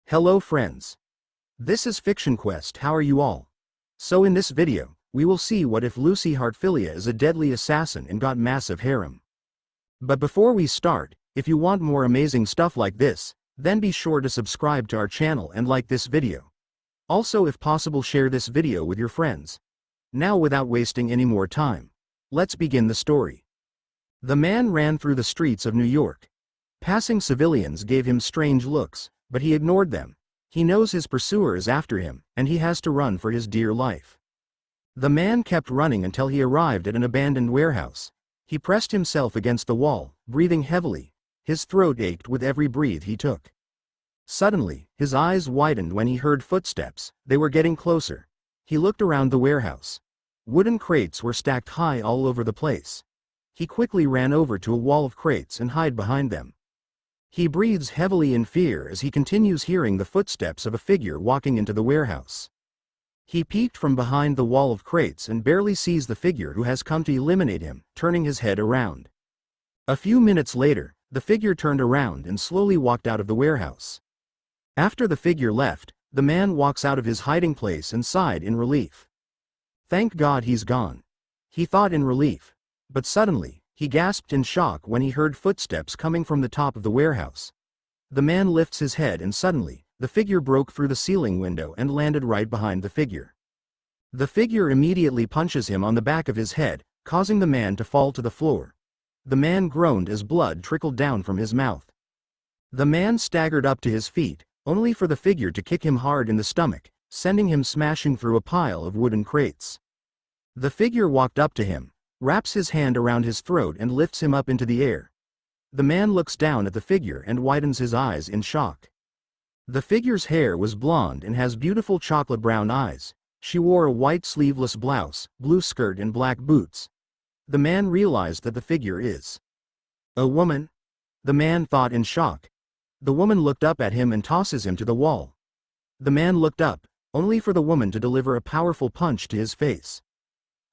Hello friends. This is Fiction Quest. How are you all? So in this video, we will see what if Lucy Heartphilia is a deadly assassin and got massive harem. But before we start, if you want more amazing stuff like this, then be sure to subscribe to our channel and like this video. Also, if possible, share this video with your friends. Now without wasting any more time, let's begin the story. The man ran through the streets of New York. Passing civilians gave him strange looks, but he ignored them. He knows his pursuer is after him, and he has to run for his dear life. The man kept running until he arrived at an abandoned warehouse. He pressed himself against the wall, breathing heavily. His throat ached with every breath he took. Suddenly, his eyes widened when he heard footsteps. They were getting closer. He looked around the warehouse. Wooden crates were stacked high all over the place. He quickly ran over to a wall of crates and hid behind them. He breathes heavily in fear as he continues hearing the footsteps of a figure walking into the warehouse. He peeked from behind the wall of crates and barely sees the figure who has come to eliminate him, turning his head around. A few minutes later, the figure turned around and slowly walked out of the warehouse. After the figure left, the man walks out of his hiding place and sighed in relief. Thank God he's gone, he thought in relief. But suddenly, he gasped in shock when he heard footsteps coming from the top of the warehouse. The man lifts his head and suddenly, the figure broke through the ceiling window and landed right behind the figure. The figure immediately punches him on the back of his head, causing the man to fall to the floor. The man groaned as blood trickled down from his mouth. The man staggered up to his feet, only for the figure to kick him hard in the stomach, sending him smashing through a pile of wooden crates. The figure walked up to him, wraps his hand around his throat and lifts him up into the air. The man looks down at the figure and widens his eyes in shock. The figure's hair was blonde and has beautiful chocolate brown eyes. She wore a white sleeveless blouse, blue skirt and black boots. The man realized that the figure is a woman. The man thought in shock. The woman looked up at him and tosses him to the wall. The man looked up, only for the woman to deliver a powerful punch to his face.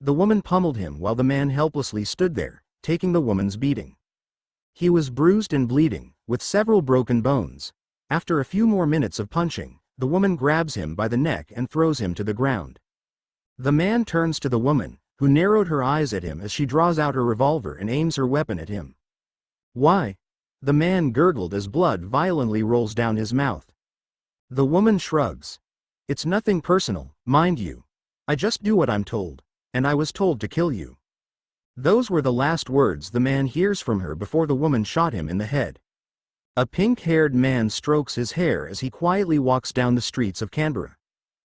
The woman pummeled him while the man helplessly stood there, taking the woman's beating. He was bruised and bleeding, with several broken bones. After a few more minutes of punching, the woman grabs him by the neck and throws him to the ground. The man turns to the woman, who narrowed her eyes at him as she draws out her revolver and aims her weapon at him. Why? The man gurgled as blood violently rolls down his mouth. The woman shrugs. It's nothing personal, mind you. I just do what I'm told. And I was told to kill you. Those were the last words the man hears from her before the woman shot him in the head. A pink-haired man strokes his hair as he quietly walks down the streets of Canberra.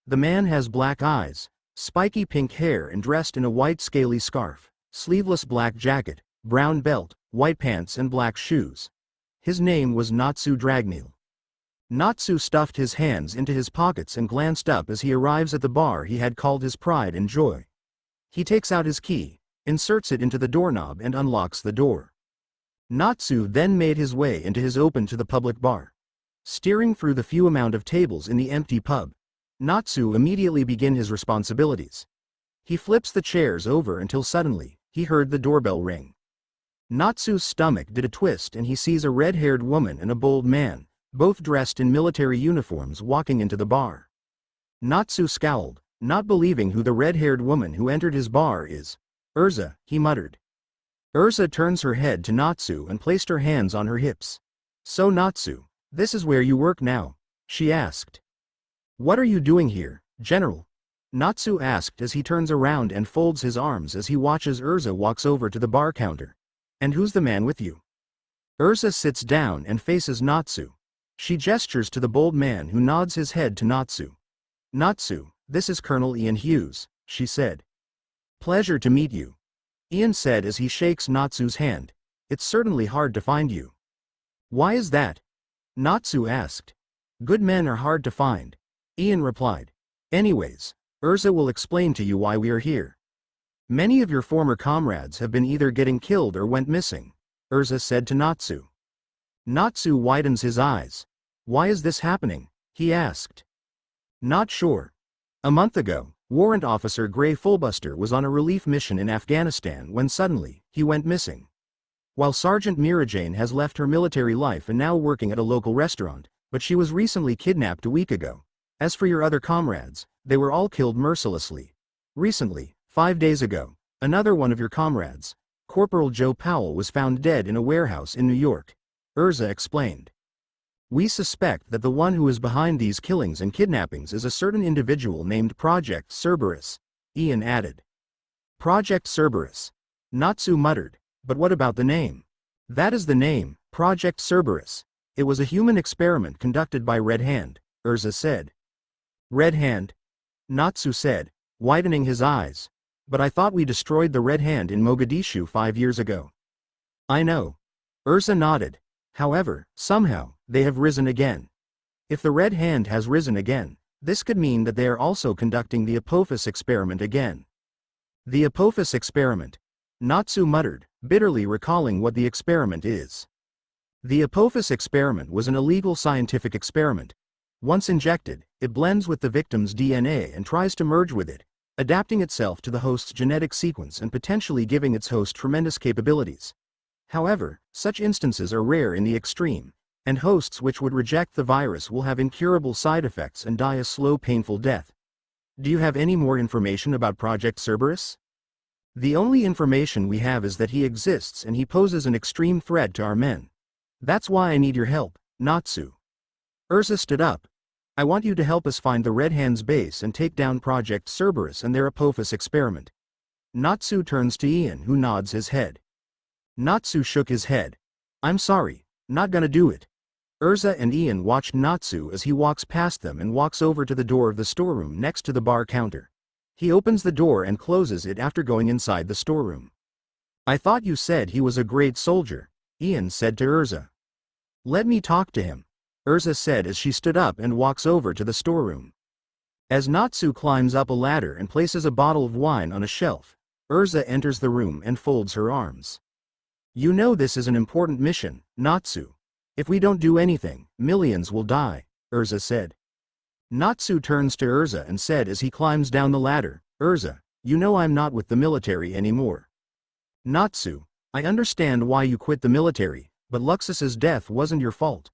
The man has black eyes, spiky pink hair and dressed in a white scaly scarf, sleeveless black jacket, brown belt, white pants and black shoes. His name was Natsu Dragneel. Natsu stuffed his hands into his pockets and glanced up as he arrives at the bar he had called his pride and joy. He takes out his key, inserts it into the doorknob and unlocks the door. Natsu then made his way into his open to the public bar. Steering through the few amount of tables in the empty pub, Natsu immediately began his responsibilities. He flips the chairs over until suddenly, he heard the doorbell ring. Natsu's stomach did a twist and he sees a red-haired woman and a bold man, both dressed in military uniforms, walking into the bar. Natsu scowled, not believing who the red-haired woman who entered his bar is. Erza, he muttered. Erza turns her head to Natsu and placed her hands on her hips. So Natsu, this is where you work now? She asked. What are you doing here, General? Natsu asked as he turns around and folds his arms as he watches Erza walks over to the bar counter. And who's the man with you? Erza sits down and faces Natsu. She gestures to the bold man who nods his head to Natsu. Natsu, this is Colonel Ian Hughes, she said. Pleasure to meet you, Ian said as he shakes Natsu's hand. It's certainly hard to find you. Why is that? Natsu asked. Good men are hard to find, Ian replied. Anyways, Erza will explain to you why we are here. Many of your former comrades have been either getting killed or went missing, Erza said to Natsu. Natsu widens his eyes. Why is this happening? He asked. Not sure. A month ago, Warrant Officer Gray Fullbuster was on a relief mission in Afghanistan when suddenly, he went missing. While Sergeant Mirajane has left her military life and now working at a local restaurant, but she was recently kidnapped a week ago. As for your other comrades, they were all killed mercilessly. Recently, 5 days ago, another one of your comrades, Corporal Joe Powell, was found dead in a warehouse in New York. Erza explained. We suspect that the one who is behind these killings and kidnappings is a certain individual named Project Cerberus, Ian added. Project Cerberus. Natsu muttered, but what about the name? That is the name, Project Cerberus. It was a human experiment conducted by Red Hand, Erza said. Red Hand? Natsu said, widening his eyes. But I thought we destroyed the Red Hand in Mogadishu 5 years ago. I know. Erza nodded. However, somehow, they have risen again. If the Red Hand has risen again, this could mean that they are also conducting the Apophis experiment again. The Apophis experiment. Natsu muttered, bitterly recalling what the experiment is. The Apophis experiment was an illegal scientific experiment. Once injected, it blends with the victim's DNA and tries to merge with it, adapting itself to the host's genetic sequence and potentially giving its host tremendous capabilities. However, such instances are rare in the extreme, and hosts which would reject the virus will have incurable side effects and die a slow, painful death. Do you have any more information about Project Cerberus? The only information we have is that he exists and he poses an extreme threat to our men. That's why I need your help, Natsu. Erza stood up. I want you to help us find the Red Hand's base and take down Project Cerberus and their Apophis experiment. Natsu turns to Ian, who nods his head. Natsu shook his head. I'm sorry, not gonna do it. Erza and Ian watched Natsu as he walks past them and walks over to the door of the storeroom next to the bar counter. He opens the door and closes it after going inside the storeroom. I thought you said he was a great soldier, Ian said to Erza. Let me talk to him, Erza said as she stood up and walks over to the storeroom. As Natsu climbs up a ladder and places a bottle of wine on a shelf, Erza enters the room and folds her arms. You know this is an important mission, Natsu. If we don't do anything, millions will die, Erza said. Natsu turns to Erza and said as he climbs down the ladder, Erza, you know I'm not with the military anymore. Natsu, I understand why you quit the military, but Luxus's death wasn't your fault.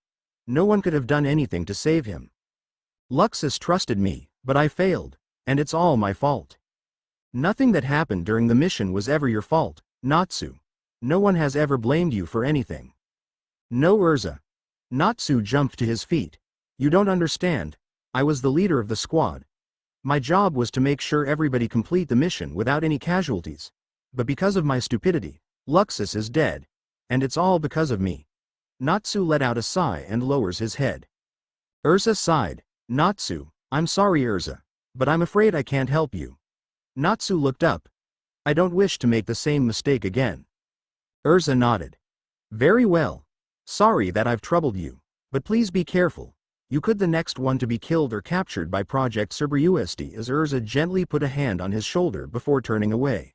No one could have done anything to save him. Luxus trusted me, but I failed, and it's all my fault. Nothing that happened during the mission was ever your fault, Natsu. No one has ever blamed you for anything. No, Erza. Natsu jumped to his feet. You don't understand. I was the leader of the squad. My job was to make sure everybody complete the mission without any casualties. But because of my stupidity, Luxus is dead. And it's all because of me. Natsu let out a sigh and lowers his head. Erza sighed. Natsu, I'm sorry, Erza, but I'm afraid I can't help you. Natsu looked up. I don't wish to make the same mistake again. Erza nodded. Very well. Sorry that I've troubled you, but please be careful. You could the next one to be killed or captured by Project Cerberus, as Erza gently put a hand on his shoulder before turning away.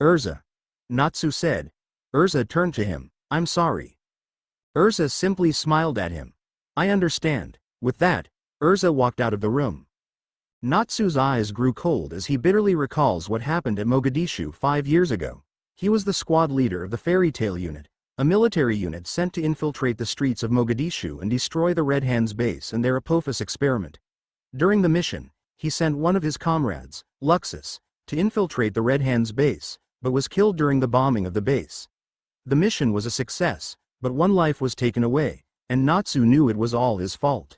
Erza. Natsu said. Erza turned to him. I'm sorry. Erza simply smiled at him. I understand. With that, Erza walked out of the room. Natsu's eyes grew cold as he bitterly recalls what happened at Mogadishu 5 years ago. He was the squad leader of the Fairy Tale Unit, a military unit sent to infiltrate the streets of Mogadishu and destroy the Red Hand's base and their Apophis experiment. During the mission, he sent one of his comrades, Luxus, to infiltrate the Red Hand's base, but was killed during the bombing of the base. The mission was a success, but one life was taken away, and Natsu knew it was all his fault.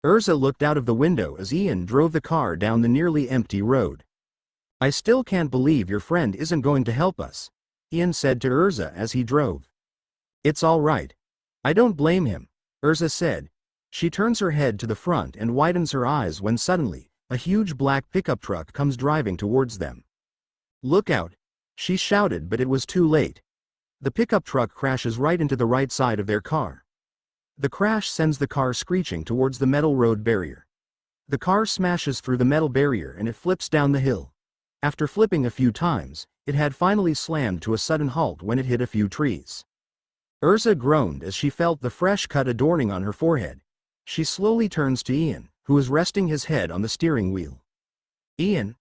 Erza looked out of the window as Ian drove the car down the nearly empty road. I still can't believe your friend isn't going to help us, Ian said to Erza as he drove. It's all right. I don't blame him, Erza said. She turns her head to the front and widens her eyes when suddenly, a huge black pickup truck comes driving towards them. Look out, she shouted, but it was too late. The pickup truck crashes right into the right side of their car. The crash sends the car screeching towards the metal road barrier. The car smashes through the metal barrier and it flips down the hill. After flipping a few times, it had finally slammed to a sudden halt when it hit a few trees. Erza groaned as she felt the fresh cut adorning on her forehead. She slowly turns to Ian, who is resting his head on the steering wheel. Ian?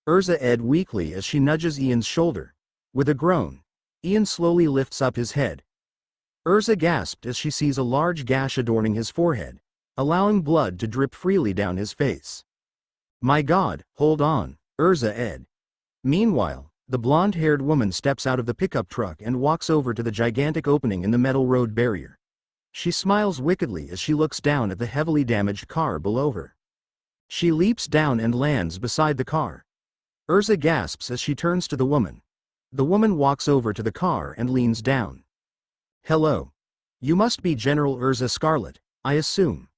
Erza edged weakly as she nudges Ian's shoulder. With a groan, Ian slowly lifts up his head. Erza gasped as she sees a large gash adorning his forehead, allowing blood to drip freely down his face. My God, hold on, Erza ed. Meanwhile, the blonde-haired woman steps out of the pickup truck and walks over to the gigantic opening in the metal road barrier. She smiles wickedly as she looks down at the heavily damaged car below her. She leaps down and lands beside the car. Erza gasps as she turns to the woman. The woman walks over to the car and leans down. Hello. You must be General Erza Scarlet, I assume.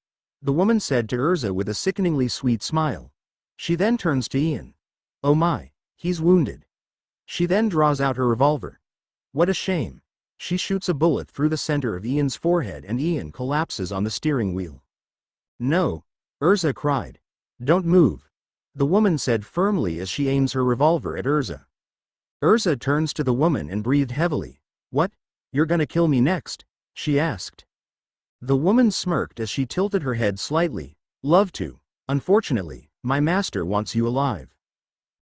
The woman said to Erza with a sickeningly sweet smile. She then turns to Ian. Oh my, he's wounded. She then draws out her revolver. What a shame. She shoots a bullet through the center of Ian's forehead and Ian collapses on the steering wheel. No, Erza cried. Don't move. The woman said firmly as she aims her revolver at Erza. Erza turns to the woman and breathed heavily. What? You're gonna kill me next? She asked. The woman smirked as she tilted her head slightly. Love to. Unfortunately, my master wants you alive.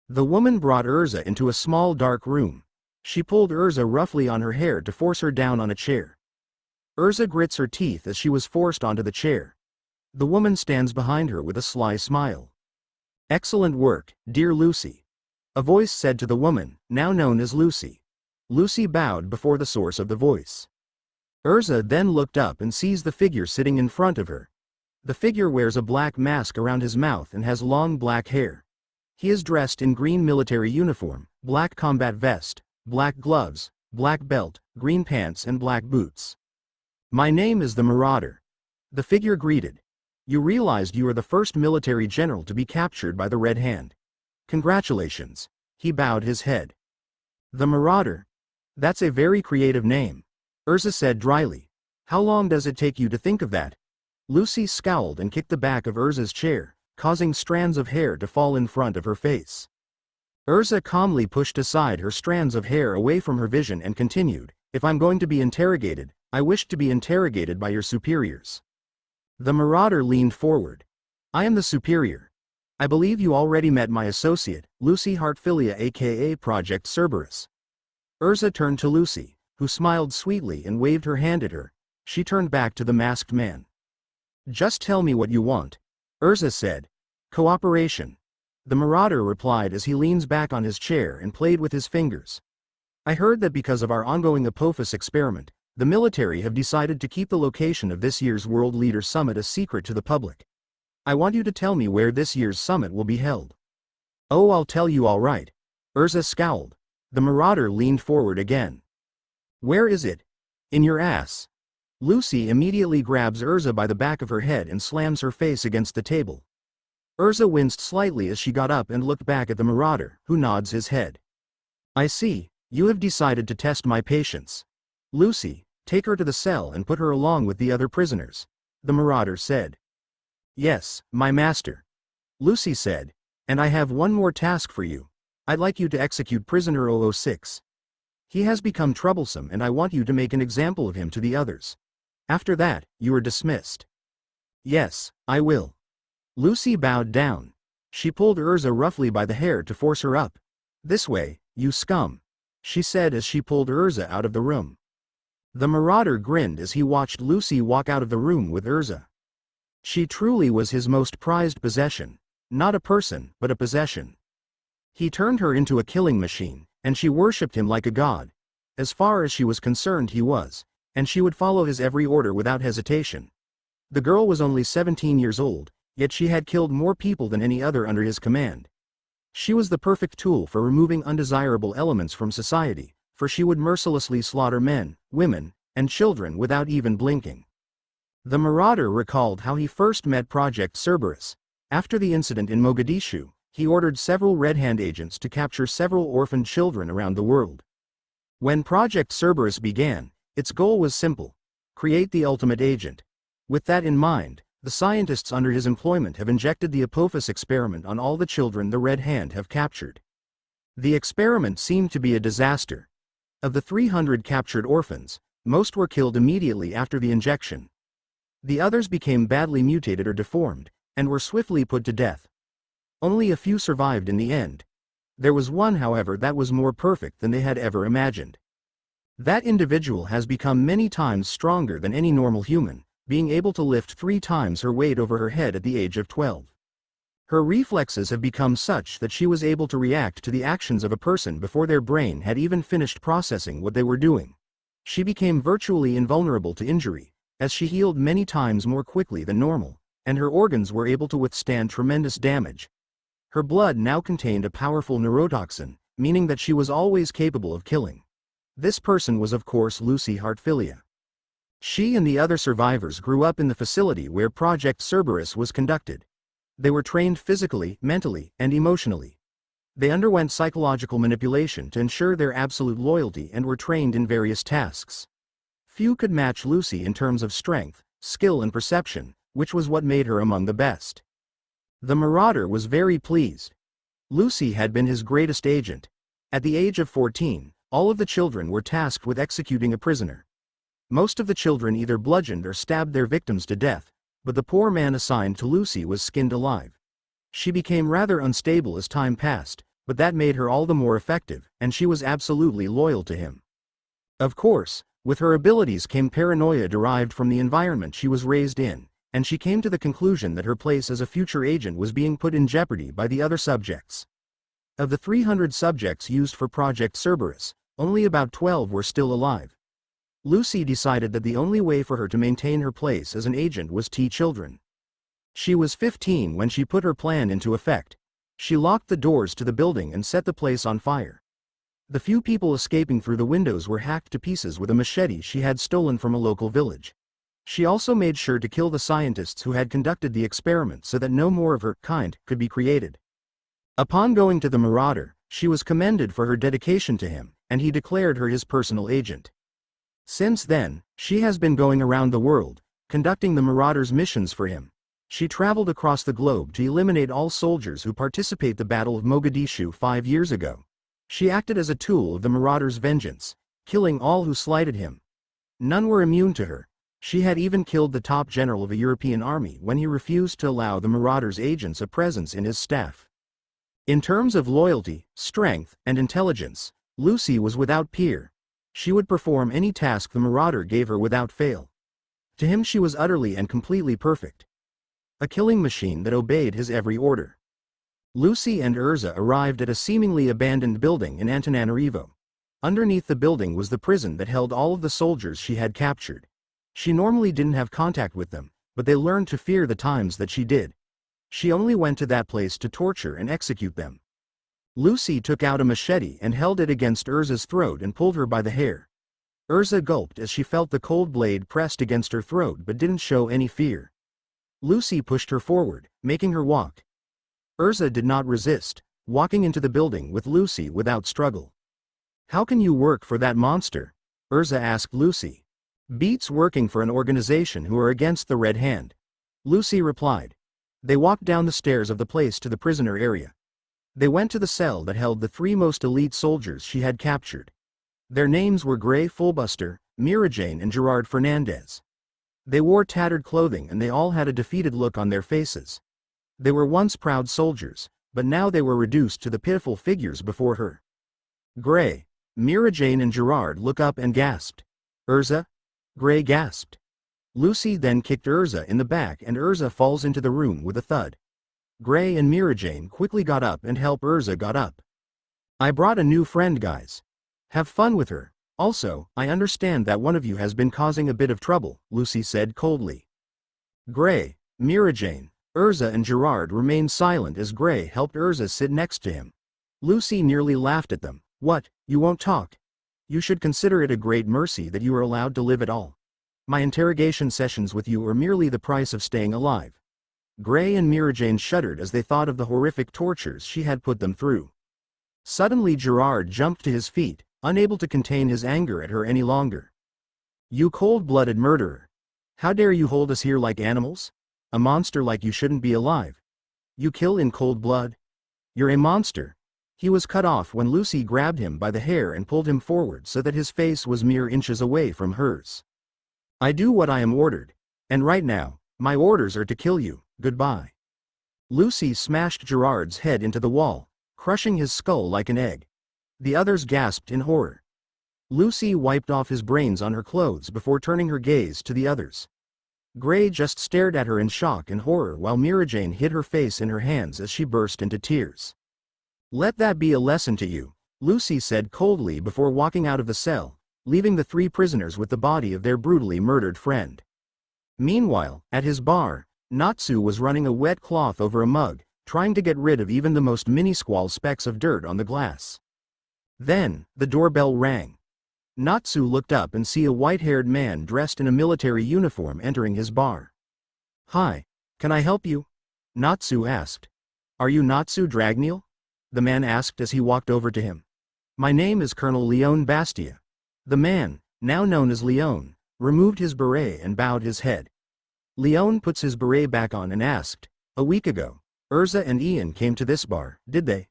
The woman brought Erza into a small dark room. She pulled Erza roughly on her hair to force her down on a chair. Erza grits her teeth as she was forced onto the chair. The woman stands behind her with a sly smile. Excellent work, dear Lucy. A voice said to the woman, now known as Lucy. Lucy bowed before the source of the voice. Erza then looked up and sees the figure sitting in front of her. The figure wears a black mask around his mouth and has long black hair. He is dressed in green military uniform, black combat vest, black gloves, black belt, green pants and black boots. My name is the Marauder. The figure greeted. You realized you are the first military general to be captured by the Red Hand. Congratulations. He bowed his head. The Marauder. That's a very creative name. Erza said dryly. How long does it take you to think of that? Lucy scowled and kicked the back of Erza's chair, causing strands of hair to fall in front of her face. Erza calmly pushed aside her strands of hair away from her vision and continued, if I'm going to be interrogated, I wish to be interrogated by your superiors. The Marauder leaned forward. I am the superior. I believe you already met my associate, Lucy Heartphilia aka Project Cerberus. Erza turned to Lucy, who smiled sweetly and waved her hand at her. She turned back to the masked man. Just tell me what you want. Erza said. Cooperation. The Marauder replied as he leans back on his chair and played with his fingers. I heard that because of our ongoing Apophis experiment, the military have decided to keep the location of this year's World Leader Summit a secret to the public. I want you to tell me where this year's summit will be held. Oh, I'll tell you all right. Erza scowled. The Marauder leaned forward again. Where is it? In your ass. Lucy immediately grabs Erza by the back of her head and slams her face against the table. Erza winced slightly as she got up and looked back at the Marauder, who nods his head. I see, you have decided to test my patience. Lucy, take her to the cell and put her along with the other prisoners. The Marauder said. Yes, my master. Lucy said, and I have one more task for you. I'd like you to execute prisoner 006. He has become troublesome and I want you to make an example of him to the others. After that, you are dismissed. Yes, I will. Lucy bowed down. She pulled Erza roughly by the hair to force her up. This way, you scum, she said as she pulled Erza out of the room. The Marauder grinned as he watched Lucy walk out of the room with Erza. She truly was his most prized possession. Not a person, but a possession. He turned her into a killing machine, and she worshipped him like a god. As far as she was concerned he was, and she would follow his every order without hesitation. The girl was only 17 years old, yet she had killed more people than any other under his command. She was the perfect tool for removing undesirable elements from society, for she would mercilessly slaughter men, women, and children without even blinking. The Marauder recalled how he first met Project Cerberus. After the incident in Mogadishu, he ordered several Red Hand agents to capture several orphaned children around the world. When Project Cerberus began, its goal was simple: create the ultimate agent. With that in mind, the scientists under his employment have injected the Apophis experiment on all the children the Red Hand have captured. The experiment seemed to be a disaster. Of the 300 captured orphans, most were killed immediately after the injection. The others became badly mutated or deformed, and were swiftly put to death. Only a few survived in the end. There was one, however, that was more perfect than they had ever imagined. That individual has become many times stronger than any normal human, being able to lift 3 times her weight over her head at the age of 12. Her reflexes have become such that she was able to react to the actions of a person before their brain had even finished processing what they were doing. She became virtually invulnerable to injury, as she healed many times more quickly than normal, and her organs were able to withstand tremendous damage. Her blood now contained a powerful neurotoxin, meaning that she was always capable of killing. This person was of course Lucy Heartphilia. She and the other survivors grew up in the facility where Project Cerberus was conducted. They were trained physically, mentally, and emotionally. They underwent psychological manipulation to ensure their absolute loyalty and were trained in various tasks. Few could match Lucy in terms of strength, skill and perception, which was what made her among the best. The Marauder was very pleased. Lucy had been his greatest agent. At the age of 14, all of the children were tasked with executing a prisoner. Most of the children either bludgeoned or stabbed their victims to death, but the poor man assigned to Lucy was skinned alive. She became rather unstable as time passed, but that made her all the more effective, and she was absolutely loyal to him. Of course, with her abilities came paranoia derived from the environment she was raised in, and she came to the conclusion that her place as a future agent was being put in jeopardy by the other subjects. Of the 300 subjects used for Project Cerberus, only about 12 were still alive. Lucy decided that the only way for her to maintain her place as an agent was to teach children. She was 15 when she put her plan into effect. She locked the doors to the building and set the place on fire. The few people escaping through the windows were hacked to pieces with a machete she had stolen from a local village. She also made sure to kill the scientists who had conducted the experiment so that no more of her kind could be created. Upon going to the Marauder, she was commended for her dedication to him, and he declared her his personal agent. Since then, she has been going around the world, conducting the Marauder's missions for him. She traveled across the globe to eliminate all soldiers who participated in the Battle of Mogadishu 5 years ago. She acted as a tool of the Marauder's vengeance, killing all who slighted him. None were immune to her. She had even killed the top general of a European army when he refused to allow the Marauder's agents a presence in his staff. In terms of loyalty, strength, and intelligence, Lucy was without peer. She would perform any task the Marauder gave her without fail. To him she was utterly and completely perfect. A killing machine that obeyed his every order. Lucy and Erza arrived at a seemingly abandoned building in Antananarivo. Underneath the building was the prison that held all of the soldiers she had captured. She normally didn't have contact with them, but they learned to fear the times that she did. She only went to that place to torture and execute them. Lucy took out a machete and held it against Erza's throat and pulled her by the hair. Erza gulped as she felt the cold blade pressed against her throat but didn't show any fear. Lucy pushed her forward, making her walk. Erza did not resist, walking into the building with Lucy without struggle. "How can you work for that monster?" Erza asked Lucy. "Beats working for an organization who are against the Red Hand," Lucy replied. They walked down the stairs of the place to the prisoner area. They went to the cell that held the 3 most elite soldiers she had captured. Their names were Gray Fullbuster, Mirajane and Gerard Fernandez. They wore tattered clothing and they all had a defeated look on their faces. They were once proud soldiers, but now they were reduced to the pitiful figures before her. Gray, Mirajane and Gerard looked up and gasped. "Erza?" Gray gasped. Lucy then kicked Erza in the back and Erza falls into the room with a thud. Gray and Mirajane quickly got up and helped Erza got up. "I brought a new friend, guys. Have fun with her. Also, I understand that one of you has been causing a bit of trouble," Lucy said coldly. Gray, Mirajane, Erza and Gerard remained silent as Gray helped Erza sit next to him. Lucy nearly laughed at them. "What, you won't talk? You should consider it a great mercy that you are allowed to live at all. My interrogation sessions with you are merely the price of staying alive." Gray and Mirajane shuddered as they thought of the horrific tortures she had put them through. Suddenly Gerard jumped to his feet, unable to contain his anger at her any longer. "You cold-blooded murderer! How dare you hold us here like animals? A monster like you shouldn't be alive. You kill in cold blood? You're a monster." He was cut off when Lucy grabbed him by the hair and pulled him forward so that his face was mere inches away from hers. "I do what I am ordered. And right now, my orders are to kill you. Goodbye." Lucy smashed Gerard's head into the wall, crushing his skull like an egg. The others gasped in horror. Lucy wiped off his brains on her clothes before turning her gaze to the others. Gray just stared at her in shock and horror while Mirajane hid her face in her hands as she burst into tears. "Let that be a lesson to you," Lucy said coldly before walking out of the cell, leaving the 3 prisoners with the body of their brutally murdered friend. Meanwhile, at his bar, Natsu was running a wet cloth over a mug, trying to get rid of even the most minuscule specks of dirt on the glass. Then, the doorbell rang. Natsu looked up and saw a white-haired man dressed in a military uniform entering his bar. "Hi, can I help you?" Natsu asked. "Are you Natsu Dragneel?" the man asked as he walked over to him. "My name is Colonel Leon Bastia." The man, now known as Leon, removed his beret and bowed his head. Leon puts his beret back on and asked, "A week ago, Erza and Ian came to this bar, did they?"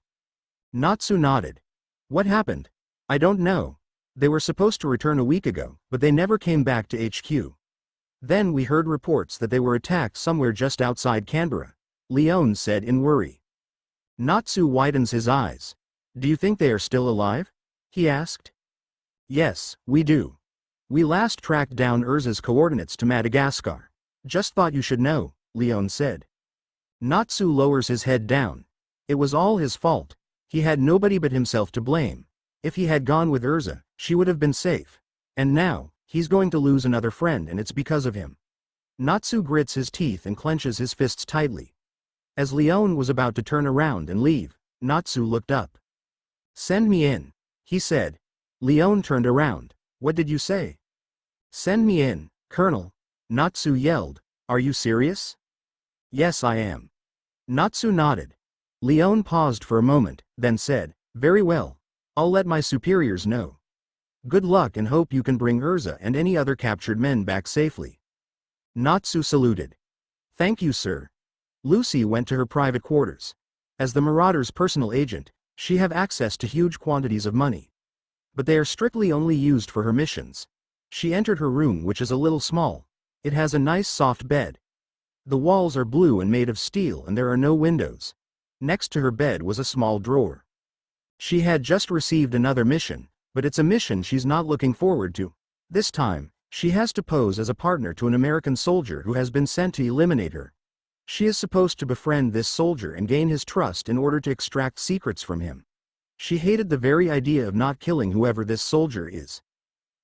Natsu nodded. "What happened?" "I don't know. They were supposed to return a week ago, but they never came back to HQ. Then we heard reports that they were attacked somewhere just outside Canberra," Leon said in worry. Natsu widens his eyes. "Do you think they are still alive?" he asked. "Yes, we do. We last tracked down Erza's coordinates to Madagascar. Just thought you should know," Leon said. Natsu lowers his head down. It was all his fault. He had nobody but himself to blame. If he had gone with Erza, she would have been safe. And now, he's going to lose another friend and it's because of him. Natsu grits his teeth and clenches his fists tightly. As Leon was about to turn around and leave, Natsu looked up. "Send me in," he said. Leon turned around. "What did you say?" "Send me in, Colonel," Natsu yelled. "Are you serious?" "Yes, I am." Natsu nodded. Leon paused for a moment, then said, "Very well. I'll let my superiors know. Good luck and hope you can bring Erza and any other captured men back safely." Natsu saluted. "Thank you, sir." Lucy went to her private quarters. As the Marauder's personal agent, she have access to huge quantities of money. But they are strictly only used for her missions. She entered her room, which is a little small. It has a nice soft bed. The walls are blue and made of steel and there are no windows. Next to her bed was a small drawer. She had just received another mission, but it's a mission she's not looking forward to. This time, she has to pose as a partner to an American soldier who has been sent to eliminate her. She is supposed to befriend this soldier and gain his trust in order to extract secrets from him. She hated the very idea of not killing whoever this soldier is.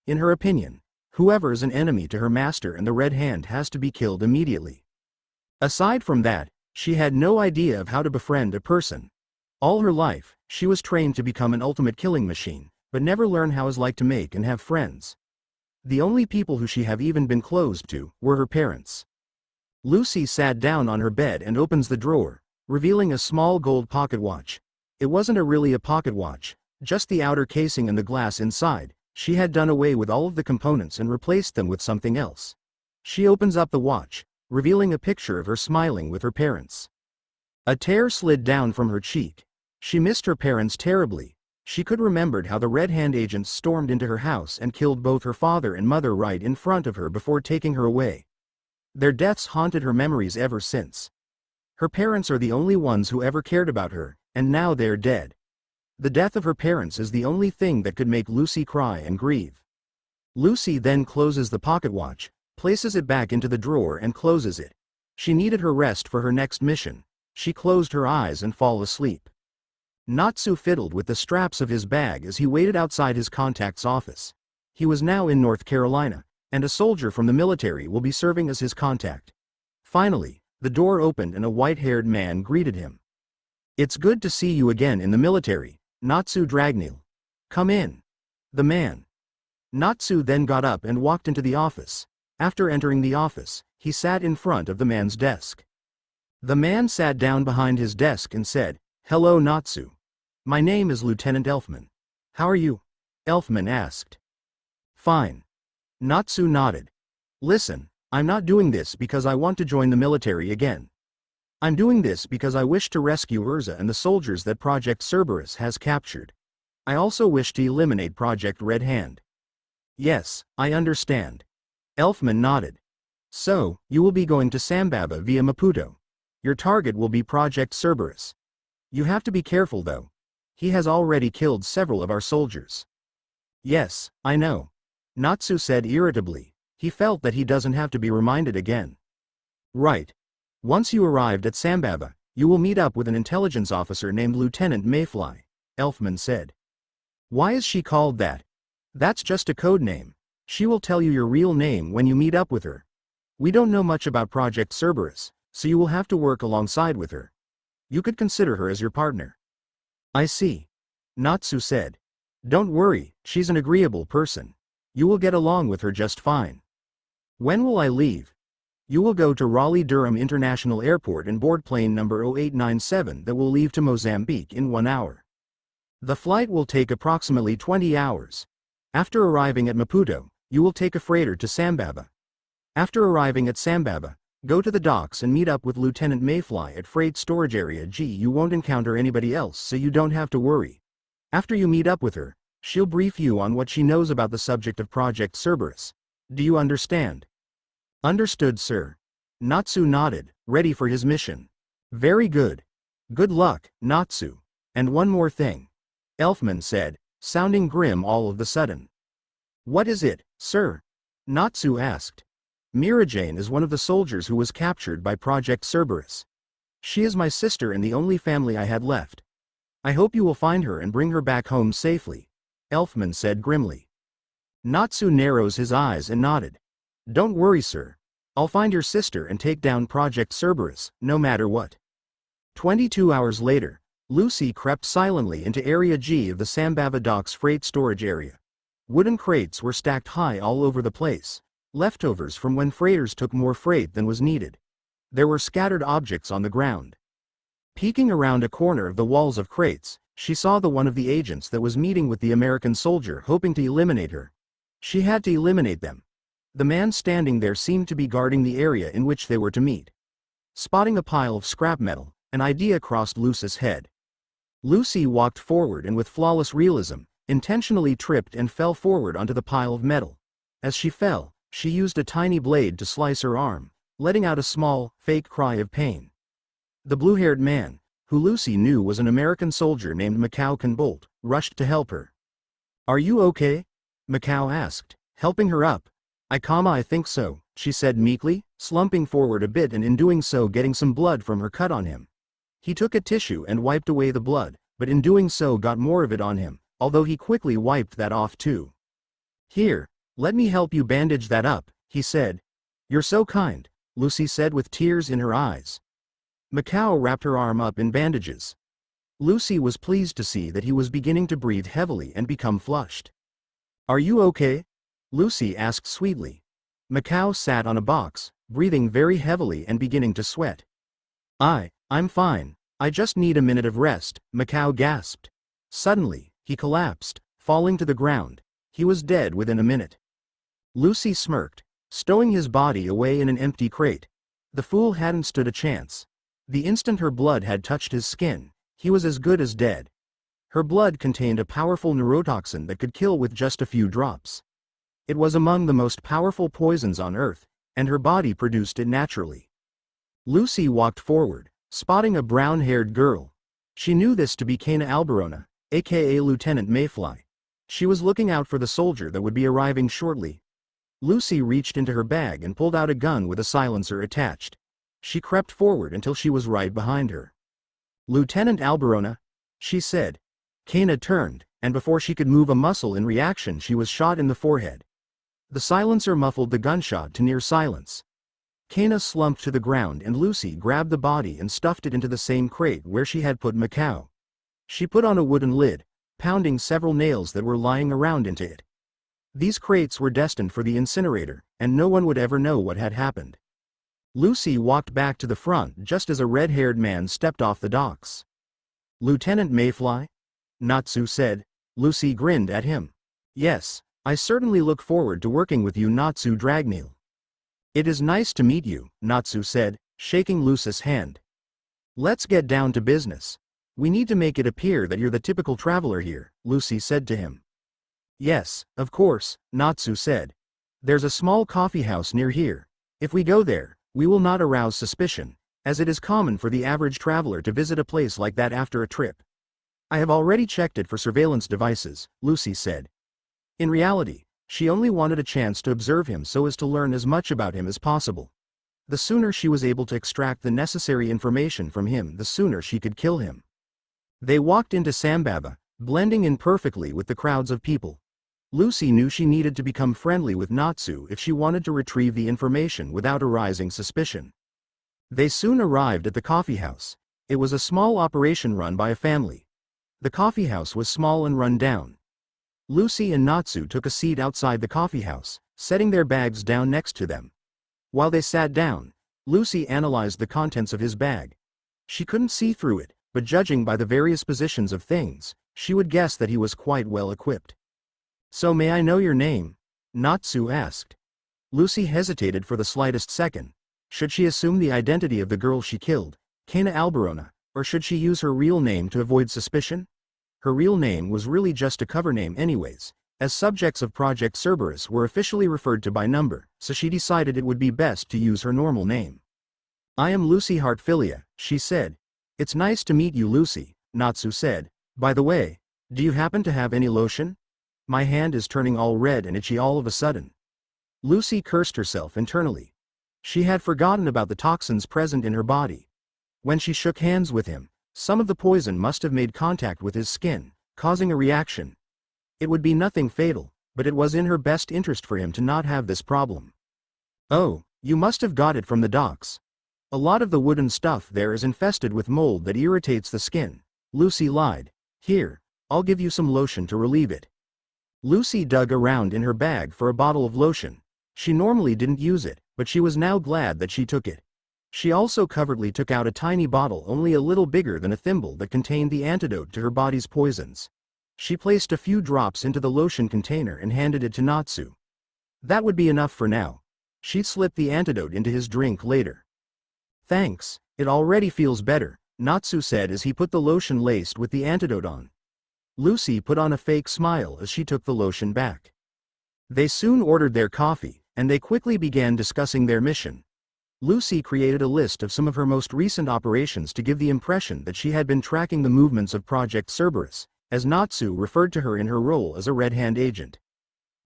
In her opinion, whoever is an enemy to her master and the Red Hand has to be killed immediately. Aside from that, she had no idea of how to befriend a person. All her life, she was trained to become an ultimate killing machine, but never learn how it's like to make and have friends. The only people who she have even been close to were her parents. Lucy sat down on her bed and opens the drawer, revealing a small gold pocket watch. It wasn't really a pocket watch, just the outer casing and the glass inside. She had done away with all of the components and replaced them with something else. She opens up the watch, revealing a picture of her smiling with her parents. A tear slid down from her cheek. She missed her parents terribly. She could remembered how the Red Hand agents stormed into her house and killed both her father and mother right in front of her before taking her away. Their deaths haunted her memories ever since. Her parents are the only ones who ever cared about her, and now they're dead. The death of her parents is the only thing that could make Lucy cry and grieve. Lucy then closes the pocket watch, places it back into the drawer and closes it. She needed her rest for her next mission. She closed her eyes and fall asleep. Natsu fiddled with the straps of his bag as he waited outside his contact's office. He was now in North Carolina, and a soldier from the military will be serving as his contact. Finally, the door opened and a white-haired man greeted him. "It's good to see you again in the military, Natsu Dragneel. Come in." The man. Natsu then got up and walked into the office. After entering the office, he sat in front of the man's desk. The man sat down behind his desk and said, "Hello Natsu. My name is Lieutenant Elfman. How are you?" Elfman asked. "Fine." Natsu nodded. "Listen, I'm not doing this because I want to join the military again. I'm doing this because I wish to rescue Erza and the soldiers that Project Cerberus has captured. I also wish to eliminate Project Red Hand." "Yes, I understand." Elfman nodded. "So, you will be going to Sambava via Maputo. Your target will be Project Cerberus. You have to be careful though. He has already killed several of our soldiers." Yes, I know. Natsu said irritably. He felt that he doesn't have to be reminded again. Right. Once you arrived at Sambava, you will meet up with an intelligence officer named Lieutenant Mayfly, Elfman said. Why is she called that? That's just a code name. She will tell you your real name when you meet up with her. We don't know much about Project Cerberus, so you will have to work alongside with her. You could consider her as your partner. I see. Natsu said. Don't worry, she's an agreeable person. You will get along with her just fine. When will I leave? You will go to Raleigh-Durham International Airport and board plane number 0897 that will leave to Mozambique in 1 hour. The flight will take approximately 20 hours. After arriving at Maputo, you will take a freighter to Sambava. After arriving at Sambava, go to the docks and meet up with Lieutenant Mayfly at Freight Storage Area G. You won't encounter anybody else, so you don't have to worry. After you meet up with her, she'll brief you on what she knows about the subject of Project Cerberus. Do you understand? Understood, sir. Natsu nodded, ready for his mission. Very good. Good luck, Natsu. And one more thing. Elfman said, sounding grim all of a sudden. What is it, sir? Natsu asked. Mirajane is one of the soldiers who was captured by Project Cerberus. She is my sister and the only family I had left. I hope you will find her and bring her back home safely, Elfman said grimly. Natsu narrows his eyes and nodded. Don't worry, sir. I'll find your sister and take down Project Cerberus, no matter what. 22 hours later, Lucy crept silently into Area G of the Sambava Docks freight storage area. Wooden crates were stacked high all over the place, leftovers from when freighters took more freight than was needed. There were scattered objects on the ground. Peeking around a corner of the walls of crates, she saw the one of the agents that was meeting with the American soldier hoping to eliminate her. She had to eliminate them. The man standing there seemed to be guarding the area in which they were to meet. Spotting a pile of scrap metal, an idea crossed Lucy's head. Lucy walked forward and with flawless realism, intentionally tripped and fell forward onto the pile of metal. As she fell, she used a tiny blade to slice her arm, letting out a small, fake cry of pain. The blue-haired man, who Lucy knew was an American soldier named Macau Bolt, rushed to help her. Are you okay? Macau asked, helping her up. I think so, she said meekly, slumping forward a bit and in doing so getting some blood from her cut on him. He took a tissue and wiped away the blood, but in doing so got more of it on him, although he quickly wiped that off too. Here, let me help you bandage that up, he said. You're so kind, Lucy said with tears in her eyes. Macau wrapped her arm up in bandages. Lucy was pleased to see that he was beginning to breathe heavily and become flushed. Are you okay? Lucy asked sweetly. Macau sat on a box, breathing very heavily and beginning to sweat. I'm fine. I just need a minute of rest, Macau gasped. Suddenly, he collapsed, falling to the ground. He was dead within a minute. Lucy smirked, stowing his body away in an empty crate. The fool hadn't stood a chance. The instant her blood had touched his skin, he was as good as dead. Her blood contained a powerful neurotoxin that could kill with just a few drops. It was among the most powerful poisons on Earth, and her body produced it naturally. Lucy walked forward, spotting a brown-haired girl. She knew this to be Kana Alberona, aka Lieutenant Mayfly. She was looking out for the soldier that would be arriving shortly. Lucy reached into her bag and pulled out a gun with a silencer attached. She crept forward until she was right behind her. Lieutenant Alberona, she said. Kana turned, and before she could move a muscle in reaction she was shot in the forehead. The silencer muffled the gunshot to near silence. Kana slumped to the ground and Lucy grabbed the body and stuffed it into the same crate where she had put Macau. She put on a wooden lid, pounding several nails that were lying around into it. These crates were destined for the incinerator, and no one would ever know what had happened. Lucy walked back to the front just as a red-haired man stepped off the docks. Lieutenant Mayfly? Natsu said. Lucy grinned at him. Yes, I certainly look forward to working with you, Natsu Dragneel. It is nice to meet you, Natsu said, shaking Lucy's hand. Let's get down to business. We need to make it appear that you're the typical traveler here, Lucy said to him. Yes, of course, Natsu said. There's a small coffee house near here. If we go there, we will not arouse suspicion, as it is common for the average traveler to visit a place like that after a trip. I have already checked it for surveillance devices, Lucy said. In reality, she only wanted a chance to observe him so as to learn as much about him as possible. The sooner she was able to extract the necessary information from him, the sooner she could kill him. They walked into Sambava, blending in perfectly with the crowds of people. Lucy knew she needed to become friendly with Natsu if she wanted to retrieve the information without arousing suspicion. They soon arrived at the coffee house. It was a small operation run by a family. The coffee house was small and run down. Lucy and Natsu took a seat outside the coffee house, setting their bags down next to them. While they sat down, Lucy analyzed the contents of his bag. She couldn't see through it, but judging by the various positions of things, she would guess that he was quite well equipped. "So may I know your name?" Natsu asked. Lucy hesitated for the slightest second. Should she assume the identity of the girl she killed, Kana Alberona, or should she use her real name to avoid suspicion? Her real name was really just a cover name anyways, as subjects of Project Cerberus were officially referred to by number, so she decided it would be best to use her normal name. "I am Lucy Heartphilia," she said. "It's nice to meet you, Lucy," Natsu said. "By the way, do you happen to have any lotion? My hand is turning all red and itchy all of a sudden." Lucy cursed herself internally. She had forgotten about the toxins present in her body. When she shook hands with him, some of the poison must have made contact with his skin, causing a reaction. It would be nothing fatal, but it was in her best interest for him to not have this problem. "Oh, you must have got it from the docks. A lot of the wooden stuff there is infested with mold that irritates the skin," Lucy lied. "Here, I'll give you some lotion to relieve it." Lucy dug around in her bag for a bottle of lotion. She normally didn't use it, but she was now glad that she took it. She also covertly took out a tiny bottle only a little bigger than a thimble that contained the antidote to her body's poisons. She placed a few drops into the lotion container and handed it to Natsu. That would be enough for now. She'd slip the antidote into his drink later. "Thanks, it already feels better," Natsu said as he put the lotion laced with the antidote on. Lucy put on a fake smile as she took the lotion back. They soon ordered their coffee, and they quickly began discussing their mission. Lucy created a list of some of her most recent operations to give the impression that she had been tracking the movements of Project Cerberus, as Natsu referred to her in her role as a Red Hand agent.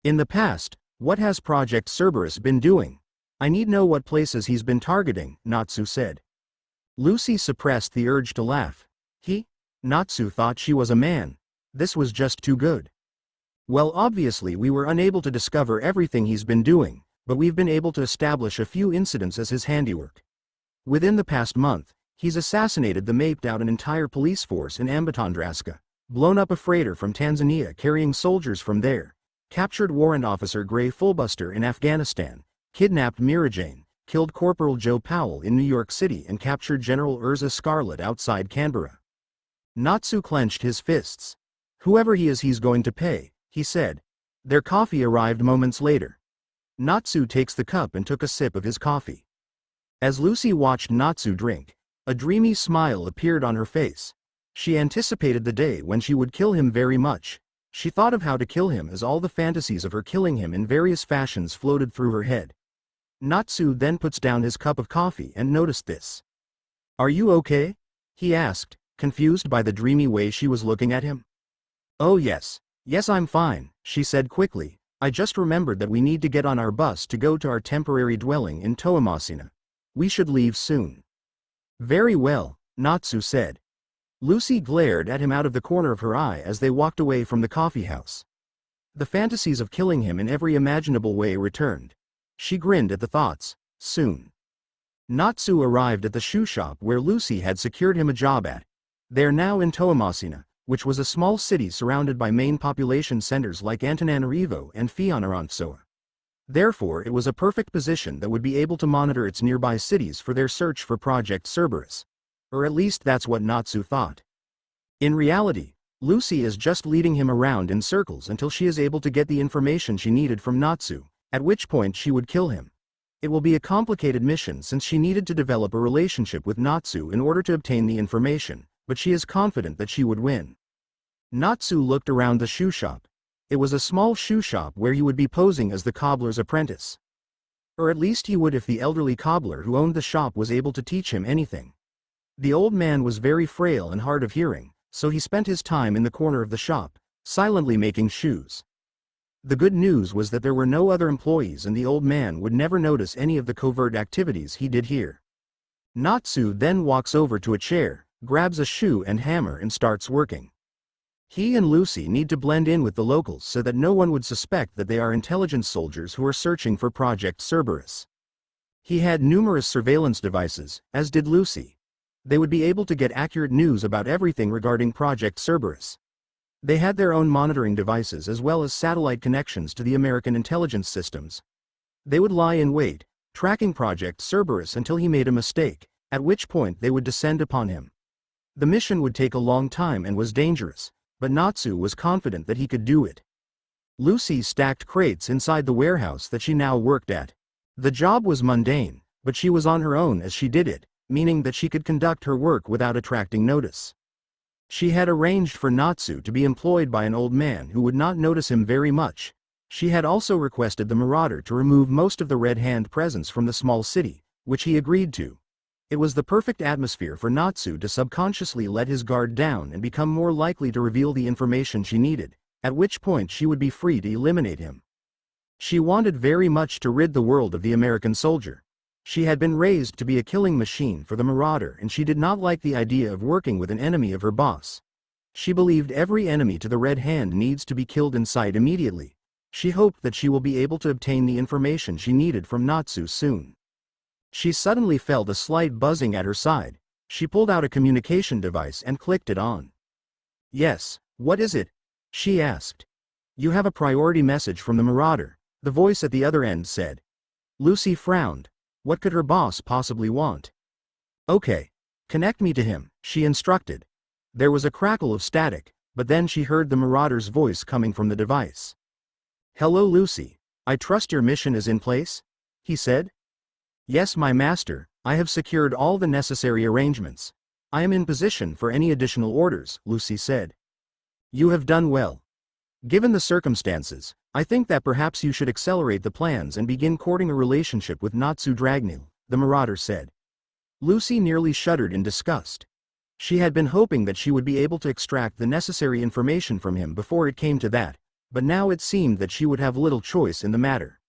"In the past, what has Project Cerberus been doing? I need know what places he's been targeting," Natsu said. Lucy suppressed the urge to laugh. Natsu thought she was a man. This was just too good. "Well, obviously we were unable to discover everything he's been doing, but we've been able to establish a few incidents as his handiwork. Within the past month, he's assassinated the maped out an entire police force in Ambatondraska, blown up a freighter from Tanzania carrying soldiers from there, captured Warrant Officer Gray Fullbuster in Afghanistan, kidnapped Mirajane, killed Corporal Joe Powell in New York City and captured General Erza Scarlet outside Canberra." Natsu clenched his fists. "Whoever he is, he's going to pay," he said. Their coffee arrived moments later. Natsu takes the cup and took a sip of his coffee. As Lucy watched Natsu drink, a dreamy smile appeared on her face. She anticipated the day when she would kill him very much. She thought of how to kill him as all the fantasies of her killing him in various fashions floated through her head. Natsu then puts down his cup of coffee and noticed this. "Are you okay?" he asked, confused by the dreamy way she was looking at him. "Oh yes, I'm fine," she said quickly. "I just remembered that we need to get on our bus to go to our temporary dwelling in Toamasina. We should leave soon." "Very well," Natsu said. Lucy glared at him out of the corner of her eye as they walked away from the coffee house. The fantasies of killing him in every imaginable way returned. She grinned at the thoughts. Soon, Natsu arrived at the shoe shop where Lucy had secured him a job at. They're now in Toamasina, which was a small city surrounded by main population centers like Antananarivo and Fianarantsoa. Therefore it was a perfect position that would be able to monitor its nearby cities for their search for Project Cerberus. Or at least that's what Natsu thought. In reality, Lucy is just leading him around in circles until she is able to get the information she needed from Natsu, at which point she would kill him. It will be a complicated mission since she needed to develop a relationship with Natsu in order to obtain the information, but she is confident that she would win. Natsu looked around the shoe shop. It was a small shoe shop where he would be posing as the cobbler's apprentice. Or at least he would if the elderly cobbler who owned the shop was able to teach him anything. The old man was very frail and hard of hearing, so he spent his time in the corner of the shop, silently making shoes. The good news was that there were no other employees and the old man would never notice any of the covert activities he did here. Natsu then walks over to a chair, grabs a shoe and hammer and starts working. He and Lucy need to blend in with the locals so that no one would suspect that they are intelligence soldiers who are searching for Project Cerberus. He had numerous surveillance devices, as did Lucy. They would be able to get accurate news about everything regarding Project Cerberus. They had their own monitoring devices as well as satellite connections to the American intelligence systems. They would lie in wait, tracking Project Cerberus until he made a mistake, at which point they would descend upon him. The mission would take a long time and was dangerous, but Natsu was confident that he could do it. Lucy stacked crates inside the warehouse that she now worked at. The job was mundane, but she was on her own as she did it, meaning that she could conduct her work without attracting notice. She had arranged for Natsu to be employed by an old man who would not notice him very much. She had also requested the Marauder to remove most of the Red Hand presence from the small city, which he agreed to. It was the perfect atmosphere for Natsu to subconsciously let his guard down and become more likely to reveal the information she needed, at which point she would be free to eliminate him. She wanted very much to rid the world of the American soldier. She had been raised to be a killing machine for the Marauder and she did not like the idea of working with an enemy of her boss. She believed every enemy to the Red Hand needs to be killed in sight immediately. She hoped that she will be able to obtain the information she needed from Natsu soon. She suddenly felt a slight buzzing at her side. She pulled out a communication device and clicked it on. "Yes, what is it?" she asked. "You have a priority message from the Marauder," the voice at the other end said. Lucy frowned. What could her boss possibly want? "Okay. Connect me to him," she instructed. There was a crackle of static, but then she heard the Marauder's voice coming from the device. "Hello Lucy, I trust your mission is in place?" he said. "Yes my master, I have secured all the necessary arrangements. I am in position for any additional orders," Lucy said. "You have done well. Given the circumstances, I think that perhaps you should accelerate the plans and begin courting a relationship with Natsu Dragneel," the Marauder said. Lucy nearly shuddered in disgust. She had been hoping that she would be able to extract the necessary information from him before it came to that, but now it seemed that she would have little choice in the matter.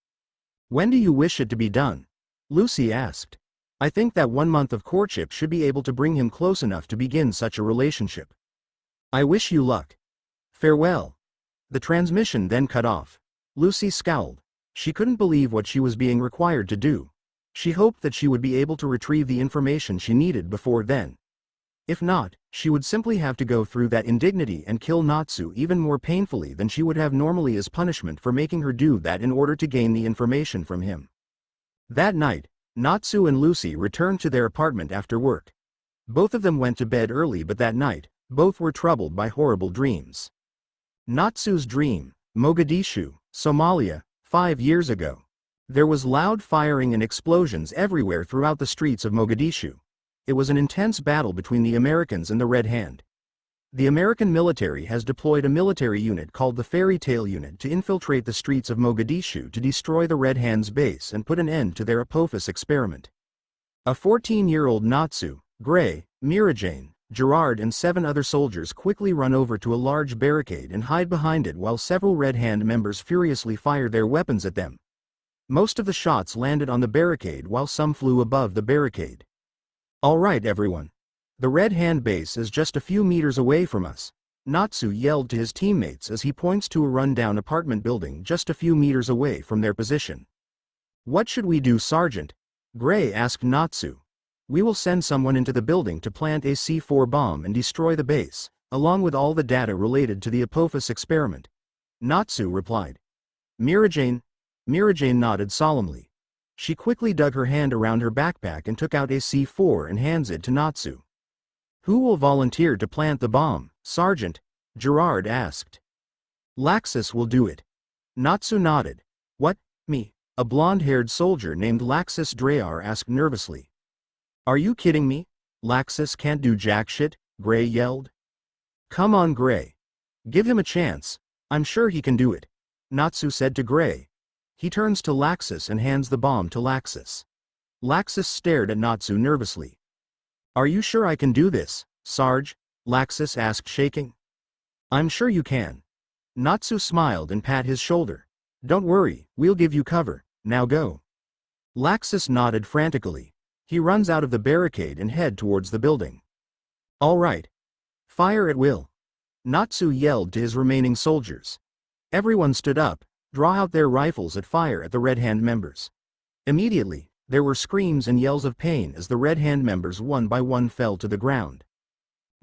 "When do you wish it to be done?" Lucy asked. "I think that 1 month of courtship should be able to bring him close enough to begin such a relationship. I wish you luck. Farewell." The transmission then cut off. Lucy scowled. She couldn't believe what she was being required to do. She hoped that she would be able to retrieve the information she needed before then. If not, she would simply have to go through that indignity and kill Natsu even more painfully than she would have normally as punishment for making her do that in order to gain the information from him. That night, Natsu and Lucy returned to their apartment after work. Both of them went to bed early, but that night, both were troubled by horrible dreams. Natsu's dream, Mogadishu, Somalia, 5 years ago. There was loud firing and explosions everywhere throughout the streets of Mogadishu. It was an intense battle between the Americans and the Red Hand. The American military has deployed a military unit called the Fairy Tale Unit to infiltrate the streets of Mogadishu to destroy the Red Hand's base and put an end to their Apophis experiment. A 14-year-old Natsu, Gray, Mirajane, Gerard and 7 other soldiers quickly run over to a large barricade and hide behind it while several Red Hand members furiously fire their weapons at them. Most of the shots landed on the barricade while some flew above the barricade. "All right everyone. The Red Hand base is just a few meters away from us," Natsu yelled to his teammates as he points to a run-down apartment building just a few meters away from their position. "What should we do, Sergeant?" Gray asked Natsu. "We will send someone into the building to plant a C4 bomb and destroy the base, along with all the data related to the Apophis experiment," Natsu replied. Mirajane nodded solemnly. She quickly dug her hand around her backpack and took out a C4 and hands it to Natsu. "Who will volunteer to plant the bomb, Sergeant?" Gerard asked. "Laxus will do it." Natsu nodded. "What, me?" A blonde-haired soldier named Laxus Drayar asked nervously. "Are you kidding me? Laxus can't do jack shit," Gray yelled. "Come on Gray. Give him a chance. I'm sure he can do it," Natsu said to Gray. He turns to Laxus and hands the bomb to Laxus. Laxus stared at Natsu nervously. "Are you sure I can do this, Sarge?" Laxus asked shaking. "I'm sure you can." Natsu smiled and pat his shoulder. Don't worry, we'll give you cover, now go. Laxus nodded frantically. He runs out of the barricade and head towards the building. All right. Fire at will. Natsu yelled to his remaining soldiers. Everyone stood up, draw out their rifles and fire at the Red Hand members. Immediately, there were screams and yells of pain as the Red Hand members one by one fell to the ground.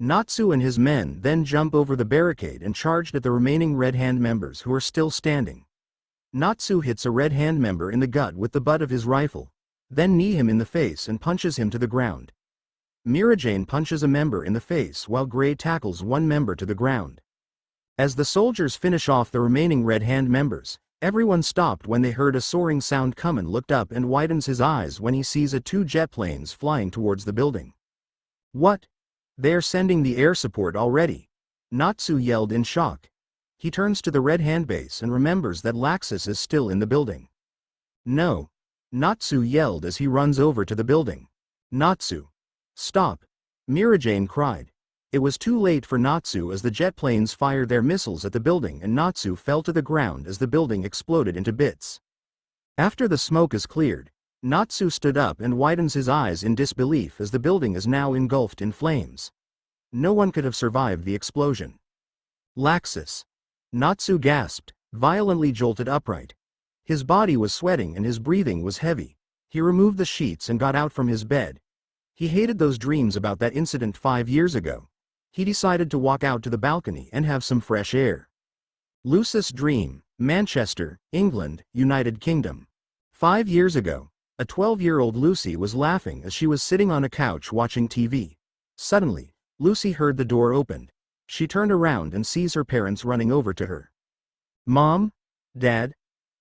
Natsu and his men then jumped over the barricade and charged at the remaining Red Hand members who are still standing. Natsu hits a Red Hand member in the gut with the butt of his rifle, then knee him in the face and punches him to the ground. Mirajane punches a member in the face while Gray tackles one member to the ground. As the soldiers finish off the remaining Red Hand members, everyone stopped when they heard a soaring sound come and looked up and widens his eyes when he sees two jet planes flying towards the building. What? They're sending the air support already! Natsu yelled in shock. He turns to the Red Hand base and remembers that Laxus is still in the building. No! Natsu yelled as he runs over to the building. Natsu! Stop! Mirajane cried. It was too late for Natsu as the jet planes fired their missiles at the building and Natsu fell to the ground as the building exploded into bits. After the smoke is cleared, Natsu stood up and widens his eyes in disbelief as the building is now engulfed in flames. No one could have survived the explosion. Laxus! Natsu gasped, violently jolted upright. His body was sweating and his breathing was heavy. He removed the sheets and got out from his bed. He hated those dreams about that incident 5 years ago. He decided to walk out to the balcony and have some fresh air. Lucy's dream, Manchester, England, United Kingdom. 5 years ago, a 12-year-old Lucy was laughing as she was sitting on a couch watching TV. Suddenly, Lucy heard the door opened. She turned around and sees her parents running over to her. Mom? Dad?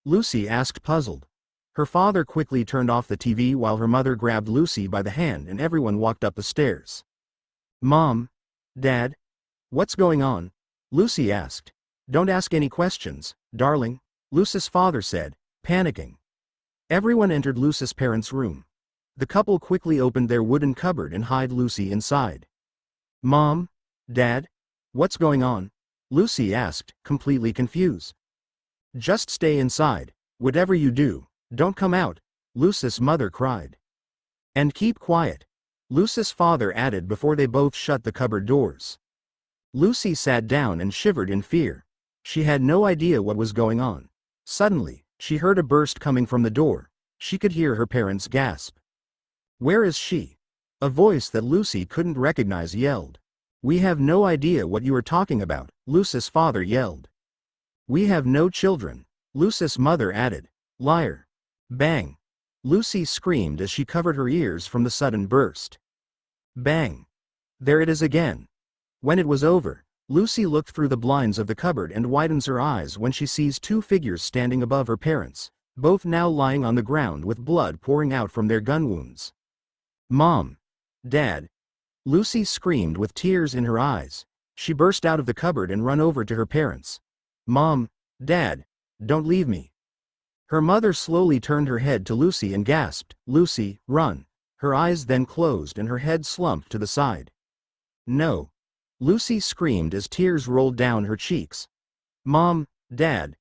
Lucy asked, puzzled. Her father quickly turned off the TV while her mother grabbed Lucy by the hand and everyone walked up the stairs. Mom? Dad? What's going on? Lucy asked. Don't ask any questions, darling, Lucy's father said, panicking. Everyone entered Lucy's parents' room. The couple quickly opened their wooden cupboard and hid Lucy inside. Mom? Dad? What's going on? Lucy asked, completely confused. Just stay inside, whatever you do, don't come out, Lucy's mother cried. And keep quiet, Lucy's father added before they both shut the cupboard doors. Lucy sat down and shivered in fear. She had no idea what was going on. Suddenly, she heard a burst coming from the door. She could hear her parents gasp. Where is she? A voice that Lucy couldn't recognize yelled. We have no idea what you are talking about, Lucy's father yelled. We have no children, Lucy's mother added. Liar. Bang. Lucy screamed as she covered her ears from the sudden burst. Bang. There it is again. When it was over, Lucy looked through the blinds of the cupboard and widens her eyes when she sees 2 figures standing above her parents, both now lying on the ground with blood pouring out from their gun wounds. Mom. Dad. Lucy screamed with tears in her eyes. She burst out of the cupboard and ran over to her parents. Mom. Dad. Don't leave me. Her mother slowly turned her head to Lucy and gasped, Lucy, run. Her eyes then closed and her head slumped to the side. No. Lucy screamed as tears rolled down her cheeks. Mom, Dad.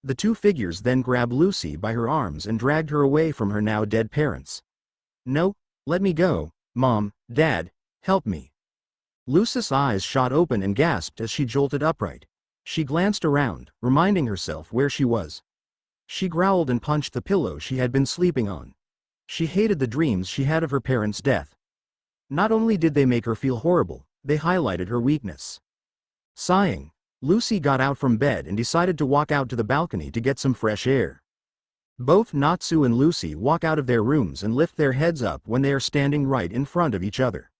The 2 figures then grabbed Lucy by her arms and dragged her away from her now dead parents. No, let me go, Mom, Dad, help me. Lucy's eyes shot open and gasped as she jolted upright. She glanced around, reminding herself where she was. She growled and punched the pillow she had been sleeping on. She hated the dreams she had of her parents' death. Not only did they make her feel horrible, they highlighted her weakness. Sighing, Lucy got out from bed and decided to walk out to the balcony to get some fresh air. Both Natsu and Lucy walk out of their rooms and lift their heads up when they are standing right in front of each other.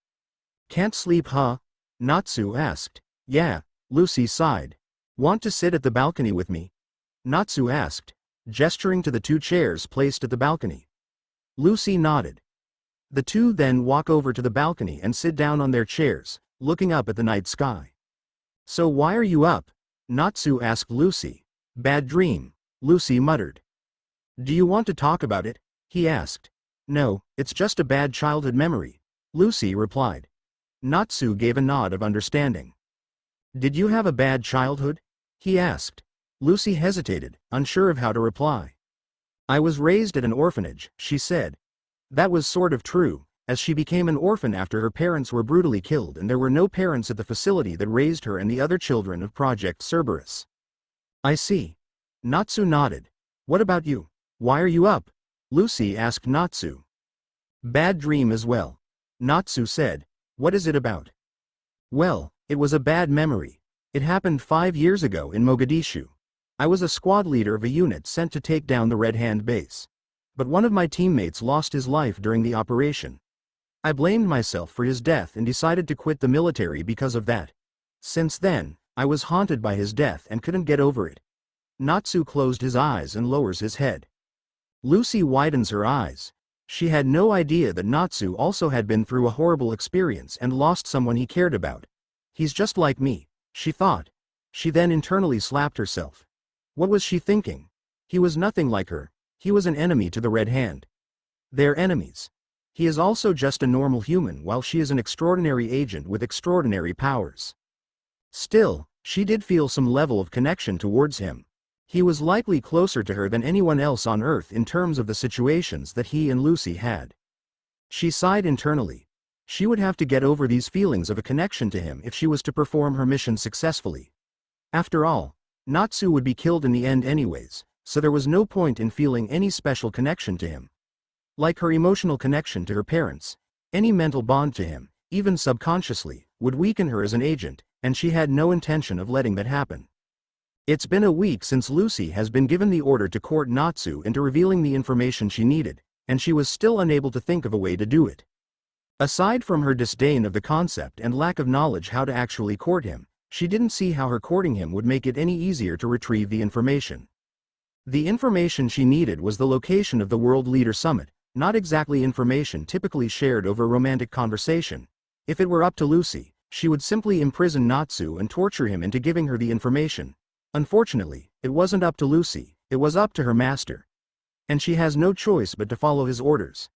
Can't sleep, huh? Natsu asked. Yeah, Lucy sighed. Want to sit at the balcony with me? Natsu asked, gesturing to the 2 chairs placed at the balcony. Lucy nodded. The 2 then walk over to the balcony and sit down on their chairs, looking up at the night sky. So why are you up? Natsu asked Lucy. Bad dream, Lucy muttered. Do you want to talk about it? He asked. No, it's just a bad childhood memory, Lucy replied. Natsu gave a nod of understanding. Did you have a bad childhood? He asked. Lucy hesitated, unsure of how to reply. I was raised at an orphanage, she said. That was sort of true, as she became an orphan after her parents were brutally killed and there were no parents at the facility that raised her and the other children of Project Cerberus. I see. Natsu nodded. What about you? Why are you up? Lucy asked Natsu. Bad dream as well. Natsu said. What is it about? Well, it was a bad memory. It happened 5 years ago in Mogadishu. I was a squad leader of a unit sent to take down the Red Hand base. But one of my teammates lost his life during the operation. I blamed myself for his death and decided to quit the military because of that. Since then, I was haunted by his death and couldn't get over it. Natsu closed his eyes and lowers his head. Lucy widens her eyes. She had no idea that Natsu also had been through a horrible experience and lost someone he cared about. He's just like me, she thought. She then internally slapped herself. What was she thinking? He was nothing like her. He was an enemy to the Red Hand. They're enemies. He is also just a normal human while she is an extraordinary agent with extraordinary powers. Still, she did feel some level of connection towards him. He was likely closer to her than anyone else on Earth in terms of the situations that he and Lucy had. She sighed internally. She would have to get over these feelings of a connection to him if she was to perform her mission successfully. After all, Natsu would be killed in the end anyways, so there was no point in feeling any special connection to him. Like her emotional connection to her parents, any mental bond to him, even subconsciously, would weaken her as an agent, and she had no intention of letting that happen. It's been a week since Lucy has been given the order to court Natsu into revealing the information she needed, and she was still unable to think of a way to do it. Aside from her disdain of the concept and lack of knowledge how to actually court him, she didn't see how her courting him would make it any easier to retrieve the information. The information she needed was the location of the World Leader Summit, not exactly information typically shared over romantic conversation. If it were up to Lucy, she would simply imprison Natsu and torture him into giving her the information. Unfortunately, it wasn't up to Lucy, it was up to her master. And she has no choice but to follow his orders.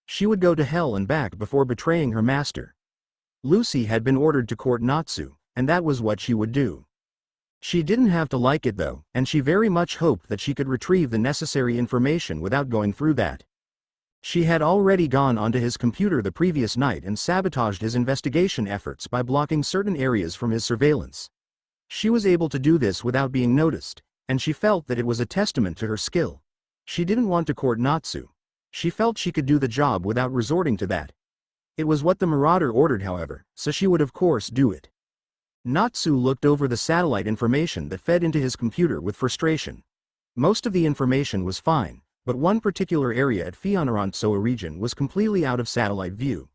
She would go to hell and back before betraying her master. Lucy had been ordered to court Natsu, and that was what she would do. She didn't have to like it though, and she very much hoped that she could retrieve the necessary information without going through that. She had already gone onto his computer the previous night and sabotaged his investigation efforts by blocking certain areas from his surveillance. She was able to do this without being noticed, and she felt that it was a testament to her skill. She didn't want to court Natsu. She felt she could do the job without resorting to that. It was what the Marauder ordered, however, so she would of course do it. Natsu looked over the satellite information that fed into his computer with frustration. Most of the information was fine, but one particular area at Fianarantsoa region was completely out of satellite view.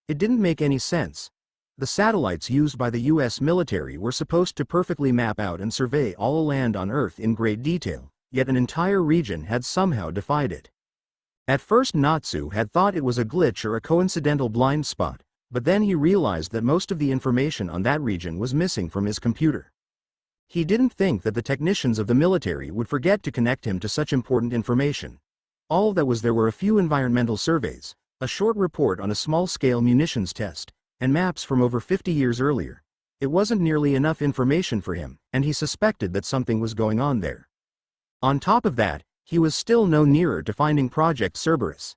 It didn't make any sense. The satellites used by the US military were supposed to perfectly map out and survey all land on Earth in great detail, yet an entire region had somehow defied it. At first Natsu had thought it was a glitch or a coincidental blind spot, but then he realized that most of the information on that region was missing from his computer. He didn't think that the technicians of the military would forget to connect him to such important information. All that was there were a few environmental surveys, a short report on a small-scale munitions test, and maps from over 50 years earlier. It wasn't nearly enough information for him, and he suspected that something was going on there. On top of that, he was still no nearer to finding Project Cerberus.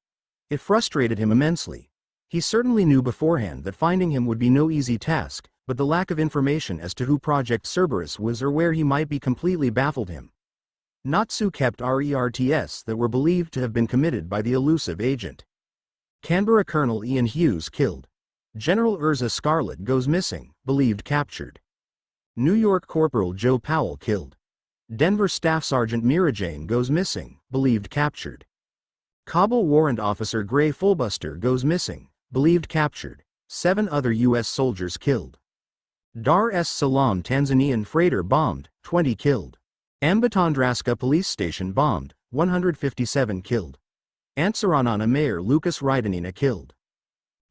It frustrated him immensely. He certainly knew beforehand that finding him would be no easy task, but the lack of information as to who Project Cerberus was or where he might be completely baffled him. Natsu kept RERTs that were believed to have been committed by the elusive agent. Canberra Colonel Ian Hughes killed. General Erza Scarlet goes missing, believed captured. New York Corporal Joe Powell killed. Denver Staff Sergeant Mira Jane goes missing, believed captured. Kabul Warrant Officer Gray Fullbuster goes missing, believed captured. 7 other U.S. soldiers killed. Dar es Salaam Tanzanian freighter bombed, 20 killed. Ambatondraska police station bombed, 157 killed. Antsiranana Mayor Lucas Rydanina killed.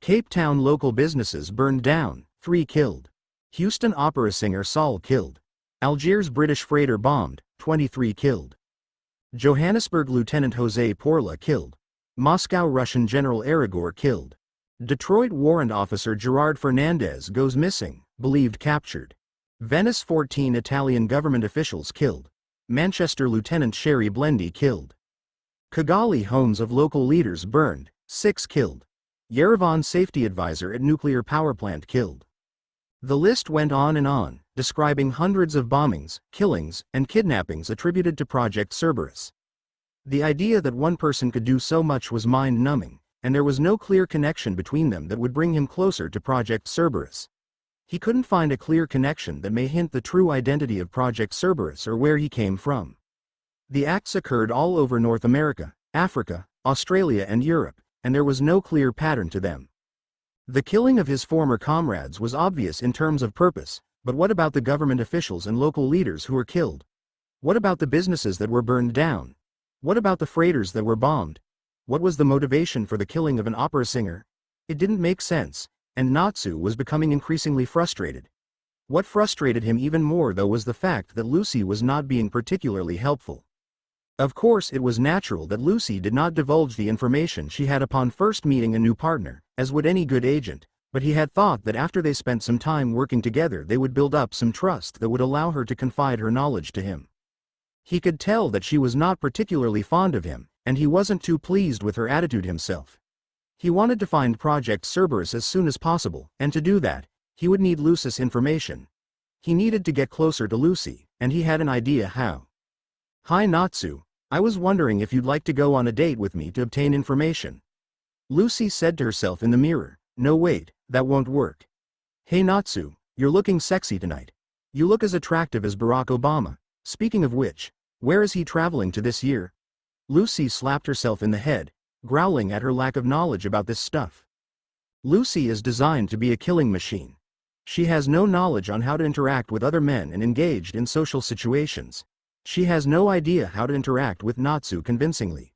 Cape Town local businesses burned down, 3 killed. Houston opera singer Saul killed. Algiers British freighter bombed, 23 killed. Johannesburg Lieutenant Jose Porla killed. Moscow Russian General Aragor killed. Detroit Warrant Officer Gerard Fernandez goes missing, believed captured. Venice 14 Italian government officials killed. Manchester Lieutenant Sherry Blendy killed. Kigali homes of local leaders burned, 6 killed. Yerevan safety advisor at nuclear power plant killed. The list went on, describing hundreds of bombings, killings, and kidnappings attributed to Project Cerberus. The idea that one person could do so much was mind-numbing, and there was no clear connection between them that would bring him closer to Project Cerberus. He couldn't find a clear connection that may hint the true identity of Project Cerberus or where he came from. The acts occurred all over North America, Africa, Australia and Europe, and there was no clear pattern to them. The killing of his former comrades was obvious in terms of purpose, but what about the government officials and local leaders who were killed? What about the businesses that were burned down? What about the freighters that were bombed? What was the motivation for the killing of an opera singer? It didn't make sense, and Natsu was becoming increasingly frustrated. What frustrated him even more though was the fact that Lucy was not being particularly helpful. Of course it was natural that Lucy did not divulge the information she had upon first meeting a new partner, as would any good agent, but he had thought that after they spent some time working together they would build up some trust that would allow her to confide her knowledge to him. He could tell that she was not particularly fond of him, and he wasn't too pleased with her attitude himself. He wanted to find Project Cerberus as soon as possible, and to do that, he would need Lucy's information. He needed to get closer to Lucy, and he had an idea how. "Hi Natsu, I was wondering if you'd like to go on a date with me to obtain information." Lucy said to herself in the mirror. "No wait, that won't work. Hey Natsu, you're looking sexy tonight. You look as attractive as Barack Obama. Speaking of which, where is he traveling to this year?" Lucy slapped herself in the head, growling at her lack of knowledge about this stuff. Lucy is designed to be a killing machine. She has no knowledge on how to interact with other men and engaged in social situations. She has no idea how to interact with Natsu convincingly.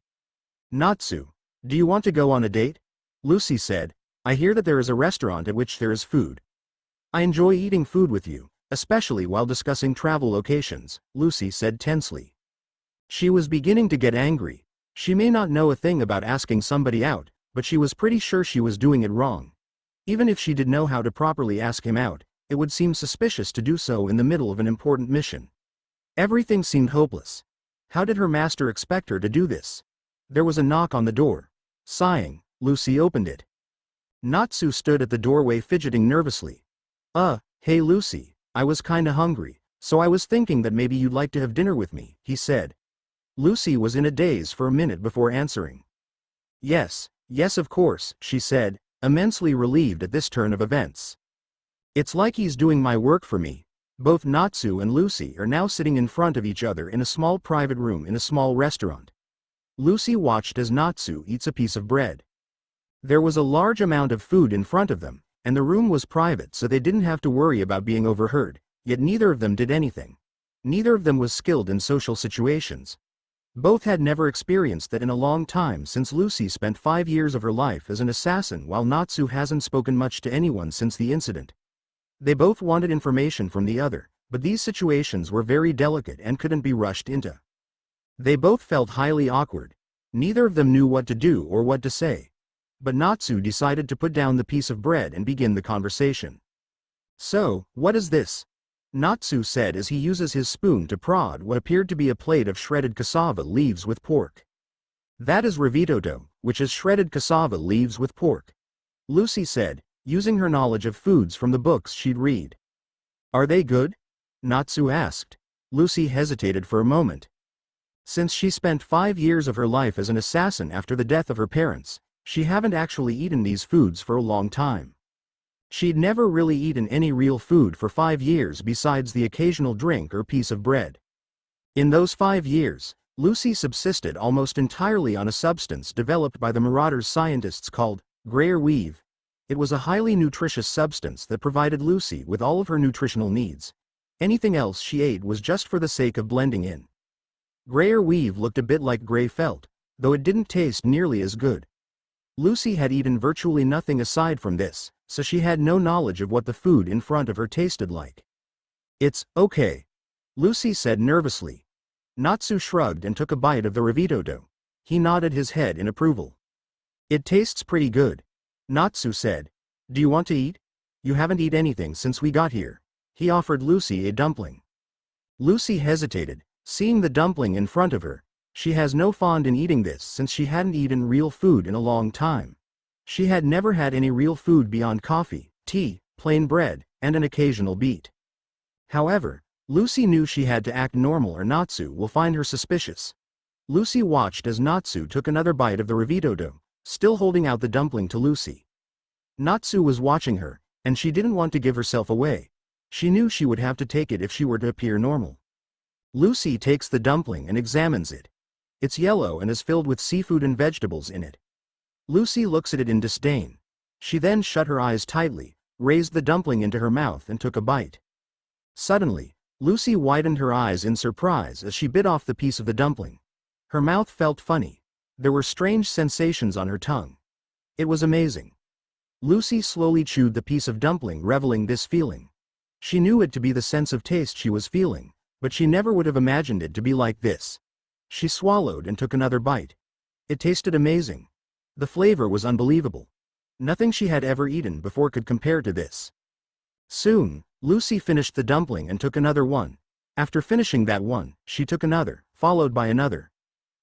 "Natsu, do you want to go on a date?" Lucy said. "I hear that there is a restaurant at which there is food. I enjoy eating food with you, especially while discussing travel locations," Lucy said tensely. She was beginning to get angry. She may not know a thing about asking somebody out, but she was pretty sure she was doing it wrong. Even if she did know how to properly ask him out, it would seem suspicious to do so in the middle of an important mission. Everything seemed hopeless. How did her master expect her to do this? There was a knock on the door. Sighing, Lucy opened it. Natsu stood at the doorway fidgeting nervously. Hey Lucy, I was kinda hungry, so I was thinking that maybe you'd like to have dinner with me," he said. Lucy was in a daze for a minute before answering. Yes, of course," she said, immensely relieved at this turn of events. "It's like he's doing my work for me." Both Natsu and Lucy are now sitting in front of each other in a small private room in a small restaurant. Lucy watched as Natsu eats a piece of bread. There was a large amount of food in front of them, and the room was private so they didn't have to worry about being overheard, yet neither of them did anything. Neither of them was skilled in social situations. Both had never experienced that in a long time since Lucy spent 5 years of her life as an assassin while Natsu hasn't spoken much to anyone since the incident. They both wanted information from the other, but these situations were very delicate and couldn't be rushed into. They both felt highly awkward. Neither of them knew what to do or what to say. But Natsu decided to put down the piece of bread and begin the conversation. "So, what is this?" Natsu said as he uses his spoon to prod what appeared to be a plate of shredded cassava leaves with pork. "That is revitoto, which is shredded cassava leaves with pork," Lucy said, using her knowledge of foods from the books she'd read. "Are they good?" Natsu asked. Lucy hesitated for a moment. Since she spent 5 years of her life as an assassin after the death of her parents, she haven't actually eaten these foods for a long time. She'd never really eaten any real food for 5 years besides the occasional drink or piece of bread. In those 5 years, Lucy subsisted almost entirely on a substance developed by the Marauder's scientists called grayer weave. It was a highly nutritious substance that provided Lucy with all of her nutritional needs. Anything else she ate was just for the sake of blending in. Grayer weave looked a bit like gray felt, though it didn't taste nearly as good. Lucy had eaten virtually nothing aside from this, so she had no knowledge of what the food in front of her tasted like. "It's okay," Lucy said nervously. Natsu shrugged and took a bite of the revitoto. He nodded his head in approval. "It tastes pretty good," Natsu said. "Do you want to eat? You haven't eaten anything since we got here." He offered Lucy a dumpling. Lucy hesitated, Seeing the dumpling in front of her, she has no fond in eating this since she hadn't eaten real food in a long time. She had never had any real food beyond coffee, tea, plain bread, and an occasional beet. However, Lucy knew she had to act normal or Natsu will find her suspicious. Lucy watched as Natsu took another bite of the revito dough, still holding out the dumpling to Lucy. Natsu was watching her, and she didn't want to give herself away. She knew she would have to take it if she were to appear normal. Lucy takes the dumpling and examines it. It's yellow and is filled with seafood and vegetables in it. Lucy looks at it in disdain. She then shut her eyes tightly, raised the dumpling into her mouth and took a bite. Suddenly, Lucy widened her eyes in surprise as she bit off the piece of the dumpling. Her mouth felt funny. There were strange sensations on her tongue. It was amazing. Lucy slowly chewed the piece of dumpling, reveling this feeling. She knew it to be the sense of taste she was feeling, but she never would have imagined it to be like this. She swallowed and took another bite. It tasted amazing. The flavor was unbelievable. Nothing she had ever eaten before could compare to this. Soon, Lucy finished the dumpling and took another one. After finishing that one, she took another, followed by another.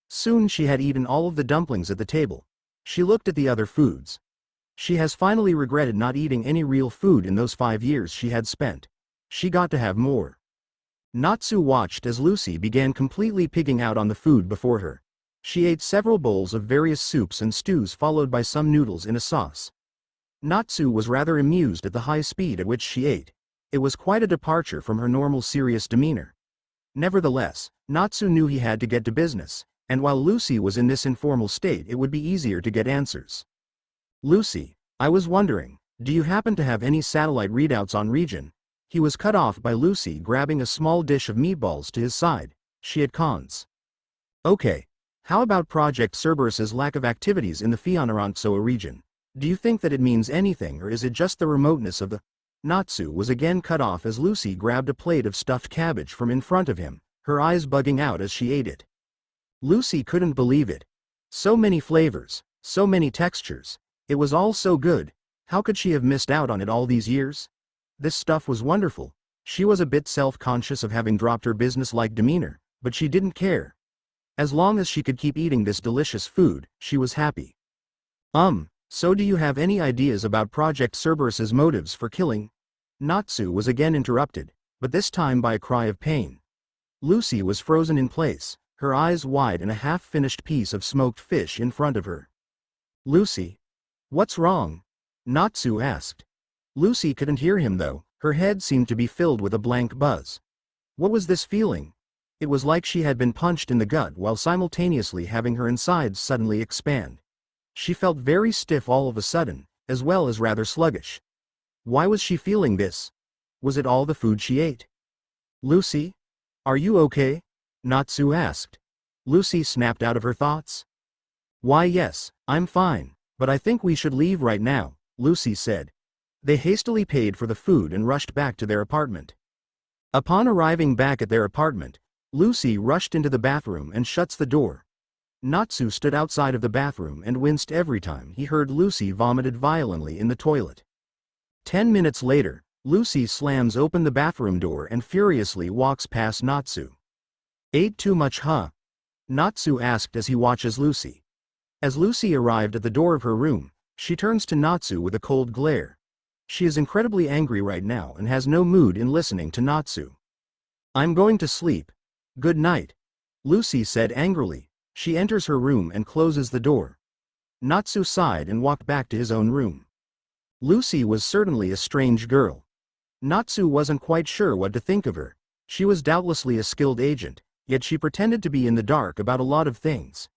Soon she had eaten all of the dumplings at the table. She looked at the other foods. She has finally regretted not eating any real food in those 5 years she had spent. She got to have more. Natsu watched as Lucy began completely pigging out on the food before her. She ate several bowls of various soups and stews followed by some noodles in a sauce. Natsu was rather amused at the high speed at which she ate. It was quite a departure from her normal serious demeanor. Nevertheless, Natsu knew he had to get to business, and while Lucy was in this informal state it would be easier to get answers. Lucy, I was wondering, do you happen to have any satellite readouts on region? He was cut off by Lucy grabbing a small dish of meatballs to his side. She had cons. Okay. How about Project Cerberus's lack of activities in the Fianarantsoa region? Do you think that it means anything or is it just the remoteness of the... Natsu was again cut off as Lucy grabbed a plate of stuffed cabbage from in front of him, her eyes bugging out as she ate it. Lucy couldn't believe it. So many flavors, so many textures. It was all so good. How could she have missed out on it all these years? This stuff was wonderful. She was a bit self-conscious of having dropped her business-like demeanor, but she didn't care. As long as she could keep eating this delicious food, she was happy. So do you have any ideas about Project Cerberus's motives for killing? Natsu was again interrupted, but this time by a cry of pain. Lucy was frozen in place, her eyes wide and a half-finished piece of smoked fish in front of her. Lucy? What's wrong? Natsu asked. Lucy couldn't hear him though, her head seemed to be filled with a blank buzz. What was this feeling? It was like she had been punched in the gut while simultaneously having her insides suddenly expand. She felt very stiff all of a sudden, as well as rather sluggish. Why was she feeling this? Was it all the food she ate? Lucy? Are you okay? Natsu asked. Lucy snapped out of her thoughts. Why yes, I'm fine, but I think we should leave right now, Lucy said. They hastily paid for the food and rushed back to their apartment. Upon arriving back at their apartment, Lucy rushed into the bathroom and shuts the door. Natsu stood outside of the bathroom and winced every time he heard Lucy vomited violently in the toilet. 10 minutes later, Lucy slams open the bathroom door and furiously walks past Natsu. Ate too much huh? Natsu asked as he watches Lucy. As Lucy arrived at the door of her room, she turns to Natsu with a cold glare. She is incredibly angry right now and has no mood in listening to Natsu. I'm going to sleep. Good night. Lucy said angrily. She enters her room and closes the door. Natsu sighed and walked back to his own room. Lucy was certainly a strange girl. Natsu wasn't quite sure what to think of her. She was doubtlessly a skilled agent, yet she pretended to be in the dark about a lot of things.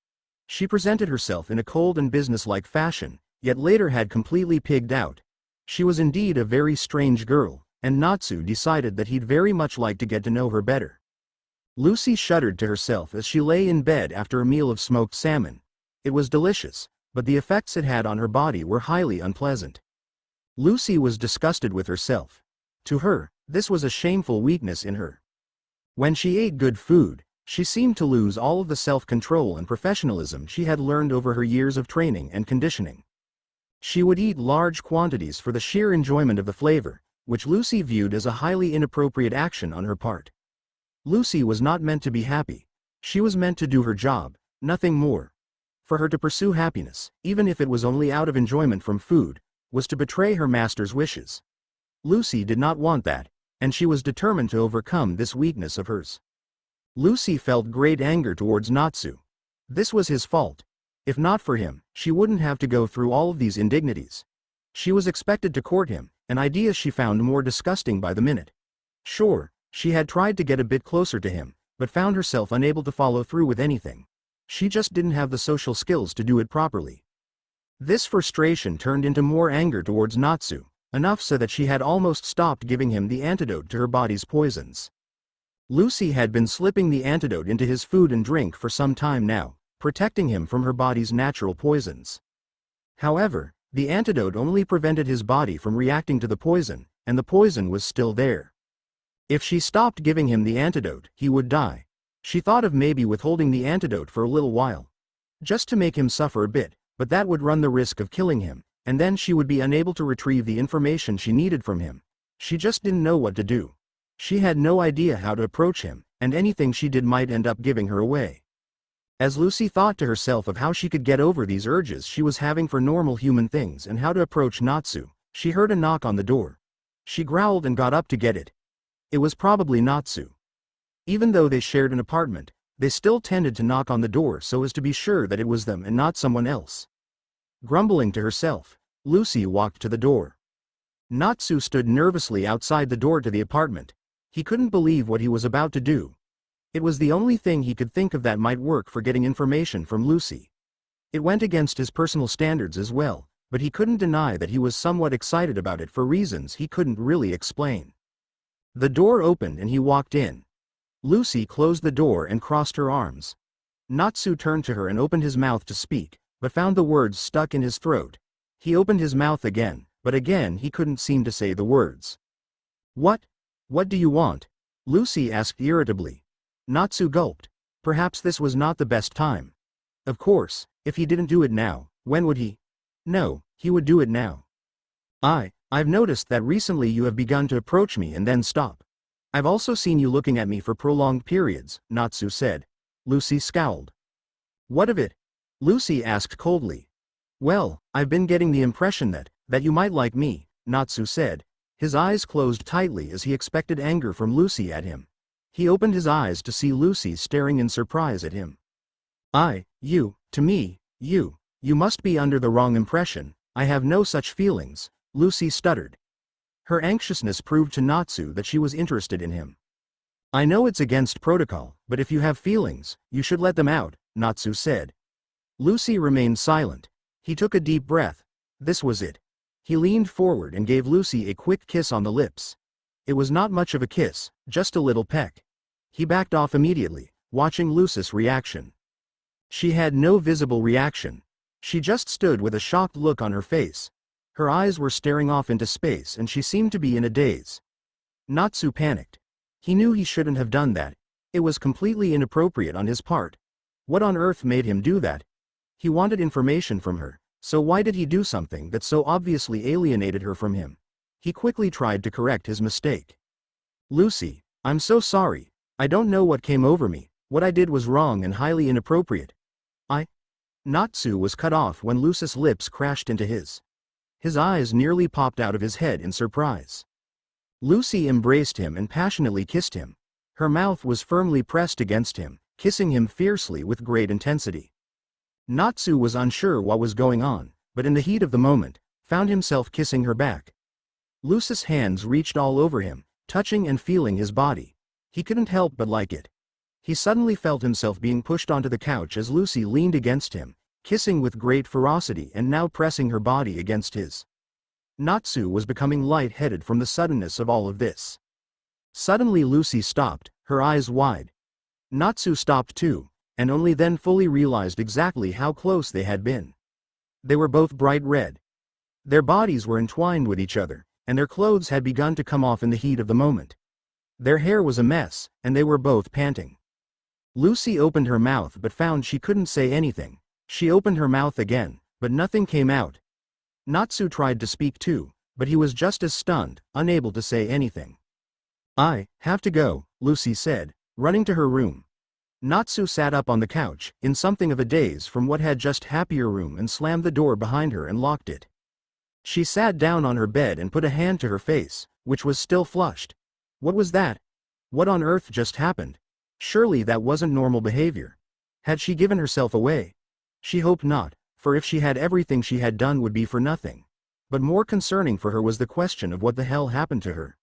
She presented herself in a cold and businesslike fashion, yet later had completely pigged out. She was indeed a very strange girl, and Natsu decided that he'd very much like to get to know her better. Lucy shuddered to herself as she lay in bed after a meal of smoked salmon. It was delicious, but the effects it had on her body were highly unpleasant. Lucy was disgusted with herself. To her, this was a shameful weakness in her. When she ate good food, she seemed to lose all of the self-control and professionalism she had learned over her years of training and conditioning. She would eat large quantities for the sheer enjoyment of the flavor, which Lucy viewed as a highly inappropriate action on her part. Lucy was not meant to be happy. She was meant to do her job, nothing more. For her to pursue happiness, even if it was only out of enjoyment from food, was to betray her master's wishes. Lucy did not want that, and she was determined to overcome this weakness of hers. Lucy felt great anger towards Natsu. This was his fault. If not for him, she wouldn't have to go through all of these indignities. She was expected to court him, an idea she found more disgusting by the minute. Sure, she had tried to get a bit closer to him, but found herself unable to follow through with anything. She just didn't have the social skills to do it properly. This frustration turned into more anger towards Natsu, enough so that she had almost stopped giving him the antidote to her body's poisons. Lucy had been slipping the antidote into his food and drink for some time now, protecting him from her body's natural poisons. However, the antidote only prevented his body from reacting to the poison, and the poison was still there. If she stopped giving him the antidote, he would die. She thought of maybe withholding the antidote for a little while, just to make him suffer a bit, but that would run the risk of killing him, and then she would be unable to retrieve the information she needed from him. She just didn't know what to do. She had no idea how to approach him, and anything she did might end up giving her away. As Lucy thought to herself of how she could get over these urges she was having for normal human things and how to approach Natsu, she heard a knock on the door. She growled and got up to get it. It was probably Natsu. Even though they shared an apartment, they still tended to knock on the door so as to be sure that it was them and not someone else. Grumbling to herself, Lucy walked to the door. Natsu stood nervously outside the door to the apartment. He couldn't believe what he was about to do. It was the only thing he could think of that might work for getting information from Lucy. It went against his personal standards as well, but he couldn't deny that he was somewhat excited about it for reasons he couldn't really explain. The door opened and he walked in. Lucy closed the door and crossed her arms. Natsu turned to her and opened his mouth to speak, but found the words stuck in his throat. He opened his mouth again, but again he couldn't seem to say the words. What do you want?" Lucy asked irritably. Natsu gulped. Perhaps this was not the best time. Of course, if he didn't do it now, when would he? No, he would do it now. I've noticed that recently you have begun to approach me and then stop. I've also seen you looking at me for prolonged periods, Natsu said. Lucy scowled. What of it? Lucy asked coldly. Well, I've been getting the impression that you might like me, Natsu said. His eyes closed tightly as he expected anger from Lucy at him. He opened his eyes to see Lucy staring in surprise at him. You must be under the wrong impression. I have no such feelings, Lucy stuttered. Her anxiousness proved to Natsu that she was interested in him. I know it's against protocol, but if you have feelings, you should let them out, Natsu said. Lucy remained silent. He took a deep breath. This was it. He leaned forward and gave Lucy a quick kiss on the lips. It was not much of a kiss, just a little peck. He backed off immediately, watching Lucy's reaction. She had no visible reaction. She just stood with a shocked look on her face. Her eyes were staring off into space and she seemed to be in a daze. Natsu panicked. He knew he shouldn't have done that. It was completely inappropriate on his part. What on earth made him do that? He wanted information from her, so why did he do something that so obviously alienated her from him? He quickly tried to correct his mistake. Lucy, I'm so sorry. I don't know what came over me. What I did was wrong and highly inappropriate. Natsu was cut off when Lucy's lips crashed into his. His eyes nearly popped out of his head in surprise. Lucy embraced him and passionately kissed him. Her mouth was firmly pressed against him, kissing him fiercely with great intensity. Natsu was unsure what was going on, but in the heat of the moment, found himself kissing her back. Lucy's hands reached all over him, touching and feeling his body. He couldn't help but like it. He suddenly felt himself being pushed onto the couch as Lucy leaned against him, kissing with great ferocity and now pressing her body against his. Natsu was becoming light-headed from the suddenness of all of this. Suddenly Lucy stopped, her eyes wide. Natsu stopped too, and only then fully realized exactly how close they had been. They were both bright red. Their bodies were entwined with each other, and their clothes had begun to come off in the heat of the moment. Their hair was a mess, and they were both panting. Lucy opened her mouth but found she couldn't say anything. She opened her mouth again, but nothing came out. Natsu tried to speak too, but he was just as stunned, unable to say anything. I have to go, Lucy said. Running to her room, Natsu sat up on the couch, in something of a daze from what had just happier room, and slammed the door behind her and locked it. She sat down on her bed and put a hand to her face, which was still flushed. What was that? What on earth just happened? Surely that wasn't normal behavior. Had she given herself away? She hoped not, for if she had, everything she had done would be for nothing. But more concerning for her was the question of what the hell happened to her.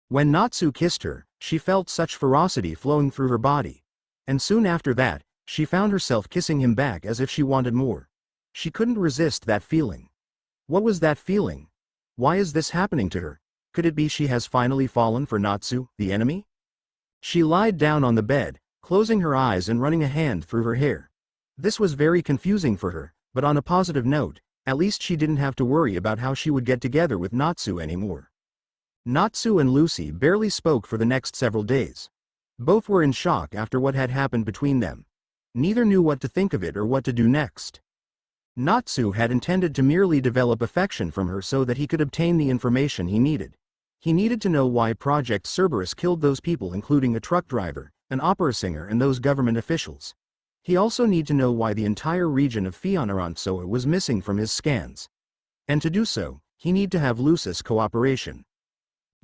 When Natsu kissed her, she felt such ferocity flowing through her body. And soon after that, she found herself kissing him back as if she wanted more. She couldn't resist that feeling. What was that feeling? Why is this happening to her? Could it be she has finally fallen for Natsu, the enemy? She lied down on the bed, closing her eyes and running a hand through her hair. This was very confusing for her, but on a positive note, at least she didn't have to worry about how she would get together with Natsu anymore. Natsu and Lucy barely spoke for the next several days. Both were in shock after what had happened between them. Neither knew what to think of it or what to do next. Natsu had intended to merely develop affection from her so that he could obtain the information he needed. He needed to know why Project Cerberus killed those people, including a truck driver, an opera singer, and those government officials. He also needed to know why the entire region of Fianarantsoa was missing from his scans. And to do so, he needed to have Lucy's cooperation.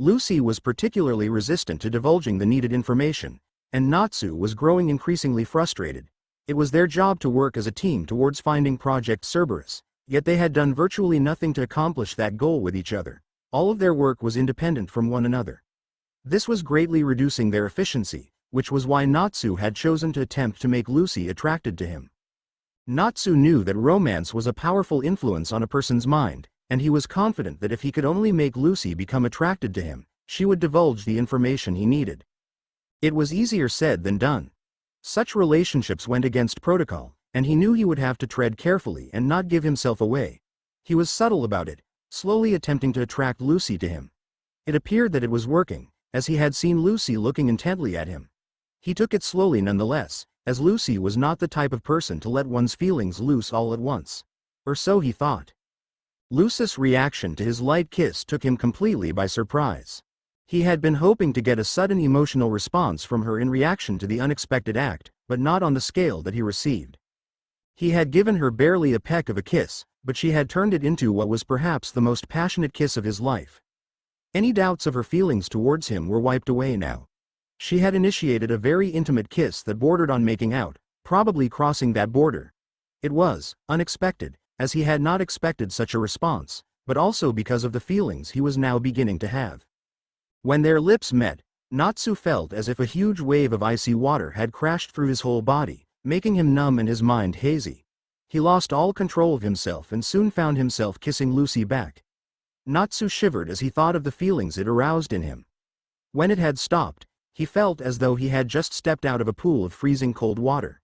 Lucy was particularly resistant to divulging the needed information, and Natsu was growing increasingly frustrated. It was their job to work as a team towards finding Project Cerberus, yet they had done virtually nothing to accomplish that goal with each other. All of their work was independent from one another. This was greatly reducing their efficiency, which was why Natsu had chosen to attempt to make Lucy attracted to him. Natsu knew that romance was a powerful influence on a person's mind, and he was confident that if he could only make Lucy become attracted to him, she would divulge the information he needed. It was easier said than done. Such relationships went against protocol, and he knew he would have to tread carefully and not give himself away. He was subtle about it, slowly attempting to attract Lucy to him. It appeared that it was working, as he had seen Lucy looking intently at him. He took it slowly nonetheless, as Lucy was not the type of person to let one's feelings loose all at once. Or so he thought. Lucy's reaction to his light kiss took him completely by surprise. He had been hoping to get a sudden emotional response from her in reaction to the unexpected act, but not on the scale that he received. He had given her barely a peck of a kiss, but she had turned it into what was perhaps the most passionate kiss of his life. Any doubts of her feelings towards him were wiped away now. She had initiated a very intimate kiss that bordered on making out, probably crossing that border. It was unexpected, as he had not expected such a response, but also because of the feelings he was now beginning to have. When their lips met, Natsu felt as if a huge wave of icy water had crashed through his whole body, making him numb and his mind hazy. He lost all control of himself and soon found himself kissing Lucy back. Natsu shivered as he thought of the feelings it aroused in him. When it had stopped, he felt as though he had just stepped out of a pool of freezing cold water.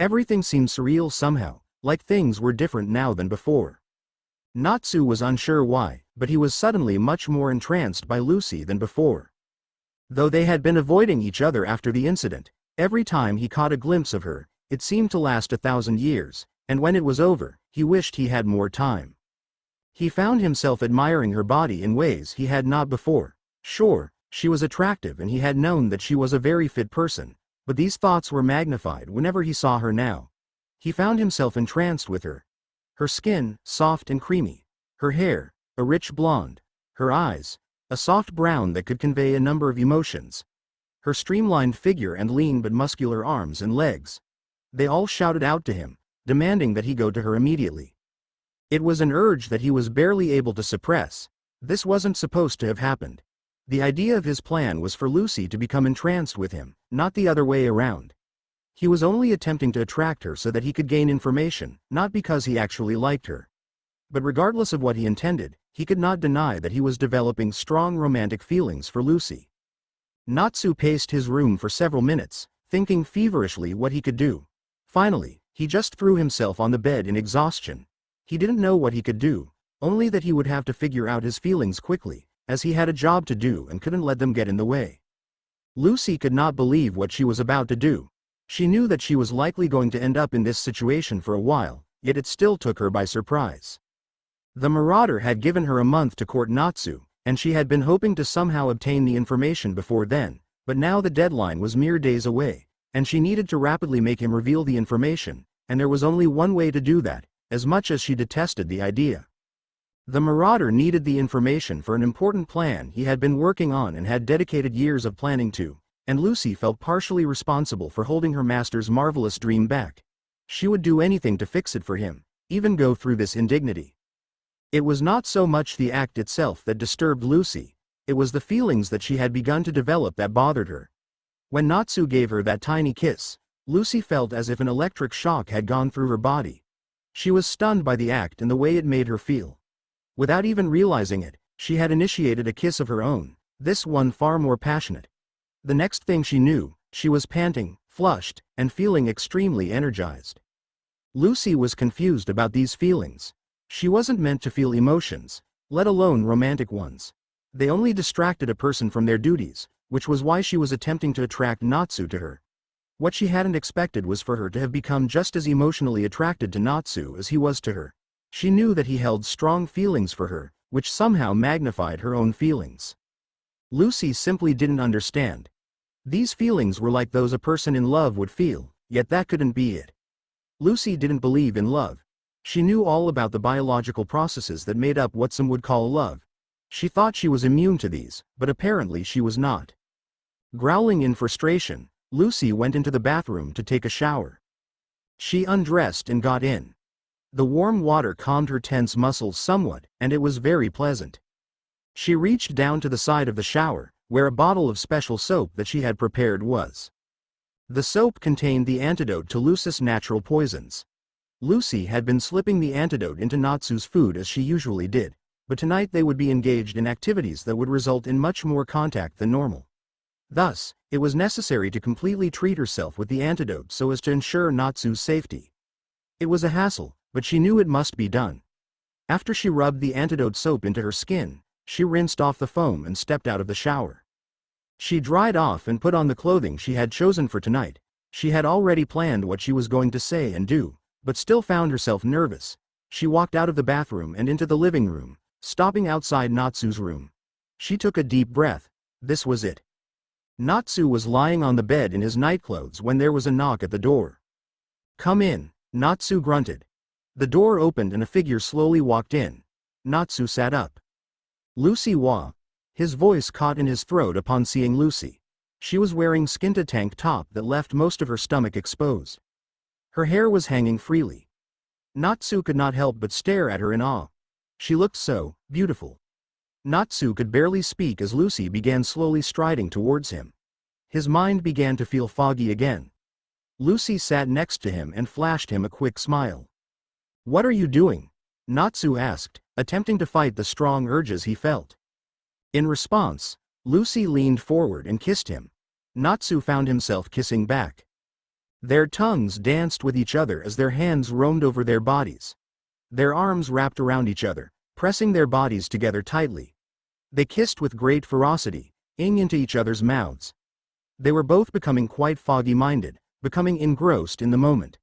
Everything seemed surreal somehow, like things were different now than before. Natsu was unsure why, but he was suddenly much more entranced by Lucy than before. Though they had been avoiding each other after the incident, every time he caught a glimpse of her, it seemed to last 1,000 years, and when it was over, he wished he had more time. He found himself admiring her body in ways he had not before. Sure, she was attractive and he had known that she was a very fit person, but these thoughts were magnified whenever he saw her now. He found himself entranced with her. Her skin, soft and creamy. Her hair, a rich blonde. Her eyes, a soft brown that could convey a number of emotions. Her streamlined figure and lean but muscular arms and legs. They all shouted out to him, demanding that he go to her immediately. It was an urge that he was barely able to suppress. This wasn't supposed to have happened. The idea of his plan was for Lucy to become entranced with him, not the other way around. He was only attempting to attract her so that he could gain information, not because he actually liked her. But regardless of what he intended, he could not deny that he was developing strong romantic feelings for Lucy. Natsu paced his room for several minutes, thinking feverishly what he could do. Finally, he just threw himself on the bed in exhaustion. He didn't know what he could do, only that he would have to figure out his feelings quickly, as he had a job to do and couldn't let them get in the way. Lucy could not believe what she was about to do. She knew that she was likely going to end up in this situation for a while, yet it still took her by surprise. The Marauder had given her a month to court Natsu, and she had been hoping to somehow obtain the information before then, But now the deadline was mere days away, and she needed to rapidly make him reveal the information, and there was only one way to do that, as much as she detested the idea. The Marauder needed the information for an important plan he had been working on and had dedicated years of planning to, and Lucy felt partially responsible for holding her master's marvelous dream back. She would do anything to fix it for him, even go through this indignity. It was not so much the act itself that disturbed Lucy, it was the feelings that she had begun to develop that bothered her. When Natsu gave her that tiny kiss, Lucy felt as if an electric shock had gone through her body. She was stunned by the act and the way it made her feel. Without even realizing it, she had initiated a kiss of her own, this one far more passionate. The next thing she knew, she was panting, flushed, and feeling extremely energized. Lucy was confused about these feelings. She wasn't meant to feel emotions, let alone romantic ones. They only distracted a person from their duties, which was why she was attempting to attract Natsu to her. What she hadn't expected was for her to have become just as emotionally attracted to Natsu as he was to her. She knew that he held strong feelings for her, which somehow magnified her own feelings. Lucy simply didn't understand. These feelings were like those a person in love would feel, yet that couldn't be it. Lucy didn't believe in love. She knew all about the biological processes that made up what some would call love. She thought she was immune to these, but apparently she was not. Growling in frustration, Lucy went into the bathroom to take a shower. She undressed and got in. The warm water calmed her tense muscles somewhat, and it was very pleasant. She reached down to the side of the shower, where a bottle of special soap that she had prepared was. The soap contained the antidote to Lucy's natural poisons. Lucy had been slipping the antidote into Natsu's food as she usually did, but tonight they would be engaged in activities that would result in much more contact than normal. Thus, it was necessary to completely treat herself with the antidote so as to ensure Natsu's safety. It was a hassle, but she knew it must be done. After she rubbed the antidote soap into her skin, she rinsed off the foam and stepped out of the shower. She dried off and put on the clothing she had chosen for tonight. She had already planned what she was going to say and do, but still found herself nervous. She walked out of the bathroom and into the living room, stopping outside Natsu's room. She took a deep breath. This was it. Natsu was lying on the bed in his nightclothes when there was a knock at the door. "Come in," Natsu grunted. The door opened and a figure slowly walked in. Natsu sat up. "Lucy wa." His voice caught in his throat upon seeing Lucy. She was wearing skinta tank top that left most of her stomach exposed. Her hair was hanging freely. Natsu could not help but stare at her in awe. She looked so beautiful. Natsu could barely speak as Lucy began slowly striding towards him. His mind began to feel foggy again. Lucy sat next to him and flashed him a quick smile. "What are you doing?" Natsu asked, attempting to fight the strong urges he felt. In response, Lucy leaned forward and kissed him. Natsu found himself kissing back. Their tongues danced with each other as their hands roamed over their bodies. Their arms wrapped around each other, pressing their bodies together tightly. They kissed with great ferocity, into each other's mouths. They were both becoming quite foggy-minded, becoming engrossed in the moment.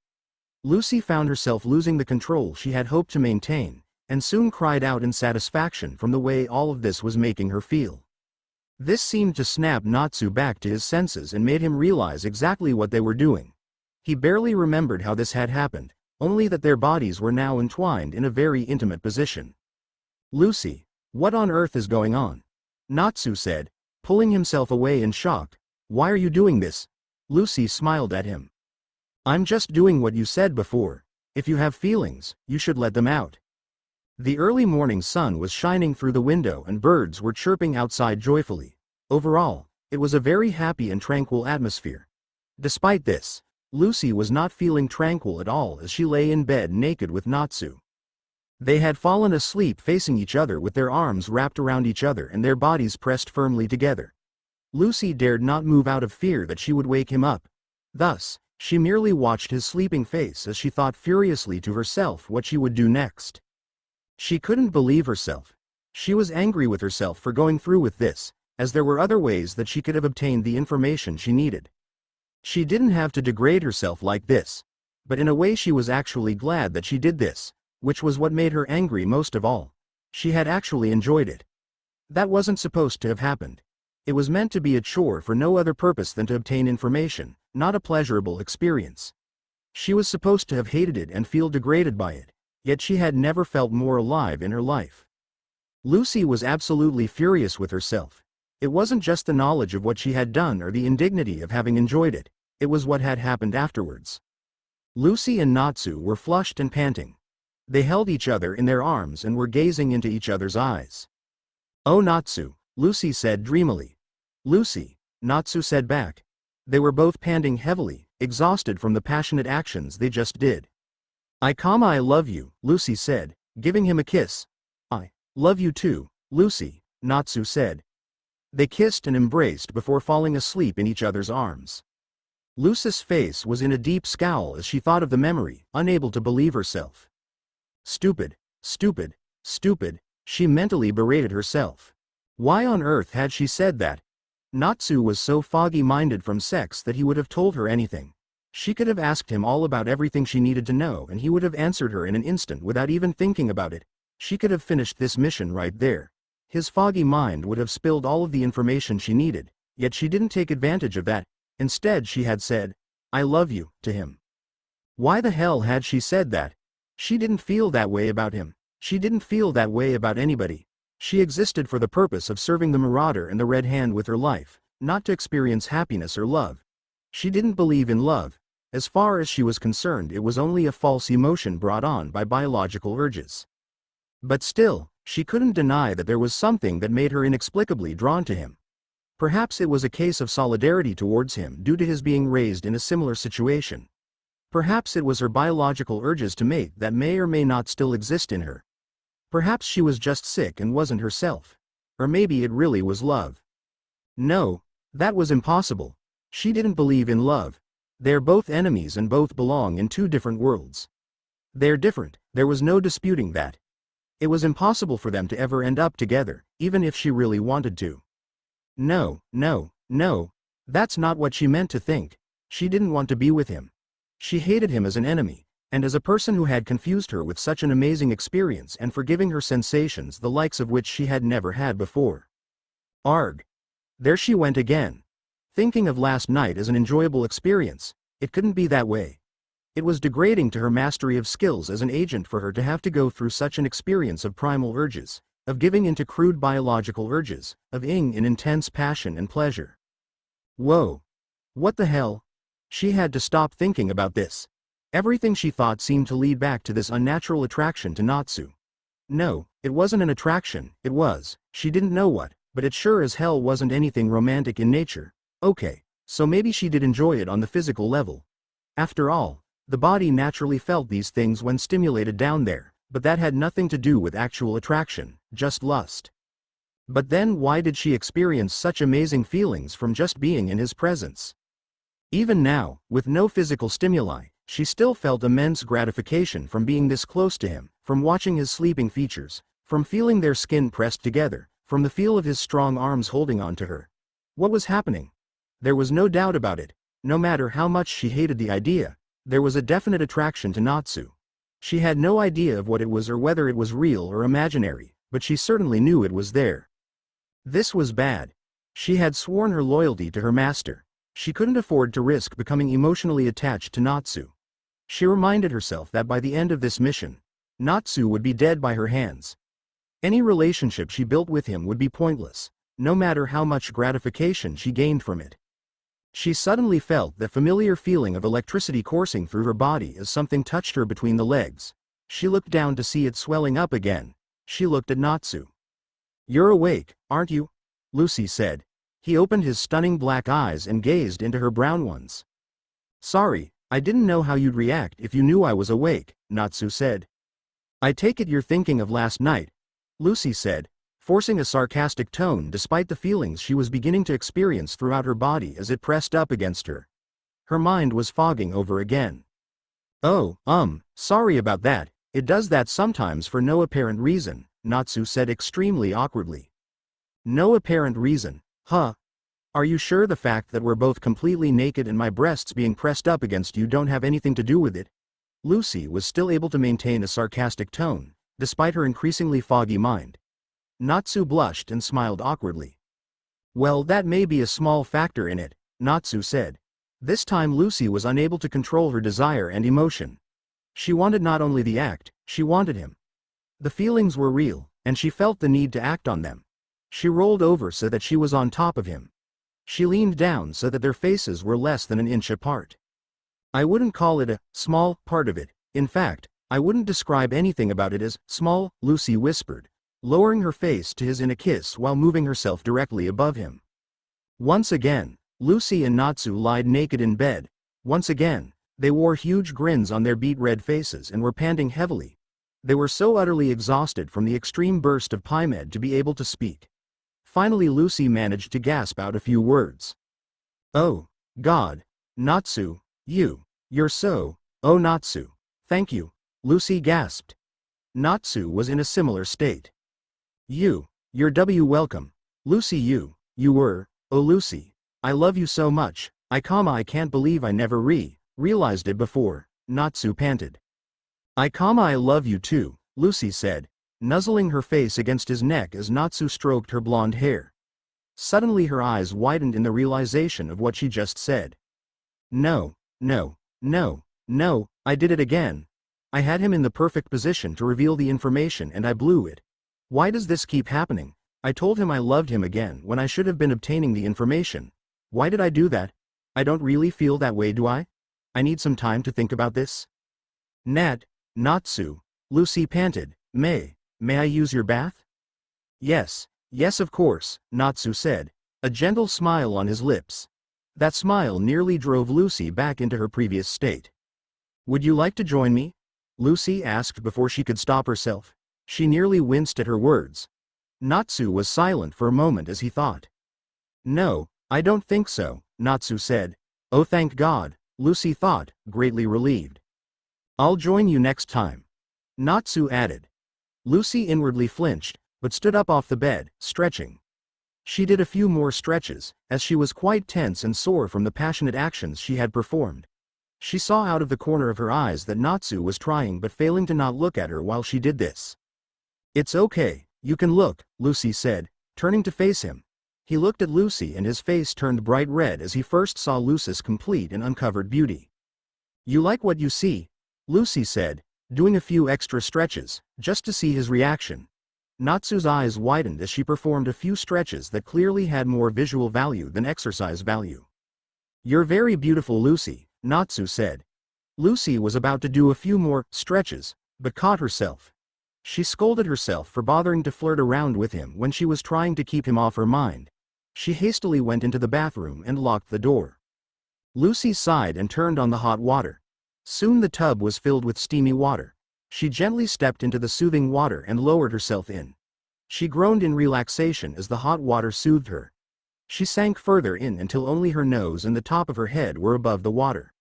Lucy found herself losing the control she had hoped to maintain, and soon cried out in satisfaction from the way all of this was making her feel. This seemed to snap Natsu back to his senses and made him realize exactly what they were doing. He barely remembered how this had happened, only that their bodies were now entwined in a very intimate position. "Lucy, what on earth is going on?" Natsu said, pulling himself away in shock. "Why are you doing this?" Lucy smiled at him. "I'm just doing what you said before. If you have feelings, you should let them out." The early morning sun was shining through the window and birds were chirping outside joyfully. Overall, it was a very happy and tranquil atmosphere. Despite this, Lucy was not feeling tranquil at all as she lay in bed naked with Natsu. They had fallen asleep facing each other with their arms wrapped around each other and their bodies pressed firmly together. Lucy dared not move out of fear that she would wake him up. Thus, she merely watched his sleeping face as she thought furiously to herself what she would do next. She couldn't believe herself. She was angry with herself for going through with this, as there were other ways that she could have obtained the information she needed. She didn't have to degrade herself like this. But in a way she was actually glad that she did this, which was what made her angry most of all. She had actually enjoyed it. That wasn't supposed to have happened. It was meant to be a chore for no other purpose than to obtain information, not a pleasurable experience. She was supposed to have hated it and feel degraded by it, yet she had never felt more alive in her life. Lucy was absolutely furious with herself. It wasn't just the knowledge of what she had done or the indignity of having enjoyed it, it was what had happened afterwards. Lucy and Natsu were flushed and panting. They held each other in their arms and were gazing into each other's eyes. "Oh Natsu," Lucy said dreamily. "Lucy," Natsu said back. They were both panting heavily, exhausted from the passionate actions they just did. I love you," Lucy said, giving him a kiss. "I love you too, Lucy," Natsu said. They kissed and embraced before falling asleep in each other's arms. Lucy's face was in a deep scowl as she thought of the memory, unable to believe herself. Stupid, stupid, stupid, she mentally berated herself. Why on earth had she said that? Natsu was so foggy-minded from sex that he would have told her anything. She could have asked him all about everything she needed to know and he would have answered her in an instant without even thinking about it. She could have finished this mission right there. His foggy mind would have spilled all of the information she needed, yet she didn't take advantage of that. Instead she had said, "I love you," to him. Why the hell had she said that? She didn't feel that way about him. She didn't feel that way about anybody. She existed for the purpose of serving the Marauder and the Red Hand with her life, not to experience happiness or love. She didn't believe in love. As far as she was concerned, it was only a false emotion brought on by biological urges. But still, she couldn't deny that there was something that made her inexplicably drawn to him. Perhaps it was a case of solidarity towards him due to his being raised in a similar situation. Perhaps it was her biological urges to mate that may or may not still exist in her. Perhaps she was just sick and wasn't herself. Or maybe it really was love. No, that was impossible. She didn't believe in love. They're both enemies and both belong in two different worlds. They're different, there was no disputing that. It was impossible for them to ever end up together, even if she really wanted to. No, no, no. That's not what she meant to think. She didn't want to be with him. She hated him as an enemy, and as a person who had confused her with such an amazing experience and for giving her sensations the likes of which she had never had before. Arg. There she went again. Thinking of last night as an enjoyable experience, it couldn't be that way. It was degrading to her mastery of skills as an agent for her to have to go through such an experience of primal urges, of giving into crude biological urges, of ing in intense passion and pleasure. Whoa. What the hell? She had to stop thinking about this. Everything she thought seemed to lead back to this unnatural attraction to Natsu. No, it wasn't an attraction, it was, she didn't know what, but it sure as hell wasn't anything romantic in nature. Okay, so maybe she did enjoy it on the physical level. After all, the body naturally felt these things when stimulated down there, but that had nothing to do with actual attraction, just lust. But then why did she experience such amazing feelings from just being in his presence? Even now, with no physical stimuli, she still felt immense gratification from being this close to him, from watching his sleeping features, from feeling their skin pressed together, from the feel of his strong arms holding on to her. What was happening? There was no doubt about it. No matter how much she hated the idea, there was a definite attraction to Natsu. She had no idea of what it was or whether it was real or imaginary, but she certainly knew it was there. This was bad. She had sworn her loyalty to her master. She couldn't afford to risk becoming emotionally attached to Natsu. She reminded herself that by the end of this mission, Natsu would be dead by her hands. Any relationship she built with him would be pointless, no matter how much gratification she gained from it. She suddenly felt the familiar feeling of electricity coursing through her body as something touched her between the legs. She looked down to see it swelling up again. She looked at Natsu. "You're awake, aren't you?" Lucy said. He opened his stunning black eyes and gazed into her brown ones. "Sorry, I didn't know how you'd react if you knew I was awake," Natsu said. "I take it you're thinking of last night," Lucy said, forcing a sarcastic tone despite the feelings she was beginning to experience throughout her body as it pressed up against her. Her mind was fogging over again. "Oh, sorry about that, it does that sometimes for no apparent reason," Natsu said extremely awkwardly. "No apparent reason, huh? Are you sure the fact that we're both completely naked and my breasts being pressed up against you don't have anything to do with it?" Lucy was still able to maintain a sarcastic tone, despite her increasingly foggy mind. Natsu blushed and smiled awkwardly. Well, that may be a small factor in it, Natsu said. This time Lucy was unable to control her desire and emotion. She wanted not only the act, she wanted him. The feelings were real, and she felt the need to act on them. She rolled over so that she was on top of him. She leaned down so that their faces were less than an inch apart. I wouldn't call it a small part of it. In fact, I wouldn't describe anything about it as small, Lucy whispered, lowering her face to his in a kiss while moving herself directly above him. Once again, Lucy and Natsu lied naked in bed. Once again, they wore huge grins on their beet-red faces and were panting heavily. They were so utterly exhausted from the extreme burst of Pymed to be able to speak. Finally Lucy managed to gasp out a few words. "Oh, God. Natsu, you're so, oh Natsu. Thank you," Lucy gasped. Natsu was in a similar state. You're welcome. Lucy you were, oh Lucy. I love you so much, I can't believe I never realized it before, Natsu panted. I love you too, Lucy said, nuzzling her face against his neck as Natsu stroked her blonde hair. Suddenly her eyes widened in the realization of what she just said. No, I did it again. I had him in the perfect position to reveal the information and I blew it. Why does this keep happening? I told him I loved him again when I should have been obtaining the information. Why did I do that? I don't really feel that way, do I? I need some time to think about this. Natsu, Lucy panted, may I use your bath? Yes, of course, Natsu said, a gentle smile on his lips. That smile nearly drove Lucy back into her previous state. Would you like to join me? Lucy asked before she could stop herself. She nearly winced at her words. Natsu was silent for a moment as he thought. No, I don't think so, Natsu said. Oh thank God, Lucy thought, greatly relieved. I'll join you next time. Natsu added. Lucy inwardly flinched, but stood up off the bed, stretching. She did a few more stretches, as she was quite tense and sore from the passionate actions she had performed. She saw out of the corner of her eyes that Natsu was trying but failing to not look at her while she did this. It's okay, you can look, Lucy said, turning to face him. He looked at Lucy and his face turned bright red as he first saw Lucy's complete and uncovered beauty. You like what you see? Lucy said, doing a few extra stretches, just to see his reaction. Natsu's eyes widened as she performed a few stretches that clearly had more visual value than exercise value. You're very beautiful, Lucy, Natsu said. Lucy was about to do a few more stretches, but caught herself. She scolded herself for bothering to flirt around with him when she was trying to keep him off her mind. She hastily went into the bathroom and locked the door. Lucy sighed and turned on the hot water. Soon the tub was filled with steamy water. She gently stepped into the soothing water and lowered herself in. She groaned in relaxation as the hot water soothed her. She sank further in until only her nose and the top of her head were above the water.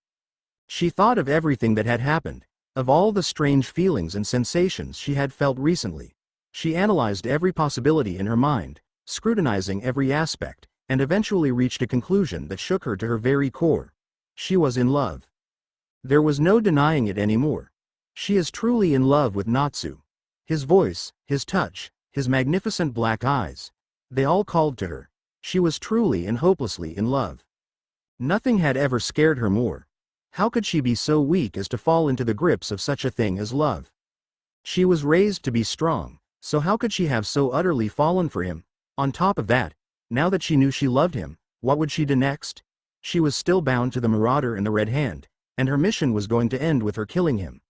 She thought of everything that had happened, of all the strange feelings and sensations she had felt recently. She analyzed every possibility in her mind, scrutinizing every aspect, and eventually reached a conclusion that shook her to her very core. She was in love. There was no denying it anymore. She is truly in love with Natsu. His voice, his touch, his magnificent black eyes, they all called to her. She was truly and hopelessly in love. Nothing had ever scared her more. How could she be so weak as to fall into the grips of such a thing as love? She was raised to be strong, so how could she have so utterly fallen for him? On top of that, now that she knew she loved him, what would she do next? She was still bound to the Marauder in the Red Hand, and her mission was going to end with her killing him.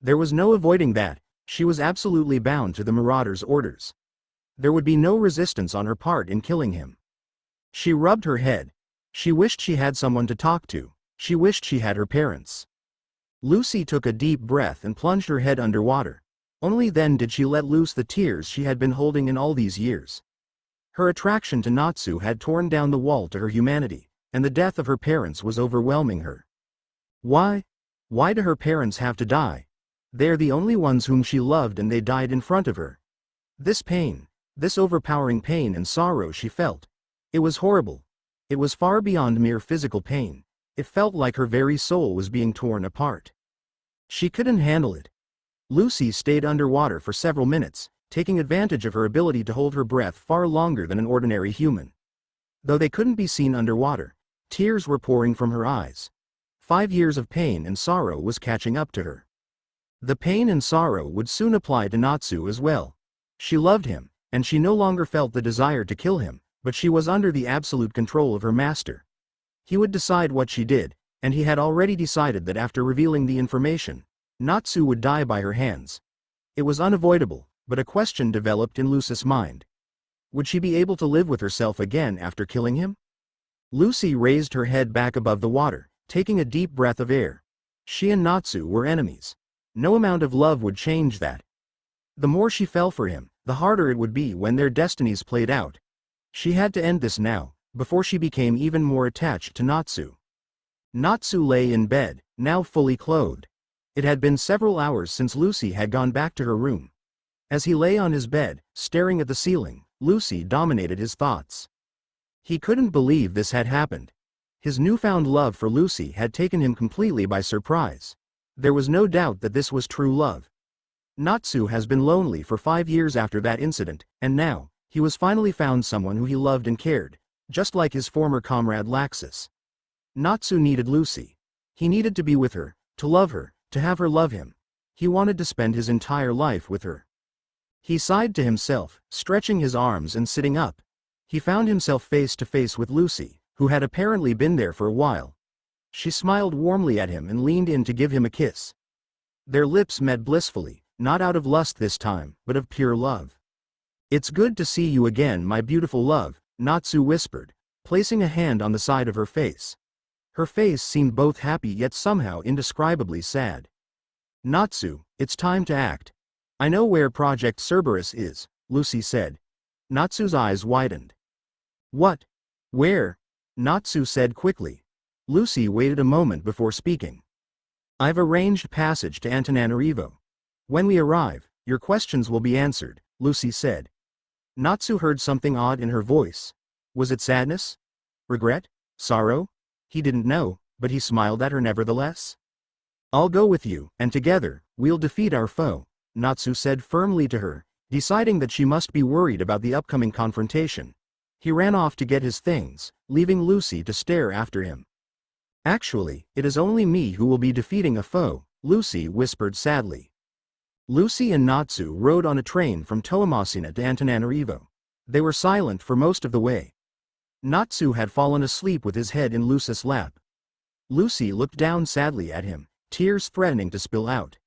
There was no avoiding that. She was absolutely bound to the Marauder's orders. There would be no resistance on her part in killing him. She rubbed her head. She wished she had someone to talk to. She wished she had her parents. Lucy took a deep breath and plunged her head underwater. Only then did she let loose the tears she had been holding in all these years. Her attraction to Natsu had torn down the wall to her humanity, and the death of her parents was overwhelming her. Why do her parents have to die? They're the only ones whom she loved and they died in front of her. This pain, this overpowering pain and sorrow she felt. It was horrible. It was far beyond mere physical pain. It felt like her very soul was being torn apart. She couldn't handle it. Lucy stayed underwater for several minutes, taking advantage of her ability to hold her breath far longer than an ordinary human. Though they couldn't be seen underwater, tears were pouring from her eyes. 5 years of pain and sorrow was catching up to her. The pain and sorrow would soon apply to Natsu as well. She loved him, and she no longer felt the desire to kill him, but she was under the absolute control of her master. He would decide what she did, and he had already decided that after revealing the information, Natsu would die by her hands. It was unavoidable, but a question developed in Lucy's mind. Would she be able to live with herself again after killing him? Lucy raised her head back above the water, taking a deep breath of air. She and Natsu were enemies. No amount of love would change that. The more she fell for him, the harder it would be when their destinies played out. She had to end this now, before she became even more attached to Natsu. Natsu lay in bed, now fully clothed. It had been several hours since Lucy had gone back to her room. As he lay on his bed, staring at the ceiling, Lucy dominated his thoughts. He couldn't believe this had happened. His newfound love for Lucy had taken him completely by surprise. There was no doubt that this was true love. Natsu has been lonely for 5 years after that incident, and now, he was finally found someone who he loved and cared, just like his former comrade Laxus. Natsu needed Lucy. He needed to be with her, to love her, to have her love him. He wanted to spend his entire life with her. He sighed to himself, stretching his arms and sitting up. He found himself face to face with Lucy, who had apparently been there for a while. She smiled warmly at him and leaned in to give him a kiss. Their lips met blissfully, not out of lust this time, but of pure love. "It's good to see you again, my beautiful love," Natsu whispered, placing a hand on the side of her face. Her face seemed both happy yet somehow indescribably sad. "Natsu, it's time to act. I know where Project Cerberus is," Lucy said. Natsu's eyes widened. "What? Where?" Natsu said quickly. Lucy waited a moment before speaking. "I've arranged passage to Antananarivo. When we arrive, your questions will be answered," Lucy said. Natsu heard something odd in her voice. Was it sadness? Regret? Sorrow? He didn't know, but he smiled at her nevertheless. "I'll go with you, and together, we'll defeat our foe," Natsu said firmly to her, deciding that she must be worried about the upcoming confrontation. He ran off to get his things, leaving Lucy to stare after him. "Actually, it is only me who will be defeating a foe," Lucy whispered sadly. Lucy and Natsu rode on a train from Toamasina to Antananarivo. They were silent for most of the way. Natsu had fallen asleep with his head in Lucy's lap. Lucy looked down sadly at him, tears threatening to spill out.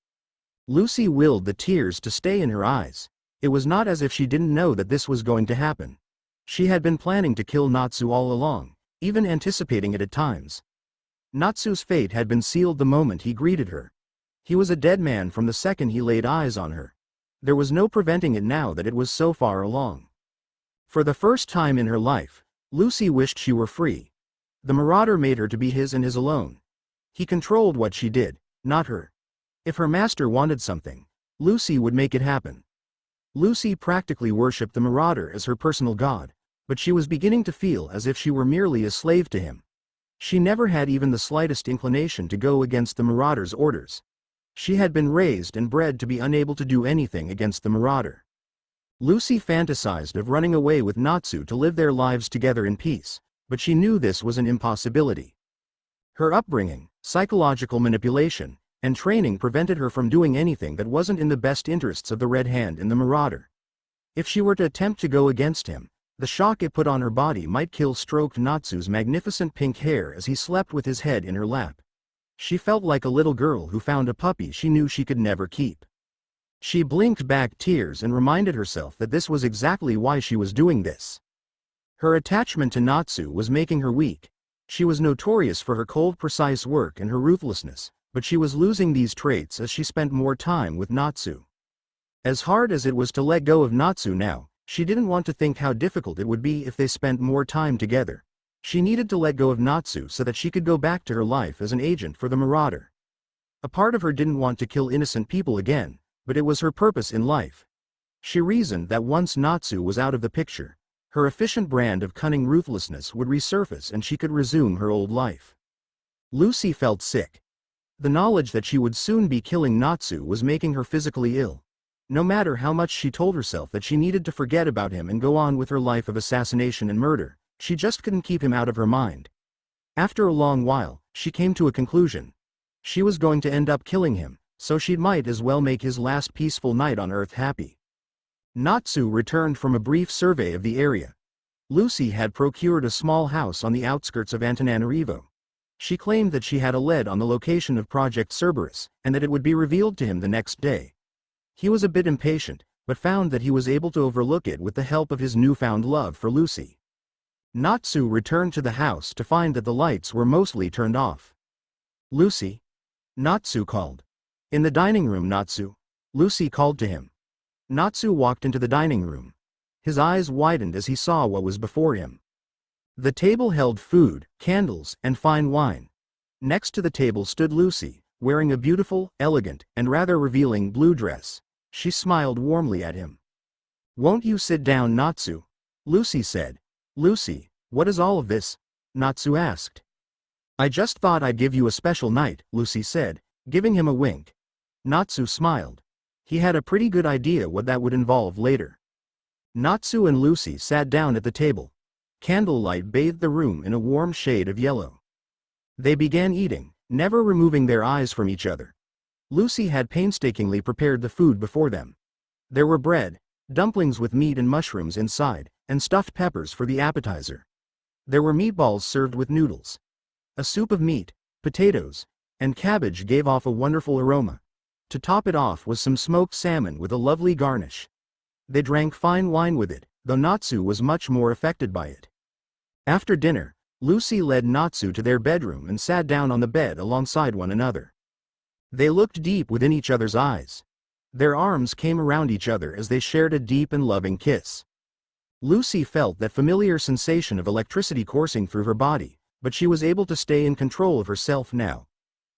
Lucy willed the tears to stay in her eyes. It was not as if she didn't know that this was going to happen. She had been planning to kill Natsu all along, even anticipating it at times. Natsu's fate had been sealed the moment he greeted her. He was a dead man from the second he laid eyes on her. There was no preventing it now that it was so far along. For the first time in her life, Lucy wished she were free. The Marauder made her to be his and his alone. He controlled what she did, not her. If her master wanted something, Lucy would make it happen. Lucy practically worshipped the Marauder as her personal god, but she was beginning to feel as if she were merely a slave to him. She never had even the slightest inclination to go against the Marauder's orders. She had been raised and bred to be unable to do anything against the Marauder. Lucy fantasized of running away with Natsu to live their lives together in peace, but she knew this was an impossibility. Her upbringing, psychological manipulation, and training prevented her from doing anything that wasn't in the best interests of the Red Hand and the Marauder. If she were to attempt to go against him, the shock it put on her body might kill stroked Natsu's magnificent pink hair as he slept with his head in her lap. She felt like a little girl who found a puppy she knew she could never keep. She blinked back tears and reminded herself that this was exactly why she was doing this. Her attachment to Natsu was making her weak. She was notorious for her cold, precise work and her ruthlessness, but she was losing these traits as she spent more time with Natsu. As hard as it was to let go of Natsu now, she didn't want to think how difficult it would be if they spent more time together. She needed to let go of Natsu so that she could go back to her life as an agent for the Marauder. A part of her didn't want to kill innocent people again, but it was her purpose in life. She reasoned that once Natsu was out of the picture, her efficient brand of cunning ruthlessness would resurface and she could resume her old life. Lucy felt sick. The knowledge that she would soon be killing Natsu was making her physically ill. No matter how much she told herself that she needed to forget about him and go on with her life of assassination and murder, She just couldn't keep him out of her mind. After a long while, she came to a conclusion. She was going to end up killing him, so she might as well make his last peaceful night on Earth happy. Natsu returned from a brief survey of the area. Lucy had procured a small house on the outskirts of Antananarivo. She claimed that she had a lead on the location of Project Cerberus, and that it would be revealed to him the next day. He was a bit impatient, but found that he was able to overlook it with the help of his newfound love for Lucy. Natsu returned to the house to find that the lights were mostly turned off. "Lucy?" Natsu called. "In the dining room, Natsu." Lucy called to him. Natsu walked into the dining room. His eyes widened as he saw what was before him. The table held food, candles, and fine wine. Next to the table stood Lucy, wearing a beautiful, elegant, and rather revealing blue dress. She smiled warmly at him. "Won't you sit down, Natsu?" Lucy said. "Lucy, what is all of this?" Natsu asked. "I just thought I'd give you a special night," Lucy said, giving him a wink. Natsu smiled. He had a pretty good idea what that would involve later. Natsu and Lucy sat down at the table. Candlelight bathed the room in a warm shade of yellow. They began eating, never removing their eyes from each other. Lucy had painstakingly prepared the food before them. There were bread, dumplings with meat and mushrooms inside, and stuffed peppers for the appetizer. There were meatballs served with noodles. A soup of meat, potatoes, and cabbage gave off a wonderful aroma. To top it off was some smoked salmon with a lovely garnish. They drank fine wine with it, though Natsu was much more affected by it. After dinner, Lucy led Natsu to their bedroom and sat down on the bed alongside one another. They looked deep within each other's eyes. Their arms came around each other as they shared a deep and loving kiss. Lucy felt that familiar sensation of electricity coursing through her body, but she was able to stay in control of herself now.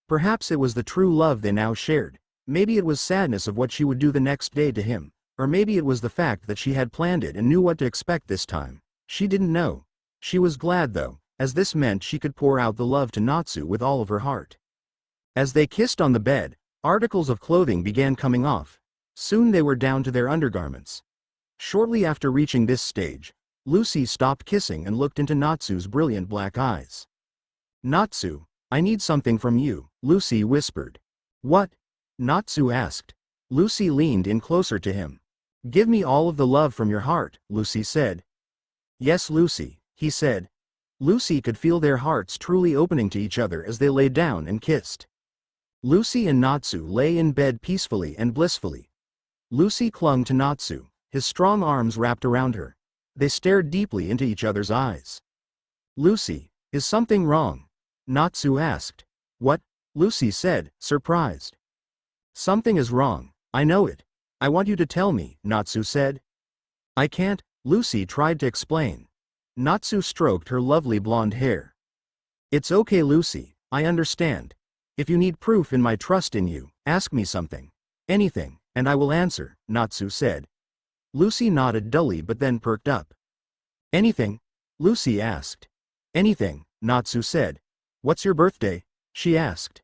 Perhaps it was the true love they now shared. Maybe it was sadness of what she would do the next day to him, or maybe it was the fact that she had planned it and knew what to expect this time. She didn't know. She was glad though, as this meant she could pour out the love to Natsu with all of her heart. As they kissed on the bed, articles of clothing began coming off. Soon they were down to their undergarments. Shortly after reaching this stage, Lucy stopped kissing and looked into Natsu's brilliant black eyes. "Natsu, I need something from you," Lucy whispered. "What?" Natsu asked. Lucy leaned in closer to him. "Give me all of the love from your heart," Lucy said. "Yes, Lucy," he said. Lucy could feel their hearts truly opening to each other as they lay down and kissed. Lucy and Natsu lay in bed peacefully and blissfully. Lucy clung to Natsu, his strong arms wrapped around her. They stared deeply into each other's eyes. "Lucy, is something wrong?" Natsu asked. "What?" Lucy said, surprised. "Something is wrong, I know it. I want you to tell me," Natsu said. "I can't," Lucy tried to explain. Natsu stroked her lovely blonde hair. "It's okay, Lucy, I understand. If you need proof in my trust in you, ask me something. Anything, and I will answer," Natsu said. Lucy nodded dully but then perked up. "Anything?" Lucy asked. "Anything," Natsu said. "What's your birthday?" she asked.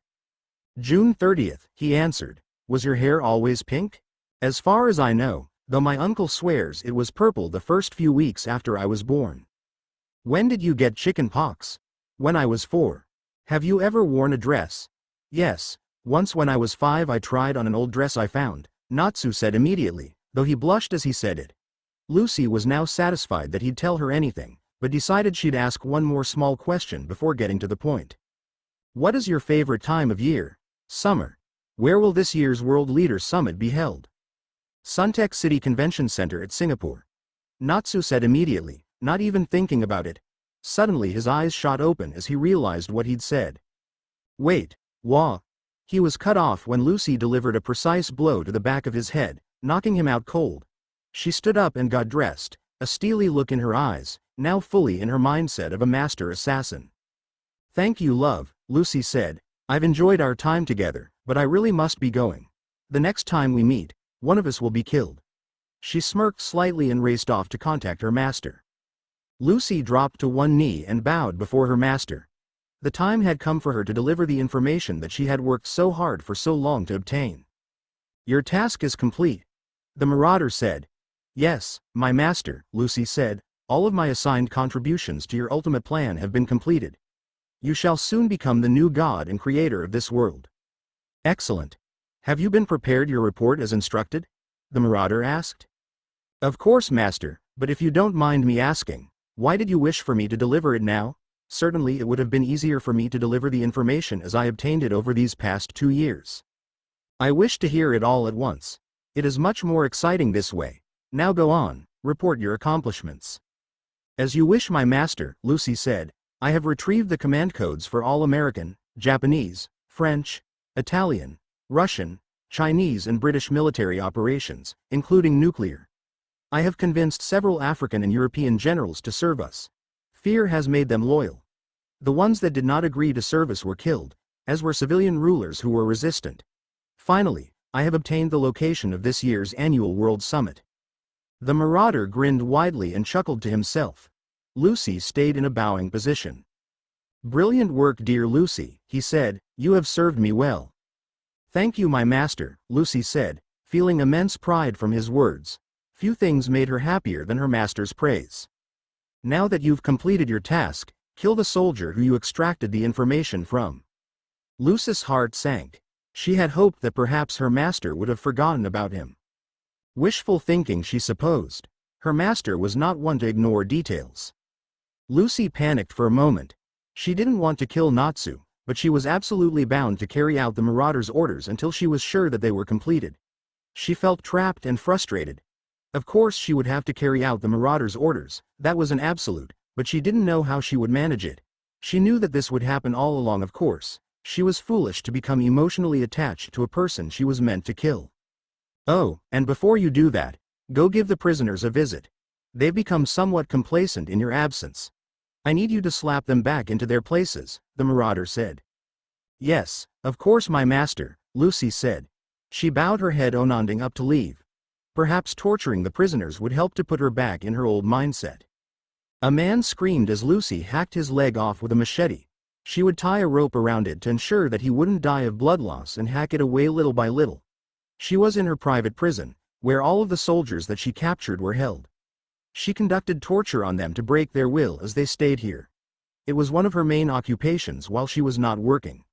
"June 30th, he answered. "Was your hair always pink?" "As far as I know, though my uncle swears it was purple the first few weeks after I was born." "When did you get chicken pox?" "When I was 4. "Have you ever worn a dress?" "Yes, once when I was 5 I tried on an old dress I found," Natsu said immediately, though he blushed as he said it. Lucy was now satisfied that he'd tell her anything, but decided she'd ask one more small question before getting to the point. "What is your favorite time of year?" "Summer." "Where will this year's World Leaders Summit be held?" "Suntec City Convention Center at Singapore." Natsu said immediately, not even thinking about it. Suddenly his eyes shot open as he realized what he'd said. "Wait, wah." He was cut off when Lucy delivered a precise blow to the back of his head, knocking him out cold. She stood up and got dressed, a steely look in her eyes, now fully in her mindset of a master assassin. "Thank you, love," Lucy said. "I've enjoyed our time together, but I really must be going. The next time we meet, one of us will be killed." She smirked slightly and raced off to contact her master. Lucy dropped to one knee and bowed before her master. The time had come for her to deliver the information that she had worked so hard for so long to obtain. "Your task is complete," the Marauder said. "Yes, my master," Lucy said, all of my assigned contributions to your ultimate plan have been completed. You shall soon become the new god and creator of this world. Excellent. Have you been prepared your report as instructed? The Marauder asked. Of course, Master, but if you don't mind me asking, why did you wish for me to deliver it now? Certainly it would have been easier for me to deliver the information as I obtained it over these past 2 years. I wish to hear it all at once. It is much more exciting this way. Now go on, report your accomplishments. As you wish, my master, Lucy said. I have retrieved the command codes for all American, Japanese, French, Italian, Russian, Chinese and British military operations, including nuclear. I have convinced several African and European generals to serve us. Fear has made them loyal. The ones that did not agree to service were killed, as were civilian rulers who were resistant. Finally, I have obtained the location of this year's annual World Summit. The Marauder grinned widely and chuckled to himself. Lucy stayed in a bowing position. Brilliant work, dear Lucy, he said, you have served me well. Thank you, my master, Lucy said, feeling immense pride from his words. Few things made her happier than her master's praise. Now that you've completed your task, kill the soldier who you extracted the information from. Lucy's heart sank. She had hoped that perhaps her master would have forgotten about him. Wishful thinking, she supposed. Her master was not one to ignore details. Lucy panicked for a moment. She didn't want to kill Natsu, but she was absolutely bound to carry out the Marauder's orders until she was sure that they were completed. She felt trapped and frustrated. Of course she would have to carry out the Marauder's orders, that was an absolute, but she didn't know how she would manage it. She knew that this would happen all along, of course. She was foolish to become emotionally attached to a person she was meant to kill. Oh, and before you do that, go give the prisoners a visit. They've become somewhat complacent in your absence. I need you to slap them back into their places, the Marauder said. Yes, of course, my master, Lucy said. She bowed her head, nodding up to leave. Perhaps torturing the prisoners would help to put her back in her old mindset. A man screamed as Lucy hacked his leg off with a machete. She would tie a rope around it to ensure that he wouldn't die of blood loss and hack it away little by little. She was in her private prison, where all of the soldiers that she captured were held. She conducted torture on them to break their will as they stayed here. It was one of her main occupations while she was not working.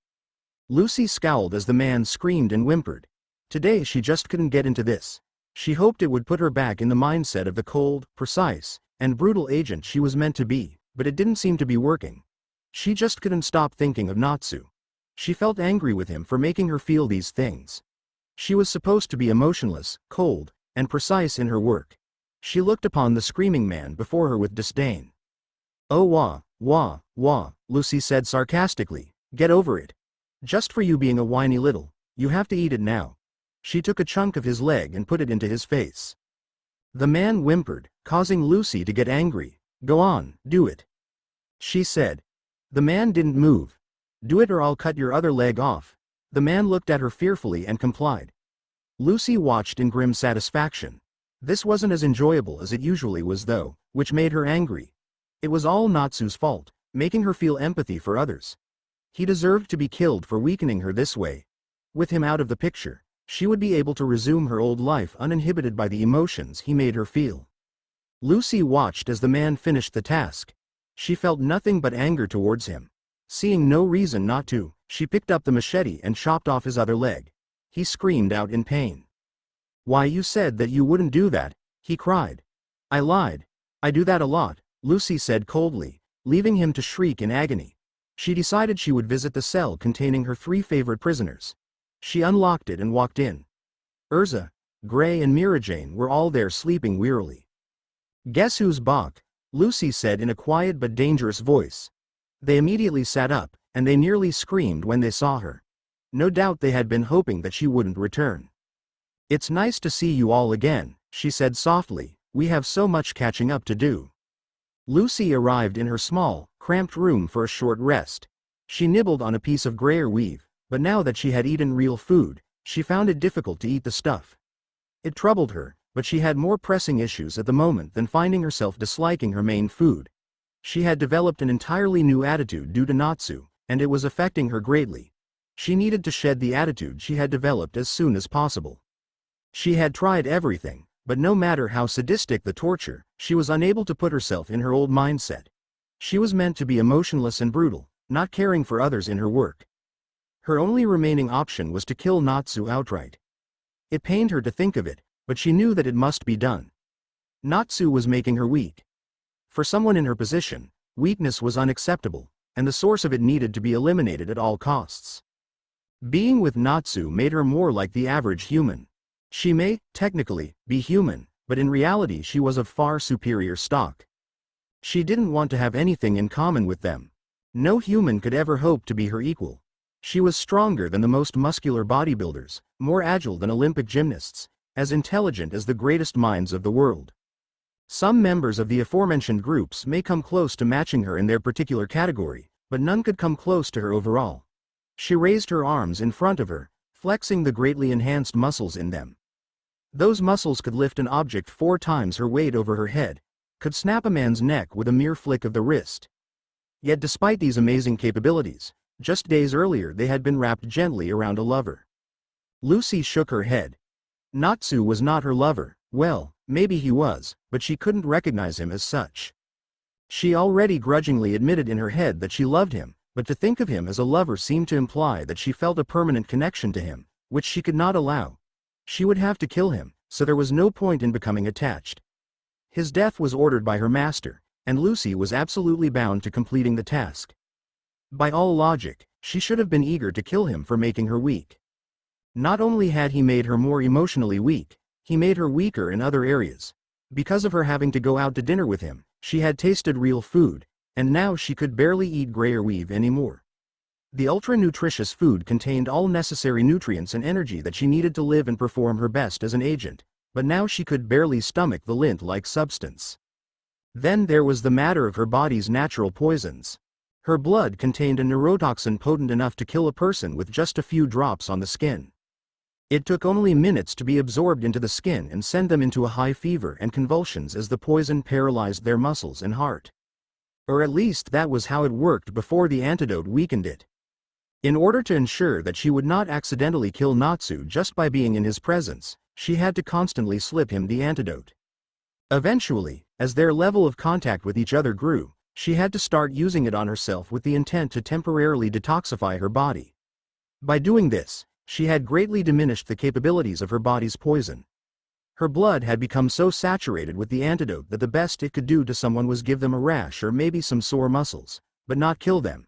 Lucy scowled as the man screamed and whimpered. Today she just couldn't get into this. She hoped it would put her back in the mindset of the cold, precise, and brutal agent she was meant to be, but it didn't seem to be working. She just couldn't stop thinking of Natsu. She felt angry with him for making her feel these things. She was supposed to be emotionless, cold, and precise in her work. She looked upon the screaming man before her with disdain. Oh, wah, Lucy said sarcastically, get over it. Just for you being a whiny little, you have to eat it now. She took a chunk of his leg and put it into his face. The man whimpered, causing Lucy to get angry. Go on, do it, she said. The man didn't move. Do it or I'll cut your other leg off. The man looked at her fearfully and complied. Lucy watched in grim satisfaction. This wasn't as enjoyable as it usually was though, which made her angry. It was all Natsu's fault, making her feel empathy for others. He deserved to be killed for weakening her this way. With him out of the picture, she would be able to resume her old life uninhibited by the emotions he made her feel. Lucy watched as the man finished the task. She felt nothing but anger towards him. Seeing no reason not to, she picked up the machete and chopped off his other leg. He screamed out in pain. Why, you said that you wouldn't do that, he cried. I lied. I do that a lot, Lucy said coldly, leaving him to shriek in agony. She decided she would visit the cell containing her 3 favorite prisoners. She unlocked it and walked in. Erza, Gray and Mirajane were all there sleeping wearily. Guess who's back? Lucy said in a quiet but dangerous voice. They immediately sat up, and they nearly screamed when they saw her. No doubt they had been hoping that she wouldn't return. It's nice to see you all again, she said softly, we have so much catching up to do. Lucy arrived in her small, cramped room for a short rest. She nibbled on a piece of grayer weave, but now that she had eaten real food, she found it difficult to eat the stuff. It troubled her, but she had more pressing issues at the moment than finding herself disliking her main food. She had developed an entirely new attitude due to Natsu, and it was affecting her greatly. She needed to shed the attitude she had developed as soon as possible. She had tried everything, but no matter how sadistic the torture, she was unable to put herself in her old mindset. She was meant to be emotionless and brutal, not caring for others in her work. Her only remaining option was to kill Natsu outright. It pained her to think of it, but she knew that it must be done. Natsu was making her weak. For someone in her position, weakness was unacceptable, and the source of it needed to be eliminated at all costs. Being with Natsu made her more like the average human. She may, technically, be human, but in reality she was of far superior stock. She didn't want to have anything in common with them. No human could ever hope to be her equal. She was stronger than the most muscular bodybuilders, more agile than Olympic gymnasts, as intelligent as the greatest minds of the world. Some members of the aforementioned groups may come close to matching her in their particular category, but none could come close to her overall. She raised her arms in front of her, flexing the greatly enhanced muscles in them. Those muscles could lift an object 4 times her weight over her head, could snap a man's neck with a mere flick of the wrist. Yet despite these amazing capabilities, just days earlier they had been wrapped gently around a lover. Lucy shook her head. Natsu was not her lover. Well, maybe he was, but she couldn't recognize him as such. She already grudgingly admitted in her head that she loved him, but to think of him as a lover seemed to imply that she felt a permanent connection to him, which she could not allow. She would have to kill him, so there was no point in becoming attached. His death was ordered by her master, and Lucy was absolutely bound to completing the task. By all logic, she should have been eager to kill him for making her weak. Not only had he made her more emotionally weak, he made her weaker in other areas. Because of her having to go out to dinner with him, she had tasted real food, and now she could barely eat gruyere anymore. The ultra-nutritious food contained all necessary nutrients and energy that she needed to live and perform her best as an agent, but now she could barely stomach the lint-like substance. Then there was the matter of her body's natural poisons. Her blood contained a neurotoxin potent enough to kill a person with just a few drops on the skin. It took only minutes to be absorbed into the skin and send them into a high fever and convulsions as the poison paralyzed their muscles and heart. Or at least that was how it worked before the antidote weakened it. In order to ensure that she would not accidentally kill Natsu just by being in his presence, she had to constantly slip him the antidote. Eventually, as their level of contact with each other grew, she had to start using it on herself with the intent to temporarily detoxify her body. By doing this, she had greatly diminished the capabilities of her body's poison. Her blood had become so saturated with the antidote that the best it could do to someone was give them a rash or maybe some sore muscles, but not kill them.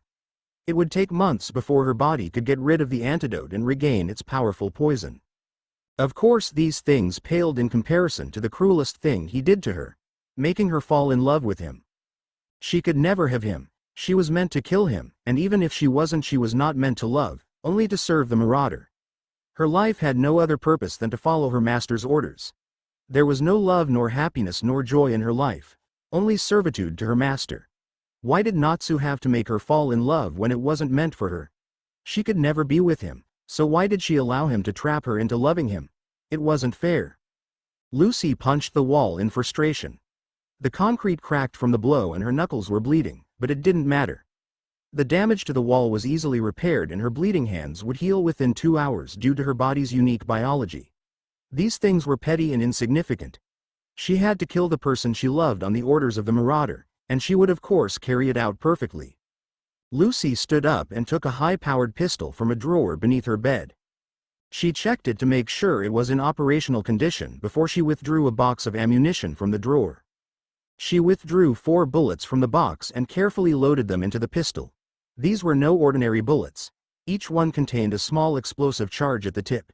It would take months before her body could get rid of the antidote and regain its powerful poison. Of course, these things paled in comparison to the cruelest thing he did to her, making her fall in love with him. She could never have him. She was meant to kill him, and even if she wasn't, she was not meant to love, only to serve the Marauder. Her life had no other purpose than to follow her master's orders. There was no love nor happiness nor joy in her life, only servitude to her master. Why did Natsu have to make her fall in love when it wasn't meant for her? She could never be with him, so why did she allow him to trap her into loving him? It wasn't fair. Lucy punched the wall in frustration. The concrete cracked from the blow and her knuckles were bleeding, but it didn't matter. The damage to the wall was easily repaired and her bleeding hands would heal within 2 hours due to her body's unique biology. These things were petty and insignificant. She had to kill the person she loved on the orders of the Marauder, and she would of course carry it out perfectly. Lucy stood up and took a high-powered pistol from a drawer beneath her bed. She checked it to make sure it was in operational condition before she withdrew a box of ammunition from the drawer. She withdrew 4 bullets from the box and carefully loaded them into the pistol. These were no ordinary bullets. Each one contained a small explosive charge at the tip.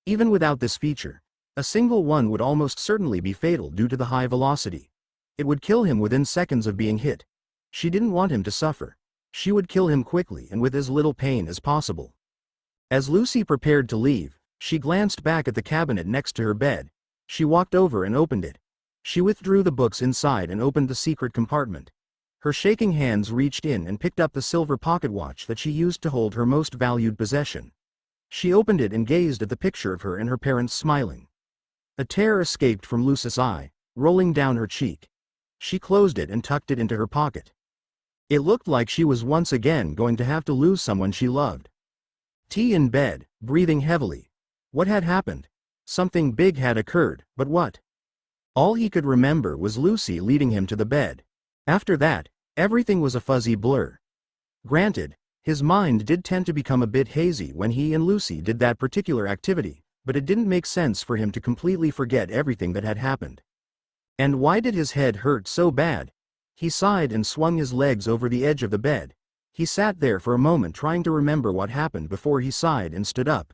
Even without this feature, a single one would almost certainly be fatal due to the high velocity. It would kill him within seconds of being hit. She didn't want him to suffer. She would kill him quickly and with as little pain as possible. As Lucy prepared to leave, she glanced back at the cabinet next to her bed. She walked over and opened it. She withdrew the books inside and opened the secret compartment. Her shaking hands reached in and picked up the silver pocket watch that she used to hold her most valued possession. She opened it and gazed at the picture of her and her parents smiling. A tear escaped from Lucy's eye, rolling down her cheek. She closed it and tucked it into her pocket. It looked like she was once again going to have to lose someone she loved. Tea in bed, breathing heavily. What had happened? Something big had occurred, but what? All he could remember was Lucy leading him to the bed. After that, everything was a fuzzy blur. Granted, his mind did tend to become a bit hazy when he and Lucy did that particular activity, but it didn't make sense for him to completely forget everything that had happened. And why did his head hurt so bad? He sighed and swung his legs over the edge of the bed. He sat there for a moment trying to remember what happened before he sighed and stood up.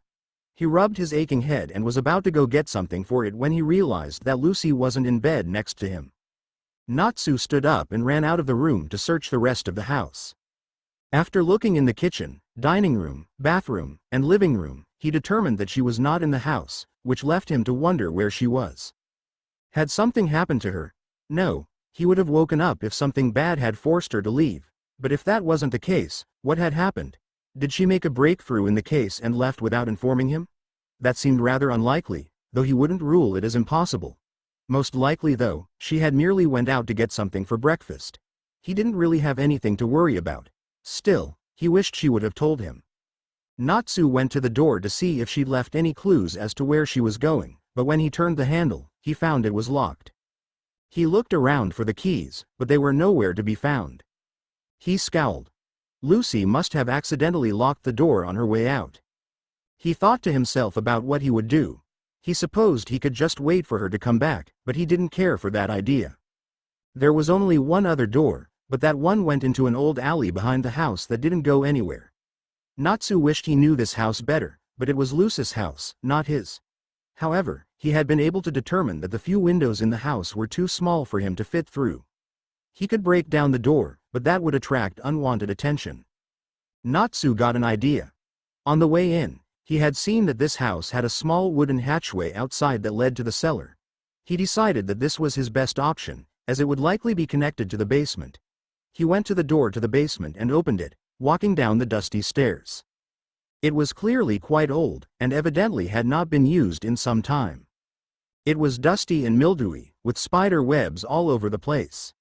He rubbed his aching head and was about to go get something for it when he realized that Lucy wasn't in bed next to him. Natsu stood up and ran out of the room to search the rest of the house. After looking in the kitchen, dining room, bathroom, and living room, he determined that she was not in the house, which left him to wonder where she was. Had something happened to her? No, he would have woken up if something bad had forced her to leave. But if that wasn't the case, what had happened? Did she make a breakthrough in the case and left without informing him? That seemed rather unlikely, though he wouldn't rule it as impossible. Most likely though, she had merely went out to get something for breakfast. He didn't really have anything to worry about. Still, he wished she would have told him. Natsu went to the door to see if she'd left any clues as to where she was going, but when he turned the handle, he found it was locked. He looked around for the keys, but they were nowhere to be found. He scowled. Lucy must have accidentally locked the door on her way out. He thought to himself about what he would do. He supposed he could just wait for her to come back, but he didn't care for that idea. There was only one other door, but that one went into an old alley behind the house that didn't go anywhere. Natsu wished he knew this house better, but it was Lucy's house, not his. However, he had been able to determine that the few windows in the house were too small for him to fit through. He could break down the door, but that would attract unwanted attention. Natsu got an idea. On the way in, he had seen that this house had a small wooden hatchway outside that led to the cellar. He decided that this was his best option, as it would likely be connected to the basement. He went to the door to the basement and opened it, walking down the dusty stairs. It was clearly quite old, and evidently had not been used in some time. It was dusty and mildewy, with spider webs all over the place.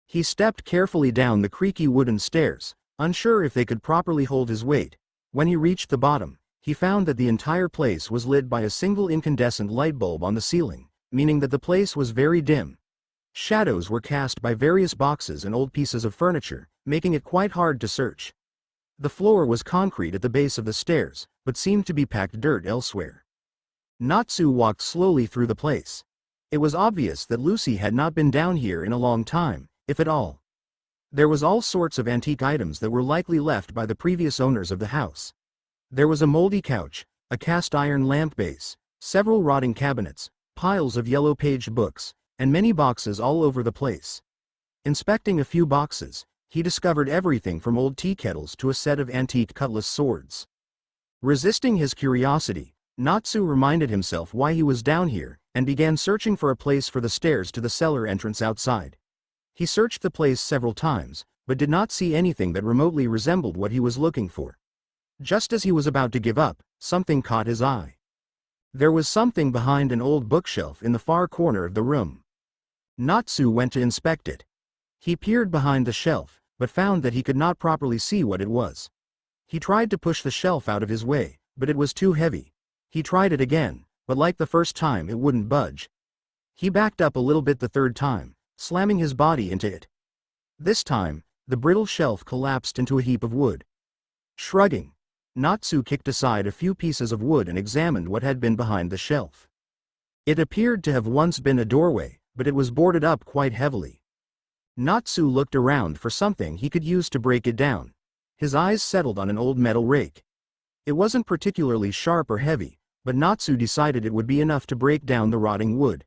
He stepped carefully down the creaky wooden stairs, unsure if they could properly hold his weight. When he reached the bottom, he found that the entire place was lit by a single incandescent light bulb on the ceiling, meaning that the place was very dim. Shadows were cast by various boxes and old pieces of furniture, making it quite hard to search. The floor was concrete at the base of the stairs, but seemed to be packed dirt elsewhere. Natsu walked slowly through the place. It was obvious that Lucy had not been down here in a long time, if at all. There was all sorts of antique items that were likely left by the previous owners of the house. There was a moldy couch, a cast iron lamp base, several rotting cabinets, piles of yellow-paged books, and many boxes all over the place. Inspecting a few boxes, he discovered everything from old tea kettles to a set of antique cutlass swords. Resisting his curiosity, Natsu reminded himself why he was down here, and began searching for a place for the stairs to the cellar entrance outside. He searched the place several times, but did not see anything that remotely resembled what he was looking for. Just as he was about to give up, something caught his eye. There was something behind an old bookshelf in the far corner of the room. Natsu went to inspect it. He peered behind the shelf, but found that he could not properly see what it was. He tried to push the shelf out of his way, but it was too heavy. He tried it again, but like the first time it wouldn't budge. He backed up a little bit the third time, slamming his body into it. This time, the brittle shelf collapsed into a heap of wood. Shrugging, Natsu kicked aside a few pieces of wood and examined what had been behind the shelf. It appeared to have once been a doorway, but it was boarded up quite heavily. Natsu looked around for something he could use to break it down. His eyes settled on an old metal rake. It wasn't particularly sharp or heavy, but Natsu decided it would be enough to break down the rotting wood.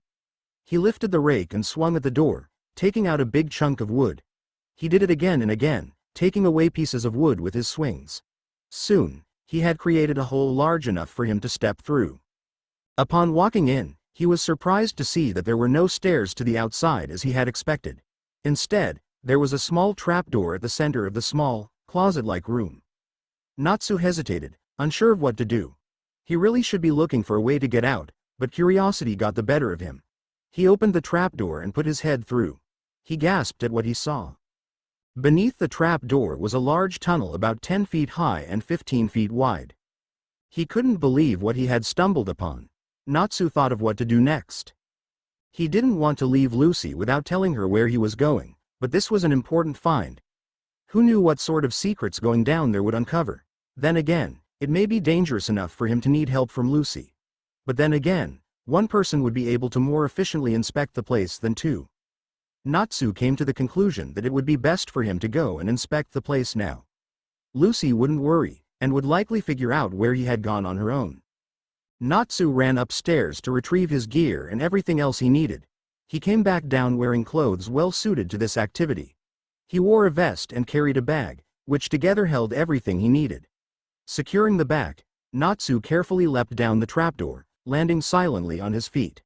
He lifted the rake and swung at the door, taking out a big chunk of wood. He did it again and again, taking away pieces of wood with his swings. Soon, he had created a hole large enough for him to step through. Upon walking in, he was surprised to see that there were no stairs to the outside as he had expected. Instead, there was a small trapdoor at the center of the small, closet-like room. Natsu hesitated, unsure of what to do. He really should be looking for a way to get out, but curiosity got the better of him. He opened the trapdoor and put his head through. He gasped at what he saw. Beneath the trapdoor was a large tunnel about 10 feet high and 15 feet wide. He couldn't believe what he had stumbled upon. Natsu thought of what to do next. He didn't want to leave Lucy without telling her where he was going, but this was an important find. Who knew what sort of secrets going down there would uncover? Then again, it may be dangerous enough for him to need help from Lucy. But then again, one person would be able to more efficiently inspect the place than two. Natsu came to the conclusion that it would be best for him to go and inspect the place now. Lucy wouldn't worry, and would likely figure out where he had gone on her own. Natsu ran upstairs to retrieve his gear and everything else he needed. He came back down wearing clothes well suited to this activity. He wore a vest and carried a bag, which together held everything he needed. Securing the back, Natsu carefully leapt down the trapdoor, landing silently on his feet.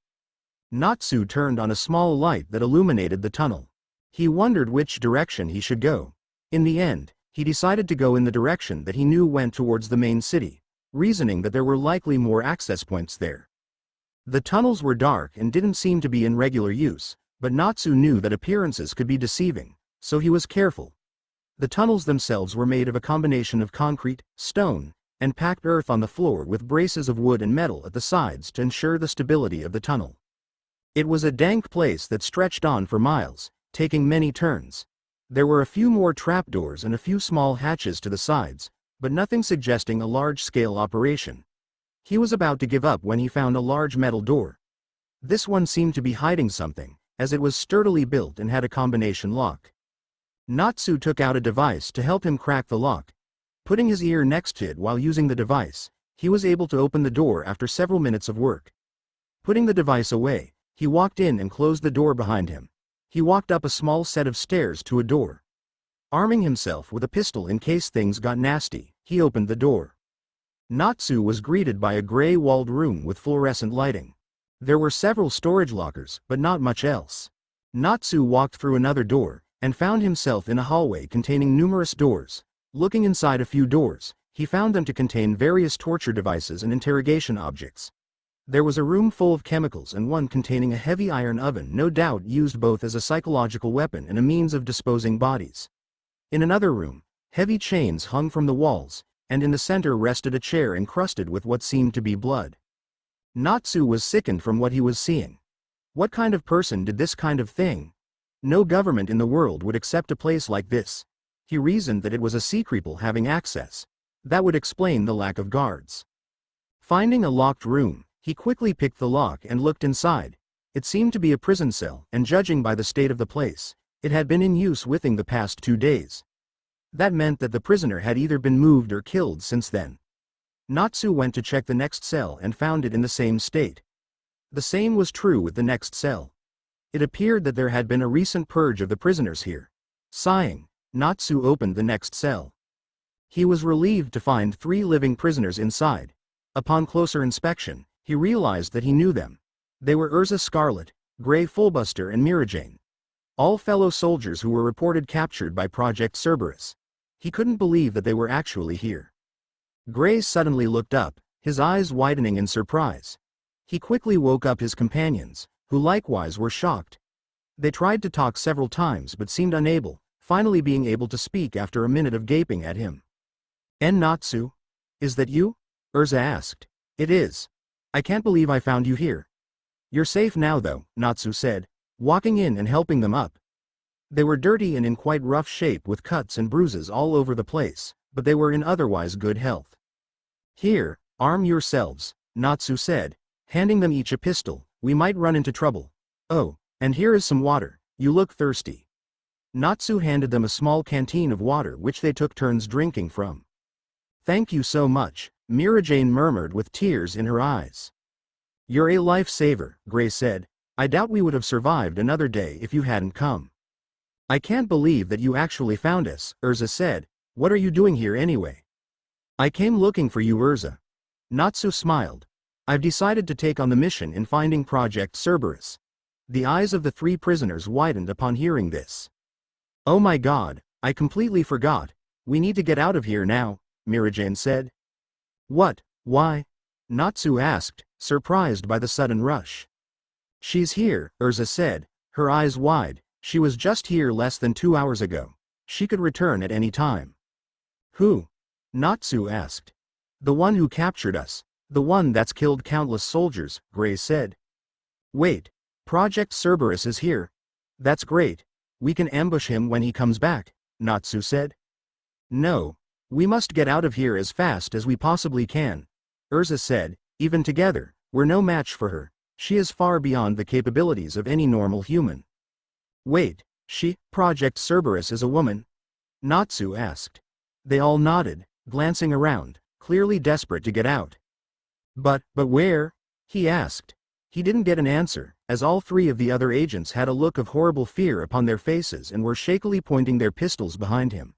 Natsu turned on a small light that illuminated the tunnel. He wondered which direction he should go. In the end, he decided to go in the direction that he knew went towards the main city, reasoning that there were likely more access points there. The tunnels were dark and didn't seem to be in regular use, but Natsu knew that appearances could be deceiving, so he was careful. The tunnels themselves were made of a combination of concrete, stone, and packed earth on the floor with braces of wood and metal at the sides to ensure the stability of the tunnel. It was a dank place that stretched on for miles, taking many turns. There were a few more trapdoors and a few small hatches to the sides, but nothing suggesting a large-scale operation. He was about to give up when he found a large metal door. This one seemed to be hiding something, as it was sturdily built and had a combination lock. Natsu took out a device to help him crack the lock. Putting his ear next to it while using the device, he was able to open the door after several minutes of work. Putting the device away, he walked in and closed the door behind him. He walked up a small set of stairs to a door. Arming himself with a pistol in case things got nasty, he opened the door. Natsu was greeted by a gray-walled room with fluorescent lighting. There were several storage lockers, but not much else. Natsu walked through another door, and found himself in a hallway containing numerous doors. Looking inside a few doors, he found them to contain various torture devices and interrogation objects. There was a room full of chemicals and one containing a heavy iron oven, no doubt used both as a psychological weapon and a means of disposing bodies. In another room, heavy chains hung from the walls, and in the center rested a chair encrusted with what seemed to be blood. Natsu was sickened from what he was seeing. What kind of person did this kind of thing? No government in the world would accept a place like this. He reasoned that it was a sea people having access. That would explain the lack of guards. Finding a locked room, he quickly picked the lock and looked inside. It seemed to be a prison cell, and judging by the state of the place, it had been in use within the past 2 days. That meant that the prisoner had either been moved or killed since then. Natsu went to check the next cell and found it in the same state. The same was true with the next cell. It appeared that there had been a recent purge of the prisoners here. Sighing, Natsu opened the next cell. He was relieved to find 3 living prisoners inside. Upon closer inspection, he realized that he knew them. They were Erza Scarlet, Grey Fullbuster and Mirajane. All fellow soldiers who were reported captured by Project Cerberus. He couldn't believe that they were actually here. Grey suddenly looked up, his eyes widening in surprise. He quickly woke up his companions, who likewise were shocked. They tried to talk several times but seemed unable, finally being able to speak after a minute of gaping at him. Natsu? Is that you? Erza asked. It is. I can't believe I found you here. You're safe now though, Natsu said, walking in and helping them up. They were dirty and in quite rough shape with cuts and bruises all over the place, but they were in otherwise good health. Here, arm yourselves, Natsu said, handing them each a pistol. We might run into trouble. Oh, and here is some water, you look thirsty. Natsu handed them a small canteen of water which they took turns drinking from. Thank you so much, Mirajane murmured with tears in her eyes. You're a lifesaver, Grey said. I doubt we would have survived another day if you hadn't come. I can't believe that you actually found us, Erza said. What are you doing here anyway? I came looking for you, Erza. Natsu smiled. I've decided to take on the mission in finding Project Cerberus. The eyes of the 3 prisoners widened upon hearing this. Oh my god, I completely forgot. We need to get out of here now, Mirajane said. What? Why? Natsu asked, surprised by the sudden rush. She's here, Erza said, her eyes wide. She was just here less than 2 hours ago. She could return at any time. Who? Natsu asked. The one who captured us. The one that's killed countless soldiers, Gray said. Wait. Project Cerberus is here. That's great. We can ambush him when he comes back, Natsu said. No. We must get out of here as fast as we possibly can, Erza said. Even together, we're no match for her. She is far beyond the capabilities of any normal human. Wait, Project Cerberus is a woman? Natsu asked. They all nodded, glancing around, clearly desperate to get out. But where? He asked. He didn't get an answer, as all three of the other agents had a look of horrible fear upon their faces and were shakily pointing their pistols behind him.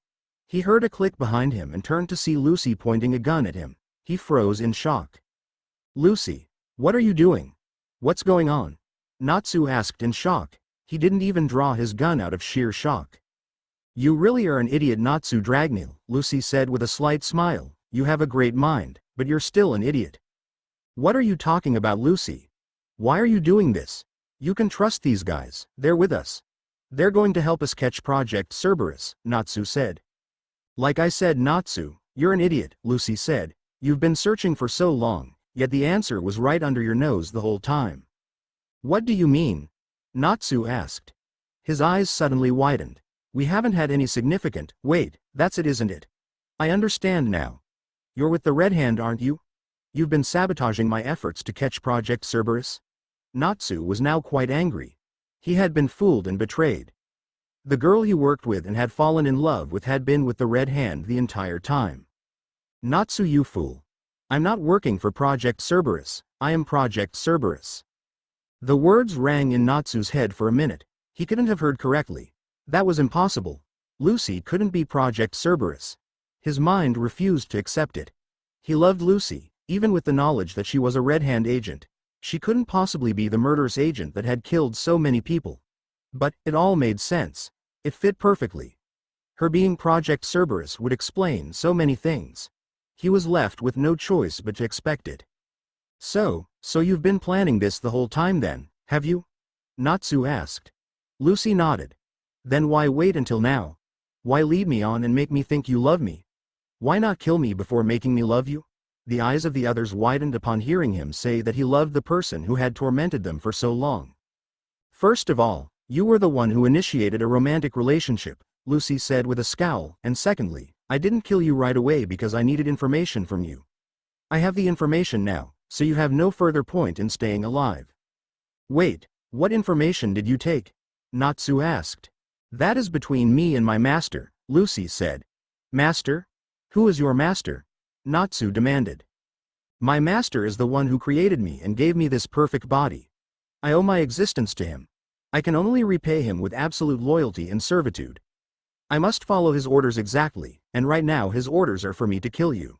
He heard a click behind him and turned to see Lucy pointing a gun at him. He froze in shock. Lucy, what are you doing? What's going on? Natsu asked in shock. He didn't even draw his gun out of sheer shock. You really are an idiot, Natsu Dragneel, Lucy said with a slight smile. You have a great mind, but you're still an idiot. What are you talking about, Lucy? Why are you doing this? You can trust these guys, they're with us. They're going to help us catch Project Cerberus, Natsu said. Like I said, Natsu, you're an idiot, Lucy said. You've been searching for so long, yet the answer was right under your nose the whole time. What do you mean? Natsu asked. His eyes suddenly widened. We haven't had any significant— Wait, that's it, isn't it? I understand now. You're with the Red Hand, aren't you? You've been sabotaging my efforts to catch Project Cerberus? Natsu was now quite angry. He had been fooled and betrayed. The girl he worked with and had fallen in love with had been with the Red Hand the entire time. Natsu, you fool. I'm not working for Project Cerberus, I am Project Cerberus. The words rang in Natsu's head for a minute. He couldn't have heard correctly. That was impossible. Lucy couldn't be Project Cerberus. His mind refused to accept it. He loved Lucy, even with the knowledge that she was a Red Hand agent. She couldn't possibly be the murderous agent that had killed so many people. But it all made sense. It fit perfectly. Her being Project Cerberus would explain so many things. He was left with no choice but to expect it. So you've been planning this the whole time then, have you? Natsu asked. Lucy nodded. Then why wait until now? Why lead me on and make me think you love me? Why not kill me before making me love you? The eyes of the others widened upon hearing him say that he loved the person who had tormented them for so long. First of all, you were the one who initiated a romantic relationship, Lucy said with a scowl, and secondly, I didn't kill you right away because I needed information from you. I have the information now, so you have no further point in staying alive. Wait, what information did you take? Natsu asked. That is between me and my master, Lucy said. Master? Who is your master? Natsu demanded. My master is the one who created me and gave me this perfect body. I owe my existence to him. I can only repay him with absolute loyalty and servitude. I must follow his orders exactly, and right now his orders are for me to kill you.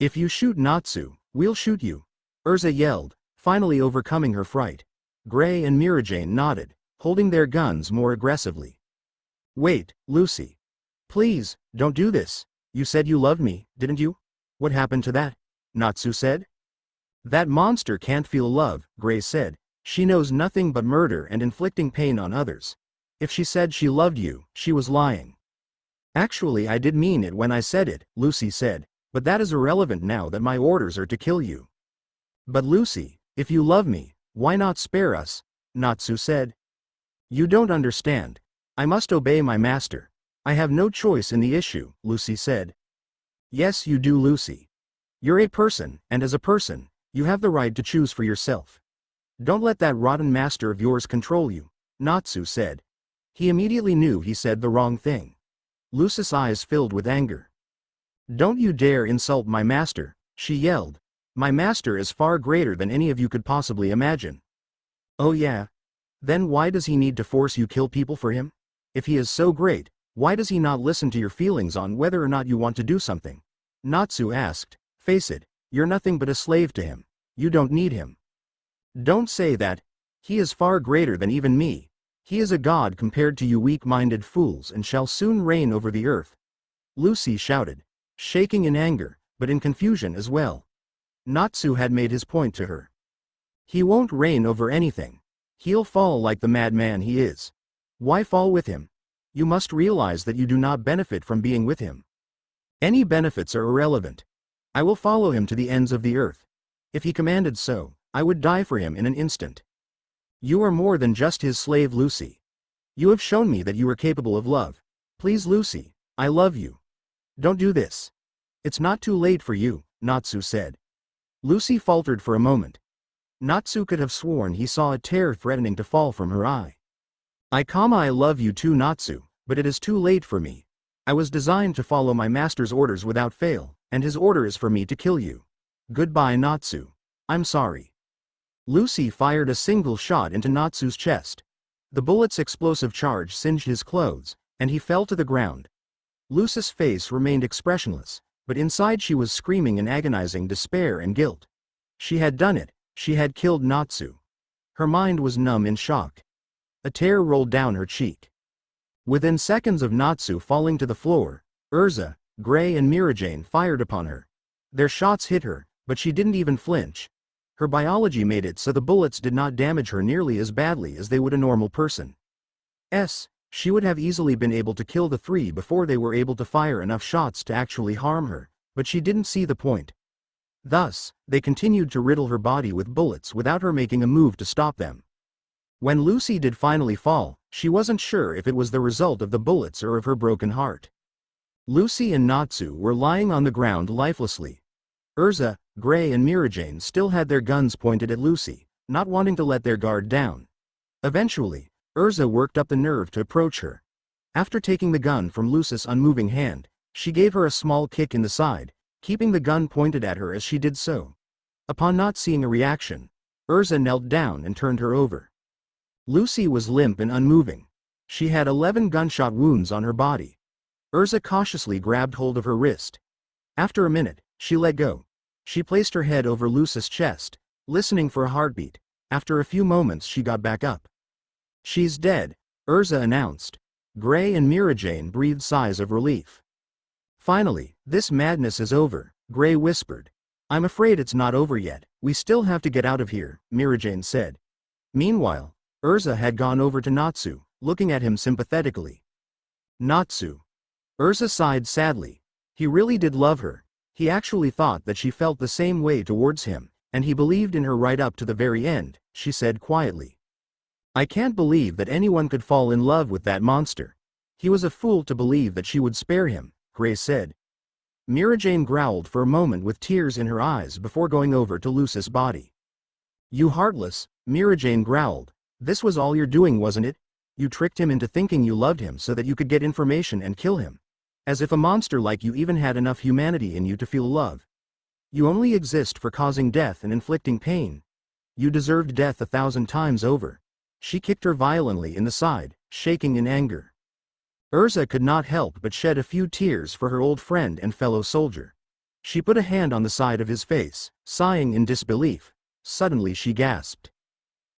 If you shoot Natsu, we'll shoot you, Erza yelled, finally overcoming her fright. Gray and Mirajane nodded, holding their guns more aggressively. Wait, Lucy. Please, don't do this. You said you loved me, didn't you? What happened to that? Natsu said. That monster can't feel love, Gray said. She knows nothing but murder and inflicting pain on others. If she said she loved you, she was lying. Actually, I did mean it when I said it, Lucy said, but that is irrelevant now that my orders are to kill you. But Lucy, if you love me, why not spare us? Natsu said. You don't understand. I must obey my master. I have no choice in the issue, Lucy said. Yes, you do, Lucy. You're a person, and as a person, you have the right to choose for yourself. Don't let that rotten master of yours control you, Natsu said. He immediately knew he said the wrong thing. Lucy's eyes filled with anger. Don't you dare insult my master, she yelled. My master is far greater than any of you could possibly imagine. Oh yeah? Then why does he need to force you kill people for him? If he is so great, why does he not listen to your feelings on whether or not you want to do something? Natsu asked. Face it, you're nothing but a slave to him. You don't need him. Don't say that. He is far greater than even me. He is a god compared to you weak-minded fools and shall soon reign over the earth. Lucy shouted, shaking in anger, but in confusion as well. Natsu had made his point to her. He won't reign over anything. He'll fall like the madman he is. Why fall with him? You must realize that you do not benefit from being with him. Any benefits are irrelevant. I will follow him to the ends of the earth. If he commanded so, I would die for him in an instant. You are more than just his slave, Lucy. You have shown me that you are capable of love. Please, Lucy, I love you. Don't do this. It's not too late for you, Natsu said. Lucy faltered for a moment. Natsu could have sworn he saw a tear threatening to fall from her eye. I love you too, Natsu, but it is too late for me. I was designed to follow my master's orders without fail, and his order is for me to kill you. Goodbye, Natsu. I'm sorry. Lucy fired a single shot into Natsu's chest. The bullet's explosive charge singed his clothes, and he fell to the ground. Lucy's face remained expressionless, but inside she was screaming in agonizing despair and guilt. She had done it, she had killed Natsu. Her mind was numb in shock. A tear rolled down her cheek. Within seconds of Natsu falling to the floor, Erza, Gray and Mirajane fired upon her. Their shots hit her, but she didn't even flinch. Her biology made it so the bullets did not damage her nearly as badly as they would a normal person. She would have easily been able to kill the three before they were able to fire enough shots to actually harm her, but she didn't see the point. Thus, they continued to riddle her body with bullets without her making a move to stop them. When Lucy did finally fall, she wasn't sure if it was the result of the bullets or of her broken heart. Lucy and Natsu were lying on the ground lifelessly. Erza, Gray and Mirajane still had their guns pointed at Lucy, not wanting to let their guard down. Eventually, Erza worked up the nerve to approach her. After taking the gun from Lucy's unmoving hand, she gave her a small kick in the side, keeping the gun pointed at her as she did so. Upon not seeing a reaction, Erza knelt down and turned her over. Lucy was limp and unmoving. She had 11 gunshot wounds on her body. Erza cautiously grabbed hold of her wrist. After a minute, she let go. She placed her head over Lucy's chest, listening for a heartbeat. After a few moments she got back up. She's dead, Erza announced. Gray and Mirajane breathed sighs of relief. Finally, this madness is over, Gray whispered. I'm afraid it's not over yet, we still have to get out of here, Mirajane said. Meanwhile, Erza had gone over to Natsu, looking at him sympathetically. Natsu. Erza sighed sadly. He really did love her. He actually thought that she felt the same way towards him, and he believed in her right up to the very end, she said quietly. I can't believe that anyone could fall in love with that monster. He was a fool to believe that she would spare him, Gray said. Mirajane growled for a moment with tears in her eyes before going over to Lucy's body. You heartless, Mirajane growled. This was all you're doing, wasn't it? You tricked him into thinking you loved him so that you could get information and kill him. As if a monster like you even had enough humanity in you to feel love. You only exist for causing death and inflicting pain. You deserved death 1,000 times over. She kicked her violently in the side, shaking in anger. Erza could not help but shed a few tears for her old friend and fellow soldier. She put a hand on the side of his face, sighing in disbelief. Suddenly she gasped.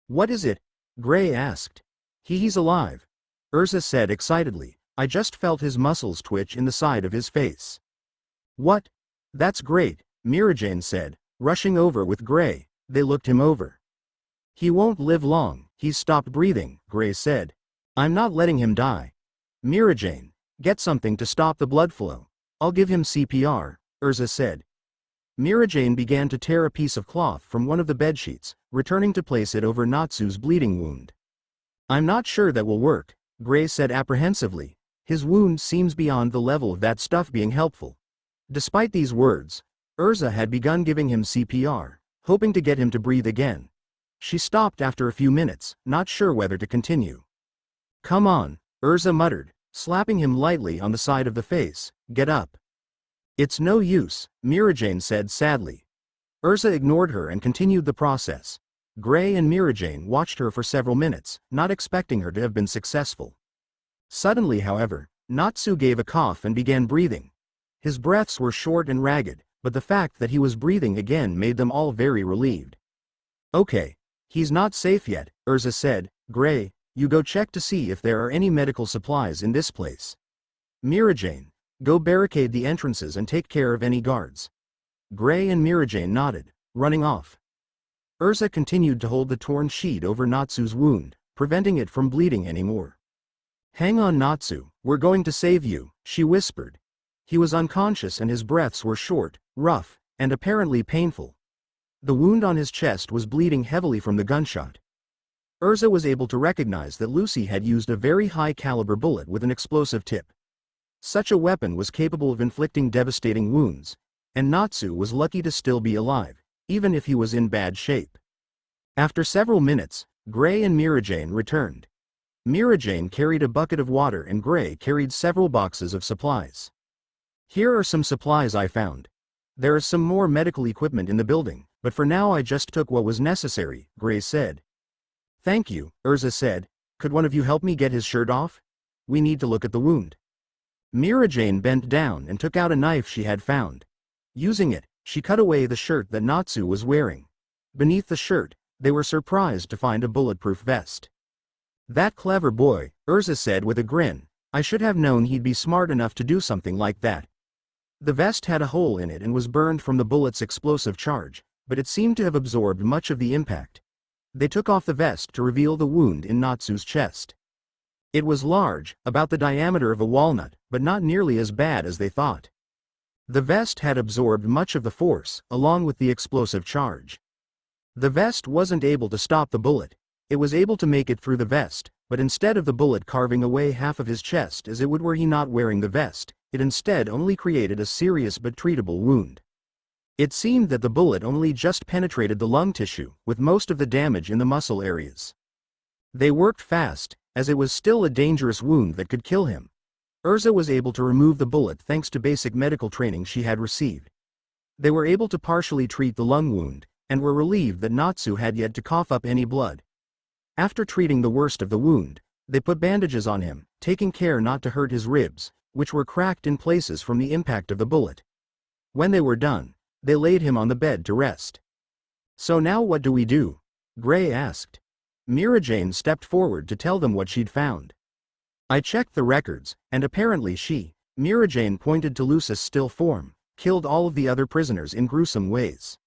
What is it? Gray asked. He's alive, Erza said excitedly. I just felt his muscles twitch in the side of his face. What? That's great, Mirajane said, rushing over with Gray. They looked him over. He won't live long, he's stopped breathing, Gray said. I'm not letting him die. Mirajane, get something to stop the blood flow. I'll give him CPR, Erza said. Mirajane began to tear a piece of cloth from one of the bedsheets, returning to place it over Natsu's bleeding wound. I'm not sure that will work, Gray said apprehensively. His wound seems beyond the level of that stuff being helpful. Despite these words, Erza had begun giving him CPR, hoping to get him to breathe again. She stopped after a few minutes, not sure whether to continue. Come on, Erza muttered, slapping him lightly on the side of the face. Get up. It's no use, Mirajane said sadly. Erza ignored her and continued the process. Gray and Mirajane watched her for several minutes, not expecting her to have been successful. Suddenly, however, Natsu gave a cough and began breathing. His breaths were short and ragged, but the fact that he was breathing again made them all very relieved. Okay. He's not safe yet, Erza said. Gray, you go check to see if there are any medical supplies in this place. Mirajane, go barricade the entrances and take care of any guards. Gray and Mirajane nodded, running off. Erza continued to hold the torn sheet over Natsu's wound, preventing it from bleeding anymore. Hang on, Natsu, we're going to save you, she whispered. He was unconscious and his breaths were short, rough, and apparently painful. The wound on his chest was bleeding heavily from the gunshot. Erza was able to recognize that Lucy had used a very high-caliber bullet with an explosive tip. Such a weapon was capable of inflicting devastating wounds, and Natsu was lucky to still be alive, even if he was in bad shape. After several minutes, Gray and Mirajane returned. Mirajane carried a bucket of water and Gray carried several boxes of supplies. Here are some supplies I found. There is some more medical equipment in the building, but for now I just took what was necessary, Gray said. Thank you, Erza said. Could one of you help me get his shirt off? We need to look at the wound. Mirajane bent down and took out a knife she had found. Using it, she cut away the shirt that Natsu was wearing. Beneath the shirt, they were surprised to find a bulletproof vest. That clever boy, Erza said with a grin. I should have known he'd be smart enough to do something like that. The vest had a hole in it and was burned from the bullet's explosive charge, but it seemed to have absorbed much of the impact. They took off the vest to reveal the wound in Natsu's chest. It was large, about the diameter of a walnut, but not nearly as bad as they thought. The vest had absorbed much of the force, along with the explosive charge. The vest wasn't able to stop the bullet. It was able to make it through the vest, but instead of the bullet carving away half of his chest as it would were he not wearing the vest, it instead only created a serious but treatable wound. It seemed that the bullet only just penetrated the lung tissue, with most of the damage in the muscle areas. They worked fast, as it was still a dangerous wound that could kill him. Erza was able to remove the bullet thanks to basic medical training she had received. They were able to partially treat the lung wound, and were relieved that Natsu had yet to cough up any blood. After treating the worst of the wound, they put bandages on him, taking care not to hurt his ribs, which were cracked in places from the impact of the bullet. When they were done, they laid him on the bed to rest. So now what do we do? Gray asked. Mirajane stepped forward to tell them what she'd found. I checked the records, and apparently Mirajane pointed to Lucy's still form, killed all of the other prisoners in gruesome ways.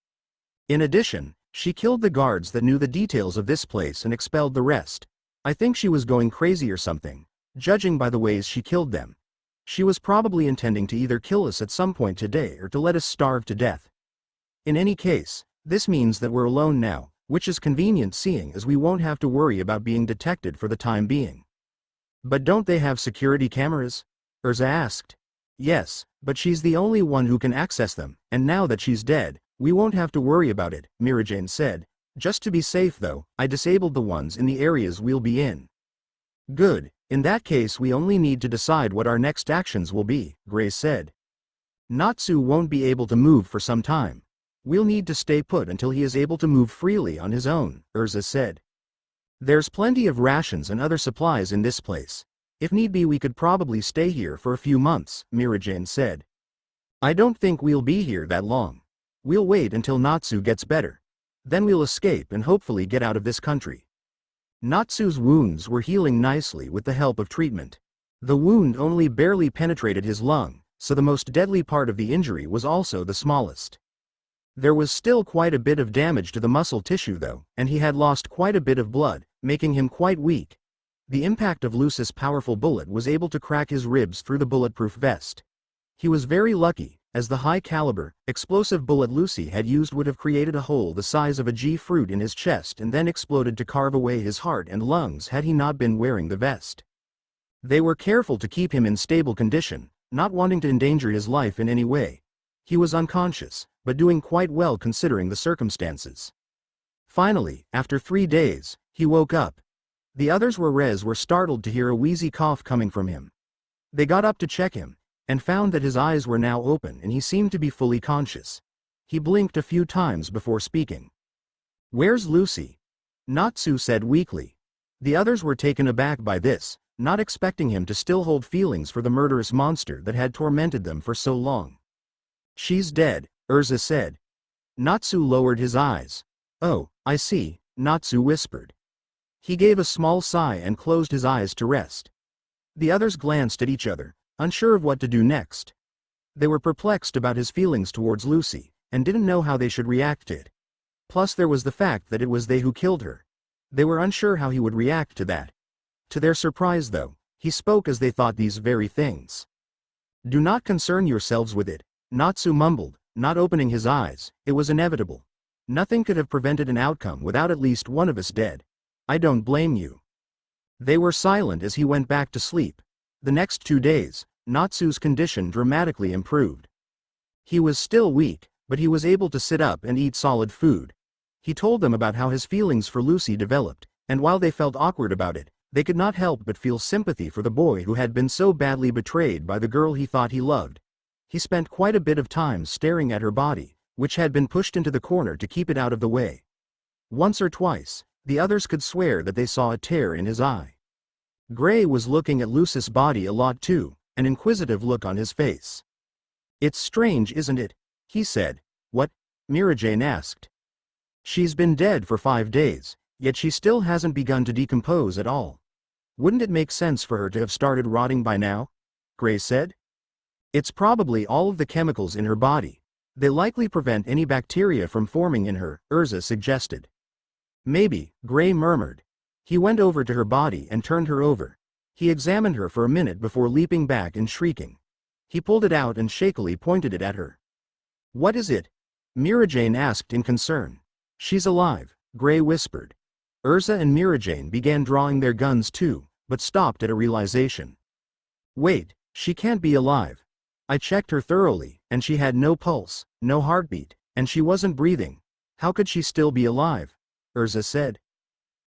In addition, she killed the guards that knew the details of this place and expelled the rest. I think she was going crazy or something, judging by the ways she killed them. She was probably intending to either kill us at some point today or to let us starve to death. In any case, this means that we're alone now, which is convenient seeing as we won't have to worry about being detected for the time being. But don't they have security cameras? Erza asked. Yes, but she's the only one who can access them, and now that she's dead, we won't have to worry about it, Mirajane said. Just to be safe though, I disabled the ones in the areas we'll be in. Good, in that case we only need to decide what our next actions will be, Gray said. Natsu won't be able to move for some time. We'll need to stay put until he is able to move freely on his own, Erza said. There's plenty of rations and other supplies in this place. If need be we could probably stay here for a few months, Mirajane said. I don't think we'll be here that long. We'll wait until Natsu gets better. Then we'll escape and hopefully get out of this country. Natsu's wounds were healing nicely with the help of treatment. The wound only barely penetrated his lung, so the most deadly part of the injury was also the smallest. There was still quite a bit of damage to the muscle tissue though, and he had lost quite a bit of blood, making him quite weak. The impact of Lucy's powerful bullet was able to crack his ribs through the bulletproof vest. He was very lucky, as the high-caliber, explosive bullet Lucy had used would have created a hole the size of a G-fruit in his chest and then exploded to carve away his heart and lungs had he not been wearing the vest. They were careful to keep him in stable condition, not wanting to endanger his life in any way. He was unconscious, but doing quite well considering the circumstances. Finally, after 3 days, he woke up. The others were startled to hear a wheezy cough coming from him. They got up to check him, and found that his eyes were now open and he seemed to be fully conscious. He blinked a few times before speaking. Where's Lucy? Natsu said weakly. The others were taken aback by this, not expecting him to still hold feelings for the murderous monster that had tormented them for so long. She's dead, Erza said. Natsu lowered his eyes. Oh, I see, Natsu whispered. He gave a small sigh and closed his eyes to rest. The others glanced at each other, unsure of what to do next. They were perplexed about his feelings towards Lucy, and didn't know how they should react to it. Plus there was the fact that it was they who killed her. They were unsure how he would react to that. To their surprise though, he spoke as they thought these very things. Do not concern yourselves with it, Natsu mumbled, not opening his eyes. It was inevitable. Nothing could have prevented an outcome without at least one of us dead. I don't blame you. They were silent as he went back to sleep. The next 2 days, Natsu's condition dramatically improved. He was still weak, but he was able to sit up and eat solid food. He told them about how his feelings for Lucy developed, and while they felt awkward about it, they could not help but feel sympathy for the boy who had been so badly betrayed by the girl he thought he loved. He spent quite a bit of time staring at her body, which had been pushed into the corner to keep it out of the way. Once or twice, the others could swear that they saw a tear in his eye. Gray was looking at Lucy's body a lot too, an inquisitive look on his face. "It's strange, isn't it?" he said. "What?" Mirajane asked. "She's been dead for 5 days, yet she still hasn't begun to decompose at all. Wouldn't it make sense for her to have started rotting by now?" Gray said. "It's probably all of the chemicals in her body. They likely prevent any bacteria from forming in her," Erza suggested. "Maybe," Gray murmured. He went over to her body and turned her over. He examined her for a minute before leaping back and shrieking. He pulled it out and shakily pointed it at her. "What is it?" Mirajane asked in concern. "She's alive," Gray whispered. Erza and Mirajane began drawing their guns too, but stopped at a realization. "Wait, she can't be alive. I checked her thoroughly, and she had no pulse, no heartbeat, and she wasn't breathing. How could she still be alive?" Erza said.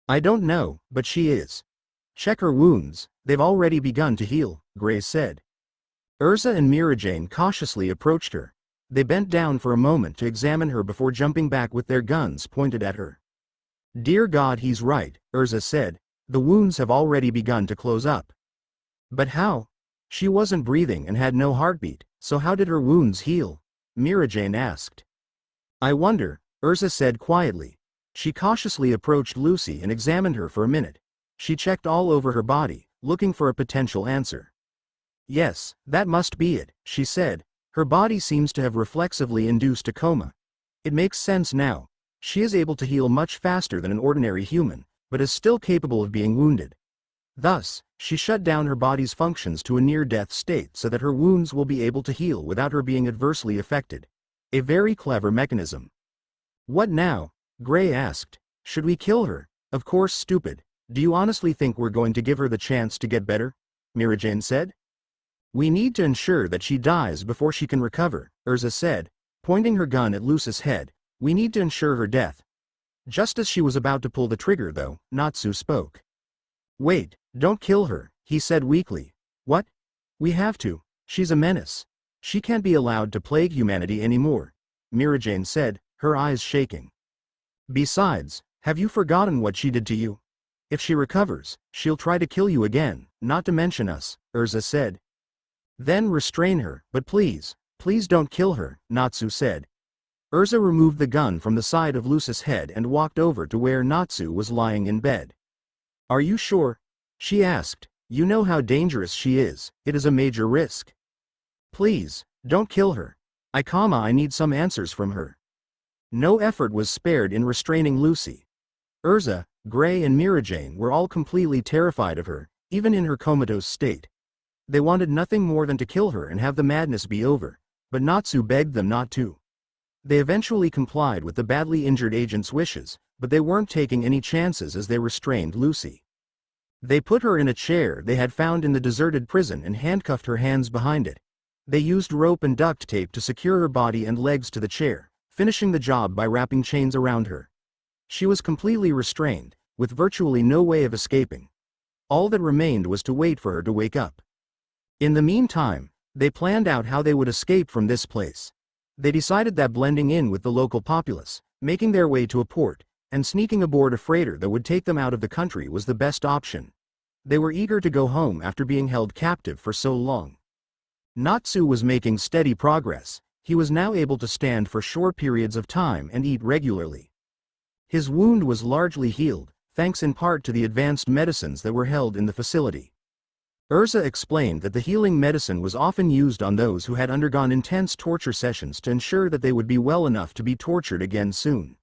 "I don't know, but she is. Check her wounds, they've already begun to heal," Gray said. Erza and Mirajane cautiously approached her. They bent down for a moment to examine her before jumping back with their guns pointed at her. "Dear God, he's right," Erza said. "The wounds have already begun to close up." "But how? She wasn't breathing and had no heartbeat, so how did her wounds heal?" Mirajane asked. "I wonder," Erza said quietly. She cautiously approached Lucy and examined her for a minute. She checked all over her body, looking for a potential answer. "Yes, that must be it," she said. "Her body seems to have reflexively induced a coma. It makes sense now. She is able to heal much faster than an ordinary human, but is still capable of being wounded. Thus, she shut down her body's functions to a near-death state so that her wounds will be able to heal without her being adversely affected. A very clever mechanism." "What now?" Gray asked. "Should we kill her?" "Of course, stupid. Do you honestly think we're going to give her the chance to get better?" Mirajane said. "We need to ensure that she dies before she can recover," Erza said, pointing her gun at Lucy's head. "We need to ensure her death." Just as she was about to pull the trigger though, Natsu spoke. "Wait, don't kill her," he said weakly. "What? We have to. She's a menace. She can't be allowed to plague humanity anymore," Mirajane said, her eyes shaking. "Besides, have you forgotten what she did to you? If she recovers, she'll try to kill you again, not to mention us," Erza said. "Then restrain her, but please don't kill her," Natsu said. Erza removed the gun from the side of Lucy's head and walked over to where Natsu was lying in bed. "Are you sure?" she asked. "You know how dangerous she is. It is a major risk. Please, don't kill her. I need some answers from her." No effort was spared in restraining Lucy. Erza, Gray and Mirajane were all completely terrified of her, even in her comatose state. They wanted nothing more than to kill her and have the madness be over, but Natsu begged them not to. They eventually complied with the badly injured agent's wishes, but they weren't taking any chances as they restrained Lucy. They put her in a chair they had found in the deserted prison and handcuffed her hands behind it. They used rope and duct tape to secure her body and legs to the chair, finishing the job by wrapping chains around her. She was completely restrained, with virtually no way of escaping. All that remained was to wait for her to wake up. In the meantime, they planned out how they would escape from this place. They decided that blending in with the local populace, making their way to a port, and sneaking aboard a freighter that would take them out of the country was the best option. They were eager to go home after being held captive for so long. Natsu was making steady progress. He was now able to stand for short periods of time and eat regularly. His wound was largely healed, thanks in part to the advanced medicines that were held in the facility. Erza explained that the healing medicine was often used on those who had undergone intense torture sessions to ensure that they would be well enough to be tortured again soon.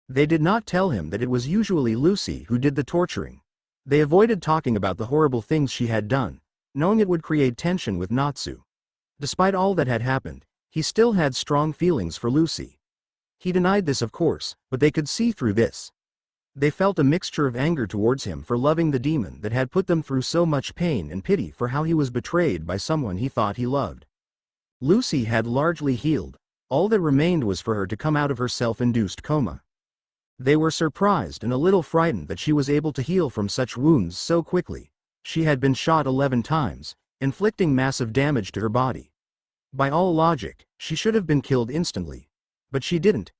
They did not tell him that it was usually Lucy who did the torturing. They avoided talking about the horrible things she had done, knowing it would create tension with Natsu. Despite all that had happened, he still had strong feelings for Lucy. He denied this of course, but they could see through this. They felt a mixture of anger towards him for loving the demon that had put them through so much pain and pity for how he was betrayed by someone he thought he loved. Lucy had largely healed. All that remained was for her to come out of her self-induced coma. They were surprised and a little frightened that she was able to heal from such wounds so quickly. She had been shot 11 times, inflicting massive damage to her body. By all logic, she should have been killed instantly. But she didn't.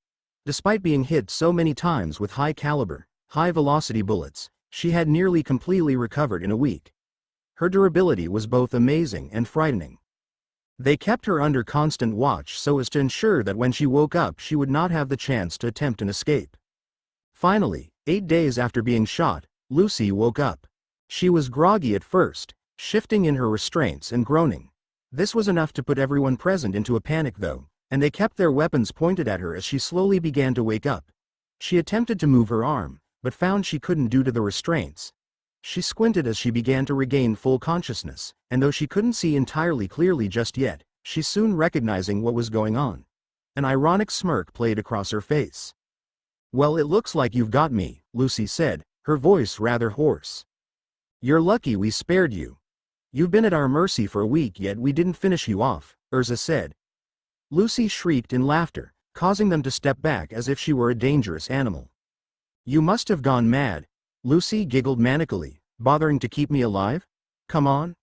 Despite being hit so many times with high-caliber, high-velocity bullets, she had nearly completely recovered in a week. Her durability was both amazing and frightening. They kept her under constant watch so as to ensure that when she woke up she would not have the chance to attempt an escape. Finally, 8 days after being shot, Lucy woke up. She was groggy at first, shifting in her restraints and groaning. This was enough to put everyone present into a panic though, and they kept their weapons pointed at her as she slowly began to wake up. She attempted to move her arm, but found she couldn't due to the restraints. She squinted as she began to regain full consciousness, and though she couldn't see entirely clearly just yet, she soon recognizing what was going on. An ironic smirk played across her face. "Well, it looks like you've got me," Lucy said, her voice rather hoarse. "You're lucky we spared you. You've been at our mercy for a week yet we didn't finish you off," Erza said. Lucy shrieked in laughter, causing them to step back as if she were a dangerous animal. "You must have gone mad," Lucy giggled manically, "bothering to keep me alive? Come on.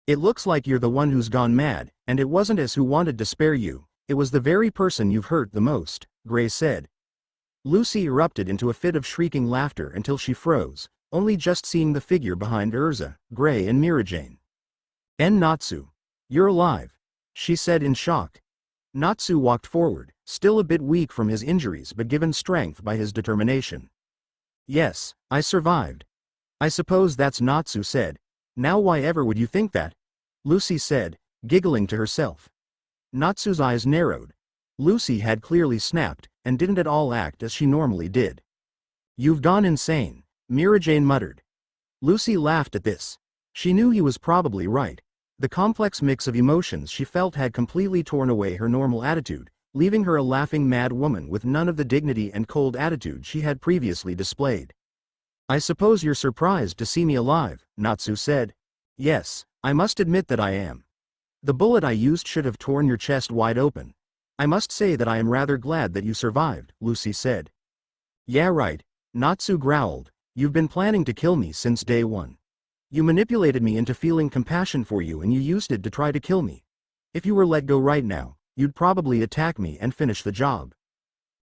It looks like you're the one who's gone mad, and it wasn't us who wanted to spare you, it was the very person you've hurt the most," Gray said. Lucy erupted into a fit of shrieking laughter until she froze, only just seeing the figure behind Erza, Gray and Mirajane. "Natsu. You're alive," she said in shock. Natsu walked forward, still a bit weak from his injuries but given strength by his determination. "Yes, I survived." "I suppose that's," Natsu said. "Now why ever would you think that?" Lucy said, giggling to herself. Natsu's eyes narrowed. Lucy had clearly snapped, and didn't at all act as she normally did. "You've gone insane," Mirajane muttered. Lucy laughed at this. She knew he was probably right. The complex mix of emotions she felt had completely torn away her normal attitude, leaving her a laughing mad woman with none of the dignity and cold attitude she had previously displayed. "I suppose you're surprised to see me alive," Natsu said. "Yes, I must admit that I am. The bullet I used should have torn your chest wide open. I must say that I am rather glad that you survived," Lucy said. "Yeah right," Natsu growled. "You've been planning to kill me since day one. You manipulated me into feeling compassion for you and you used it to try to kill me. If you were let go right now, you'd probably attack me and finish the job."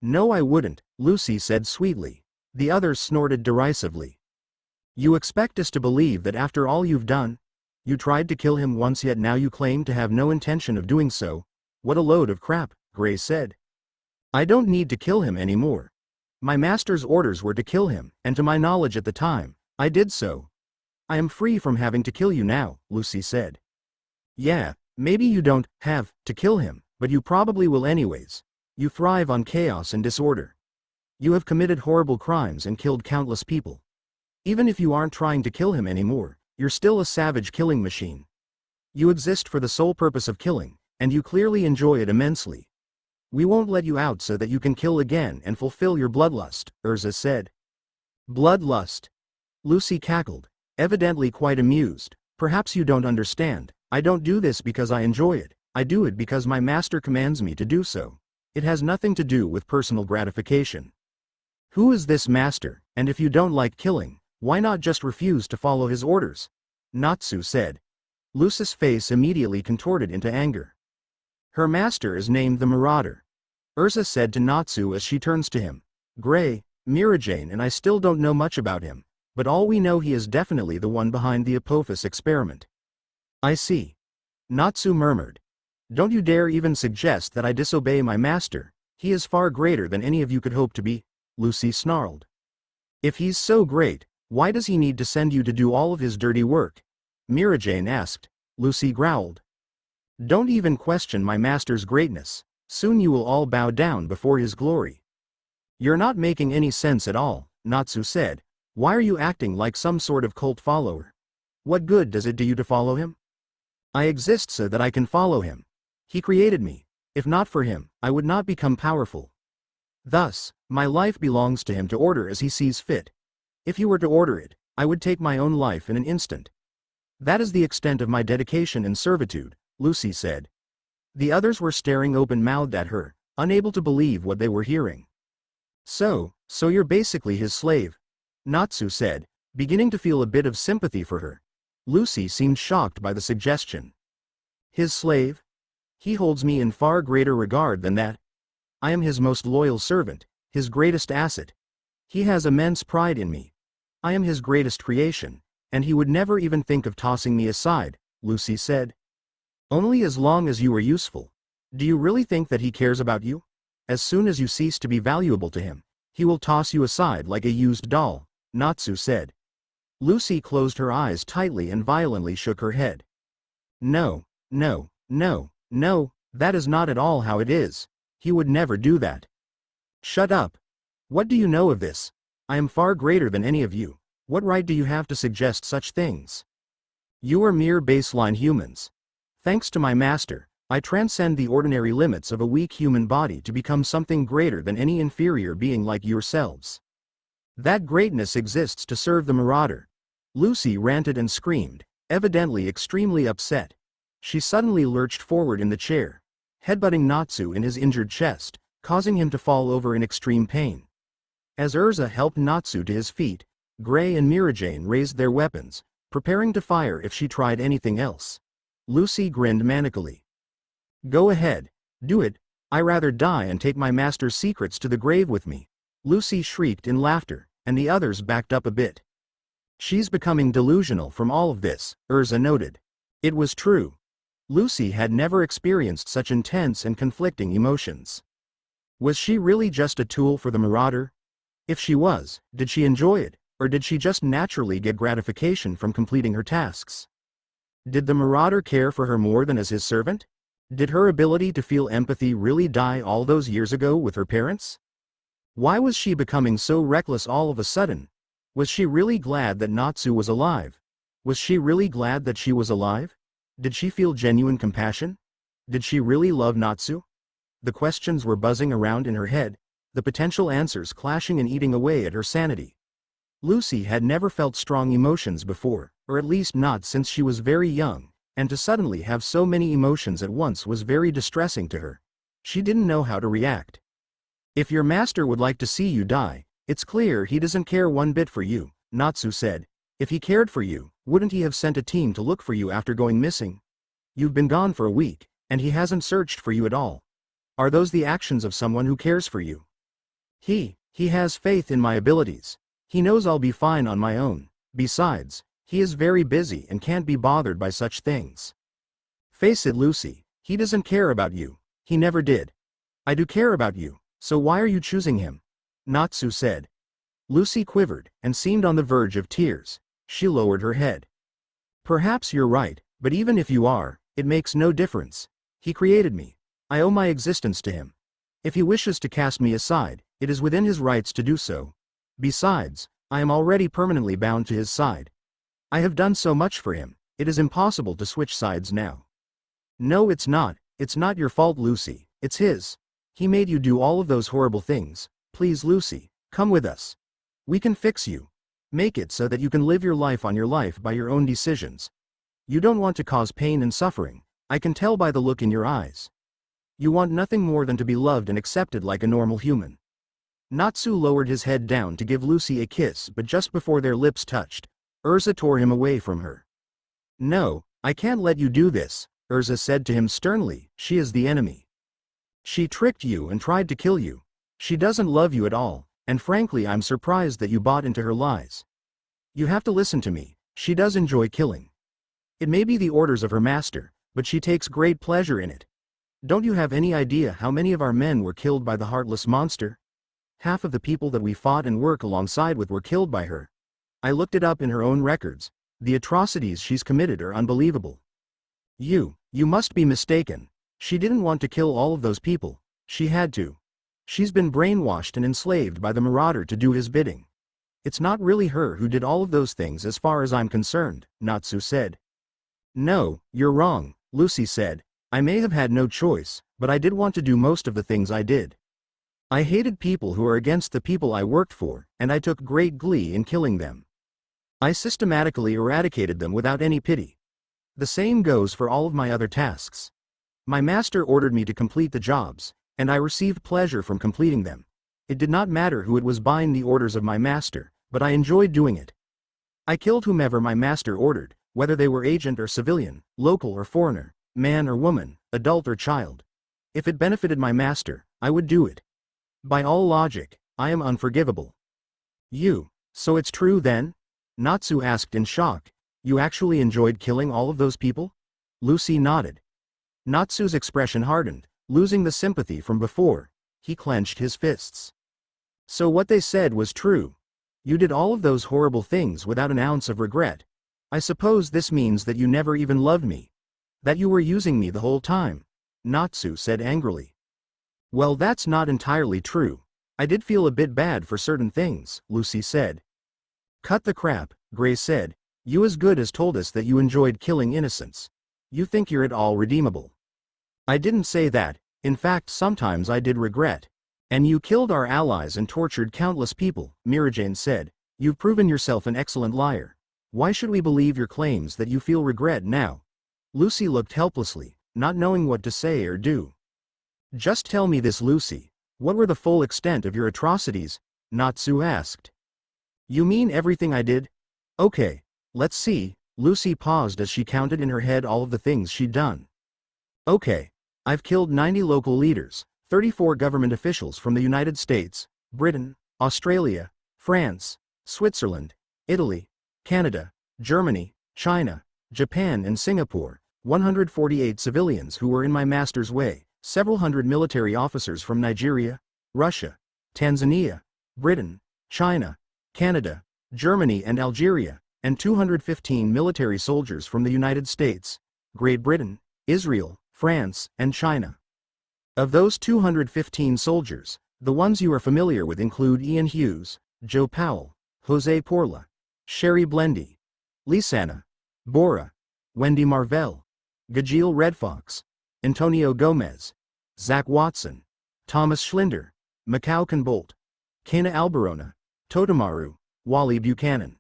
"No I wouldn't," Lucy said sweetly. The others snorted derisively. "You expect us to believe that after all you've done? You tried to kill him once yet now you claim to have no intention of doing so? What a load of crap," Gray said. "I don't need to kill him anymore. My master's orders were to kill him, and to my knowledge at the time, I did so. I am free from having to kill you now," Lucy said. "Yeah, maybe you don't have to kill him, but you probably will anyways. You thrive on chaos and disorder. You have committed horrible crimes and killed countless people. Even if you aren't trying to kill him anymore, you're still a savage killing machine. You exist for the sole purpose of killing, and you clearly enjoy it immensely. We won't let you out so that you can kill again and fulfill your bloodlust," Erza said. "Bloodlust?" Lucy cackled, evidently quite amused. "Perhaps you don't understand. I don't do this because I enjoy it. I do it because my master commands me to do so. It has nothing to do with personal gratification." "Who is this master, and if you don't like killing, why not just refuse to follow his orders?" Natsu said. Lucy's face immediately contorted into anger. "Her master is named the Marauder," Erza said to Natsu as she turns to him. "Gray, Mirajane and I still don't know much about him, but all we know he is definitely the one behind the Apophis experiment." "I see," Natsu murmured. "Don't you dare even suggest that I disobey my master. He is far greater than any of you could hope to be," Lucy snarled. "If he's so great, why does he need to send you to do all of his dirty work?" Mirajane asked. Lucy growled. "Don't even question my master's greatness. Soon you will all bow down before his glory." "You're not making any sense at all," Natsu said. "Why are you acting like some sort of cult follower? What good does it do you to follow him?" "I exist so that I can follow him. He created me. If not for him, I would not become powerful. Thus, my life belongs to him to order as he sees fit. If he were to order it, I would take my own life in an instant. That is the extent of my dedication and servitude, Lucy said. The others were staring open-mouthed at her, unable to believe what they were hearing. So you're basically his slave, Natsu said, beginning to feel a bit of sympathy for her. Lucy seemed shocked by the suggestion. His slave? He holds me in far greater regard than that. I am his most loyal servant, his greatest asset. He has immense pride in me. I am his greatest creation, and he would never even think of tossing me aside, Lucy said. Only as long as you are useful. Do you really think that he cares about you? As soon as you cease to be valuable to him, he will toss you aside like a used doll, Natsu said. Lucy closed her eyes tightly and violently shook her head. No, that is not at all how it is. He would never do that. Shut up. What do you know of this? I am far greater than any of you. What right do you have to suggest such things? You are mere baseline humans. Thanks to my master, I transcend the ordinary limits of a weak human body to become something greater than any inferior being like yourselves. That greatness exists to serve the Marauder. Lucy ranted and screamed, evidently extremely upset. She suddenly lurched forward in the chair, headbutting Natsu in his injured chest, causing him to fall over in extreme pain. As Erza helped Natsu to his feet, Gray and Mirajane raised their weapons, preparing to fire if she tried anything else. Lucy grinned manically. Go ahead, do it. I rather die and take my master's secrets to the grave with me. Lucy shrieked in laughter, and the others backed up a bit. She's becoming delusional from all of this, Erza noted. It was true. Lucy had never experienced such intense and conflicting emotions. Was she really just a tool for the Marauder? If she was, did she enjoy it, or did she just naturally get gratification from completing her tasks? Did the Marauder care for her more than as his servant? Did her ability to feel empathy really die all those years ago with her parents? Why was she becoming so reckless all of a sudden? Was she really glad that Natsu was alive? Was she really glad that she was alive? Did she feel genuine compassion? Did she really love Natsu? The questions were buzzing around in her head, the potential answers clashing and eating away at her sanity. Lucy had never felt strong emotions before, or at least not since she was very young, and to suddenly have so many emotions at once was very distressing to her. She didn't know how to react. If your master would like to see you die, it's clear he doesn't care one bit for you, Natsu said. If he cared for you, wouldn't he have sent a team to look for you after going missing? You've been gone for a week, and he hasn't searched for you at all. Are those the actions of someone who cares for you? He has faith in my abilities. He knows I'll be fine on my own. Besides, he is very busy and can't be bothered by such things. Face it, Lucy, he doesn't care about you. He never did. I do care about you, so why are you choosing him? Natsu said. Lucy quivered, and seemed on the verge of tears. She lowered her head. Perhaps you're right, but even if you are, it makes no difference. He created me. I owe my existence to him. If he wishes to cast me aside, it is within his rights to do so. Besides, I am already permanently bound to his side. I have done so much for him, it is impossible to switch sides now. No, it's not your fault, Lucy, it's his. He made you do all of those horrible things. Please, Lucy, come with us. We can fix you. Make it so that you can live your life on your life by your own decisions. You don't want to cause pain and suffering, I can tell by the look in your eyes. You want nothing more than to be loved and accepted like a normal human. Natsu lowered his head down to give Lucy a kiss, but just before their lips touched, Erza tore him away from her. No, I can't let you do this, Erza said to him sternly. She is the enemy. She tricked you and tried to kill you. She doesn't love you at all, and frankly I'm surprised that you bought into her lies. You have to listen to me, she does enjoy killing. It may be the orders of her master, but she takes great pleasure in it. Don't you have any idea how many of our men were killed by the heartless monster? Half of the people that we fought and work alongside with were killed by her. I looked it up in her own records. The atrocities she's committed are unbelievable. You must be mistaken. She didn't want to kill all of those people. She had to. She's been brainwashed and enslaved by the Marauder to do his bidding. It's not really her who did all of those things as far as I'm concerned, Natsu said. No, you're wrong, Lucy said. I may have had no choice, but I did want to do most of the things I did. I hated people who are against the people I worked for, and I took great glee in killing them. I systematically eradicated them without any pity. The same goes for all of my other tasks. My master ordered me to complete the jobs, and I received pleasure from completing them. It did not matter who it was buying the orders of my master, but I enjoyed doing it. I killed whomever my master ordered, whether they were agent or civilian, local or foreigner, man or woman, adult or child. If it benefited my master, I would do it. By all logic, I am unforgivable. So it's true then? Natsu asked in shock. You actually enjoyed killing all of those people? Lucy nodded. Natsu's expression hardened, losing the sympathy from before. He clenched his fists. So what they said was true. You did all of those horrible things without an ounce of regret. I suppose this means that you never even loved me. That you were using me the whole time. Natsu said angrily. Well, that's not entirely true. I did feel a bit bad for certain things, Lucy said. Cut the crap, Gray said. You as good as told us that you enjoyed killing innocents. You think you're at all redeemable. I didn't say that. In fact, sometimes I did regret. And you killed our allies and tortured countless people, Mirajane said. You've proven yourself an excellent liar. Why should we believe your claims that you feel regret now? Lucy looked helplessly, not knowing what to say or do. Just tell me this, Lucy. What were the full extent of your atrocities? Natsu asked. You mean everything I did? Okay, let's see. Lucy paused as she counted in her head all of the things she'd done. Okay, I've killed 90 local leaders, 34 government officials from the United States, Britain, Australia, France, Switzerland, Italy, Canada, Germany, China, Japan and Singapore, 148 civilians who were in my master's way, several hundred military officers from Nigeria, Russia, Tanzania, Britain, China, Canada, Germany and Algeria, and 215 military soldiers from the United States, Great Britain, Israel, France, and China. Of those 215 soldiers, the ones you are familiar with include Ian Hughes, Joe Powell, Jose Porla, Sherry Blendy, Lisanna, Bora, Wendy Marvell, Gajeel Redfox, Antonio Gomez, Zach Watson, Thomas Schlinder, Macau Conbolt, Kana Alberona, Totomaru, Wally Buchanan.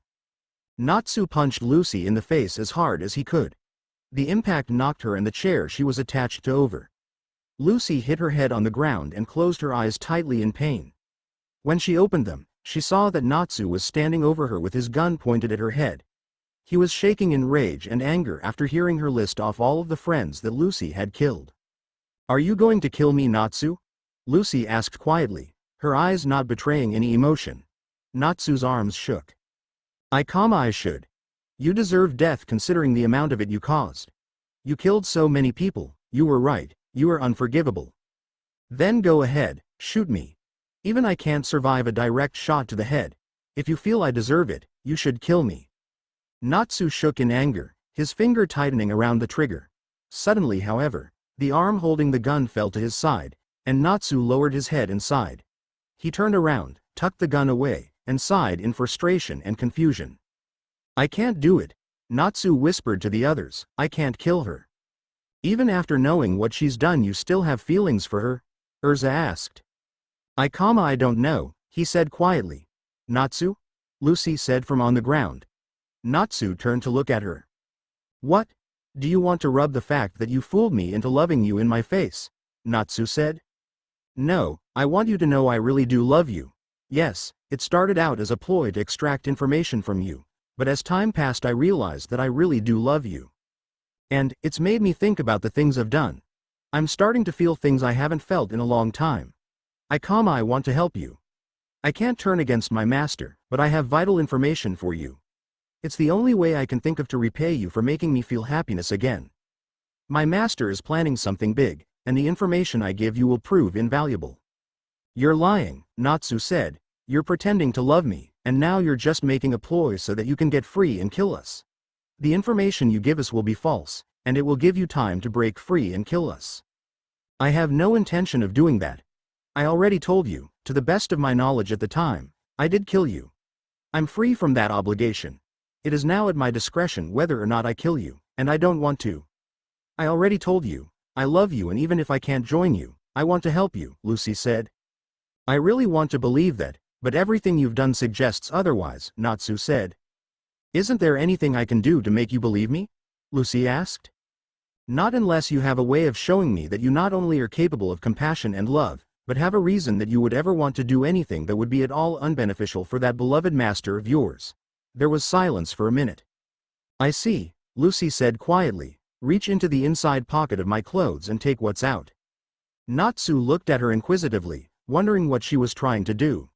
Natsu punched Lucy in the face as hard as he could. The impact knocked her and the chair she was attached to over. Lucy hit her head on the ground and closed her eyes tightly in pain. When she opened them, she saw that Natsu was standing over her with his gun pointed at her head. He was shaking in rage and anger after hearing her list off all of the friends that Lucy had killed. Are you going to kill me, Natsu? Lucy asked quietly, her eyes not betraying any emotion. Natsu's arms shook. I should. You deserve death considering the amount of it you caused. You killed so many people, you were right, you are unforgivable. Then go ahead, shoot me. Even I can't survive a direct shot to the head. If you feel I deserve it, you should kill me. Natsu shook in anger, his finger tightening around the trigger. Suddenly, however, the arm holding the gun fell to his side, and Natsu lowered his head and sighed. He turned around, tucked the gun away, and sighed in frustration and confusion. I can't do it, Natsu whispered to the others. I can't kill her. Even after knowing what she's done, you still have feelings for her? Erza asked. I don't know, he said quietly. Natsu? Lucy said from on the ground. Natsu turned to look at her. What? Do you want to rub the fact that you fooled me into loving you in my face? Natsu said. No, I want you to know I really do love you. Yes, it started out as a ploy to extract information from you, but as time passed I realized that I really do love you. And it's made me think about the things I've done. I'm starting to feel things I haven't felt in a long time. I want to help you. I can't turn against my master, but I have vital information for you. It's the only way I can think of to repay you for making me feel happiness again. My master is planning something big, and the information I give you will prove invaluable. You're lying, Natsu said. You're pretending to love me, and now you're just making a ploy so that you can get free and kill us. The information you give us will be false, and it will give you time to break free and kill us. I have no intention of doing that. I already told you, to the best of my knowledge at the time, I did kill you. I'm free from that obligation. It is now at my discretion whether or not I kill you, and I don't want to. I already told you, I love you, and even if I can't join you, I want to help you, Lucy said. I really want to believe that, but everything you've done suggests otherwise, Natsu said. Isn't there anything I can do to make you believe me? Lucy asked. Not unless you have a way of showing me that you not only are capable of compassion and love, but have a reason that you would ever want to do anything that would be at all unbeneficial for that beloved master of yours. There was silence for a minute. I see, Lucy said quietly. Reach into the inside pocket of my clothes and take what's out. Natsu looked at her inquisitively, wondering what she was trying to do.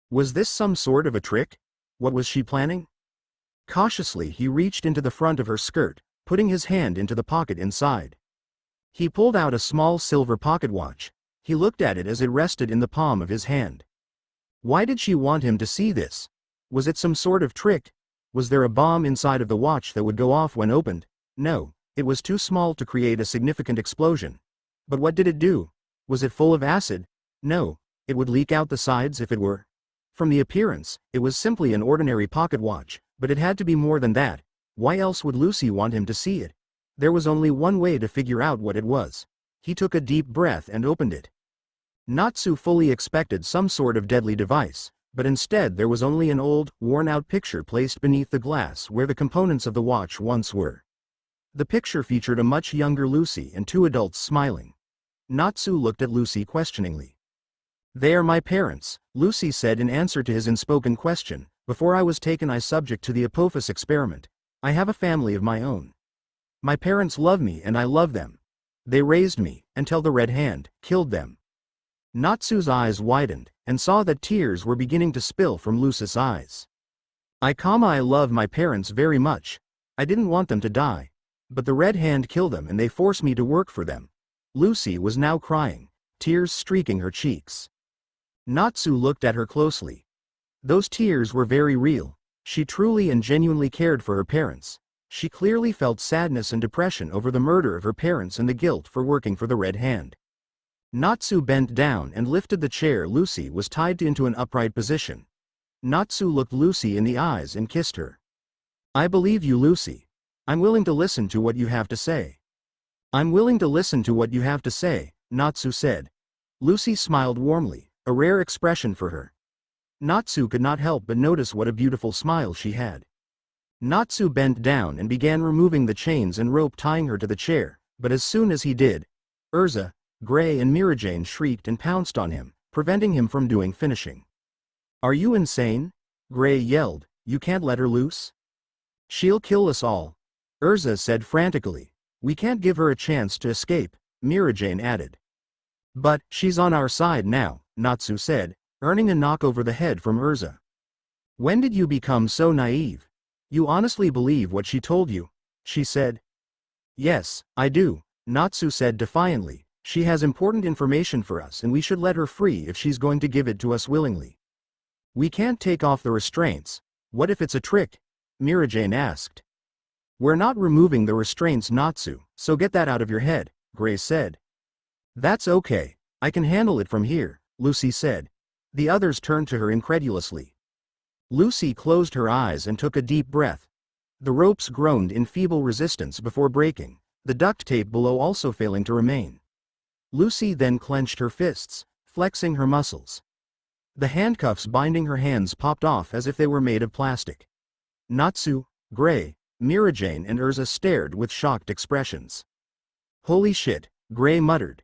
Was this some sort of a trick? What was she planning? Cautiously he reached into the front of her skirt, putting his hand into the pocket inside. He pulled out a small silver pocket watch. He looked at it as it rested in the palm of his hand. Why did she want him to see this? Was it some sort of trick? Was there a bomb inside of the watch that would go off when opened? No, it was too small to create a significant explosion. But what did it do? Was it full of acid? No, it would leak out the sides if it were. From the appearance, it was simply an ordinary pocket watch, but it had to be more than that. Why else would Lucy want him to see it? There was only one way to figure out what it was. He took a deep breath and opened it. Natsu fully expected some sort of deadly device, but instead there was only an old, worn-out picture placed beneath the glass where the components of the watch once were. The picture featured a much younger Lucy and two adults smiling. Natsu looked at Lucy questioningly. They are my parents, Lucy said in answer to his unspoken question. Before I was taken I subject to the Apophis experiment. I have a family of my own. My parents love me and I love them. They raised me, until the Red Hand killed them. Natsu's eyes widened, and saw that tears were beginning to spill from Lucy's eyes. I love my parents very much. I didn't want them to die. But the Red Hand killed them and they forced me to work for them. Lucy was now crying, tears streaking her cheeks. Natsu looked at her closely. Those tears were very real. She truly and genuinely cared for her parents. She clearly felt sadness and depression over the murder of her parents and the guilt for working for the Red Hand. Natsu bent down and lifted the chair Lucy was tied to into an upright position. Natsu looked Lucy in the eyes and kissed her. I believe you, Lucy. I'm willing to listen to what you have to say. I'm willing to listen to what you have to say, Natsu said. Lucy smiled warmly, a rare expression for her. Natsu could not help but notice what a beautiful smile she had. Natsu bent down and began removing the chains and rope tying her to the chair, but as soon as he did, Erza, Gray and Mirajane shrieked and pounced on him, preventing him from doing finishing. Are you insane? Gray yelled, you can't let her loose. She'll kill us all. Erza said frantically. We can't give her a chance to escape, Mirajane added. But, she's on our side now, Natsu said, earning a knock over the head from Erza. When did you become so naive? You honestly believe what she told you? She said. Yes, I do, Natsu said defiantly. She has important information for us and we should let her free if she's going to give it to us willingly. We can't take off the restraints. What if it's a trick? Mirajane asked. We're not removing the restraints, Natsu, so get that out of your head, Gray said. That's okay, I can handle it from here, Lucy said. The others turned to her incredulously. Lucy closed her eyes and took a deep breath. The ropes groaned in feeble resistance before breaking, the duct tape below also failing to remain. Lucy then clenched her fists, flexing her muscles. The handcuffs binding her hands popped off as if they were made of plastic. Natsu, Gray, Mirajane and Erza stared with shocked expressions. Holy shit, Gray muttered.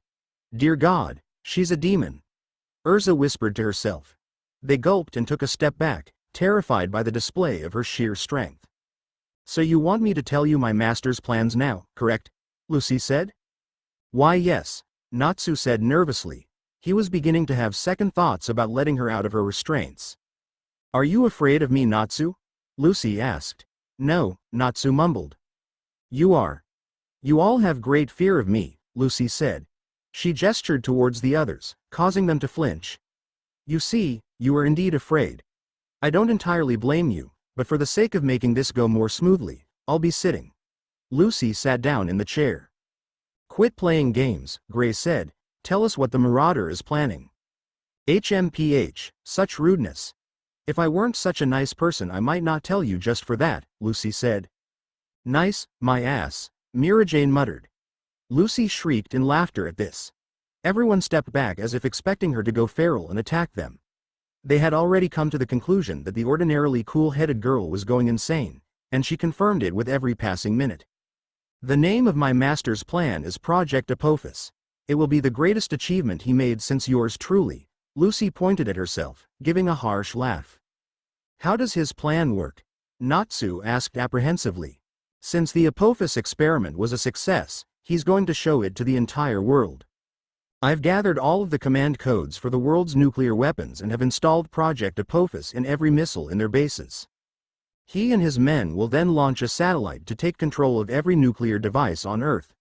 Dear God, she's a demon. Erza whispered to herself. They gulped and took a step back, terrified by the display of her sheer strength. So you want me to tell you my master's plans now, correct? Lucy said. Why yes, Natsu said nervously. He was beginning to have second thoughts about letting her out of her restraints. Are you afraid of me, Natsu? Lucy asked. No, Natsu mumbled. You are. You all have great fear of me, Lucy said. She gestured towards the others, causing them to flinch. You see, you are indeed afraid. I don't entirely blame you, but for the sake of making this go more smoothly, I'll be sitting. Lucy sat down in the chair. Quit playing games, Gray said. Tell us what the Marauder is planning. HMPH, such rudeness. If I weren't such a nice person I might not tell you just for that, Lucy said. Nice, my ass, Mirajane muttered. Lucy shrieked in laughter at this. Everyone stepped back as if expecting her to go feral and attack them. They had already come to the conclusion that the ordinarily cool-headed girl was going insane, and she confirmed it with every passing minute. The name of my master's plan is Project Apophis. It will be the greatest achievement he made since yours truly. Lucy pointed at herself, giving a harsh laugh. How does his plan work? Natsu asked apprehensively. Since the Apophis experiment was a success, he's going to show it to the entire world. I've gathered all of the command codes for the world's nuclear weapons and have installed Project Apophis in every missile in their bases. He and his men will then launch a satellite to take control of every nuclear device on Earth.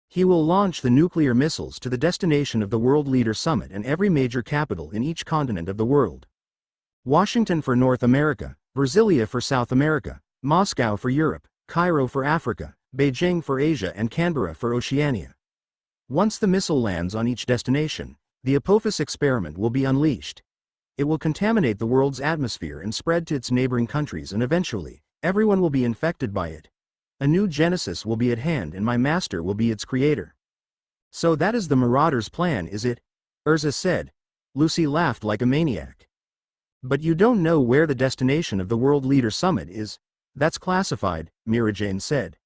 He will launch the nuclear missiles to the destination of the World Leader Summit and every major capital in each continent of the world. Washington for North America, Brasilia for South America, Moscow for Europe, Cairo for Africa, Beijing for Asia and Canberra for Oceania. Once the missile lands on each destination, the Apophis experiment will be unleashed. It will contaminate the world's atmosphere and spread to its neighboring countries, and eventually, everyone will be infected by it. A new Genesis will be at hand and my master will be its creator. So that is the Marauder's plan, is it? Erza said. Lucy laughed like a maniac. But you don't know where the destination of the World Leader Summit is. That's classified, Mirajane said.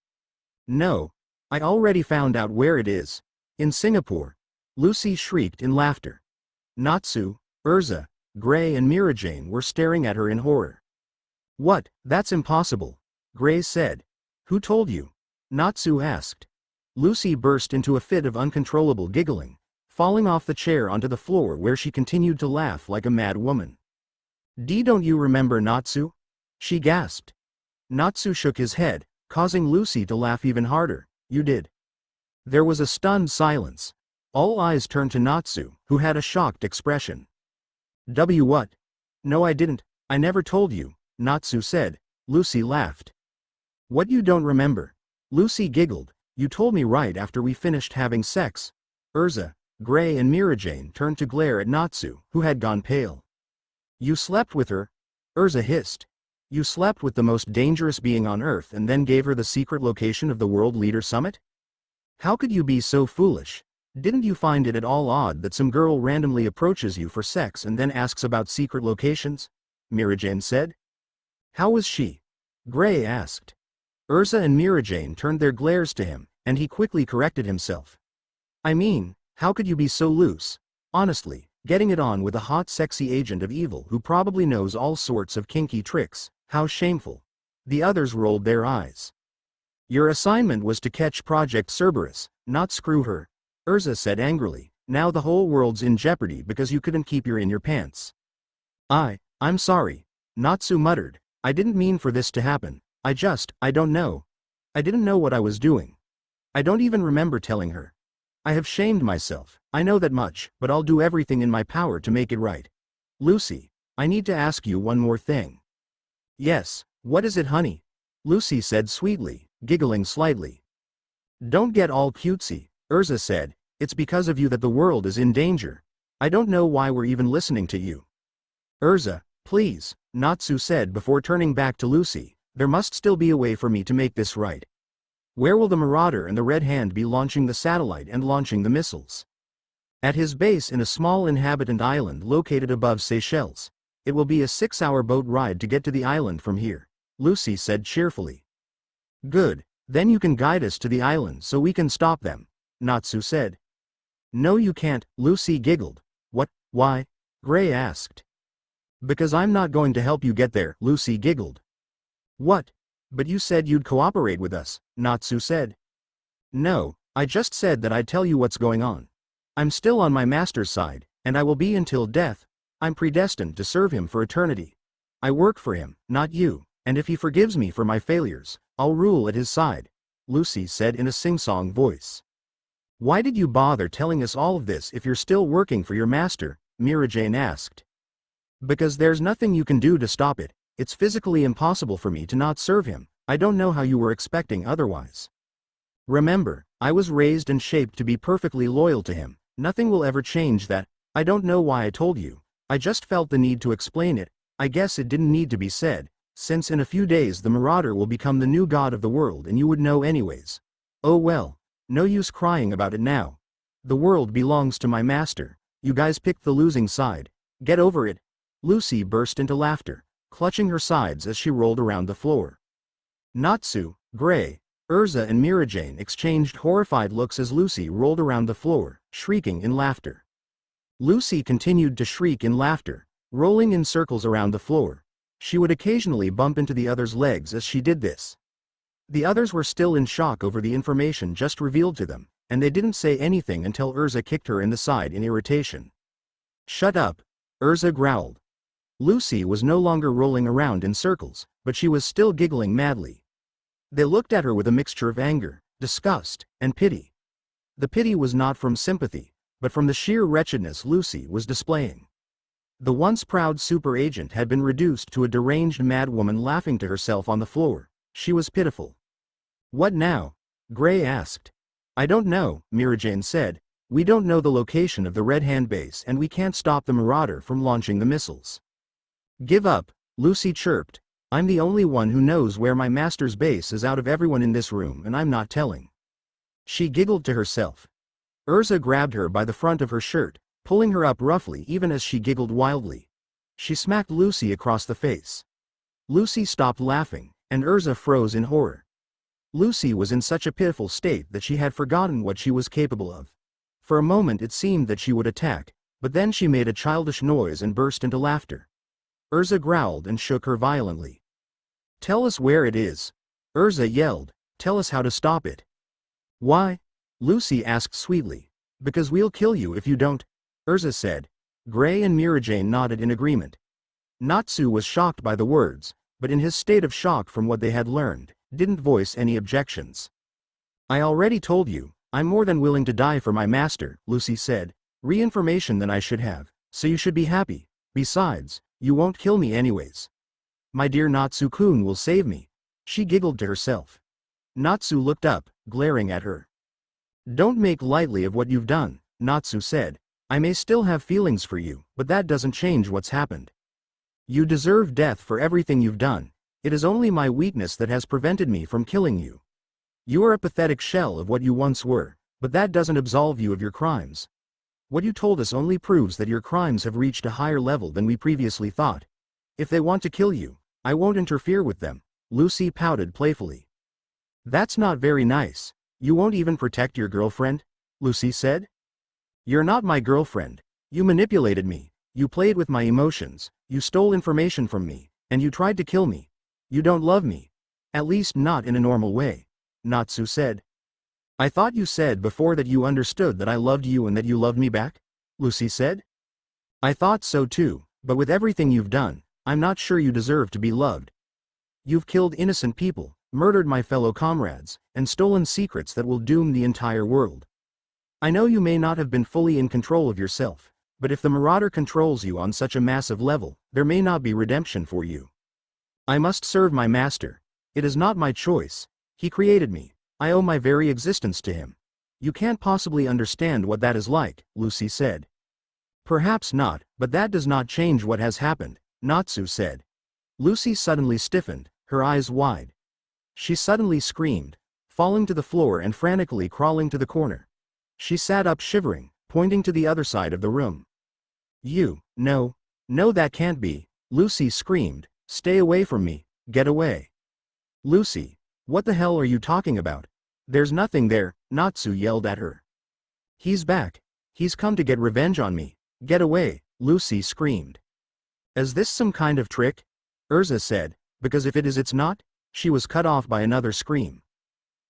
No. I already found out where it is. In Singapore. Lucy shrieked in laughter. Natsu, Erza, Gray and Mirajane were staring at her in horror. What? That's impossible. Gray said. Who told you? Natsu asked. Lucy burst into a fit of uncontrollable giggling, falling off the chair onto the floor where she continued to laugh like a mad woman. Don't you remember Natsu? She gasped. Natsu shook his head, causing Lucy to laugh even harder. You did. There was a stunned silence. All eyes turned to Natsu, who had a shocked expression. What? No, I didn't. I never told you, Natsu said. Lucy laughed. What, you don't remember? Lucy giggled. You told me right after we finished having sex. Erza, Gray and Mirajane turned to glare at Natsu, who had gone pale. You slept with her? Erza hissed. You slept with the most dangerous being on Earth and then gave her the secret location of the World Leader Summit? How could you be so foolish? Didn't you find it at all odd that some girl randomly approaches you for sex and then asks about secret locations? Mirajane said. How was she? Gray asked. Erza and Mirajane turned their glares to him, and he quickly corrected himself. I mean, how could you be so loose? Honestly, getting it on with a hot sexy agent of evil who probably knows all sorts of kinky tricks, how shameful. The others rolled their eyes. Your assignment was to catch Project Cerberus, not screw her, Erza said angrily. Now the whole world's in jeopardy because you couldn't keep your in your pants. I'm sorry, Natsu muttered. I didn't mean for this to happen. I don't know. I didn't know what I was doing. I don't even remember telling her. I have shamed myself, I know that much, but I'll do everything in my power to make it right. Lucy, I need to ask you one more thing. Yes, what is it, honey? Lucy said sweetly, giggling slightly. Don't get all cutesy, Erza said. It's because of you that the world is in danger. I don't know why we're even listening to you. Erza, please, Natsu said before turning back to Lucy. There must still be a way for me to make this right. Where will the Marauder and the Red Hand be launching the satellite and launching the missiles? At his base in a small inhabitant island located above Seychelles. It will be a 6-hour boat ride to get to the island from here, Lucy said cheerfully. Good, then you can guide us to the island so we can stop them, Natsu said. No you can't, Lucy giggled. What, why? Gray asked. Because I'm not going to help you get there, Lucy giggled. What? But you said you'd cooperate with us, Natsu said. No, I just said that I'd tell you what's going on. I'm still on my master's side, and I will be until death. I'm predestined to serve him for eternity. I work for him, not you, and if he forgives me for my failures, I'll rule at his side, Lucy said in a sing-song voice. Why did you bother telling us all of this if you're still working for your master? Mirajane asked. Because there's nothing you can do to stop it. It's physically impossible for me to not serve him. I don't know how you were expecting otherwise. Remember, I was raised and shaped to be perfectly loyal to him. Nothing will ever change that. I don't know why I told you. I just felt the need to explain it. I guess it didn't need to be said, since in a few days the Marauder will become the new god of the world and you would know anyways. Oh well, no use crying about it now. The world belongs to my master. You guys picked the losing side. Get over it. Lucy burst into laughter, clutching her sides as she rolled around the floor. Natsu, Gray, Erza and Mirajane exchanged horrified looks as Lucy rolled around the floor, shrieking in laughter. Lucy continued to shriek in laughter, rolling in circles around the floor. She would occasionally bump into the others' legs as she did this. The others were still in shock over the information just revealed to them, and they didn't say anything until Erza kicked her in the side in irritation. "Shut up," Erza growled. Lucy was no longer rolling around in circles, but she was still giggling madly. They looked at her with a mixture of anger, disgust, and pity. The pity was not from sympathy, but from the sheer wretchedness Lucy was displaying. The once proud super agent had been reduced to a deranged madwoman laughing to herself on the floor. She was pitiful. "What now?" Gray asked. "I don't know," Mirajane said. "We don't know the location of the Red Hand base and we can't stop the Marauder from launching the missiles." "Give up," Lucy chirped. "I'm the only one who knows where my master's base is out of everyone in this room and I'm not telling." She giggled to herself. Erza grabbed her by the front of her shirt, pulling her up roughly even as she giggled wildly. She smacked Lucy across the face. Lucy stopped laughing, and Erza froze in horror. Lucy was in such a pitiful state that she had forgotten what she was capable of. For a moment it seemed that she would attack, but then she made a childish noise and burst into laughter. Erza growled and shook her violently. "Tell us where it is," Erza yelled. "Tell us how to stop it." "Why?" Lucy asked sweetly. "Because we'll kill you if you don't," Erza said. Gray and Mirajane nodded in agreement. Natsu was shocked by the words, but in his state of shock from what they had learned, didn't voice any objections. "I already told you, I'm more than willing to die for my master," Lucy said. "Re-information than I should have, so you should be happy. Besides, you won't kill me anyways. My dear Natsu-kun will save me." She giggled to herself. Natsu looked up, glaring at her. "Don't make lightly of what you've done," Natsu said. "I may still have feelings for you, but that doesn't change what's happened. You deserve death for everything you've done. It is only my weakness that has prevented me from killing you. You are a pathetic shell of what you once were, but that doesn't absolve you of your crimes. What you told us only proves that your crimes have reached a higher level than we previously thought. If they want to kill you, I won't interfere with them," Lucy pouted playfully. "That's not very nice. You won't even protect your girlfriend?" Lucy said. "You're not my girlfriend. You manipulated me, you played with my emotions, you stole information from me, and you tried to kill me. You don't love me. At least not in a normal way," Natsu said. "I thought you said before that you understood that I loved you and that you loved me back," Lucy said. "I thought so too, but with everything you've done, I'm not sure you deserve to be loved. You've killed innocent people, murdered my fellow comrades, and stolen secrets that will doom the entire world. I know you may not have been fully in control of yourself, but if the Marauder controls you on such a massive level, there may not be redemption for you. I must serve my master. It is not my choice. He created me. I owe my very existence to him. You can't possibly understand what that is like," Lucy said. "Perhaps not, but that does not change what has happened," Natsu said. Lucy suddenly stiffened, her eyes wide. She suddenly screamed, falling to the floor and frantically crawling to the corner. She sat up shivering, pointing to the other side of the room. No, that can't be," Lucy screamed. "Stay away from me, get away." "Lucy, what the hell are you talking about? There's nothing there," Natsu yelled at her. "He's back. He's come to get revenge on me. Get away," Lucy screamed. "Is this some kind of trick?" Erza said, "because if it is it's not." She was cut off by another scream.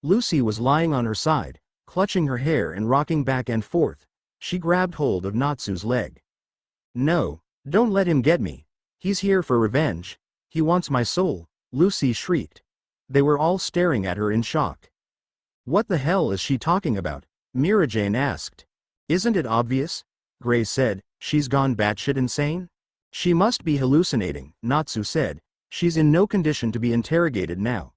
Lucy was lying on her side, clutching her hair and rocking back and forth. She grabbed hold of Natsu's leg. "No, don't let him get me. He's here for revenge. He wants my soul," Lucy shrieked. They were all staring at her in shock. "What the hell is she talking about?" Mirajane asked. "Isn't it obvious?" Gray said. "She's gone batshit insane?" "She must be hallucinating," Natsu said. "She's in no condition to be interrogated now.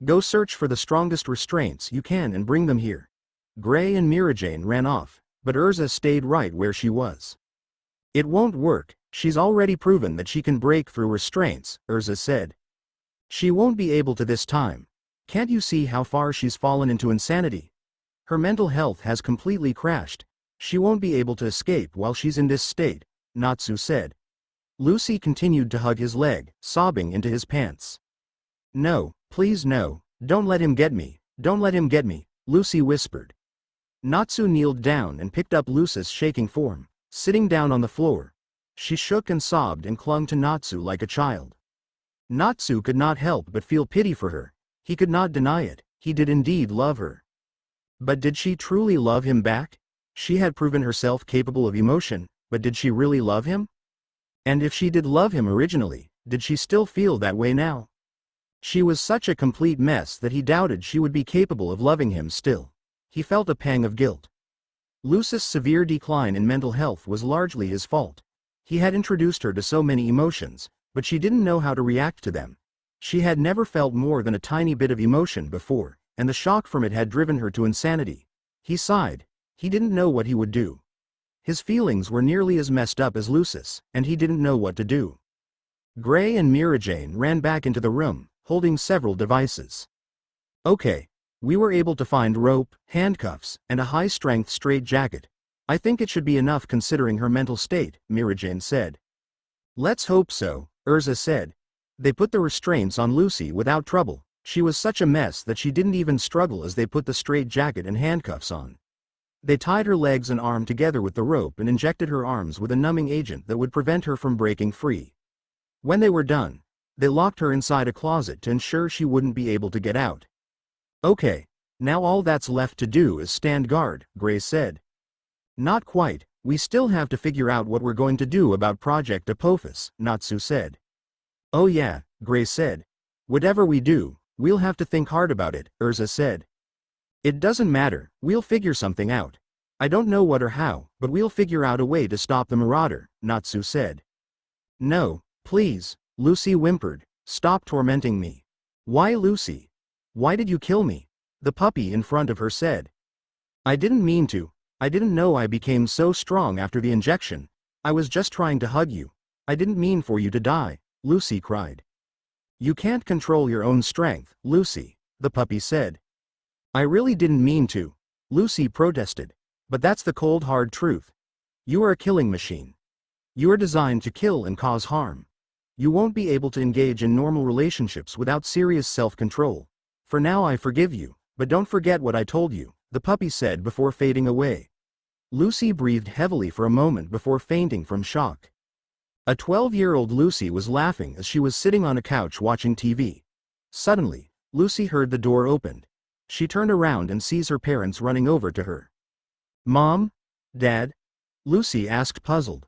Go search for the strongest restraints you can and bring them here." Gray and Mirajane ran off, but Erza stayed right where she was. "It won't work. She's already proven that she can break through restraints," Erza said. "She won't be able to this time. Can't you see how far she's fallen into insanity? Her mental health has completely crashed. She won't be able to escape while she's in this state, Natsu said. Lucy continued to hug his leg, sobbing into his pants. No, please no, don't let him get me, don't let him get me, Lucy whispered. Natsu kneeled down and picked up Lucy's shaking form. Sitting down on the floor, she shook and sobbed and clung to Natsu like a child. Natsu could not help but feel pity for her. He could not deny it, he did indeed love her. But did she truly love him back? She had proven herself capable of emotion, but did she really love him? And if she did love him originally, did she still feel that way now? She was such a complete mess that he doubted she would be capable of loving him still. He felt a pang of guilt. Lucy's severe decline in mental health was largely his fault. He had introduced her to so many emotions, but she didn't know how to react to them. She had never felt more than a tiny bit of emotion before, and the shock from it had driven her to insanity. He sighed. He didn't know what he would do. His feelings were nearly as messed up as Lucy's, and he didn't know what to do. Gray and Mirajane ran back into the room, holding several devices. Okay. We were able to find rope, handcuffs, and a high-strength straitjacket. I think it should be enough considering her mental state, Mirajane said. Let's hope so, Erza said. They put the restraints on Lucy without trouble. She was such a mess that she didn't even struggle as they put the straitjacket and handcuffs on. They tied her legs and arm together with the rope and injected her arms with a numbing agent that would prevent her from breaking free. When they were done, they locked her inside a closet to ensure she wouldn't be able to get out. Okay, now all that's left to do is stand guard, Gray said. Not quite, we still have to figure out what we're going to do about Project Apophis, Natsu said. Oh yeah, Gray said. Whatever we do, we'll have to think hard about it, Erza said. It doesn't matter, we'll figure something out. I don't know what or how, but we'll figure out a way to stop the Marauder, Natsu said. No, please, Lucy whimpered, stop tormenting me. Why Lucy? Why did you kill me? The puppy in front of her said. I didn't mean to. I didn't know I became so strong after the injection. I was just trying to hug you. I didn't mean for you to die, Lucy cried. You can't control your own strength, Lucy, the puppy said. I really didn't mean to, Lucy protested. But that's the cold hard truth. You are a killing machine. You are designed to kill and cause harm. You won't be able to engage in normal relationships without serious self-control. For now I forgive you, but don't forget what I told you, the puppy said before fading away. Lucy breathed heavily for a moment before fainting from shock. A 12-year-old Lucy was laughing as she was sitting on a couch watching TV. Suddenly, Lucy heard the door opened. She turned around and sees her parents running over to her. Mom? Dad? Lucy asked puzzled.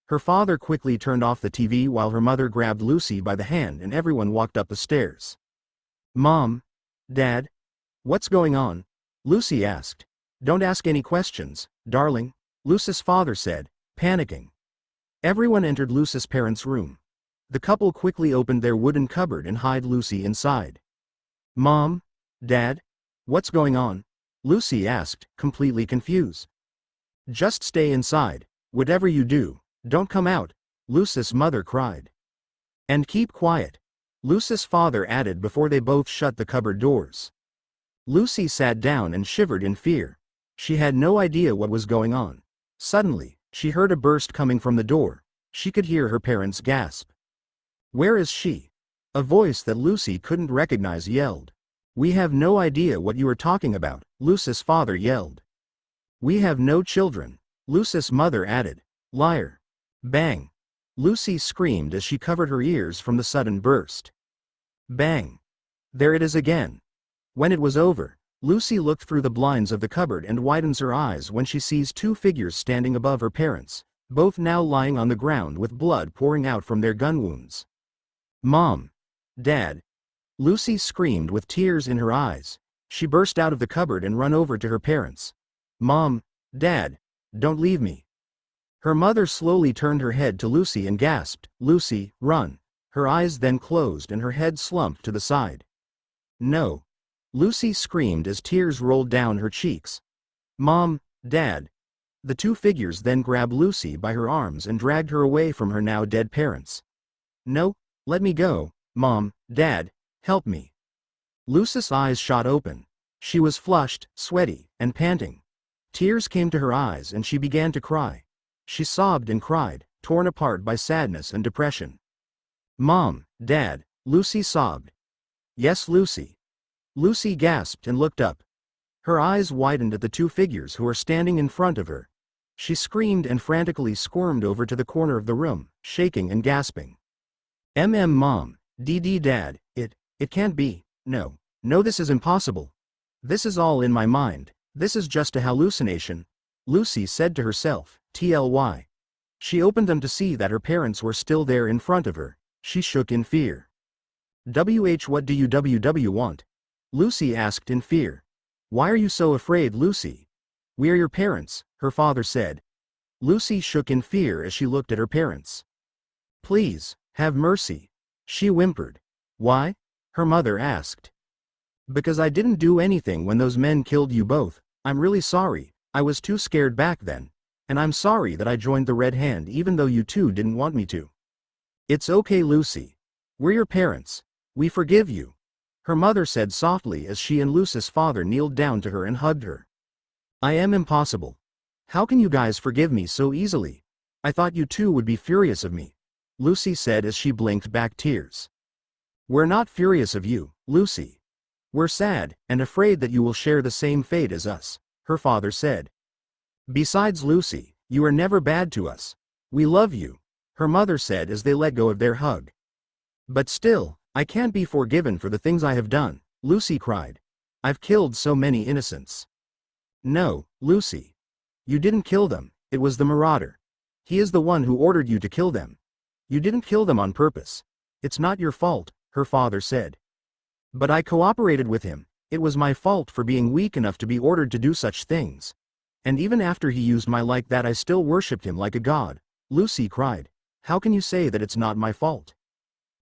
Her father quickly turned off the TV while her mother grabbed Lucy by the hand and everyone walked up the stairs. Mom? Dad? What's going on? Lucy asked. Don't ask any questions, darling, Lucy's father said, panicking. Everyone entered Lucy's parents' room. The couple quickly opened their wooden cupboard and hid Lucy inside. Mom? Dad? What's going on? Lucy asked, completely confused. Just stay inside. Whatever you do, don't come out, Lucy's mother cried. And keep quiet, Lucy's father added before they both shut the cupboard doors. Lucy sat down and shivered in fear. She had no idea what was going on. Suddenly, she heard a burst coming from the door. She could hear her parents gasp. Where is she? A voice that Lucy couldn't recognize yelled. We have no idea what you are talking about, Lucy's father yelled. We have no children, Lucy's mother added. Liar. Bang. Lucy screamed as she covered her ears from the sudden burst. Bang. There it is again. When it was over, Lucy looked through the blinds of the cupboard and widens her eyes when she sees two figures standing above her parents, both now lying on the ground with blood pouring out from their gun wounds. Mom. Dad. Lucy screamed with tears in her eyes. She burst out of the cupboard and ran over to her parents. Mom. Dad. Don't leave me. Her mother slowly turned her head to Lucy and gasped, Lucy, run. Her eyes then closed and her head slumped to the side. No. Lucy screamed as tears rolled down her cheeks. Mom, Dad. The two figures then grabbed Lucy by her arms and dragged her away from her now dead parents. No, let me go, Mom, Dad, help me. Lucy's eyes shot open. She was flushed, sweaty, and panting. Tears came to her eyes and she began to cry. She sobbed and cried, torn apart by sadness and depression. "Mom, Dad," Lucy sobbed. "Yes, Lucy." Lucy gasped and looked up. Her eyes widened at the two figures who were standing in front of her. She screamed and frantically squirmed over to the corner of the room, shaking and gasping. Mom, Dad, it can't be, no, this is impossible. This is all in my mind, this is just a hallucination," Lucy said to herself, tly. She opened them to see that her parents were still there in front of her. She shook in fear. What do you want? Lucy asked in fear. "Why are you so afraid, Lucy?" "We are your parents," her father said. Lucy shook in fear as she looked at her parents. "Please, have mercy," she whimpered. "Why?" her mother asked. "Because I didn't do anything when those men killed you both. I'm really sorry, I was too scared back then. And I'm sorry that I joined the Red Hand even though you two didn't want me to." "It's okay, Lucy. We're your parents. We forgive you," her mother said softly as she and Lucy's father kneeled down to her and hugged her. "I am impossible. How can you guys forgive me so easily? I thought you two would be furious of me," Lucy said as she blinked back tears. "We're not furious of you, Lucy. We're sad and afraid that you will share the same fate as us," her father said. "Besides, Lucy, you are never bad to us. We love you," her mother said as they let go of their hug. "But still, I can't be forgiven for the things I have done," Lucy cried. "I've killed so many innocents." "No, Lucy. You didn't kill them, it was the Marauder. He is the one who ordered you to kill them. You didn't kill them on purpose. It's not your fault," her father said. "But I cooperated with him, it was my fault for being weak enough to be ordered to do such things. And even after he used my like that I still worshipped him like a god," Lucy cried. "How can you say that it's not my fault?"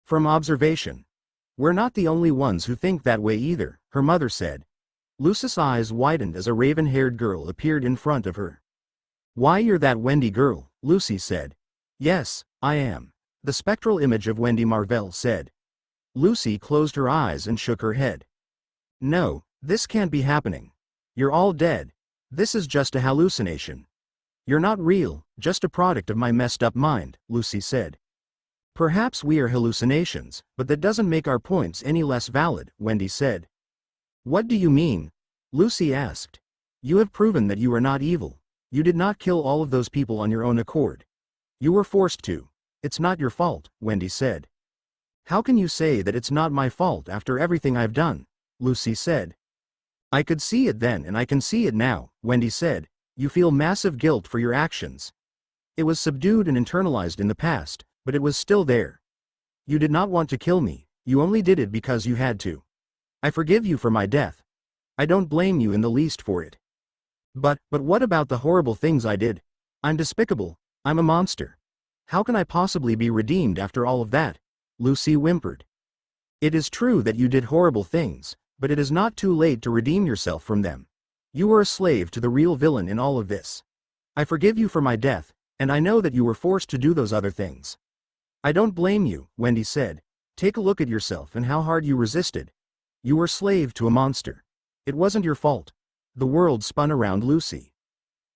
"From observation. We're not the only ones who think that way either," her mother said. Lucy's eyes widened as a raven-haired girl appeared in front of her. "Why, you're that Wendy girl," Lucy said. "Yes, I am," the spectral image of Wendy Marvell said. Lucy closed her eyes and shook her head. "No, this can't be happening. You're all dead. This is just a hallucination. You're not real, just a product of my messed up mind," Lucy said. "Perhaps we are hallucinations, but that doesn't make our points any less valid," Wendy said. "What do you mean?" Lucy asked. "You have proven that you are not evil. You did not kill all of those people on your own accord. You were forced to. It's not your fault," Wendy said. "How can you say that it's not my fault after everything I've done?" Lucy said. "I could see it then and I can see it now," Wendy said. "You feel massive guilt for your actions. It was subdued and internalized in the past, but it was still there. You did not want to kill me, you only did it because you had to. I forgive you for my death. I don't blame you in the least for it. But what about the horrible things I did? I'm despicable, I'm a monster. How can I possibly be redeemed after all of that?" Lucy whimpered. "It is true that you did horrible things, but it is not too late to redeem yourself from them. You were a slave to the real villain in all of this. I forgive you for my death, and I know that you were forced to do those other things. I don't blame you," Wendy said. "Take a look at yourself and how hard you resisted. You were slave to a monster. It wasn't your fault." The world spun around Lucy.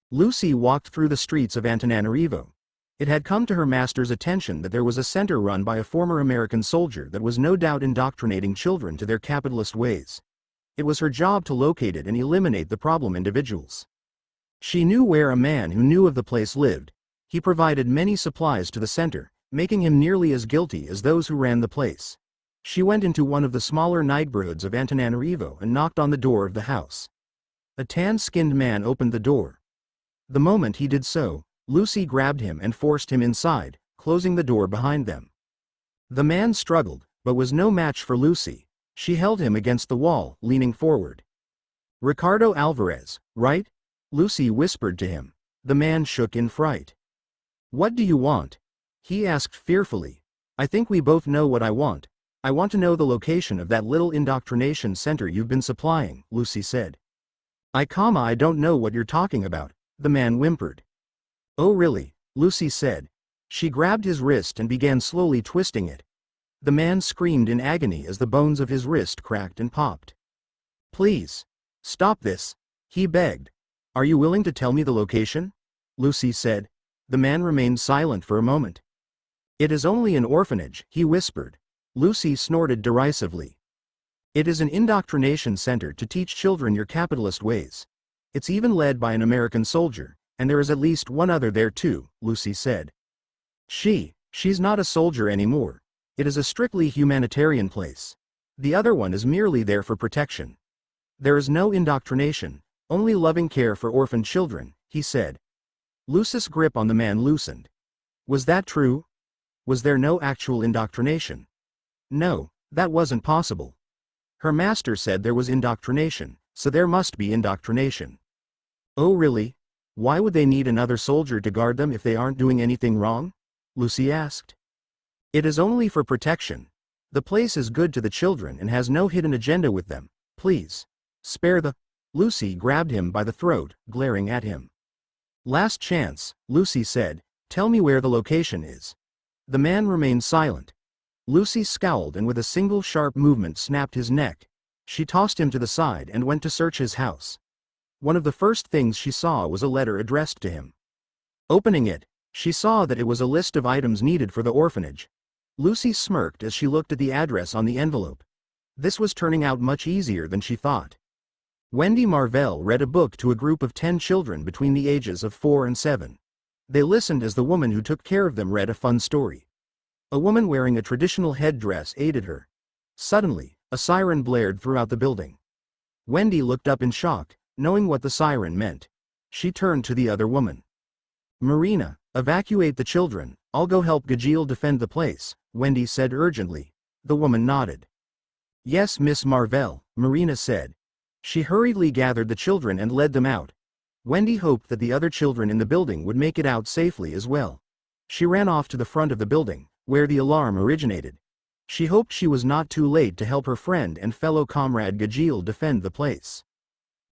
Lucy walked through the streets of Antananarivo. It had come to her master's attention that there was a center run by a former American soldier that was no doubt indoctrinating children to their capitalist ways. It was her job to locate it and eliminate the problem individuals. She knew where a man who knew of the place lived. He provided many supplies to the center, making him nearly as guilty as those who ran the place. She went into one of the smaller neighborhoods of Antananarivo and knocked on the door of the house. A tan-skinned man opened the door. The moment he did so, Lucy grabbed him and forced him inside, closing the door behind them. The man struggled, but was no match for Lucy. She held him against the wall, leaning forward. "Ricardo Alvarez, right?" Lucy whispered to him. The man shook in fright. "What do you want?" he asked fearfully. "I think we both know what I want. I want to know the location of that little indoctrination center you've been supplying," Lucy said. I don't know what you're talking about," the man whimpered. "Oh really?" Lucy said. She grabbed his wrist and began slowly twisting it. The man screamed in agony as the bones of his wrist cracked and popped. "Please. Stop this. He begged. "Are you willing to tell me the location?" Lucy said. The man remained silent for a moment. "It is only an orphanage," he whispered. Lucy snorted derisively. "It is an indoctrination center to teach children your capitalist ways. It's even led by an American soldier, and there is at least one other there too," Lucy said. She's not a soldier anymore. It is a strictly humanitarian place. The other one is merely there for protection. There is no indoctrination, only loving care for orphaned children," he said. Lucy's grip on the man loosened. Was that true? Was there no actual indoctrination? No, that wasn't possible. Her master said there was indoctrination, so there must be indoctrination. Oh really? Why would they need another soldier to guard them if they aren't doing anything wrong? Lucy asked. It is only for protection. The place is good to the children and has no hidden agenda with them. Please. Spare the... Lucy grabbed him by the throat, glaring at him. Last chance, Lucy said. Tell me where the location is. The man remained silent. Lucy scowled and with a single sharp movement snapped his neck. She tossed him to the side and went to search his house. One of the first things she saw was a letter addressed to him. Opening it, she saw that it was a list of items needed for the orphanage. Lucy smirked as she looked at the address on the envelope. This was turning out much easier than she thought. Wendy Marvell read a book to a group of 10 children between the ages of 4 and 7. They listened as the woman who took care of them read a fun story. A woman wearing a traditional headdress aided her. Suddenly, a siren blared throughout the building. Wendy looked up in shock, knowing what the siren meant. She turned to the other woman. Marina, evacuate the children, I'll go help Gajeel defend the place, Wendy said urgently. The woman nodded. Yes, Miss Marvell, Marina said. She hurriedly gathered the children and led them out. Wendy hoped that the other children in the building would make it out safely as well. She ran off to the front of the building, where the alarm originated. She hoped she was not too late to help her friend and fellow comrade Gajeel defend the place.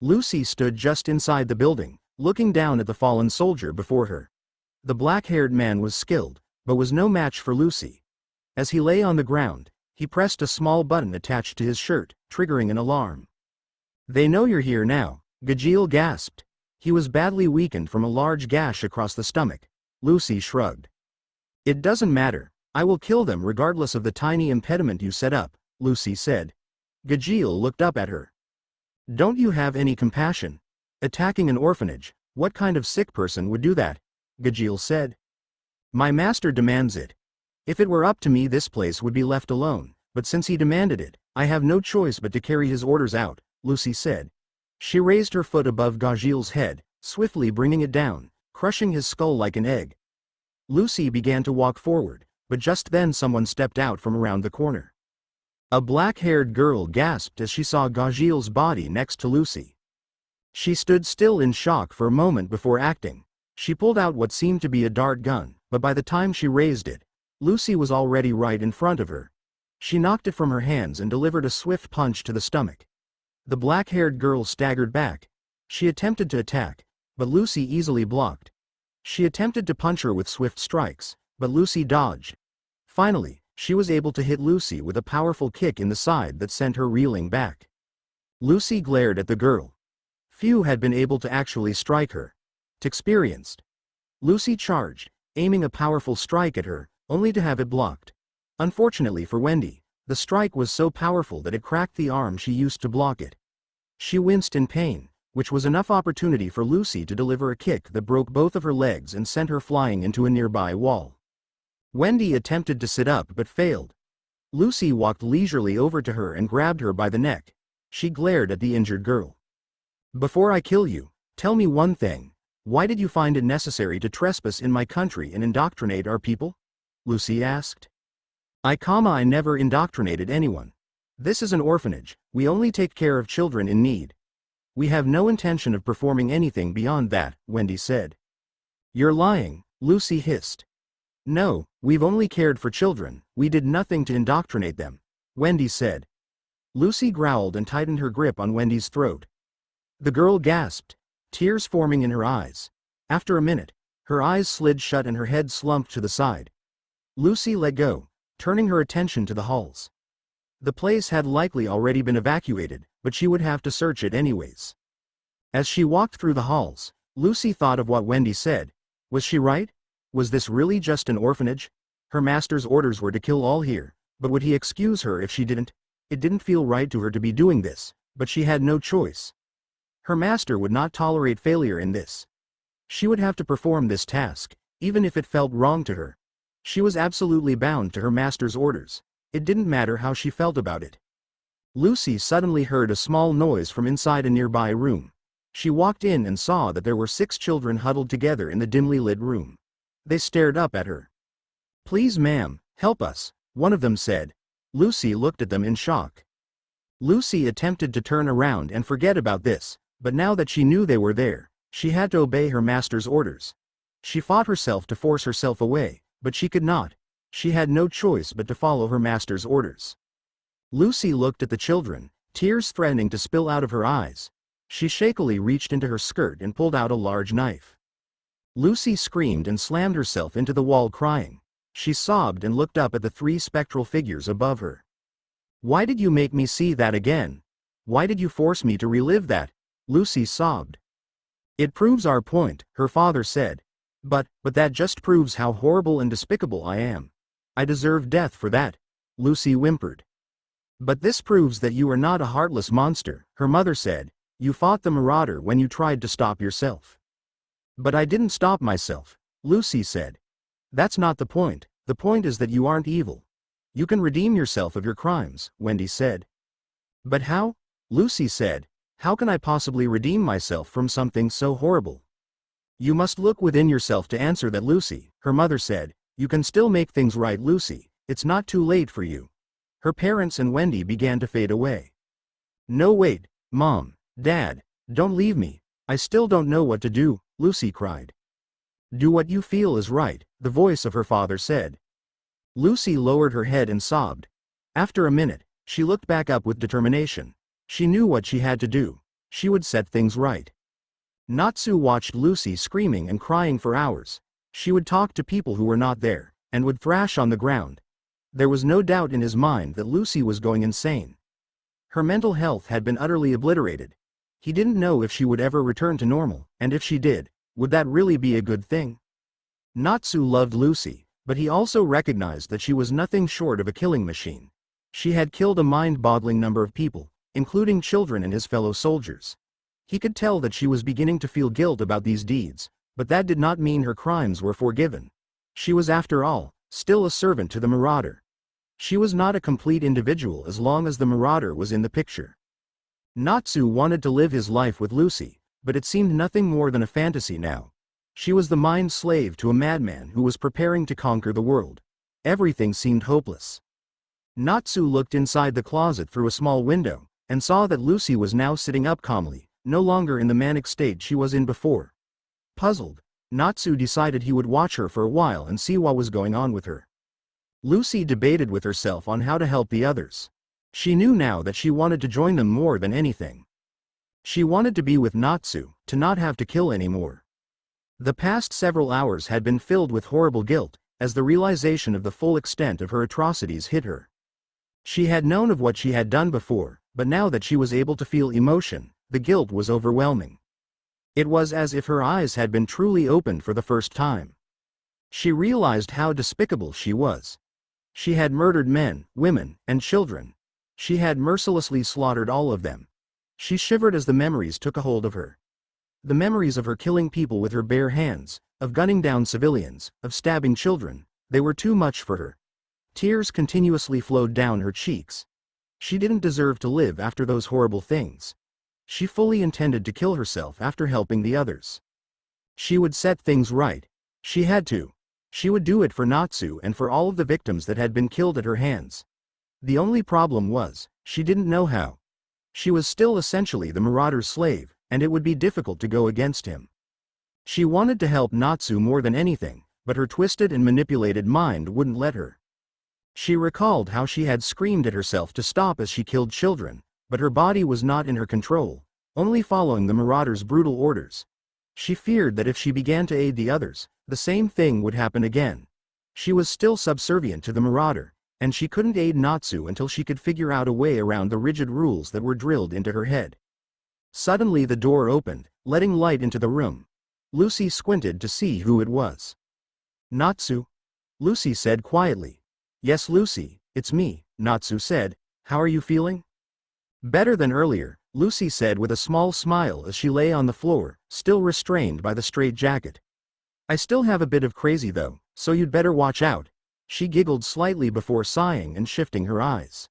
Lucy stood just inside the building, looking down at the fallen soldier before her. The black-haired man was skilled, but was no match for Lucy. As he lay on the ground, he pressed a small button attached to his shirt, triggering an alarm. They know you're here now, Gajeel gasped. He was badly weakened from a large gash across the stomach. Lucy shrugged. It doesn't matter, I will kill them regardless of the tiny impediment you set up, Lucy said. Gajeel looked up at her. Don't you have any compassion? Attacking an orphanage, what kind of sick person would do that? Gajeel said. My master demands it. If it were up to me this place would be left alone, but since he demanded it, I have no choice but to carry his orders out, Lucy said. She raised her foot above Gajeel's head, swiftly bringing it down, crushing his skull like an egg. Lucy began to walk forward, but just then someone stepped out from around the corner. A black-haired girl gasped as she saw Gajeel's body next to Lucy. She stood still in shock for a moment before acting. She pulled out what seemed to be a dart gun, but by the time she raised it, Lucy was already right in front of her. She knocked it from her hands and delivered a swift punch to the stomach. The black-haired girl staggered back. She attempted to attack, but Lucy easily blocked. She attempted to punch her with swift strikes, but Lucy dodged. Finally, she was able to hit Lucy with a powerful kick in the side that sent her reeling back. Lucy glared at the girl. Few had been able to actually strike her. Experienced. Lucy charged, aiming a powerful strike at her, only to have it blocked. Unfortunately for Wendy, the strike was so powerful that it cracked the arm she used to block it. She winced in pain, which was enough opportunity for Lucy to deliver a kick that broke both of her legs and sent her flying into a nearby wall. Wendy attempted to sit up but failed. Lucy walked leisurely over to her and grabbed her by the neck. She glared at the injured girl. Before I kill you, tell me one thing. Why did you find it necessary to trespass in my country and indoctrinate our people? Lucy asked. I never indoctrinated anyone. This is an orphanage, we only take care of children in need. We have no intention of performing anything beyond that, Wendy said. You're lying, Lucy hissed. No, we've only cared for children, we did nothing to indoctrinate them, Wendy said. Lucy growled and tightened her grip on Wendy's throat. The girl gasped, tears forming in her eyes. After a minute, her eyes slid shut and her head slumped to the side. Lucy let go, turning her attention to the halls. The place had likely already been evacuated, but she would have to search it anyways. As she walked through the halls, Lucy thought of what Wendy said. Was she right? Was this really just an orphanage? Her master's orders were to kill all here, but would he excuse her if she didn't? It didn't feel right to her to be doing this, but she had no choice. Her master would not tolerate failure in this. She would have to perform this task, even if it felt wrong to her. She was absolutely bound to her master's orders. It didn't matter how she felt about it. Lucy suddenly heard a small noise from inside a nearby room. She walked in and saw that there were 6 children huddled together in the dimly lit room. They stared up at her. "Please, ma'am, help us," one of them said. Lucy looked at them in shock. Lucy attempted to turn around and forget about this, but now that she knew they were there, she had to obey her master's orders. She fought herself to force herself away, but she could not. She had no choice but to follow her master's orders. Lucy looked at the children, tears threatening to spill out of her eyes. She shakily reached into her skirt and pulled out a large knife. Lucy screamed and slammed herself into the wall crying. She sobbed and looked up at the 3 spectral figures above her. "Why did you make me see that again? Why did you force me to relive that?" Lucy sobbed. "It proves our point," her father said. But that just proves how horrible and despicable I am. I deserve death for that," Lucy whimpered. "But this proves that you are not a heartless monster," her mother said. "You fought the Marauder when you tried to stop yourself." "But I didn't stop myself," Lucy said. "That's not the point. The point is that you aren't evil. You can redeem yourself of your crimes," Wendy said. "But how?" Lucy said. "How can I possibly redeem myself from something so horrible?" "You must look within yourself to answer that, Lucy," her mother said. "You can still make things right, Lucy. It's not too late for you." Her parents and Wendy began to fade away. "No, wait, Mom, Dad, don't leave me. I still don't know what to do," Lucy cried. "Do what you feel is right," the voice of her father said. Lucy lowered her head and sobbed. After a minute, she looked back up with determination. She knew what she had to do. She would set things right. Natsu watched Lucy screaming and crying for hours. She would talk to people who were not there, and would thrash on the ground. There was no doubt in his mind that Lucy was going insane. Her mental health had been utterly obliterated. He didn't know if she would ever return to normal, and if she did, would that really be a good thing? Natsu loved Lucy, but he also recognized that she was nothing short of a killing machine. She had killed a mind-boggling number of people, including children and his fellow soldiers. He could tell that she was beginning to feel guilt about these deeds, but that did not mean her crimes were forgiven. She was, after all, still a servant to the Marauder. She was not a complete individual as long as the Marauder was in the picture. Natsu wanted to live his life with Lucy, but it seemed nothing more than a fantasy now. She was the mind slave to a madman who was preparing to conquer the world. Everything seemed hopeless. Natsu looked inside the closet through a small window, and saw that Lucy was now sitting up calmly, no longer in the manic state she was in before. Puzzled, Natsu decided he would watch her for a while and see what was going on with her. Lucy debated with herself on how to help the others. She knew now that she wanted to join them more than anything. She wanted to be with Natsu, to not have to kill anymore. The past several hours had been filled with horrible guilt, as the realization of the full extent of her atrocities hit her. She had known of what she had done before, but now that she was able to feel emotion, the guilt was overwhelming. It was as if her eyes had been truly opened for the first time. She realized how despicable she was. She had murdered men, women, and children. She had mercilessly slaughtered all of them. She shivered as the memories took a hold of her. The memories of her killing people with her bare hands, of gunning down civilians, of stabbing children, they were too much for her. Tears continuously flowed down her cheeks. She didn't deserve to live after those horrible things. She fully intended to kill herself after helping the others. She would set things right. She had to. She would do it for Natsu and for all of the victims that had been killed at her hands. The only problem was, she didn't know how. She was still essentially the Marauder's slave, and it would be difficult to go against him. She wanted to help Natsu more than anything, but her twisted and manipulated mind wouldn't let her. She recalled how she had screamed at herself to stop as she killed children, but her body was not in her control, only following the Marauder's brutal orders. She feared that if she began to aid the others, the same thing would happen again. She was still subservient to the Marauder, and she couldn't aid Natsu until she could figure out a way around the rigid rules that were drilled into her head. Suddenly the door opened, letting light into the room. Lucy squinted to see who it was. Natsu? Lucy said quietly. Yes, Lucy, it's me, Natsu said. How are you feeling? Better than earlier, Lucy said with a small smile as she lay on the floor, still restrained by the straitjacket. I still have a bit of crazy though, so you'd better watch out. She giggled slightly before sighing and shifting her eyes.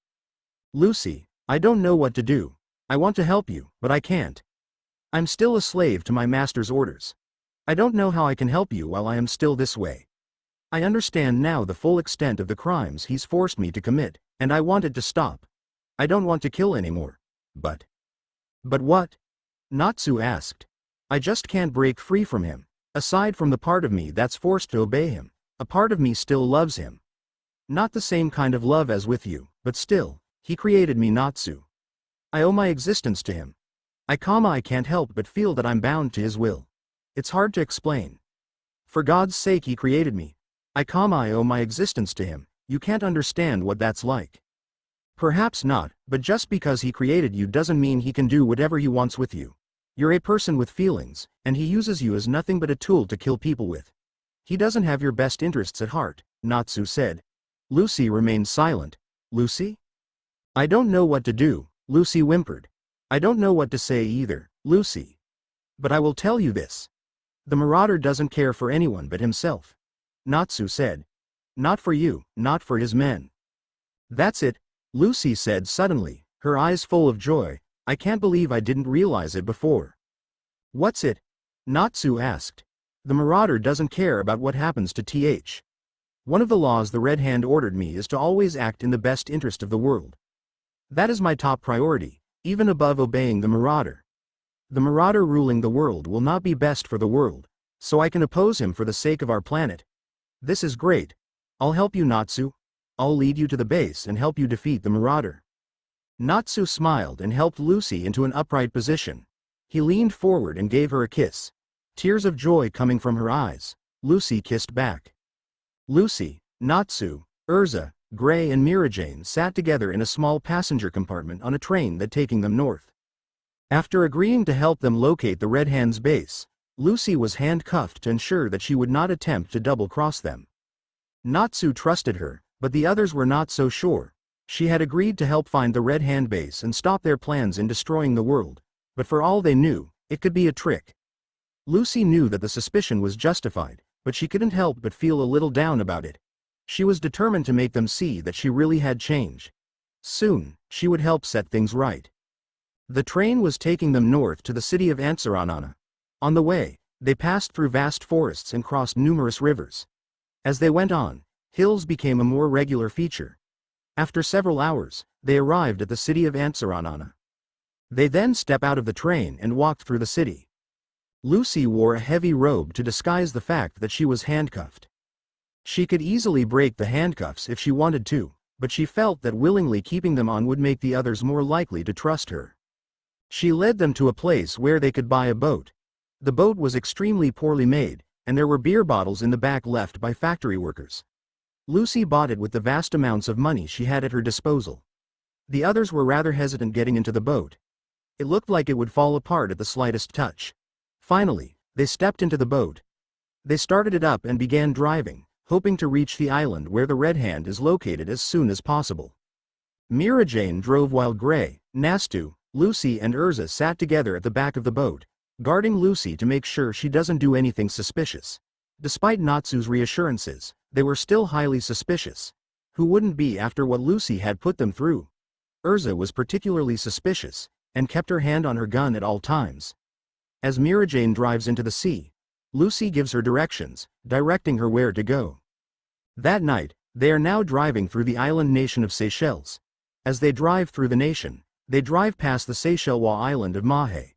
Lucy, I don't know what to do. I want to help you, but I can't. I'm still a slave to my master's orders. I don't know how I can help you while I am still this way. I understand now the full extent of the crimes he's forced me to commit, and I want it to stop. I don't want to kill anymore. But what? Natsu asked. I just can't break free from him. Aside from the part of me that's forced to obey him, a part of me still loves him. Not the same kind of love as with you, but still, he created me, Natsu. I owe my existence to him. I can't help but feel that I'm bound to his will. It's hard to explain. For God's sake he created me. I owe my existence to him. You can't understand what that's like. Perhaps not, but just because he created you doesn't mean he can do whatever he wants with you. You're a person with feelings, and he uses you as nothing but a tool to kill people with. He doesn't have your best interests at heart, Natsu said. Lucy remained silent. Lucy? I don't know what to do, Lucy whimpered. I don't know what to say either, Lucy. But I will tell you this. The Marauder doesn't care for anyone but himself. Natsu said. Not for you, not for his men. That's it, Lucy said suddenly, her eyes full of joy. I can't believe I didn't realize it before. What's it? Natsu asked. The Marauder doesn't care about what happens to TH. One of the laws the Red Hand ordered me is to always act in the best interest of the world. That is my top priority, even above obeying the Marauder. The Marauder ruling the world will not be best for the world, so I can oppose him for the sake of our planet. This is great. I'll help you, Natsu. I'll lead you to the base and help you defeat the Marauder. Natsu smiled and helped Lucy into an upright position. He leaned forward and gave her a kiss. Tears of joy coming from her eyes, Lucy kissed back. Lucy, Natsu, Erza, Gray and Mirajane sat together in a small passenger compartment on a train that taking them north. After agreeing to help them locate the Red Hand's base, Lucy was handcuffed to ensure that she would not attempt to double-cross them. Natsu trusted her, but the others were not so sure. She had agreed to help find the Red Hand base and stop their plans in destroying the world, but for all they knew, it could be a trick. Lucy knew that the suspicion was justified, but she couldn't help but feel a little down about it. She was determined to make them see that she really had changed. Soon, she would help set things right. The train was taking them north to the city of Ansarana. On the way, they passed through vast forests and crossed numerous rivers. As they went on, hills became a more regular feature. After several hours, they arrived at the city of Ansarana. They then stepped out of the train and walked through the city. Lucy wore a heavy robe to disguise the fact that she was handcuffed. She could easily break the handcuffs if she wanted to, but she felt that willingly keeping them on would make the others more likely to trust her. She led them to a place where they could buy a boat. The boat was extremely poorly made, and there were beer bottles in the back left by factory workers. Lucy bought it with the vast amounts of money she had at her disposal. The others were rather hesitant getting into the boat. It looked like it would fall apart at the slightest touch. Finally, they stepped into the boat. They started it up and began driving, hoping to reach the island where the Red Hand is located as soon as possible. Mirajane drove while Gray, Natsu, Lucy and Erza sat together at the back of the boat, guarding Lucy to make sure she doesn't do anything suspicious. Despite Natsu's reassurances, they were still highly suspicious. Who wouldn't be after what Lucy had put them through? Erza was particularly suspicious, and kept her hand on her gun at all times. As Mirajane drives into the sea, Lucy gives her directions, directing her where to go. That night, they are now driving through the island nation of Seychelles. As they drive through the nation, they drive past the Seychellois island of Mahe.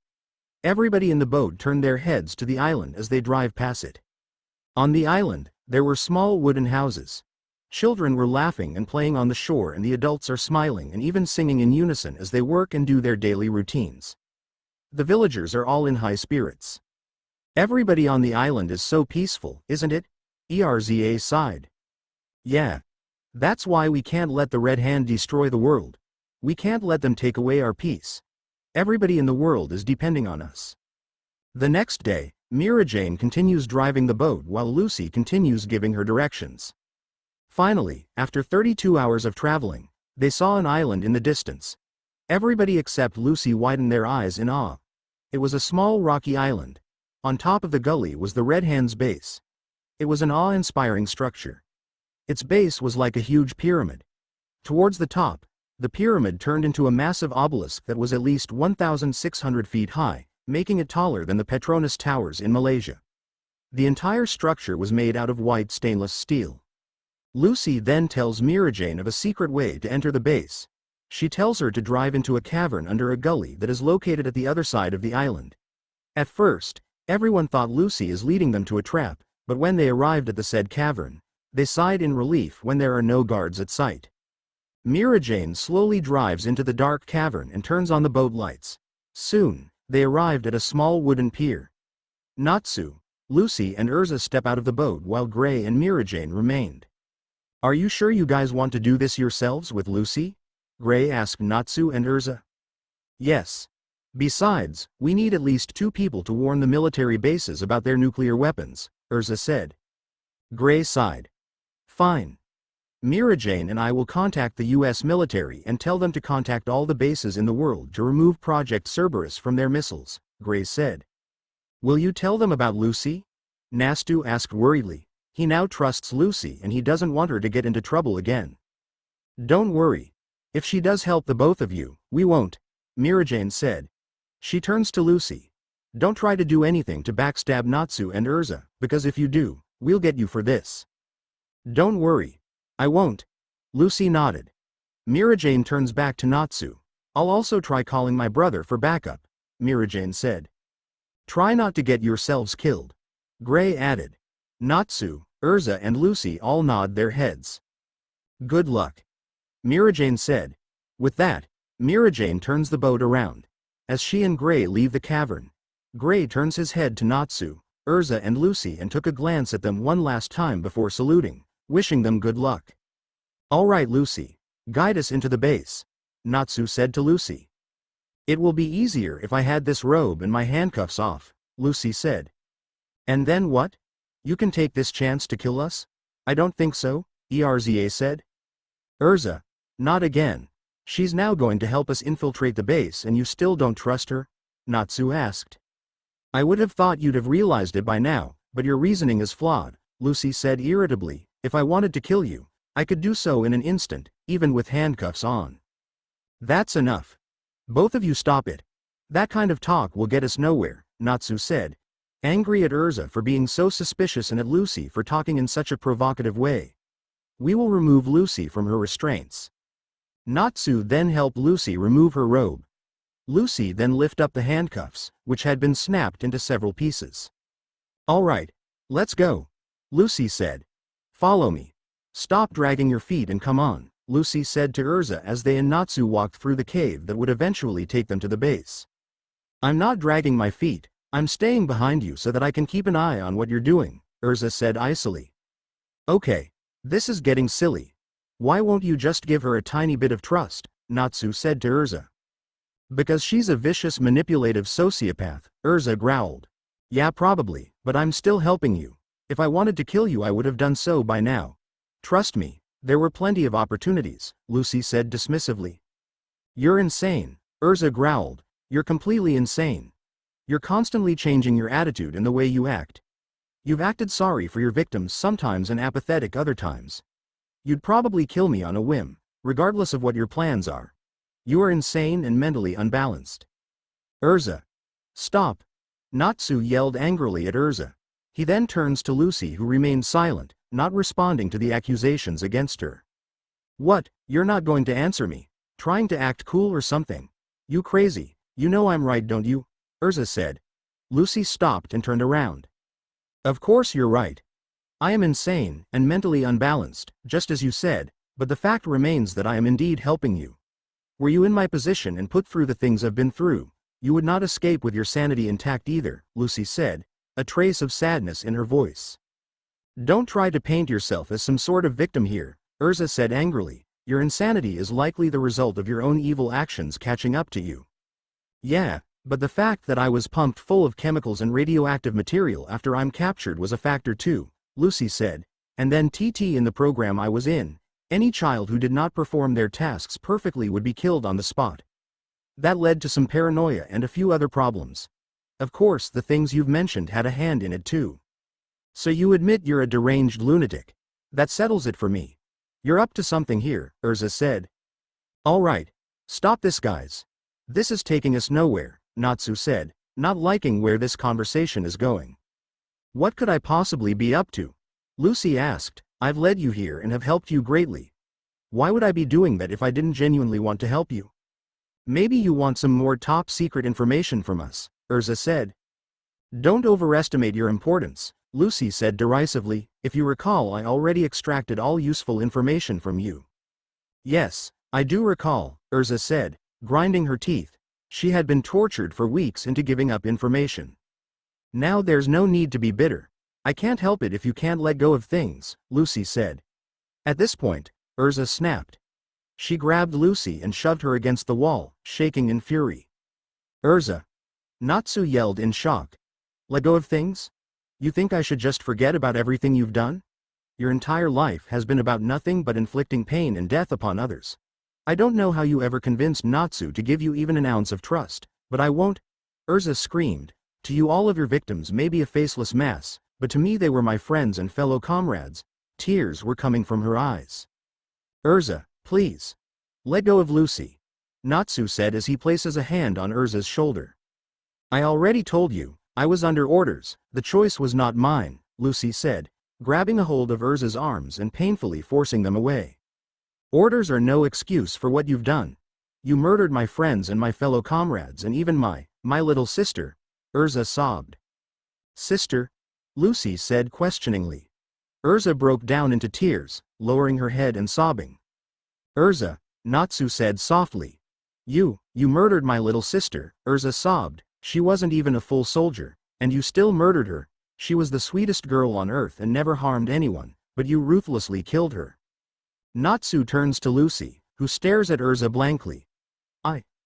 Everybody in the boat turned their heads to the island as they drive past it. On the island, there were small wooden houses. Children were laughing and playing on the shore, and the adults are smiling and even singing in unison as they work and do their daily routines. The villagers are all in high spirits. Everybody on the island is so peaceful, isn't it? Erza sighed. Yeah. That's why we can't let the Red Hand destroy the world. We can't let them take away our peace. Everybody in the world is depending on us. The next day, Mira Jane continues driving the boat while Lucy continues giving her directions. Finally, after 32 hours of traveling, they saw an island in the distance. Everybody except Lucy widened their eyes in awe. It was a small rocky island. On top of the gully was the Red Hand's base. It was an awe-inspiring structure. Its base was like a huge pyramid. Towards the top, the pyramid turned into a massive obelisk that was at least 1,600 feet high, making it taller than the Petronas Towers in Malaysia. The entire structure was made out of white stainless steel. Lucy then tells Mira Jane of a secret way to enter the base. She tells her to drive into a cavern under a gully that is located at the other side of the island. At first, everyone thought Lucy is leading them to a trap, but when they arrived at the said cavern, they sighed in relief when there are no guards at sight. Mira Jane slowly drives into the dark cavern and turns on the boat lights. Soon, they arrived at a small wooden pier. Natsu, Lucy and Erza step out of the boat while Gray and Mira Jane remained. "Are you sure you guys want to do this yourselves with Lucy?" Gray asked Natsu and Erza. "Yes. Besides, we need at least 2 people to warn the military bases about their nuclear weapons," Erza said. Gray sighed. "Fine. Mira Jane and I will contact the US military and tell them to contact all the bases in the world to remove Project Cerberus from their missiles," Gray said. "Will you tell them about Lucy?" Natsu asked worriedly. He now trusts Lucy and he doesn't want her to get into trouble again. "Don't worry. If she does help the both of you, we won't," Mira Jane said. She turns to Lucy. "Don't try to do anything to backstab Natsu and Erza, because if you do, we'll get you for this." "Don't worry. I won't." Lucy nodded. Mira Jane turns back to Natsu. "I'll also try calling my brother for backup," Mira Jane said. "Try not to get yourselves killed," Gray added. Natsu, Erza and Lucy all nod their heads. "Good luck," Mira Jane said. With that, Mira Jane turns the boat around. As she and Gray leave the cavern, Gray turns his head to Natsu, Erza and Lucy and took a glance at them one last time before saluting, wishing them good luck. "All right, Lucy, guide us into the base," Natsu said to Lucy. "It will be easier if I had this robe and my handcuffs off," Lucy said. "And then what? You can take this chance to kill us?" "I don't think so," Erza said. "Erza, not again. She's now going to help us infiltrate the base and you still don't trust her?" Natsu asked. "I would have thought you'd have realized it by now, but your reasoning is flawed," Lucy said irritably. "If I wanted to kill you, I could do so in an instant, even with handcuffs on." "That's enough. Both of you stop it. That kind of talk will get us nowhere," Natsu said, angry at Erza for being so suspicious and at Lucy for talking in such a provocative way. "We will remove Lucy from her restraints." Natsu then helped Lucy remove her robe. Lucy then lifted up the handcuffs, which had been snapped into several pieces. "All right, let's go," Lucy said. "Follow me. Stop dragging your feet and come on," Lucy said to Erza as they and Natsu walked through the cave that would eventually take them to the base. "I'm not dragging my feet, I'm staying behind you so that I can keep an eye on what you're doing," Erza said icily. "Okay, this is getting silly. Why won't you just give her a tiny bit of trust?" Natsu said to Erza. "Because she's a vicious manipulative sociopath," Erza growled. "Yeah, probably, but I'm still helping you. If I wanted to kill you I would have done so by now. Trust me, there were plenty of opportunities," Lucy said dismissively. "You're insane," Erza growled. "You're completely insane. You're constantly changing your attitude and the way you act. You've acted sorry for your victims sometimes and apathetic other times. You'd probably kill me on a whim, regardless of what your plans are. You are insane and mentally unbalanced." "Erza, stop!" Natsu yelled angrily at Erza. He then turns to Lucy who remained silent, not responding to the accusations against her. "What, you're not going to answer me? Trying to act cool or something? You crazy, you know I'm right don't you?" Erza said. Lucy stopped and turned around. "Of course you're right. I am insane and mentally unbalanced, just as you said, but the fact remains that I am indeed helping you. Were you in my position and put through the things I've been through, you would not escape with your sanity intact either," Lucy said, a trace of sadness in her voice. "Don't try to paint yourself as some sort of victim here," Erza said angrily. "Your insanity is likely the result of your own evil actions catching up to you." Yeah, but the fact that I was pumped full of chemicals and radioactive material after I'm captured was a factor too, Lucy said. And then TT in the program I was in, any child who did not perform their tasks perfectly would be killed on the spot. That led to some paranoia and a few other problems. Of course, the things you've mentioned had a hand in it too. So you admit you're a deranged lunatic. That settles it for me. You're up to something here, Erza said. All right. Stop this, guys. This is taking us nowhere, Natsu said, not liking where this conversation is going. What could I possibly be up to? Lucy asked. I've led you here and have helped you greatly. Why would I be doing that if I didn't genuinely want to help you? Maybe you want some more top-secret information from us, Erza said. Don't overestimate your importance, Lucy said derisively. If you recall, I already extracted all useful information from you. Yes, I do recall, Erza said, grinding her teeth. She had been tortured for weeks into giving up information. Now there's no need to be bitter. I can't help it if you can't let go of things, Lucy said. At this point, Erza snapped. She grabbed Lucy and shoved her against the wall, shaking in fury. Erza! Natsu yelled in shock. Let go of things? You think I should just forget about everything you've done? Your entire life has been about nothing but inflicting pain and death upon others. I don't know how you ever convinced Natsu to give you even an ounce of trust, but I won't. Erza screamed. To you, all of your victims may be a faceless mass, but to me they were my friends and fellow comrades. Tears were coming from her eyes. Erza, please. Let go of Lucy, Natsu said as he places a hand on Erza's shoulder. I already told you, I was under orders, the choice was not mine, Lucy said, grabbing a hold of Erza's arms and painfully forcing them away. Orders are no excuse for what you've done. You murdered my friends and my fellow comrades and even my little sister, Erza sobbed. Sister? Lucy said questioningly. Erza broke down into tears, lowering her head and sobbing. Erza, Natsu said softly. You murdered my little sister, Erza sobbed. She wasn't even a full soldier, and you still murdered her. She was the sweetest girl on earth and never harmed anyone, but you ruthlessly killed her. Natsu turns to Lucy, who stares at Erza blankly.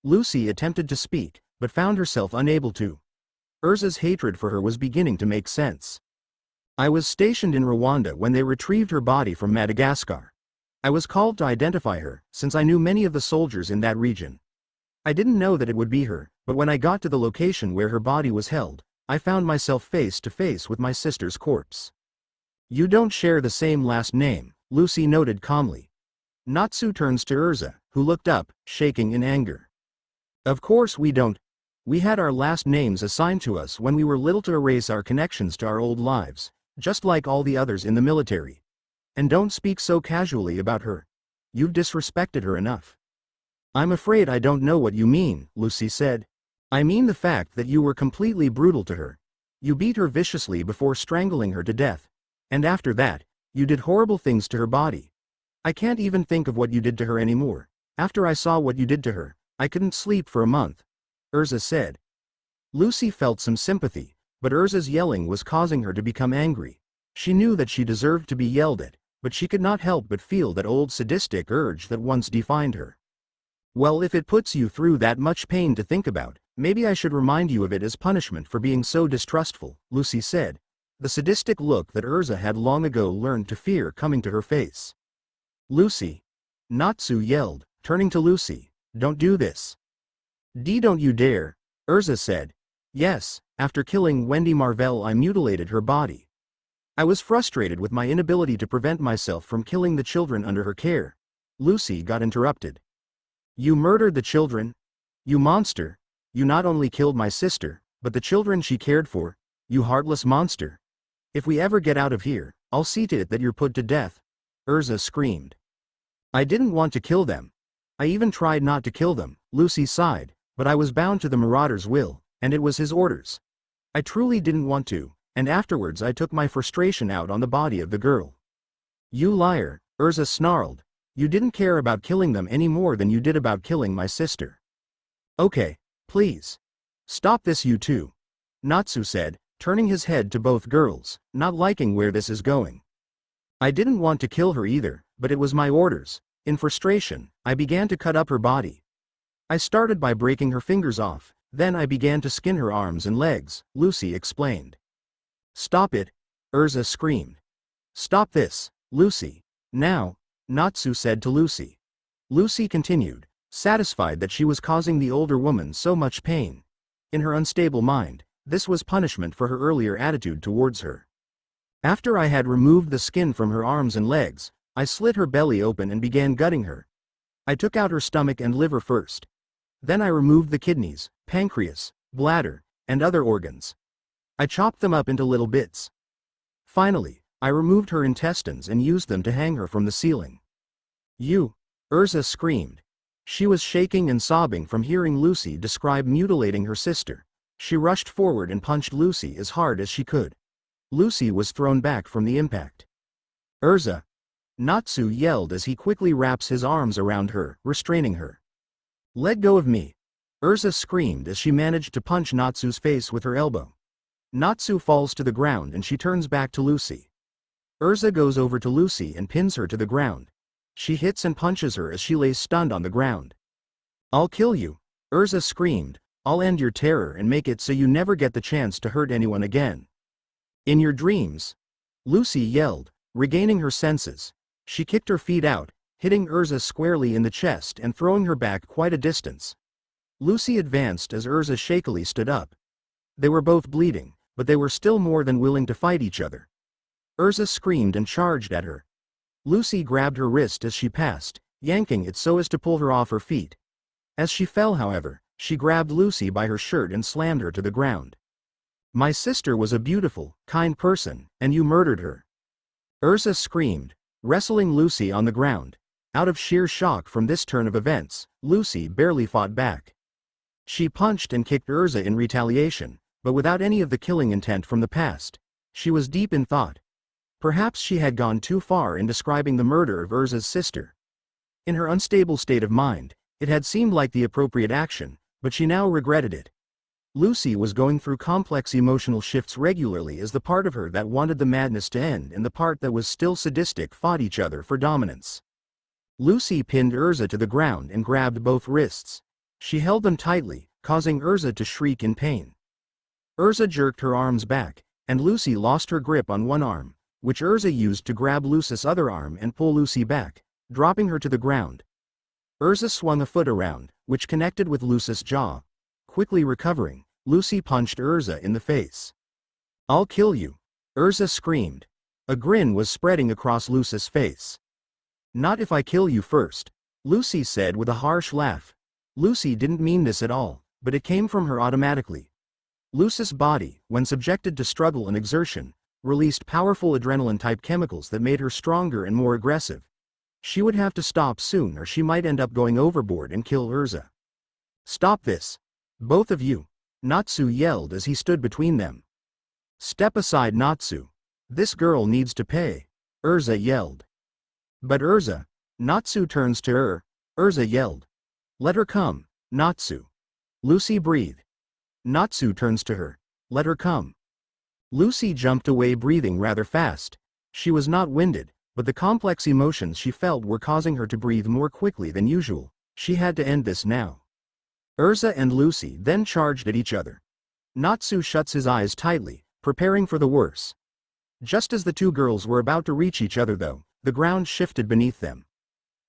Lucy attempted to speak, but found herself unable to. Erza's hatred for her was beginning to make sense. I was stationed in Rwanda when they retrieved her body from Madagascar. I was called to identify her, since I knew many of the soldiers in that region. I didn't know that it would be her, but when I got to the location where her body was held, I found myself face to face with my sister's corpse. You don't share the same last name, Lucy noted calmly. Natsu turns to Erza, who looked up, shaking in anger. Of course we don't. We had our last names assigned to us when we were little to erase our connections to our old lives, just like all the others in the military. And don't speak so casually about her. You've disrespected her enough. I'm afraid I don't know what you mean, Lucy said. I mean the fact that you were completely brutal to her. You beat her viciously before strangling her to death. And after that, you did horrible things to her body. I can't even think of what you did to her anymore. After I saw what you did to her, I couldn't sleep for a month, Erza said. Lucy felt some sympathy, but Erza's yelling was causing her to become angry. She knew that she deserved to be yelled at, but she could not help but feel that old sadistic urge that once defined her. Well, if it puts you through that much pain to think about, maybe I should remind you of it as punishment for being so distrustful, Lucy said, the sadistic look that Erza had long ago learned to fear coming to her face. Lucy! Natsu yelled, turning to Lucy. Don't do this. Don't you dare, Erza said. Yes, after killing Wendy Marvell I mutilated her body. I was frustrated with my inability to prevent myself from killing the children under her care. Lucy got interrupted. You murdered the children? You monster! You not only killed my sister, but the children she cared for, you heartless monster! If we ever get out of here, I'll see to it that you're put to death, Erza screamed. I didn't want to kill them. I even tried not to kill them, Lucy sighed, but I was bound to the Marauder's will, and it was his orders. I truly didn't want to, and afterwards I took my frustration out on the body of the girl. You liar, Erza snarled. You didn't care about killing them any more than you did about killing my sister. Okay, please. Stop this, you two, Natsu said, turning his head to both girls, not liking where this is going. I didn't want to kill her either, but it was my orders. In frustration, I began to cut up her body. I started by breaking her fingers off, Then I began to skin her arms and legs, Lucy explained. Stop it, Erza screamed. Stop this, Lucy. Now, Natsu said to Lucy. Lucy continued, satisfied that she was causing the older woman so much pain. In her unstable mind, this was punishment for her earlier attitude towards her. After I had removed the skin from her arms and legs, I slit her belly open and began gutting her. I took out her stomach and liver first. Then I removed the kidneys, pancreas, bladder, and other organs. I chopped them up into little bits. Finally, I removed her intestines and used them to hang her from the ceiling. You, Erza screamed. She was shaking and sobbing from hearing Lucy describe mutilating her sister. She rushed forward and punched Lucy as hard as she could. Lucy was thrown back from the impact. Erza! Natsu yelled as he quickly wraps his arms around her, restraining her. Let go of me! Erza screamed as she managed to punch Natsu's face with her elbow. Natsu falls to the ground and she turns back to Lucy. Erza goes over to Lucy and pins her to the ground. She hits and punches her as she lays stunned on the ground. I'll kill you! Erza screamed. I'll end your terror and make it so you never get the chance to hurt anyone again. In your dreams! Lucy yelled, regaining her senses. She kicked her feet out, hitting Erza squarely in the chest and throwing her back quite a distance. Lucy advanced as Erza shakily stood up. They were both bleeding, but they were still more than willing to fight each other. Erza screamed and charged at her. Lucy grabbed her wrist as she passed, yanking it so as to pull her off her feet. As she fell, however, she grabbed Lucy by her shirt and slammed her to the ground. My sister was a beautiful, kind person, and you murdered her. Erza screamed, wrestling Lucy on the ground. Out of sheer shock from this turn of events, Lucy barely fought back. She punched and kicked Erza in retaliation, but without any of the killing intent from the past. She was deep in thought. Perhaps she had gone too far in describing the murder of Erza's sister. In her unstable state of mind, it had seemed like the appropriate action, but she now regretted it. Lucy was going through complex emotional shifts regularly as the part of her that wanted the madness to end and the part that was still sadistic fought each other for dominance. Lucy pinned Erza to the ground and grabbed both wrists. She held them tightly, causing Erza to shriek in pain. Erza jerked her arms back, and Lucy lost her grip on one arm, which Erza used to grab Lucy's other arm and pull Lucy back, dropping her to the ground. Erza swung a foot around, which connected with Lucy's jaw. Quickly recovering, Lucy punched Erza in the face. I'll kill you! Erza screamed. A grin was spreading across Lucy's face. Not if I kill you first, Lucy said with a harsh laugh. Lucy didn't mean this at all, but it came from her automatically. Lucy's body, when subjected to struggle and exertion, released powerful adrenaline-type chemicals that made her stronger and more aggressive. She would have to stop soon or she might end up going overboard and kill Erza. Stop this! Both of you! Natsu yelled as he stood between them. Step aside, Natsu. This girl needs to pay, Erza yelled. But Erza! Natsu turns to her. Erza yelled. Let her come, Natsu. Lucy breathed. Natsu turns to her. Let her come. Lucy jumped away, breathing rather fast. She was not winded, but the complex emotions she felt were causing her to breathe more quickly than usual. She had to end this now. Erza and Lucy then charged at each other. Natsu shuts his eyes tightly, preparing for the worst. Just as the two girls were about to reach each other though, the ground shifted beneath them.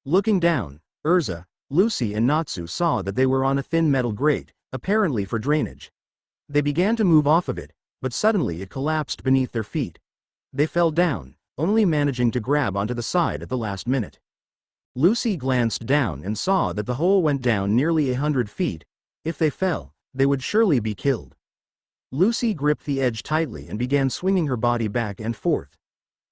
Looking down, Erza, Lucy and Natsu saw that they were on a thin metal grate, apparently for drainage. They began to move off of it, but suddenly it collapsed beneath their feet. They fell down, only managing to grab onto the side at the last minute. Lucy glanced down and saw that the hole went down nearly 100 feet. If they fell, they would surely be killed. Lucy gripped the edge tightly and began swinging her body back and forth.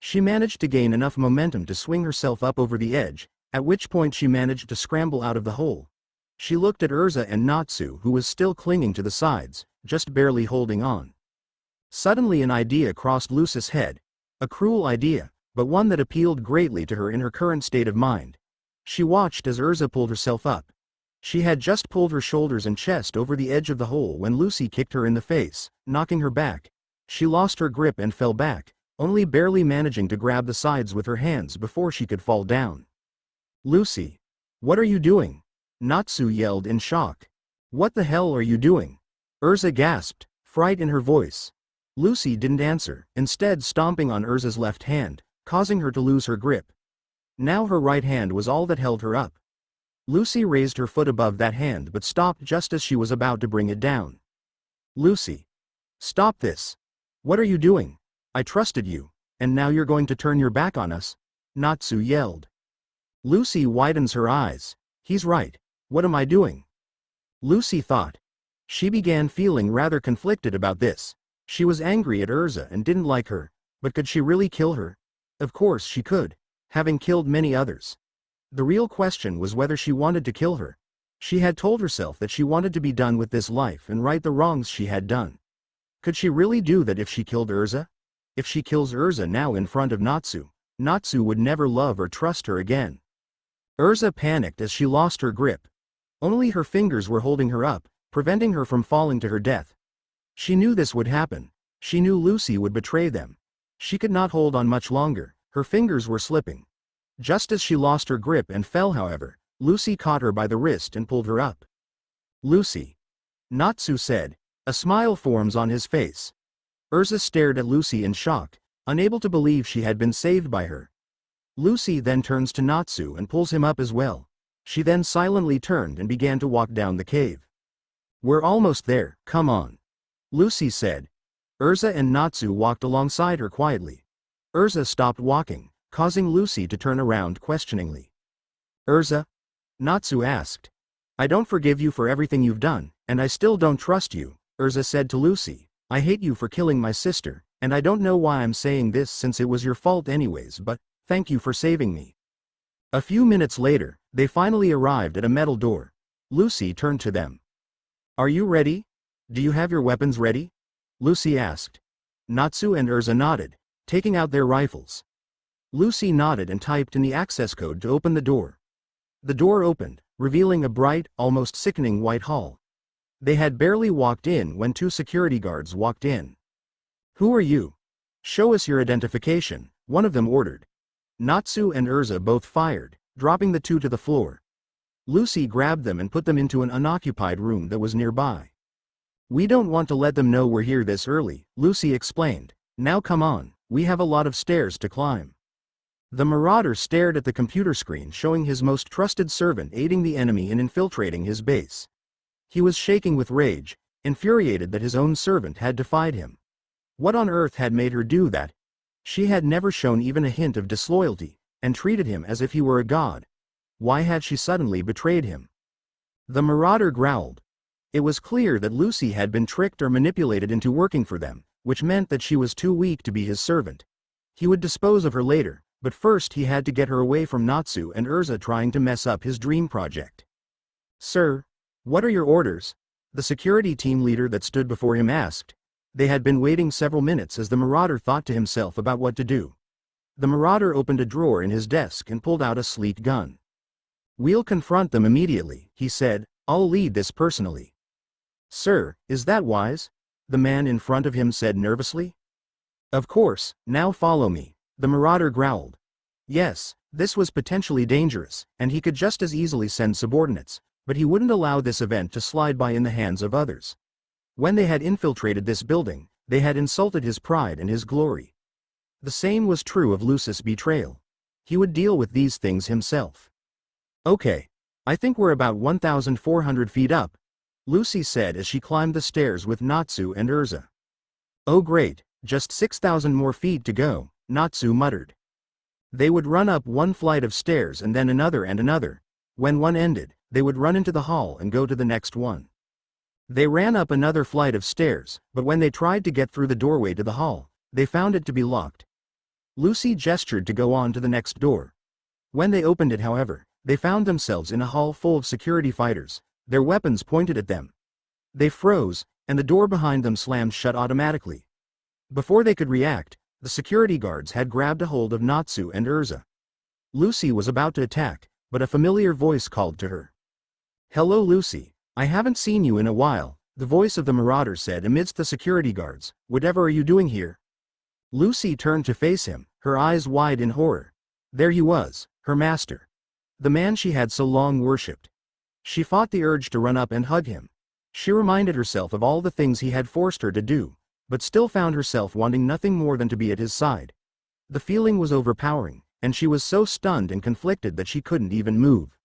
She managed to gain enough momentum to swing herself up over the edge, at which point she managed to scramble out of the hole. She looked at Erza and Natsu, who was still clinging to the sides, just barely holding on. Suddenly an idea crossed Lucy's head. A cruel idea, but one that appealed greatly to her in her current state of mind. She watched as Erza pulled herself up. She had just pulled her shoulders and chest over the edge of the hole when Lucy kicked her in the face, knocking her back. She lost her grip and fell back, only barely managing to grab the sides with her hands before she could fall down. Lucy! What are you doing? Natsu yelled in shock. What the hell are you doing? Erza gasped, fright in her voice. Lucy didn't answer, instead stomping on Erza's left hand, causing her to lose her grip. Now her right hand was all that held her up. Lucy raised her foot above that hand but stopped just as she was about to bring it down. Lucy. Stop this. What are you doing? I trusted you, and now you're going to turn your back on us? Natsu yelled. Lucy widens her eyes. He's right. What am I doing? Lucy thought. She began feeling rather conflicted about this. She was angry at Erza and didn't like her, but could she really kill her? Of course she could, having killed many others. The real question was whether she wanted to kill her. She had told herself that she wanted to be done with this life and right the wrongs she had done. Could she really do that if she killed Erza? If she kills Erza now in front of Natsu, Natsu would never love or trust her again. Erza panicked as she lost her grip. Only her fingers were holding her up, preventing her from falling to her death. She knew this would happen. She knew Lucy would betray them. She could not hold on much longer. Her fingers were slipping. Just as she lost her grip and fell, however, Lucy caught her by the wrist and pulled her up. Lucy. Natsu said. A smile forms on his face. Erza stared at Lucy in shock, unable to believe she had been saved by her. Lucy then turns to Natsu and pulls him up as well. She then silently turned and began to walk down the cave. We're almost there, come on. Lucy said. Erza and Natsu walked alongside her quietly. Erza stopped walking, causing Lucy to turn around questioningly. Erza? Natsu asked. I don't forgive you for everything you've done, and I still don't trust you, Erza said to Lucy. I hate you for killing my sister, and I don't know why I'm saying this since it was your fault anyways, but thank you for saving me. A few minutes later, they finally arrived at a metal door. Lucy turned to them. Are you ready? Do you have your weapons ready? Lucy asked. Natsu and Erza nodded, taking out their rifles. Lucy nodded and typed in the access code to open the door. The door opened, revealing a bright, almost sickening white hall. They had barely walked in when two security guards walked in. Who are you? Show us your identification, one of them ordered. Natsu and Erza both fired, dropping the two to the floor. Lucy grabbed them and put them into an unoccupied room that was nearby. We don't want to let them know we're here this early, Lucy explained. Now come on, we have a lot of stairs to climb. The Marauder stared at the computer screen showing his most trusted servant aiding the enemy in infiltrating his base. He was shaking with rage, infuriated that his own servant had defied him. What on earth had made her do that? She had never shown even a hint of disloyalty, and treated him as if he were a god. Why had she suddenly betrayed him? The Marauder growled. It was clear that Lucy had been tricked or manipulated into working for them, which meant that she was too weak to be his servant. He would dispose of her later, but first he had to get her away from Natsu and Erza trying to mess up his dream project. Sir, what are your orders? The security team leader that stood before him asked. They had been waiting several minutes as the Marauder thought to himself about what to do. The Marauder opened a drawer in his desk and pulled out a sleek gun. We'll confront them immediately, he said. I'll lead this personally. Sir, is that wise? The man in front of him said nervously. Of course, now follow me, the Marauder growled. Yes, this was potentially dangerous, and he could just as easily send subordinates, but he wouldn't allow this event to slide by in the hands of others. When they had infiltrated this building, they had insulted his pride and his glory. The same was true of Lucy's betrayal. He would deal with these things himself. Okay. I think we're about 1,400 feet up, Lucy said as she climbed the stairs with Natsu and Erza. Oh great, just 6,000 more feet to go, Natsu muttered. They would run up one flight of stairs and then another and another. When one ended, they would run into the hall and go to the next one. They ran up another flight of stairs, but when they tried to get through the doorway to the hall, they found it to be locked. Lucy gestured to go on to the next door. When they opened it, however, they found themselves in a hall full of security fighters, their weapons pointed at them. They froze, and the door behind them slammed shut automatically. Before they could react, the security guards had grabbed a hold of Natsu and Erza. Lucy was about to attack, but a familiar voice called to her. Hello Lucy, I haven't seen you in a while, the voice of the Marauder said amidst the security guards. Whatever are you doing here? Lucy turned to face him, her eyes wide in horror. There he was, her master. The man she had so long worshipped. She fought the urge to run up and hug him. She reminded herself of all the things he had forced her to do, but still found herself wanting nothing more than to be at his side. The feeling was overpowering, and she was so stunned and conflicted that she couldn't even move.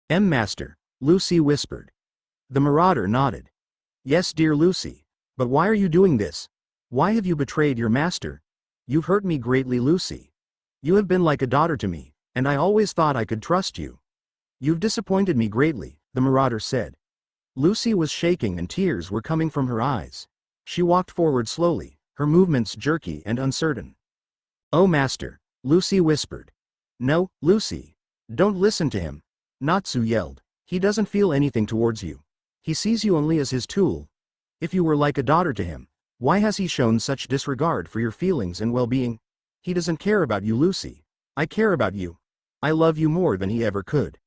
Master, Lucy whispered. The Marauder nodded. Yes, dear Lucy. But why are you doing this? Why have you betrayed your master? You've hurt me greatly, Lucy. You have been like a daughter to me, and I always thought I could trust you. You've disappointed me greatly, the Marauder said. Lucy was shaking and tears were coming from her eyes. She walked forward slowly, her movements jerky and uncertain. Oh, master, Lucy whispered. No, Lucy. Don't listen to him. Natsu yelled. He doesn't feel anything towards you. He sees you only as his tool. If you were like a daughter to him, why has he shown such disregard for your feelings and well-being? He doesn't care about you, Lucy. I care about you. I love you more than he ever could.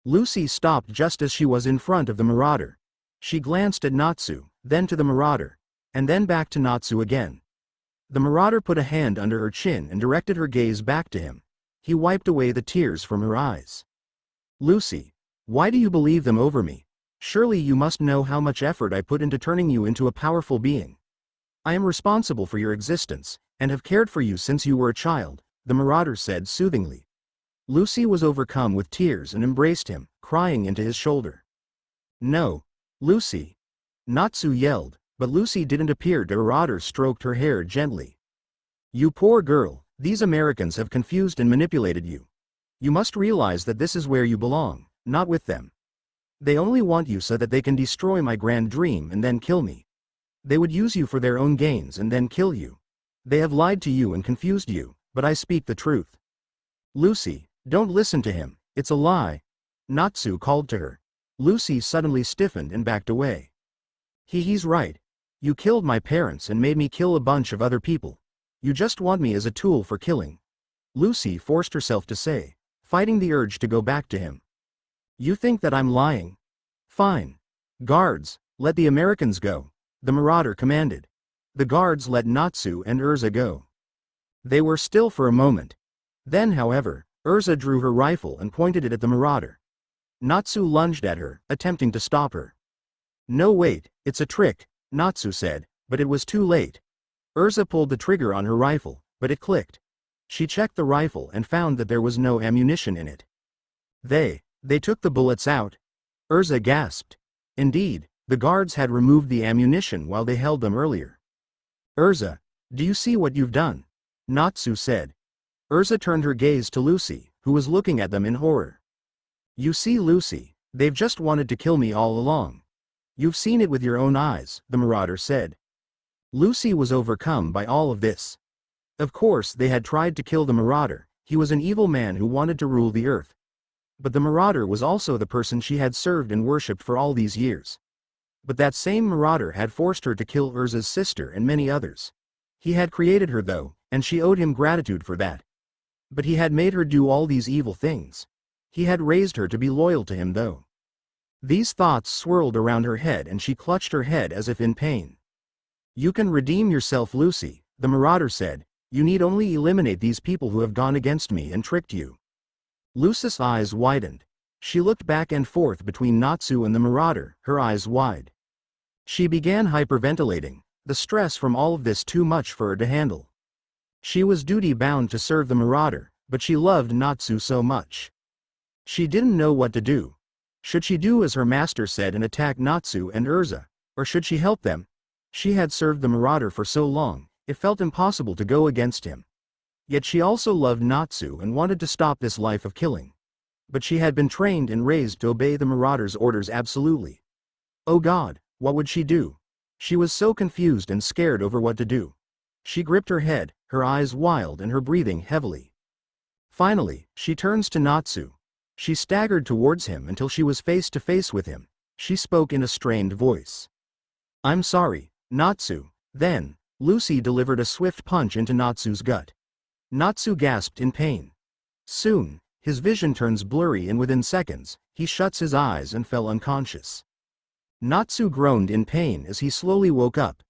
Lucy stopped just as she was in front of the Marauder. She glanced at Natsu, then to the Marauder, and then back to Natsu again. The Marauder put a hand under her chin and directed her gaze back to him. He wiped away the tears from her eyes. Lucy, why do you believe them over me? Surely you must know how much effort I put into turning you into a powerful being. I am responsible for your existence, and have cared for you since you were a child, the Marauder said soothingly. Lucy was overcome with tears and embraced him, crying into his shoulder. No, Lucy. Natsu yelled, but Lucy didn't appear. The Marauder stroked her hair gently. You poor girl, these Americans have confused and manipulated you. You must realize that this is where you belong, not with them. They only want you so that they can destroy my grand dream and then kill me. They would use you for their own gains and then kill you. They have lied to you and confused you, but I speak the truth. Lucy, don't listen to him, it's a lie. Natsu called to her. Lucy suddenly stiffened and backed away. He's right. You killed my parents and made me kill a bunch of other people. You just want me as a tool for killing. Lucy forced herself to say, fighting the urge to go back to him. You think that I'm lying? Fine. Guards, let the Americans go, the Marauder commanded. The guards let Natsu and Erza go. They were still for a moment. Then, however, Erza drew her rifle and pointed it at the Marauder. Natsu lunged at her, attempting to stop her. No, wait, it's a trick, Natsu said, but it was too late. Erza pulled the trigger on her rifle, but it clicked. She checked the rifle and found that there was no ammunition in it. They took the bullets out. Erza gasped. Indeed, the guards had removed the ammunition while they held them earlier. Erza, do you see what you've done? Natsu said. Erza turned her gaze to Lucy, who was looking at them in horror. You see, Lucy, they've just wanted to kill me all along. You've seen it with your own eyes, the Marauder said. Lucy was overcome by all of this. Of course they had tried to kill the Marauder. He was an evil man who wanted to rule the earth. But the Marauder was also the person she had served and worshipped for all these years. But that same Marauder had forced her to kill Erza's sister and many others. He had created her though, and she owed him gratitude for that. But he had made her do all these evil things. He had raised her to be loyal to him though. These thoughts swirled around her head and she clutched her head as if in pain. You can redeem yourself, Lucy, the Marauder said. You need only eliminate these people who have gone against me and tricked you. Lucy's eyes widened. She looked back and forth between Natsu and the Marauder, her eyes wide. She began hyperventilating, the stress from all of this too much for her to handle. She was duty-bound to serve the Marauder, but she loved Natsu so much. She didn't know what to do. Should she do as her master said and attack Natsu and Erza, or should she help them? She had served the Marauder for so long, it felt impossible to go against him. Yet she also loved Natsu and wanted to stop this life of killing. But she had been trained and raised to obey the Marauder's orders absolutely. Oh God, what would she do? She was so confused and scared over what to do. She gripped her head, her eyes wild and her breathing heavily. Finally, she turns to Natsu. She staggered towards him until she was face to face with him. She spoke in a strained voice. I'm sorry, Natsu. Then, Lucy delivered a swift punch into Natsu's gut. Natsu gasped in pain. Soon, his vision turns blurry and within seconds, he shuts his eyes and fell unconscious. Natsu groaned in pain as he slowly woke up.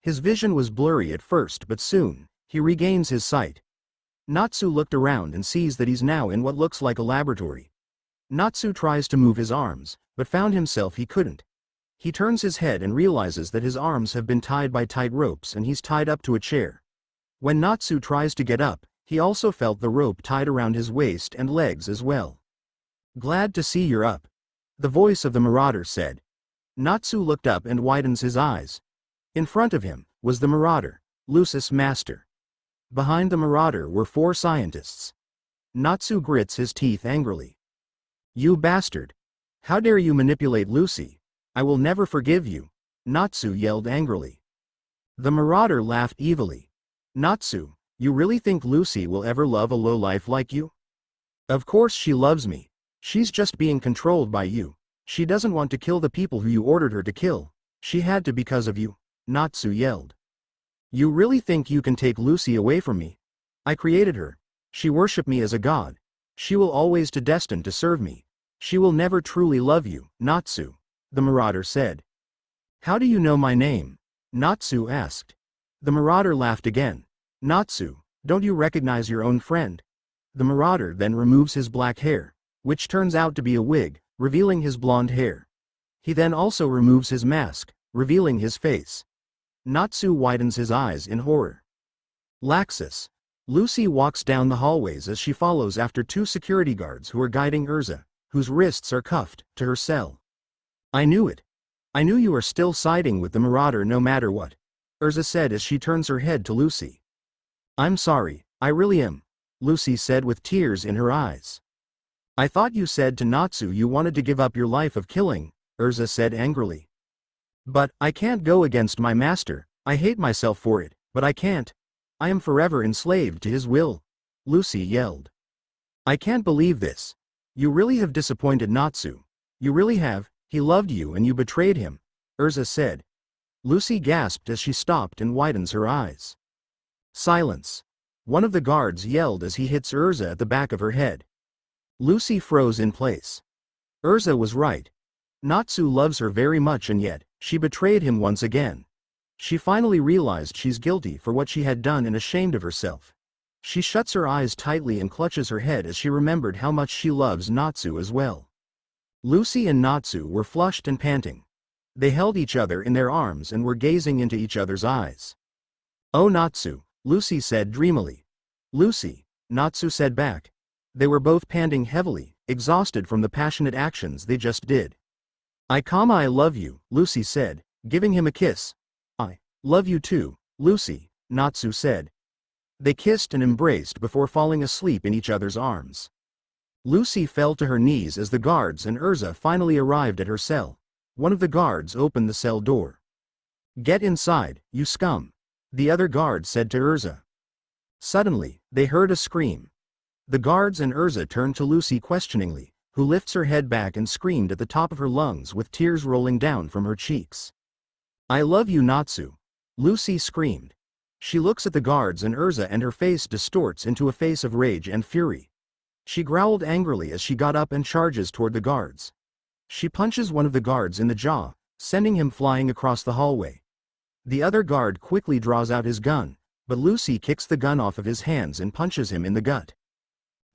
His vision was blurry at first but soon, he regains his sight. Natsu looked around and sees that he's now in what looks like a laboratory. Natsu tries to move his arms, but found himself he couldn't. He turns his head and realizes that his arms have been tied by tight ropes and he's tied up to a chair. When Natsu tries to get up, he also felt the rope tied around his waist and legs as well. "Glad to see you're up," the voice of the Marauder said. Natsu looked up and widens his eyes. In front of him was the Marauder, Lucy's master. Behind the Marauder were 4 scientists. Natsu grits his teeth angrily. "You bastard! How dare you manipulate Lucy? I will never forgive you," Natsu yelled angrily. The Marauder laughed evilly. "Natsu, you really think Lucy will ever love a lowlife like you? Of course she loves me. She's just being controlled by you. She doesn't want to kill the people who you ordered her to kill. She had to because of you," Natsu yelled. "You really think you can take Lucy away from me? I created her. She worshipped me as a god. She will always be destined to serve me. She will never truly love you, Natsu," the Marauder said. "How do you know my name?" Natsu asked. The Marauder laughed again. "Natsu, don't you recognize your own friend?" The Marauder then removes his black hair, which turns out to be a wig, revealing his blonde hair. He then also removes his mask, revealing his face. Natsu widens his eyes in horror. Laxus. Lucy walks down the hallways as she follows after 2 security guards who are guiding Erza, whose wrists are cuffed, to her cell. "I knew it. I knew you are still siding with the Marauder no matter what," Erza said as she turns her head to Lucy. "I'm sorry, I really am," Lucy said with tears in her eyes. "I thought you said to Natsu you wanted to give up your life of killing," Erza said angrily. "But I can't go against my master. I hate myself for it, but I can't. I am forever enslaved to his will," Lucy yelled. "I can't believe this. You really have disappointed Natsu. You really have. He loved you and you betrayed him," Erza said. Lucy gasped as she stopped and widens her eyes. "Silence!" one of the guards yelled as he hits Erza at the back of her head. Lucy froze in place. Erza was right. Natsu loves her very much and yet, she betrayed him once again. She finally realized she's guilty for what she had done and ashamed of herself. She shuts her eyes tightly and clutches her head as she remembered how much she loves Natsu as well. Lucy and Natsu were flushed and panting. They held each other in their arms and were gazing into each other's eyes. "Oh Natsu," Lucy said dreamily. "Lucy," Natsu said back. They were both panting heavily, exhausted from the passionate actions they just did. I love you," Lucy said, giving him a kiss. "I love you too, Lucy," Natsu said. They kissed and embraced before falling asleep in each other's arms. Lucy fell to her knees as the guards and Erza finally arrived at her cell. One of the guards opened the cell door. "Get inside, you scum," the other guard said to Erza. Suddenly, they heard a scream. The guards and Erza turned to Lucy questioningly, who lifts her head back and screamed at the top of her lungs with tears rolling down from her cheeks. "I love you Natsu," Lucy screamed. She looks at the guards and Erza and her face distorts into a face of rage and fury. She growled angrily as she got up and charges toward the guards. She punches one of the guards in the jaw, sending him flying across the hallway. The other guard quickly draws out his gun, but Lucy kicks the gun off of his hands and punches him in the gut.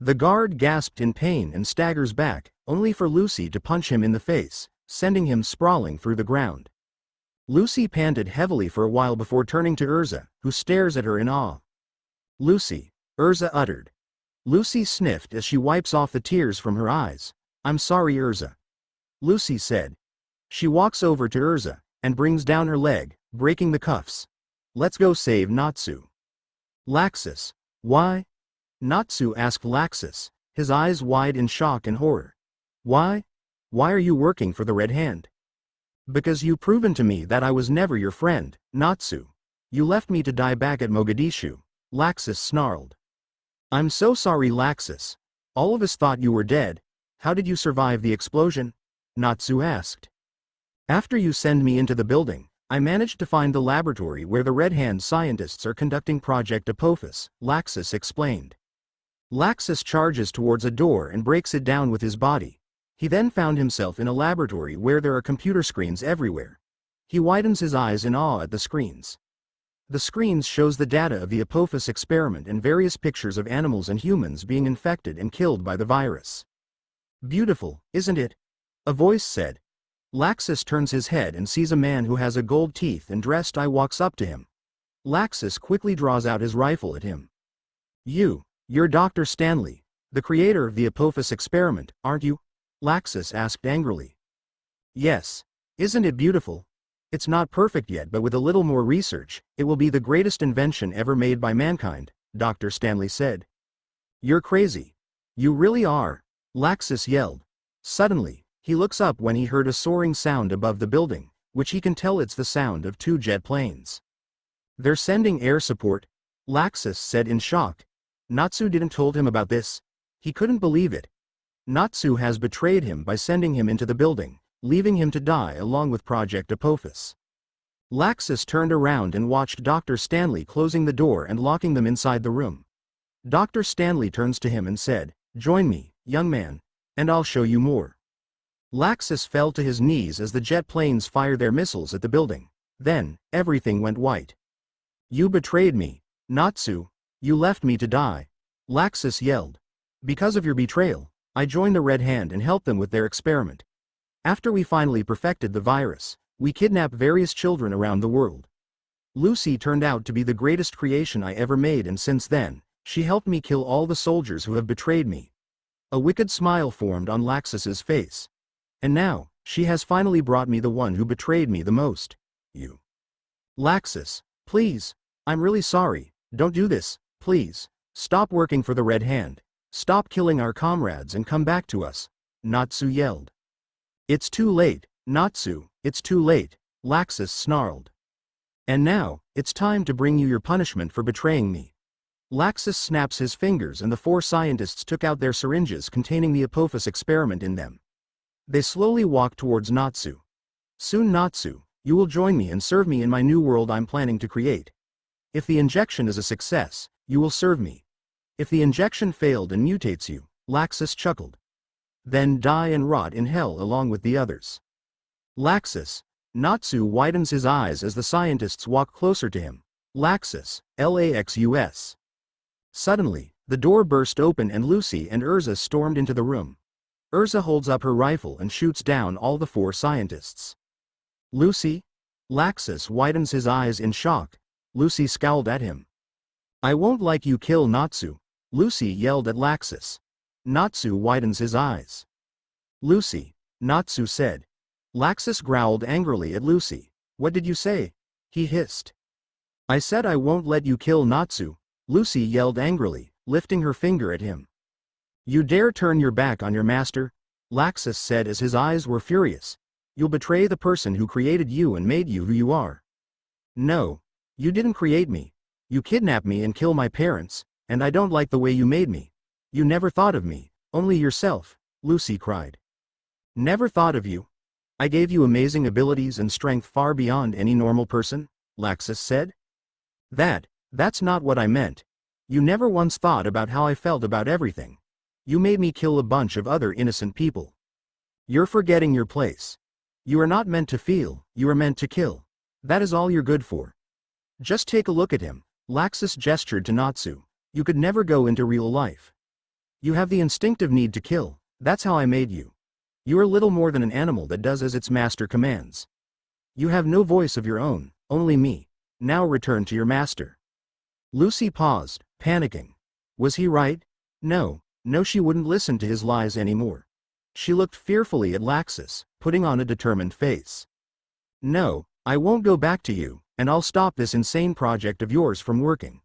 The guard gasped in pain and staggers back, only for Lucy to punch him in the face, sending him sprawling through the ground. Lucy panted heavily for a while before turning to Erza, who stares at her in awe. "Lucy," Erza uttered. Lucy sniffed as she wipes off the tears from her eyes. "I'm sorry Erza," Lucy said. She walks over to Erza, and brings down her leg, breaking the cuffs. "Let's go save Natsu." "Laxus, why?" Natsu asked Laxus, his eyes wide in shock and horror. "Why? Why are you working for the Red Hand?" "Because you've proven to me that I was never your friend, Natsu. You left me to die back at Mogadishu," Laxus snarled. "I'm so sorry Laxus. All of us thought you were dead. How did you survive the explosion?" Natsu asked. "After you send me into the building, I managed to find the laboratory where the Red Hand scientists are conducting Project Apophis," Laxus explained. Laxus charges towards a door and breaks it down with his body. He then found himself in a laboratory where there are computer screens everywhere. He widens his eyes in awe at the screens. The screens shows the data of the Apophis experiment and various pictures of animals and humans being infected and killed by the virus. "Beautiful, isn't it?" a voice said. Laxus turns his head and sees a man who has a gold teeth and dressed eye walks up to him. Laxus quickly draws out his rifle at him. You're Dr. Stanley, the creator of the Apophis experiment, aren't you? Laxus asked angrily. Yes. Isn't it beautiful? It's not perfect yet, but with a little more research, it will be the greatest invention ever made by mankind, Dr. Stanley said. You're crazy. You really are, Laxus yelled. Suddenly, he looks up when he heard a soaring sound above the building, which he can tell it's the sound of 2 jet planes. They're sending air support, Laxus said in shock. Natsu didn't told him about this. He couldn't believe it. Natsu has betrayed him by sending him into the building, leaving him to die along with Project Apophis. Laxus turned around and watched Dr. Stanley closing the door and locking them inside the room. Dr. Stanley turns to him and said, "Join me, young man, and I'll show you more." Laxus fell to his knees as the jet planes fired their missiles at the building. Then, everything went white. "You betrayed me, Natsu. You left me to die," Laxus yelled. "Because of your betrayal, I joined the Red Hand and helped them with their experiment. After we finally perfected the virus, we kidnapped various children around the world. Lucy turned out to be the greatest creation I ever made, and since then, she helped me kill all the soldiers who have betrayed me." A wicked smile formed on Laxus's face. "And now, she has finally brought me the one who betrayed me the most. You." "Laxus, please. I'm really sorry. Don't do this, please. Stop working for the Red Hand. Stop killing our comrades and come back to us," Natsu yelled. "It's too late, Natsu, it's too late," Laxus snarled. "And now, it's time to bring you your punishment for betraying me." Laxus snaps his fingers and the 4 scientists took out their syringes containing the Apophis experiment in them. They slowly walked towards Natsu. "Soon, Natsu, you will join me and serve me in my new world I'm planning to create. If the injection is a success, you will serve me. If the injection failed and mutates you," Laxus chuckled, "then die and rot in hell along with the others." "Laxus." Natsu widens his eyes as the scientists walk closer to him. "Laxus, Laxus." Suddenly, the door burst open and Lucy and Erza stormed into the room. Erza holds up her rifle and shoots down all the 4 scientists. "Lucy?" Laxus widens his eyes in shock. Lucy scowled at him. "I won't like you kill Natsu," Lucy yelled at Laxus. Natsu widens his eyes. "Lucy," Natsu said. Laxus growled angrily at Lucy. "What did you say?" he hissed. "I said I won't let you kill Natsu," Lucy yelled angrily, lifting her finger at him. "You dare turn your back on your master?" Laxus said as his eyes were furious. "You'll betray the person who created you and made you who you are." "No. You didn't create me. You kidnapped me and killed my parents, and I don't like the way you made me. You never thought of me, only yourself," Lucy cried. "Never thought of you? I gave you amazing abilities and strength far beyond any normal person," Laxus said. That's not what I meant. You never once thought about how I felt about everything. You made me kill a bunch of other innocent people. You're forgetting your place. You are not meant to feel, you are meant to kill. That is all you're good for. Just take a look at him," Laxus gestured to Natsu. "You could never go into real life. You have the instinctive need to kill, that's how I made you. You are little more than an animal that does as its master commands. You have no voice of your own, only me. Now return to your master." Lucy paused, panicking. Was he right? No, she wouldn't listen to his lies anymore. She looked fearfully at Laxus, putting on a determined face. "No, I won't go back to you, and I'll stop this insane project of yours from working.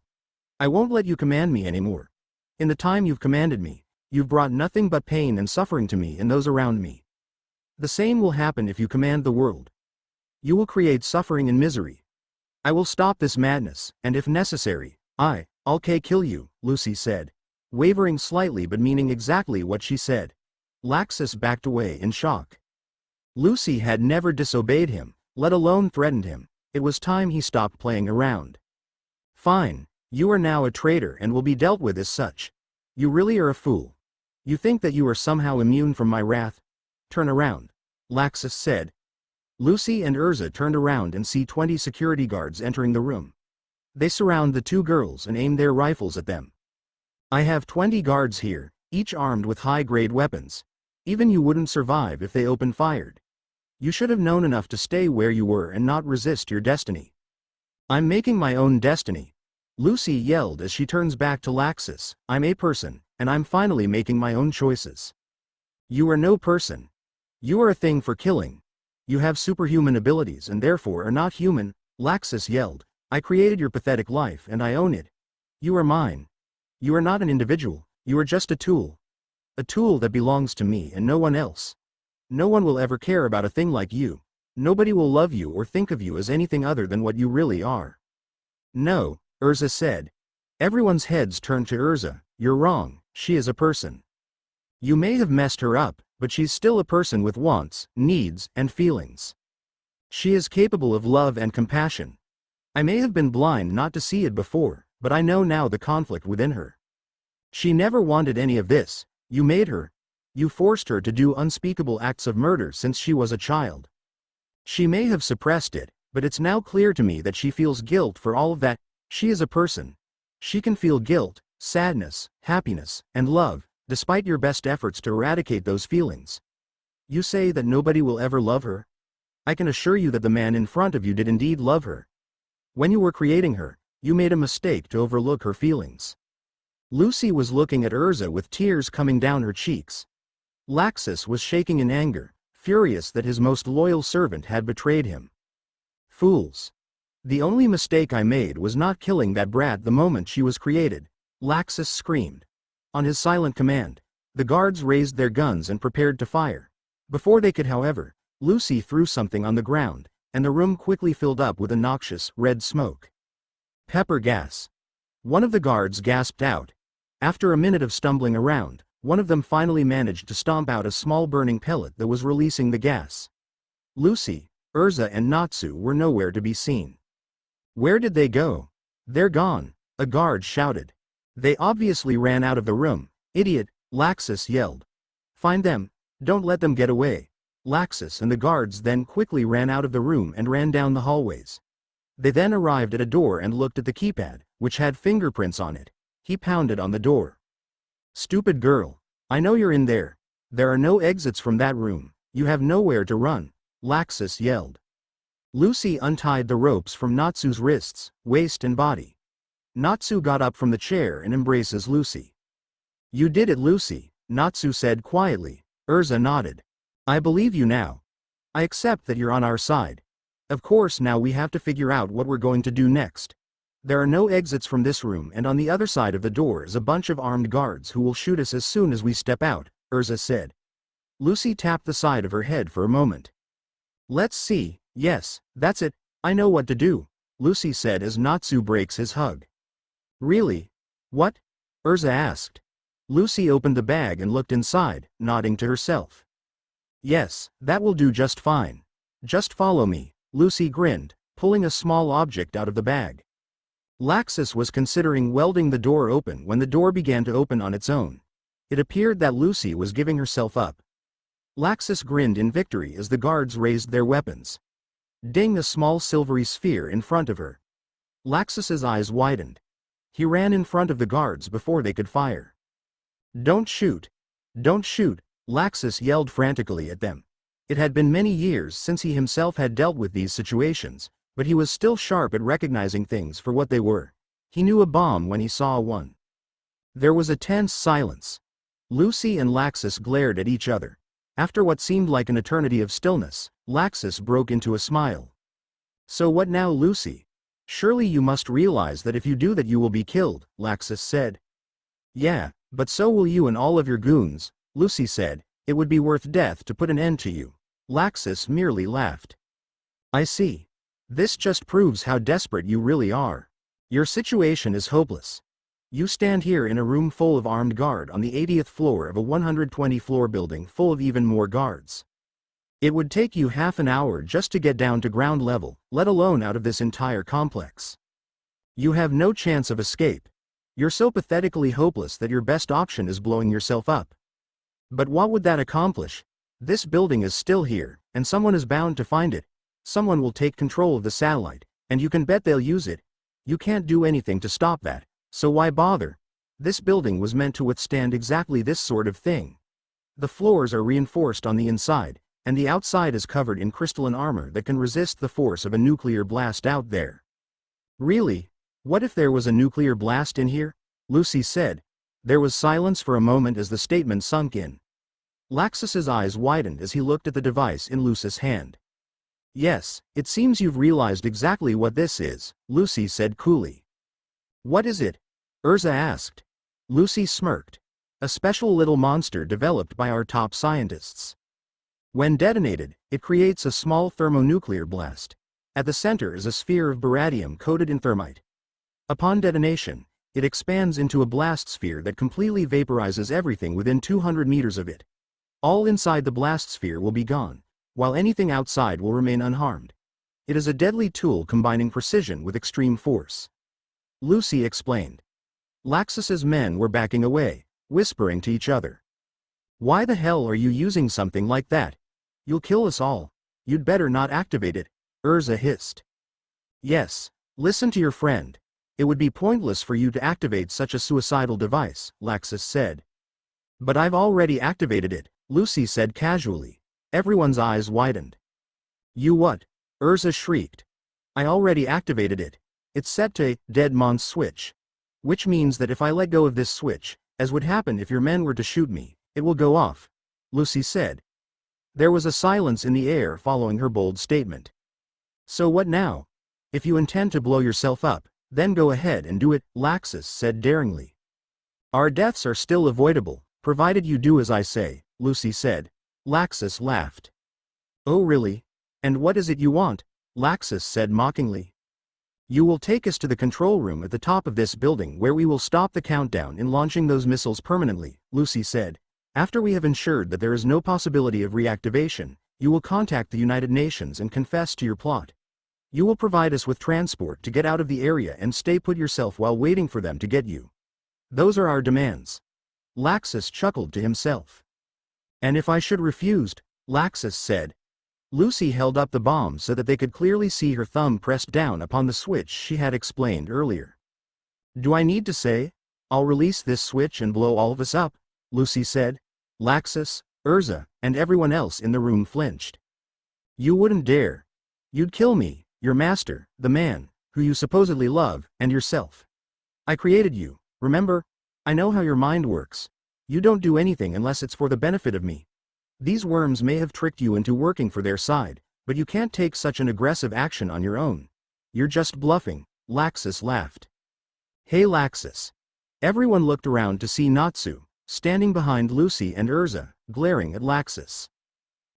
I won't let you command me anymore. In the time you've commanded me, you've brought nothing but pain and suffering to me and those around me. The same will happen if you command the world. You will create suffering and misery. I will stop this madness, and if necessary, I'll kill you," Lucy said, wavering slightly but meaning exactly what she said. Laxus backed away in shock. Lucy had never disobeyed him, let alone threatened him. It was time he stopped playing around. "Fine, you are now a traitor and will be dealt with as such. You really are a fool. You think that you are somehow immune from my wrath? Turn around," Laxus said. Lucy and Erza turned around and see 20 security guards entering the room. They surround the 2 girls and aim their rifles at them. "I have 20 guards here, each armed with high-grade weapons. Even you wouldn't survive if they opened fired. You should have known enough to stay where you were and not resist your destiny. I'm making my own destiny. Lucy yelled as she turns back to Laxus. I'm a person, and I'm finally making my own choices. You are no person. You are a thing for killing. You have superhuman abilities and therefore are not human, Laxus yelled. I created your pathetic life and I own it. You are mine. You are not an individual, you are just a tool. A tool that belongs to me and no one else. No one will ever care about a thing like you. Nobody will love you or think of you as anything other than what you really are. No, Erza said. Everyone's heads turned to Erza. You're wrong, she is a person. You may have messed her up, but she's still a person with wants, needs, and feelings. She is capable of love and compassion. I may have been blind not to see it before, but I know now the conflict within her. She never wanted any of this. You made her. You forced her to do unspeakable acts of murder since she was a child. She may have suppressed it, but it's now clear to me that she feels guilt for all of that. She is a person. She can feel guilt, sadness, happiness, and love, despite your best efforts to eradicate those feelings. You say that nobody will ever love her? I can assure you that the man in front of you did indeed love her. When you were creating her, you made a mistake to overlook her feelings. Lucy was looking at Erza with tears coming down her cheeks. Laxus was shaking in anger, furious that his most loyal servant had betrayed him. Fools. The only mistake I made was not killing that brat the moment she was created, Laxus screamed. On his silent command, the guards raised their guns and prepared to fire. Before they could, however, Lucy threw something on the ground, and the room quickly filled up with a noxious, red smoke. Pepper gas. One of the guards gasped out. After a minute of stumbling around, one of them finally managed to stomp out a small burning pellet that was releasing the gas. Lucy, Erza and Natsu were nowhere to be seen. Where did they go? They're gone, a guard shouted. They obviously ran out of the room. Idiot, Laxus yelled. Find them. Don't let them get away. Laxus and the guards then quickly ran out of the room and ran down the hallways. They then arrived at a door and looked at the keypad, which had fingerprints on it. He pounded on the door. Stupid girl. I know you're in there. There are no exits from that room. You have nowhere to run, Laxus yelled. Lucy untied the ropes from Natsu's wrists, waist and body. Natsu got up from the chair and embraces Lucy. You did it, Lucy, Natsu said quietly. Erza nodded. I believe you now. I accept that you're on our side. Of course, now we have to figure out what we're going to do next. There are no exits from this room, and on the other side of the door is a bunch of armed guards who will shoot us as soon as we step out, Erza said. Lucy tapped the side of her head for a moment. Let's see. Yes, that's it. I know what to do, Lucy said as Natsu breaks his hug. Really? What? Erza asked. Lucy opened the bag and looked inside, nodding to herself. Yes, that will do just fine. Just follow me, Lucy grinned, pulling a small object out of the bag. Laxus was considering welding the door open when the door began to open on its own. It appeared that Lucy was giving herself up. Laxus grinned in victory as the guards raised their weapons. Ding, a small silvery sphere in front of her. Laxus's eyes widened. He ran in front of the guards before they could fire. Don't shoot. Don't shoot, Laxus yelled frantically at them. It had been many years since he himself had dealt with these situations, but he was still sharp at recognizing things for what they were. He knew a bomb when he saw one. There was a tense silence. Lucy and Laxus glared at each other. After what seemed like an eternity of stillness, Laxus broke into a smile. So what now, Lucy? Surely you must realize that if you do that you will be killed, Laxus said. Yeah, but so will you and all of your goons, Lucy said. It would be worth death to put an end to you. Laxus merely laughed. I see. This just proves how desperate you really are. Your situation is hopeless. You stand here in a room full of armed guard on the 80th floor of a 120-floor building full of even more guards. It would take you half an hour just to get down to ground level, let alone out of this entire complex. You have no chance of escape. You're so pathetically hopeless that your best option is blowing yourself up. But what would that accomplish? This building is still here, and someone is bound to find it. Someone will take control of the satellite, and you can bet they'll use it. You can't do anything to stop that, so why bother? This building was meant to withstand exactly this sort of thing. The floors are reinforced on the inside, and the outside is covered in crystalline armor that can resist the force of a nuclear blast out there. Really? What if there was a nuclear blast in here? Lucy said. There was silence for a moment as the statement sunk in. Laxus's eyes widened as he looked at the device in Lucy's hand. Yes, it seems you've realized exactly what this is, Lucy said coolly. What is it? Erza asked. Lucy smirked. A special little monster developed by our top scientists. When detonated, it creates a small thermonuclear blast. At the center is a sphere of baradium coated in thermite. Upon detonation, it expands into a blast sphere that completely vaporizes everything within 200 meters of it. All inside the blast sphere will be gone, while anything outside will remain unharmed. It is a deadly tool combining precision with extreme force. Lucy explained. Laxus's men were backing away, whispering to each other. Why the hell are you using something like that? You'll kill us all. You'd better not activate it, Erza hissed. Yes, listen to your friend. It would be pointless for you to activate such a suicidal device, Laxus said. But I've already activated it, Lucy said casually. Everyone's eyes widened. You what? Erza shrieked. I already activated it. It's set to dead man's switch. Which means that if I let go of this switch, as would happen if your men were to shoot me, it will go off, Lucy said. There was a silence in the air following her bold statement. So what now? If you intend to blow yourself up, then go ahead and do it, Laxus said daringly. Our deaths are still avoidable, provided you do as I say, Lucy said. Laxus laughed. Oh really? And what is it you want? Laxus said mockingly. You will take us to the control room at the top of this building where we will stop the countdown in launching those missiles permanently, Lucy said. After we have ensured that there is no possibility of reactivation, you will contact the United Nations and confess to your plot. You will provide us with transport to get out of the area and stay put yourself while waiting for them to get you. Those are our demands. Laxus chuckled to himself. And if I should refuse, Laxus said. Lucy held up the bomb so that they could clearly see her thumb pressed down upon the switch she had explained earlier. Do I need to say, I'll release this switch and blow all of us up? Lucy said. Laxus, Erza, and everyone else in the room flinched. You wouldn't dare. You'd kill me, your master, the man, who you supposedly love, and yourself. I created you, remember? I know how your mind works. You don't do anything unless it's for the benefit of me. These worms may have tricked you into working for their side, but you can't take such an aggressive action on your own. You're just bluffing, Laxus laughed. Hey Laxus. Everyone looked around to see Natsu, standing behind Lucy and Erza, glaring at Laxus.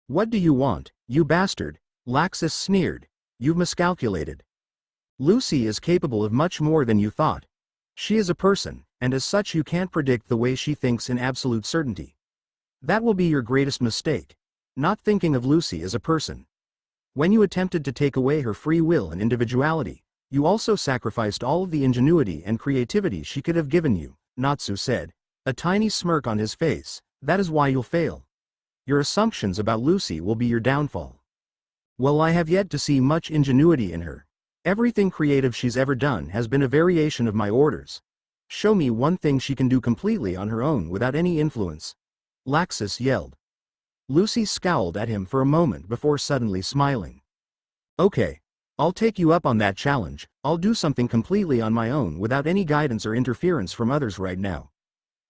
What do you want, you bastard? Laxus sneered. You've miscalculated. Lucy is capable of much more than you thought. She is a person, and as such you can't predict the way she thinks in absolute certainty. That will be your greatest mistake, not thinking of Lucy as a person. When you attempted to take away her free will and individuality, you also sacrificed all of the ingenuity and creativity she could have given you, Natsu said, a tiny smirk on his face. That is why you'll fail. Your assumptions about Lucy will be your downfall. Well, I have yet to see much ingenuity in her. Everything creative she's ever done has been a variation of my orders. Show me one thing she can do completely on her own without any influence. Laxus yelled. Lucy scowled at him for a moment before suddenly smiling. Okay. I'll take you up on that challenge. I'll do something completely on my own without any guidance or interference from others right now.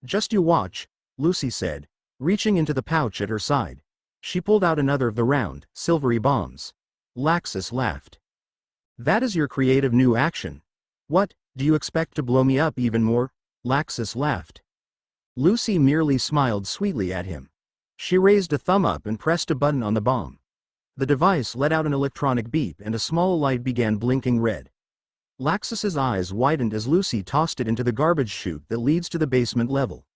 Just you watch, Lucy said, reaching into the pouch at her side. She pulled out another of the round, silvery bombs. Laxus laughed. That is your creative new action. What, do you expect to blow me up even more? Laxus laughed. Lucy merely smiled sweetly at him. She raised a thumb up and pressed a button on the bomb. The device let out an electronic beep and a small light began blinking red. Laxus's eyes widened as Lucy tossed it into the garbage chute that leads to the basement level.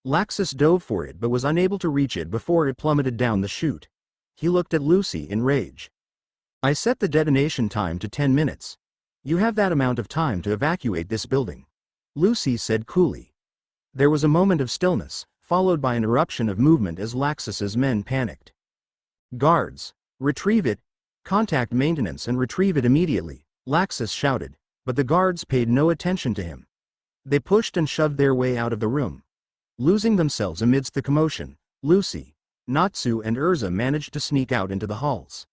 Laxus dove for it but was unable to reach it before it plummeted down the chute. He looked at Lucy in rage. I set the detonation time to 10 minutes. You have that amount of time to evacuate this building. Lucy said coolly. There was a moment of stillness, followed by an eruption of movement as Laxus's men panicked. Guards, retrieve it. Contact maintenance and retrieve it immediately, Laxus shouted, but the guards paid no attention to him. They pushed and shoved their way out of the room. Losing themselves amidst the commotion, Lucy, Natsu and Erza managed to sneak out into the halls.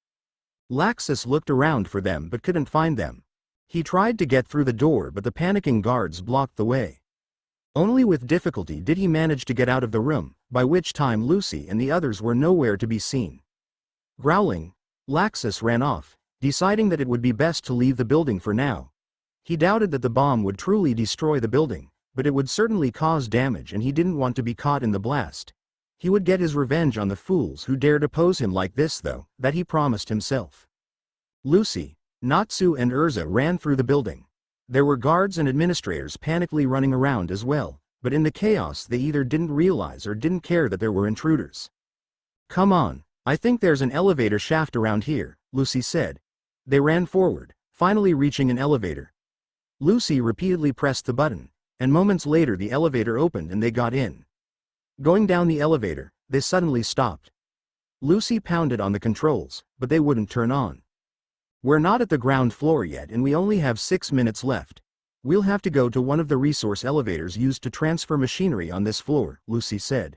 Laxus looked around for them but couldn't find them. He tried to get through the door but the panicking guards blocked the way. Only with difficulty did he manage to get out of the room, by which time Lucy and the others were nowhere to be seen. Growling, Laxus ran off, deciding that it would be best to leave the building for now. He doubted that the bomb would truly destroy the building, but it would certainly cause damage and he didn't want to be caught in the blast. He would get his revenge on the fools who dared oppose him like this though, that he promised himself. Lucy, Natsu and Erza ran through the building. There were guards and administrators panically running around as well, but in the chaos they either didn't realize or didn't care that there were intruders. "Come on, I think there's an elevator shaft around here," Lucy said. They ran forward, finally reaching an elevator. Lucy repeatedly pressed the button, and moments later the elevator opened and they got in. Going down the elevator, they suddenly stopped. Lucy pounded on the controls, but they wouldn't turn on. "We're not at the ground floor yet and we only have 6 minutes left. We'll have to go to one of the resource elevators used to transfer machinery on this floor," Lucy said.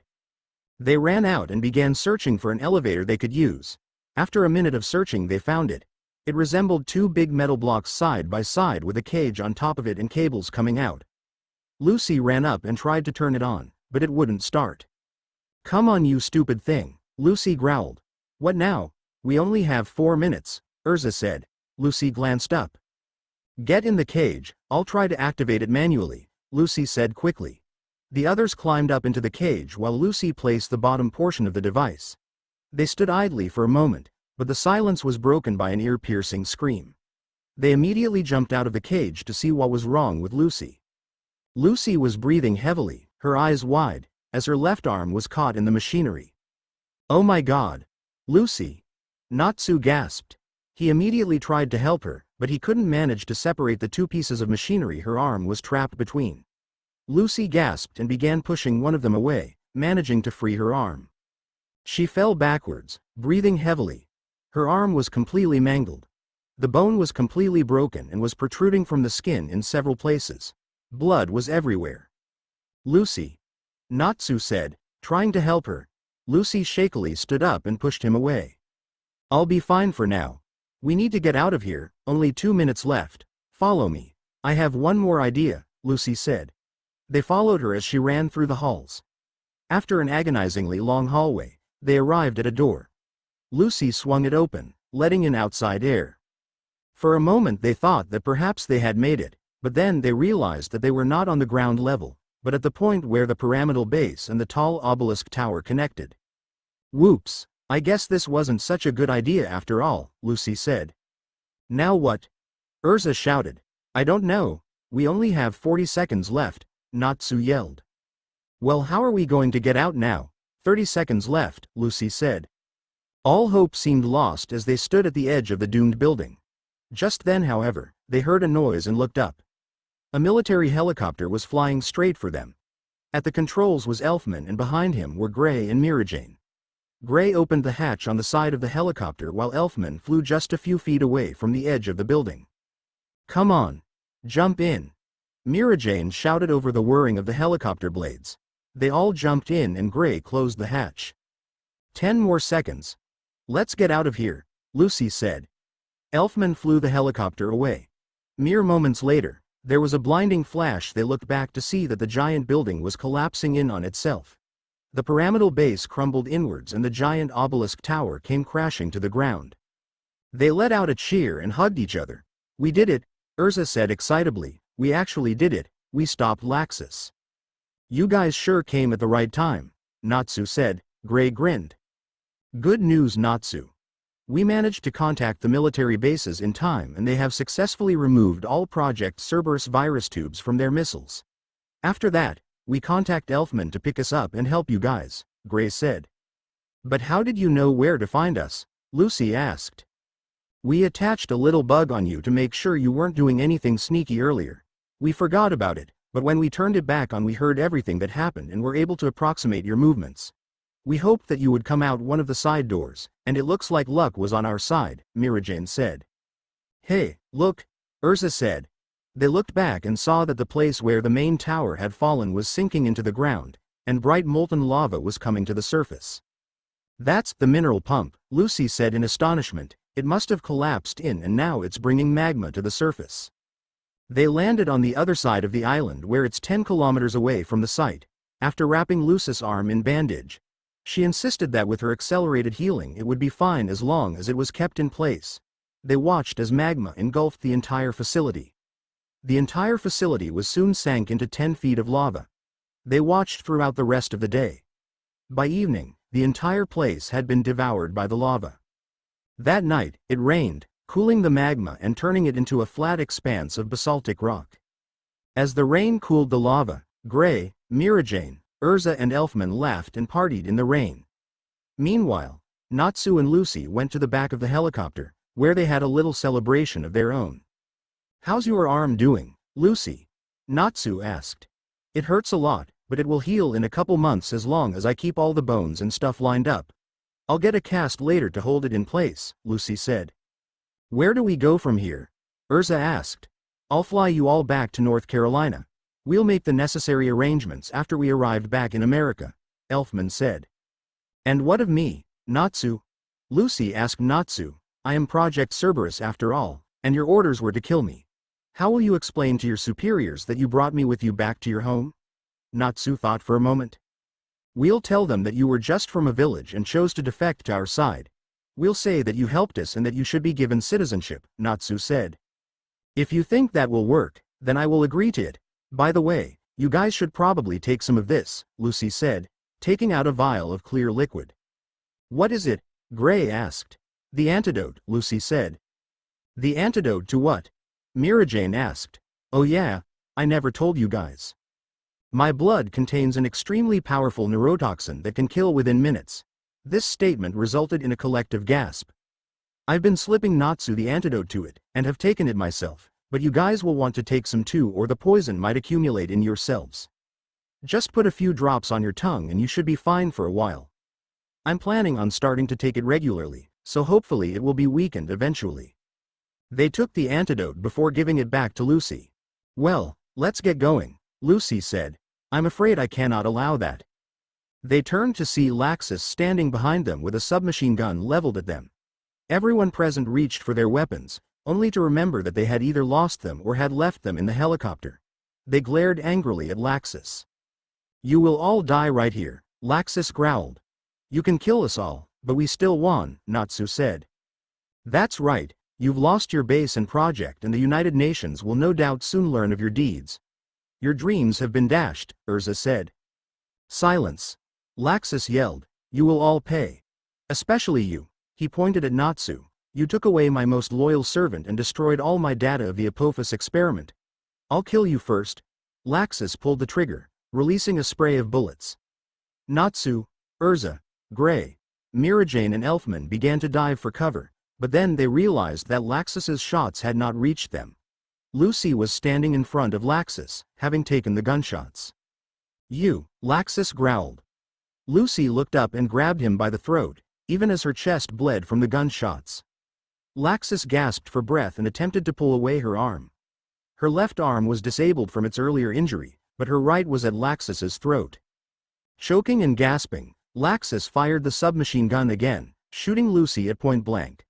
They ran out and began searching for an elevator they could use. After a minute of searching they found it. It resembled 2 big metal blocks side by side with a cage on top of it and cables coming out. Lucy ran up and tried to turn it on, but it wouldn't start. "Come on you stupid thing," Lucy growled. "What now? We only have 4 minutes, Erza said. Lucy glanced up. "Get in the cage, I'll try to activate it manually," Lucy said quickly. The others climbed up into the cage while Lucy placed the bottom portion of the device. They stood idly for a moment, but the silence was broken by an ear-piercing scream. They immediately jumped out of the cage to see what was wrong with Lucy. Lucy was breathing heavily, her eyes wide, as her left arm was caught in the machinery. "Oh my God! Lucy!" Natsu gasped. He immediately tried to help her, but he couldn't manage to separate the 2 pieces of machinery her arm was trapped between. Lucy gasped and began pushing one of them away, managing to free her arm. She fell backwards, breathing heavily. Her arm was completely mangled. The bone was completely broken and was protruding from the skin in several places. Blood was everywhere. "Lucy," Natsu said, trying to help her. Lucy shakily stood up and pushed him away. "I'll be fine for now. We need to get out of here, only 2 minutes left. Follow me. I have one more idea," Lucy said. They followed her as she ran through the halls. After an agonizingly long hallway, they arrived at a door. Lucy swung it open, letting in outside air. For a moment they thought that perhaps they had made it, but then they realized that they were not on the ground level, but at the point where the pyramidal base and the tall obelisk tower connected. "Whoops, I guess this wasn't such a good idea after all," Lucy said. "Now what?" Erza shouted. "I don't know, we only have 40 seconds left," Natsu yelled. "Well, how are we going to get out now? 30 seconds left," Lucy said. All hope seemed lost as they stood at the edge of the doomed building. Just then, however, they heard a noise and looked up. A military helicopter was flying straight for them. At the controls was Elfman and behind him were Gray and Mirajane. Gray opened the hatch on the side of the helicopter while Elfman flew just a few feet away from the edge of the building. "Come on. Jump in," Mirajane shouted over the whirring of the helicopter blades. They all jumped in and Gray closed the hatch. 10 more seconds. "Let's get out of here," Lucy said. Elfman flew the helicopter away. Mere moments later, there was a blinding flash. They looked back to see that the giant building was collapsing in on itself. The pyramidal base crumbled inwards and the giant obelisk tower came crashing to the ground. They let out a cheer and hugged each other. "We did it," Erza said excitably. "We actually did it, we stopped Laxus." "You guys sure came at the right time," Natsu said. Gray grinned. "Good news, Natsu. We managed to contact the military bases in time and they have successfully removed all Project Cerberus virus tubes from their missiles. After that, we contact Elfman to pick us up and help you guys," Gray said. "But how did you know where to find us?" Lucy asked. "We attached a little bug on you to make sure you weren't doing anything sneaky earlier. We forgot about it, but when we turned it back on we heard everything that happened and were able to approximate your movements. We hoped that you would come out one of the side doors, and it looks like luck was on our side," Mirajane said. "Hey, look," Erza said. They looked back and saw that the place where the main tower had fallen was sinking into the ground, and bright molten lava was coming to the surface. That's the mineral pump, Lucy said in astonishment. It must have collapsed in and now it's bringing magma to the surface. They landed on the other side of the island where it's 10 kilometers away from the site. After wrapping Lucy's arm in bandage, she insisted that with her accelerated healing it would be fine as long as it was kept in place. They watched as magma engulfed the entire facility. The entire facility was soon sank into 10 feet of lava. They watched throughout the rest of the day. By evening, the entire place had been devoured by the lava. That night, it rained, cooling the magma and turning it into a flat expanse of basaltic rock. As the rain cooled the lava, Gray, Mirajane, Erza and Elfman laughed and partied in the rain. Meanwhile, Natsu and Lucy went to the back of the helicopter, where they had a little celebration of their own. "How's your arm doing, Lucy?" Natsu asked. "It hurts a lot, but it will heal in a couple months as long as I keep all the bones and stuff lined up. I'll get a cast later to hold it in place," Lucy said. "Where do we go from here?" Erza asked. "I'll fly you all back to North Carolina. We'll make the necessary arrangements after we arrived back in America," Elfman said. "And what of me, Natsu?" Lucy asked Natsu. "I am Project Cerberus after all, and your orders were to kill me. How will you explain to your superiors that you brought me with you back to your home?" Natsu thought for a moment. "We'll tell them that you were just from a village and chose to defect to our side. We'll say that you helped us and that you should be given citizenship," Natsu said. "If you think that will work, then I will agree to it. By the way, you guys should probably take some of this," Lucy said, taking out a vial of clear liquid. "What is it?" Gray asked. "The antidote," Lucy said. "The antidote to what?" Mirajane asked. "Oh yeah, I never told you guys. My blood contains an extremely powerful neurotoxin that can kill within minutes." This statement resulted in a collective gasp. "I've been slipping Natsu the antidote to it, and have taken it myself, but you guys will want to take some too or the poison might accumulate in yourselves. Just put a few drops on your tongue and you should be fine for a while. I'm planning on starting to take it regularly, so hopefully it will be weakened eventually." They took the antidote before giving it back to Lucy. "Well, let's get going," Lucy said. "I'm afraid I cannot allow that." They turned to see Laxus standing behind them with a submachine gun leveled at them. Everyone present reached for their weapons, only to remember that they had either lost them or had left them in the helicopter. They glared angrily at Laxus. "You will all die right here," Laxus growled. "You can kill us all, but we still won," Natsu said. "That's right, you've lost your base and project and the United Nations will no doubt soon learn of your deeds. Your dreams have been dashed," Erza said. "Silence," Laxus yelled. "You will all pay. Especially you." He pointed at Natsu. "You took away my most loyal servant and destroyed all my data of the Apophis experiment. I'll kill you first." Laxus pulled the trigger, releasing a spray of bullets. Natsu, Erza, Gray, Mirajane and Elfman began to dive for cover, but then they realized that Laxus's shots had not reached them. Lucy was standing in front of Laxus, having taken the gunshots. "You," Laxus growled. Lucy looked up and grabbed him by the throat, even as her chest bled from the gunshots. Laxus gasped for breath and attempted to pull away her arm. Her left arm was disabled from its earlier injury, but her right was at Laxus's throat. Choking and gasping, Laxus fired the submachine gun again, shooting Lucy at point blank.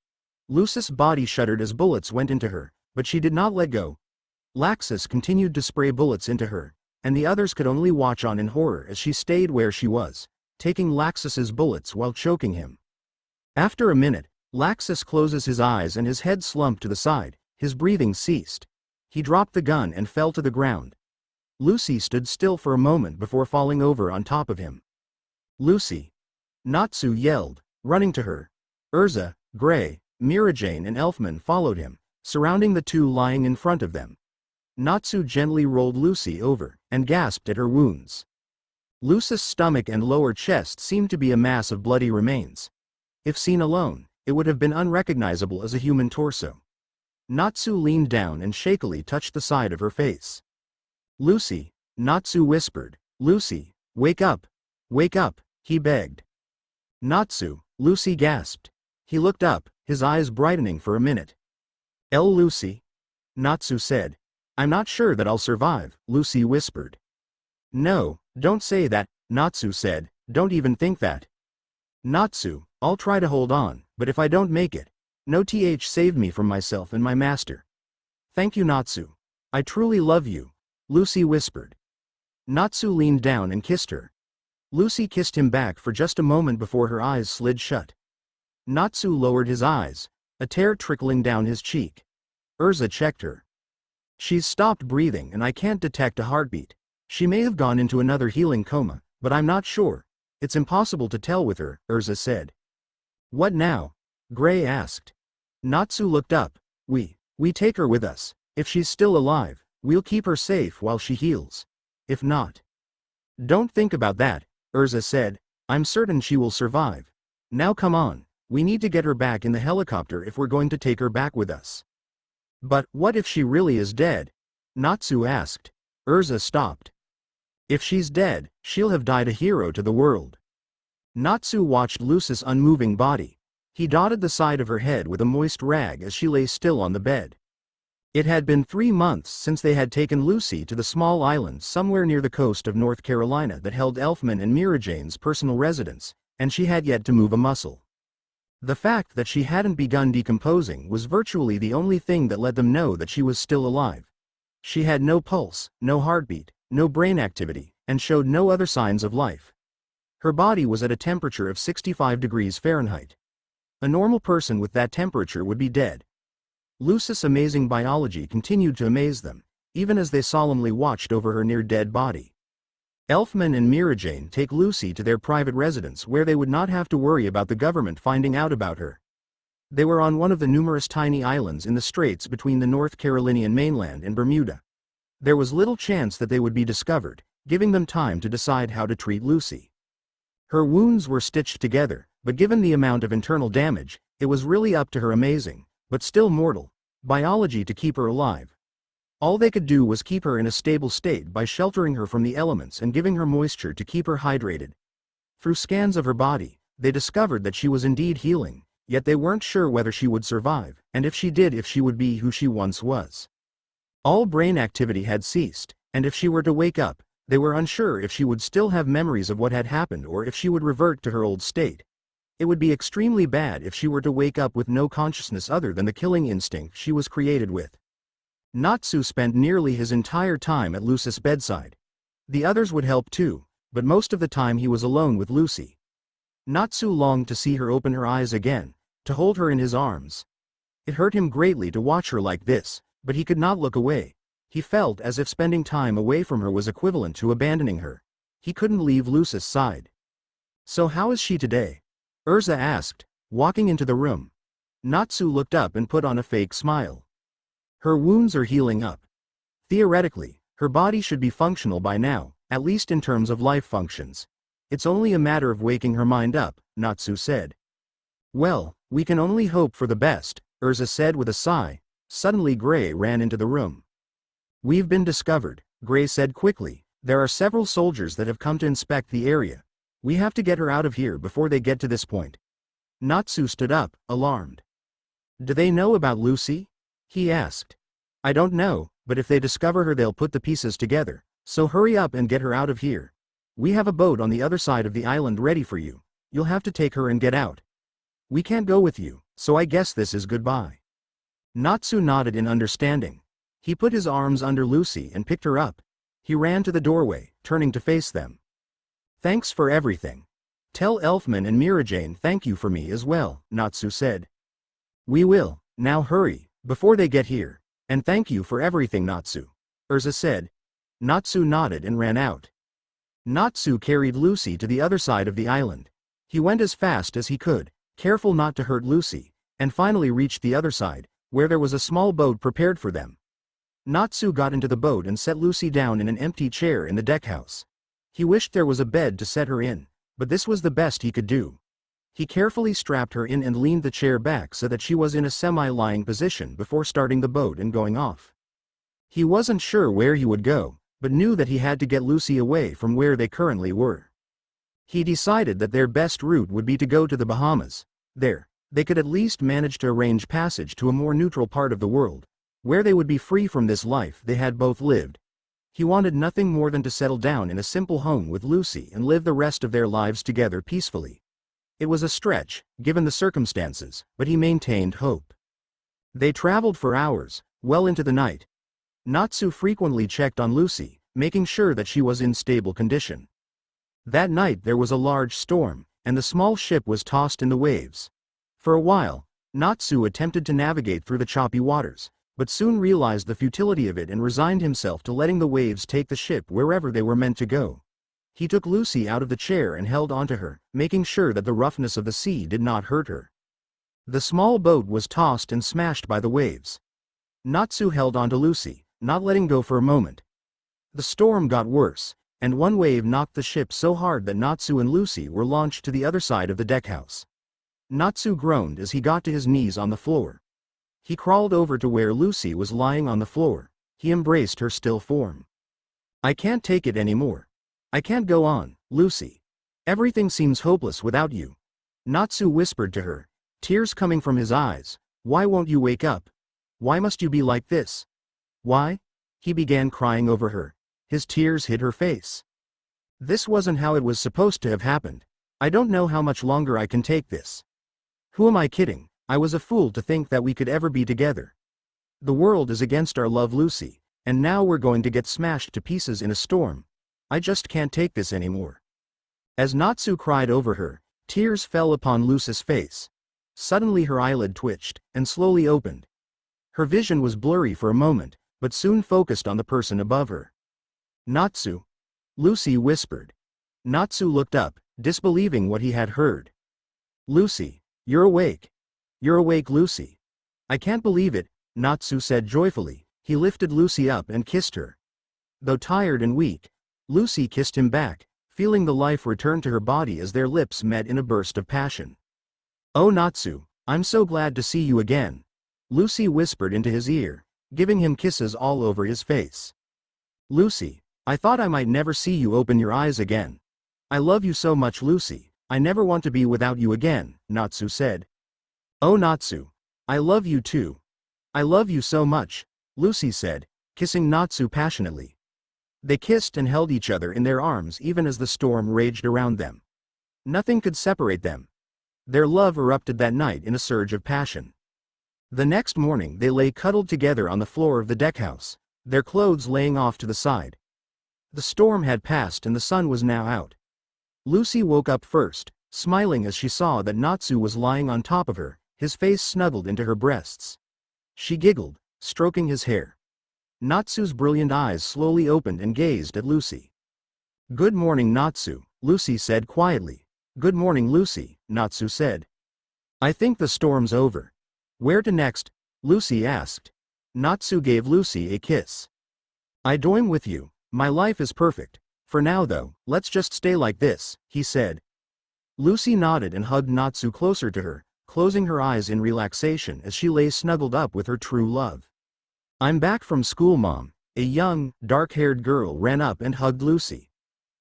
Lucy's body shuddered as bullets went into her, but she did not let go. Laxus continued to spray bullets into her, and the others could only watch on in horror as she stayed where she was, taking Laxus's bullets while choking him. After a minute, Laxus closes his eyes and his head slumped to the side, his breathing ceased. He dropped the gun and fell to the ground. Lucy stood still for a moment before falling over on top of him. "Lucy!" Natsu yelled, running to her. Erza, Gray, Mirajane and Elfman followed him, surrounding the two lying in front of them. Natsu gently rolled Lucy over, and gasped at her wounds. Lucy's stomach and lower chest seemed to be a mass of bloody remains. If seen alone, it would have been unrecognizable as a human torso. Natsu leaned down and shakily touched the side of her face. "Lucy," Natsu whispered. "Lucy, wake up! Wake up!" he begged. "Natsu," Lucy gasped. He looked up, his eyes brightening for a minute. Lucy," Natsu said. "I'm not sure that I'll survive," Lucy whispered. "No, don't say that," Natsu said. "Don't even think that." Natsu, I'll try to hold on, but if I don't make it, no th save me from myself and my master. Thank you Natsu. I truly love you, Lucy whispered. Natsu leaned down and kissed her. Lucy kissed him back for just a moment before her eyes slid shut. Natsu lowered his eyes, a tear trickling down his cheek. Erza checked her. She's stopped breathing and I can't detect a heartbeat. She may have gone into another healing coma, but I'm not sure. It's impossible to tell with her, Erza said. What now? Gray asked. Natsu looked up. We take her with us. If she's still alive, we'll keep her safe while she heals. If not. Don't think about that, Erza said. I'm certain she will survive. Now come on, we need to get her back in the helicopter if we're going to take her back with us. But what if she really is dead? Natsu asked. Erza stopped. If she's dead, she'll have died a hero to the world. Natsu watched Lucy's unmoving body. He dotted the side of her head with a moist rag as she lay still on the bed. It had been 3 months since they had taken Lucy to the small island somewhere near the coast of North Carolina that held Elfman and Mirajane's personal residence, and she had yet to move a muscle. The fact that she hadn't begun decomposing was virtually the only thing that let them know that she was still alive. She had no pulse, no heartbeat, no brain activity, and showed no other signs of life. Her body was at a temperature of 65 degrees Fahrenheit. A normal person with that temperature would be dead. Lucy's amazing biology continued to amaze them, even as they solemnly watched over her near-dead body. Elfman and Mirajane take Lucy to their private residence where they would not have to worry about the government finding out about her. They were on one of the numerous tiny islands in the straits between the North Carolinian mainland and Bermuda. There was little chance that they would be discovered, giving them time to decide how to treat Lucy. Her wounds were stitched together, but given the amount of internal damage, it was really up to her amazing, but still mortal, biology to keep her alive. All they could do was keep her in a stable state by sheltering her from the elements and giving her moisture to keep her hydrated. Through scans of her body, they discovered that she was indeed healing, yet they weren't sure whether she would survive, and if she did, if she would be who she once was. All brain activity had ceased, and if she were to wake up, they were unsure if she would still have memories of what had happened or if she would revert to her old state. It would be extremely bad if she were to wake up with no consciousness other than the killing instinct she was created with. Natsu spent nearly his entire time at Lucy's bedside. The others would help too, but most of the time he was alone with Lucy. Natsu longed to see her open her eyes again, to hold her in his arms. It hurt him greatly to watch her like this, but he could not look away. He felt as if spending time away from her was equivalent to abandoning her. He couldn't leave Lucy's side. So how is she today? Erza asked, walking into the room. Natsu looked up and put on a fake smile. Her wounds are healing up. Theoretically, her body should be functional by now, at least in terms of life functions. It's only a matter of waking her mind up, Natsu said. Well, we can only hope for the best, Erza said with a sigh. Suddenly Gray ran into the room. We've been discovered, Gray said quickly. There are several soldiers that have come to inspect the area. We have to get her out of here before they get to this point. Natsu stood up, alarmed. Do they know about Lucy? He asked. I don't know, but if they discover her they'll put the pieces together, so hurry up and get her out of here. We have a boat on the other side of the island ready for you. You'll have to take her and get out. We can't go with you, so I guess this is goodbye. Natsu nodded in understanding. He put his arms under Lucy and picked her up. He ran to the doorway, turning to face them. Thanks for everything. Tell Elfman and Mirajane thank you for me as well, Natsu said. We will, now hurry, before they get here, and thank you for everything Natsu, Erza said. Natsu nodded and ran out. Natsu carried Lucy to the other side of the island. He went as fast as he could, careful not to hurt Lucy, and finally reached the other side, where there was a small boat prepared for them. Natsu got into the boat and set Lucy down in an empty chair in the deckhouse. He wished there was a bed to set her in, but this was the best he could do. He carefully strapped her in and leaned the chair back so that she was in a semi-lying position before starting the boat and going off. He wasn't sure where he would go, but knew that he had to get Lucy away from where they currently were. He decided that their best route would be to go to the Bahamas. There, they could at least manage to arrange passage to a more neutral part of the world, where they would be free from this life they had both lived. He wanted nothing more than to settle down in a simple home with Lucy and live the rest of their lives together peacefully. It was a stretch, given the circumstances, but he maintained hope. They traveled for hours, well into the night. Natsu frequently checked on Lucy, making sure that she was in stable condition. That night there was a large storm, and the small ship was tossed in the waves. For a while, Natsu attempted to navigate through the choppy waters, but soon realized the futility of it and resigned himself to letting the waves take the ship wherever they were meant to go. He took Lucy out of the chair and held onto her, making sure that the roughness of the sea did not hurt her. The small boat was tossed and smashed by the waves. Natsu held onto Lucy, not letting go for a moment. The storm got worse, and one wave knocked the ship so hard that Natsu and Lucy were launched to the other side of the deckhouse. Natsu groaned as he got to his knees on the floor. He crawled over to where Lucy was lying on the floor. He embraced her still form. "I can't take it anymore. I can't go on, Lucy. Everything seems hopeless without you." Natsu whispered to her, tears coming from his eyes. "Why won't you wake up? Why must you be like this? Why?" He began crying over her. His tears hid her face. "This wasn't how it was supposed to have happened. I don't know how much longer I can take this. Who am I kidding? I was a fool to think that we could ever be together. The world is against our love, Lucy, and now we're going to get smashed to pieces in a storm. I just can't take this anymore." As Natsu cried over her, tears fell upon Lucy's face. Suddenly her eyelid twitched, and slowly opened. Her vision was blurry for a moment, but soon focused on the person above her. "Natsu?" Lucy whispered. Natsu looked up, disbelieving what he had heard. "Lucy, you're awake. You're awake, Lucy." "I can't believe it," Natsu said joyfully. He lifted Lucy up and kissed her. Though tired and weak, Lucy kissed him back, feeling the life return to her body as their lips met in a burst of passion. "Oh Natsu, I'm so glad to see you again," Lucy whispered into his ear, giving him kisses all over his face. "Lucy, I thought I might never see you open your eyes again. I love you so much, Lucy. I never want to be without you again," Natsu said. "Oh Natsu, I love you too. I love you so much," Lucy said, kissing Natsu passionately. They kissed and held each other in their arms even as the storm raged around them. Nothing could separate them. Their love erupted that night in a surge of passion. The next morning they lay cuddled together on the floor of the deckhouse, their clothes laying off to the side. The storm had passed and the sun was now out. Lucy woke up first, smiling as she saw that Natsu was lying on top of her, his face snuggled into her breasts. She giggled, stroking his hair. Natsu's brilliant eyes slowly opened and gazed at Lucy. "Good morning, Natsu," Lucy said quietly. "Good morning, Lucy," Natsu said. "I think the storm's over. Where to next?" Lucy asked. Natsu gave Lucy a kiss. "I join with you. My life is perfect. For now though, let's just stay like this," he said. Lucy nodded and hugged Natsu closer to her, closing her eyes in relaxation as she lay snuggled up with her true love. "I'm back from school, Mom." A young, dark-haired girl ran up and hugged Lucy.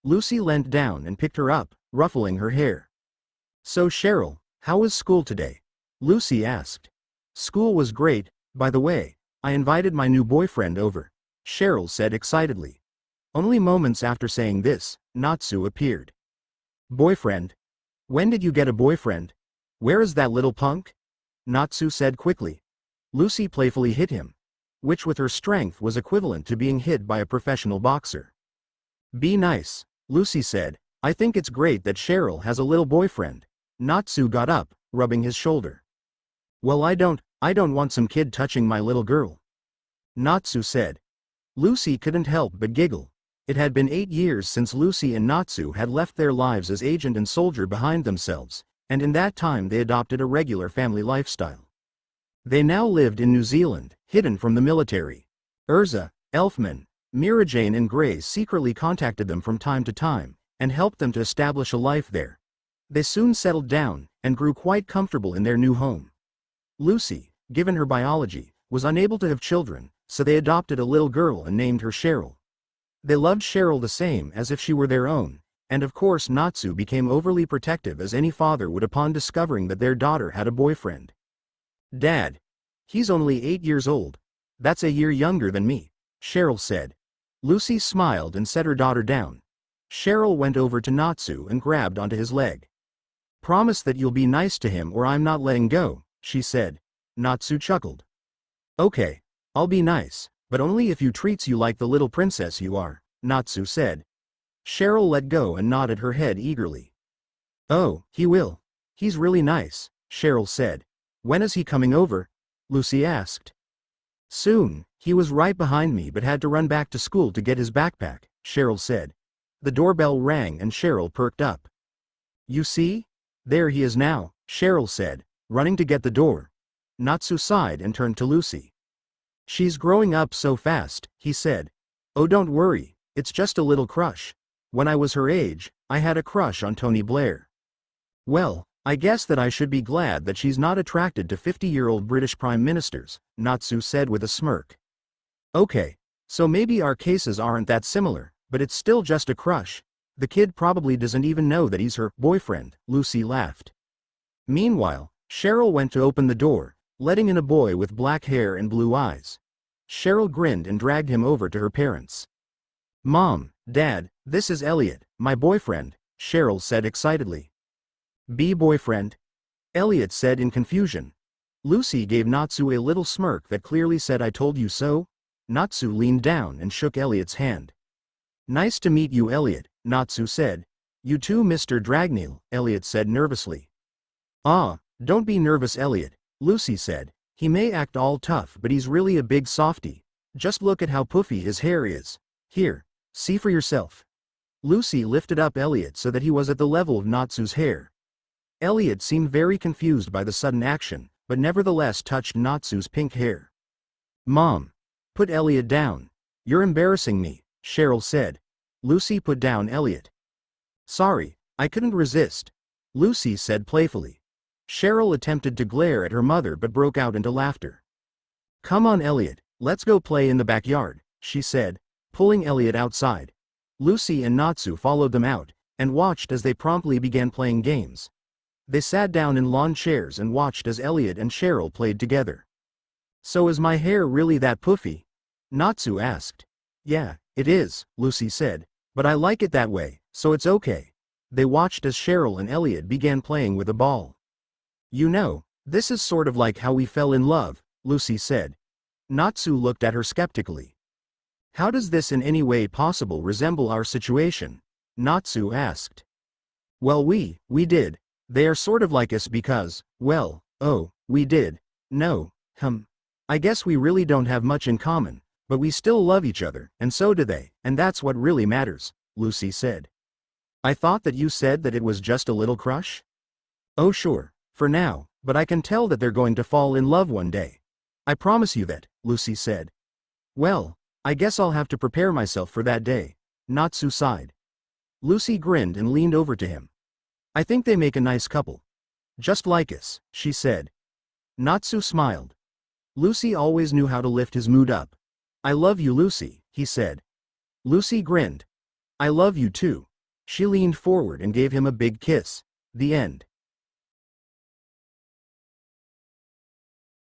Lucy leant down and picked her up, ruffling her hair. "So Cheryl, how was school today?" Lucy asked. "School was great. By the way, I invited my new boyfriend over," Cheryl said excitedly. Only moments after saying this, Natsu appeared. "Boyfriend? When did you get a boyfriend? Where is that little punk?" Natsu said quickly. Lucy playfully hit him, which with her strength was equivalent to being hit by a professional boxer. "Be nice," Lucy said. "I think it's great that Cheryl has a little boyfriend." Natsu got up, rubbing his shoulder. "Well, I don't want some kid touching my little girl," Natsu said. Lucy couldn't help but giggle. It had been 8 years since Lucy and Natsu had left their lives as agent and soldier behind themselves, and in that time they adopted a regular family lifestyle. They now lived in New Zealand, hidden from the military. Erza, Elfman, Mirajane and Grace secretly contacted them from time to time, and helped them to establish a life there. They soon settled down, and grew quite comfortable in their new home. Lucy, given her biology, was unable to have children, so they adopted a little girl and named her Cheryl. They loved Cheryl the same as if she were their own, and of course Natsu became overly protective as any father would upon discovering that their daughter had a boyfriend. "Dad, he's only 8 years old. That's a year younger than me," Cheryl said. Lucy smiled and set her daughter down. Cheryl went over to Natsu and grabbed onto his leg. Promise that you'll be nice to him or I'm not letting go, she said. Natsu chuckled. Okay, I'll be nice, but only if he treats you like the little princess you are, Natsu said. Cheryl let go and nodded her head eagerly. Oh, he will. He's really nice, Cheryl said. When is he coming over? Lucy asked. Soon, he was right behind me but had to run back to school to get his backpack, Cheryl said. The doorbell rang and Cheryl perked up. You see? There he is now, Cheryl said, running to get the door. Natsu sighed and turned to Lucy. She's growing up so fast, he said. Oh, don't worry, it's just a little crush. When I was her age, I had a crush on Tony Blair. Well, I guess that I should be glad that she's not attracted to 50-year-old British prime ministers, Natsu said with a smirk. Okay, so maybe our cases aren't that similar, but it's still just a crush. The kid probably doesn't even know that he's her boyfriend, Lucy laughed. Meanwhile, Cheryl went to open the door, letting in a boy with black hair and blue eyes. Cheryl grinned and dragged him over to her parents. Mom, Dad, this is Elliot, my boyfriend, Cheryl said excitedly. Boyfriend? Elliot said in confusion. Lucy gave Natsu a little smirk that clearly said I told you so. Natsu leaned down and shook Elliot's hand. Nice to meet you, Elliot, Natsu said. You too, Mr. Dragneel, Elliot said nervously. Ah, don't be nervous, Elliot, Lucy said. He may act all tough but he's really a big softie. Just look at how puffy his hair is. Here, see for yourself. Lucy lifted up Elliot so that he was at the level of Natsu's hair. Elliot seemed very confused by the sudden action, but nevertheless touched Natsu's pink hair. Mom. Put Elliot down. You're embarrassing me, Cheryl said. Lucy put down Elliot. Sorry, I couldn't resist, Lucy said playfully. Cheryl attempted to glare at her mother but broke out into laughter. Come on, Elliot, let's go play in the backyard, she said, pulling Elliot outside. Lucy and Natsu followed them out, and watched as they promptly began playing games. They sat down in lawn chairs and watched as Elliot and Cheryl played together. So is my hair really that puffy? Natsu asked. Yeah, it is, Lucy said, but I like it that way, so it's okay. They watched as Cheryl and Elliot began playing with a ball. You know, this is sort of like how we fell in love, Lucy said. Natsu looked at her skeptically. How does this in any way possible resemble our situation? Natsu asked. Well, we did. They are sort of like us because, well, oh, we did. No, I guess we really don't have much in common, but we still love each other, and so do they, and that's what really matters, Lucy said. I thought that you said that it was just a little crush? Oh sure, for now, but I can tell that they're going to fall in love one day. I promise you that, Lucy said. Well, I guess I'll have to prepare myself for that day, Natsu sighed. Lucy grinned and leaned over to him. I think they make a nice couple. Just like us, she said. Natsu smiled. Lucy always knew how to lift his mood up. I love you, Lucy, he said. Lucy grinned. I love you too. She leaned forward and gave him a big kiss. The end.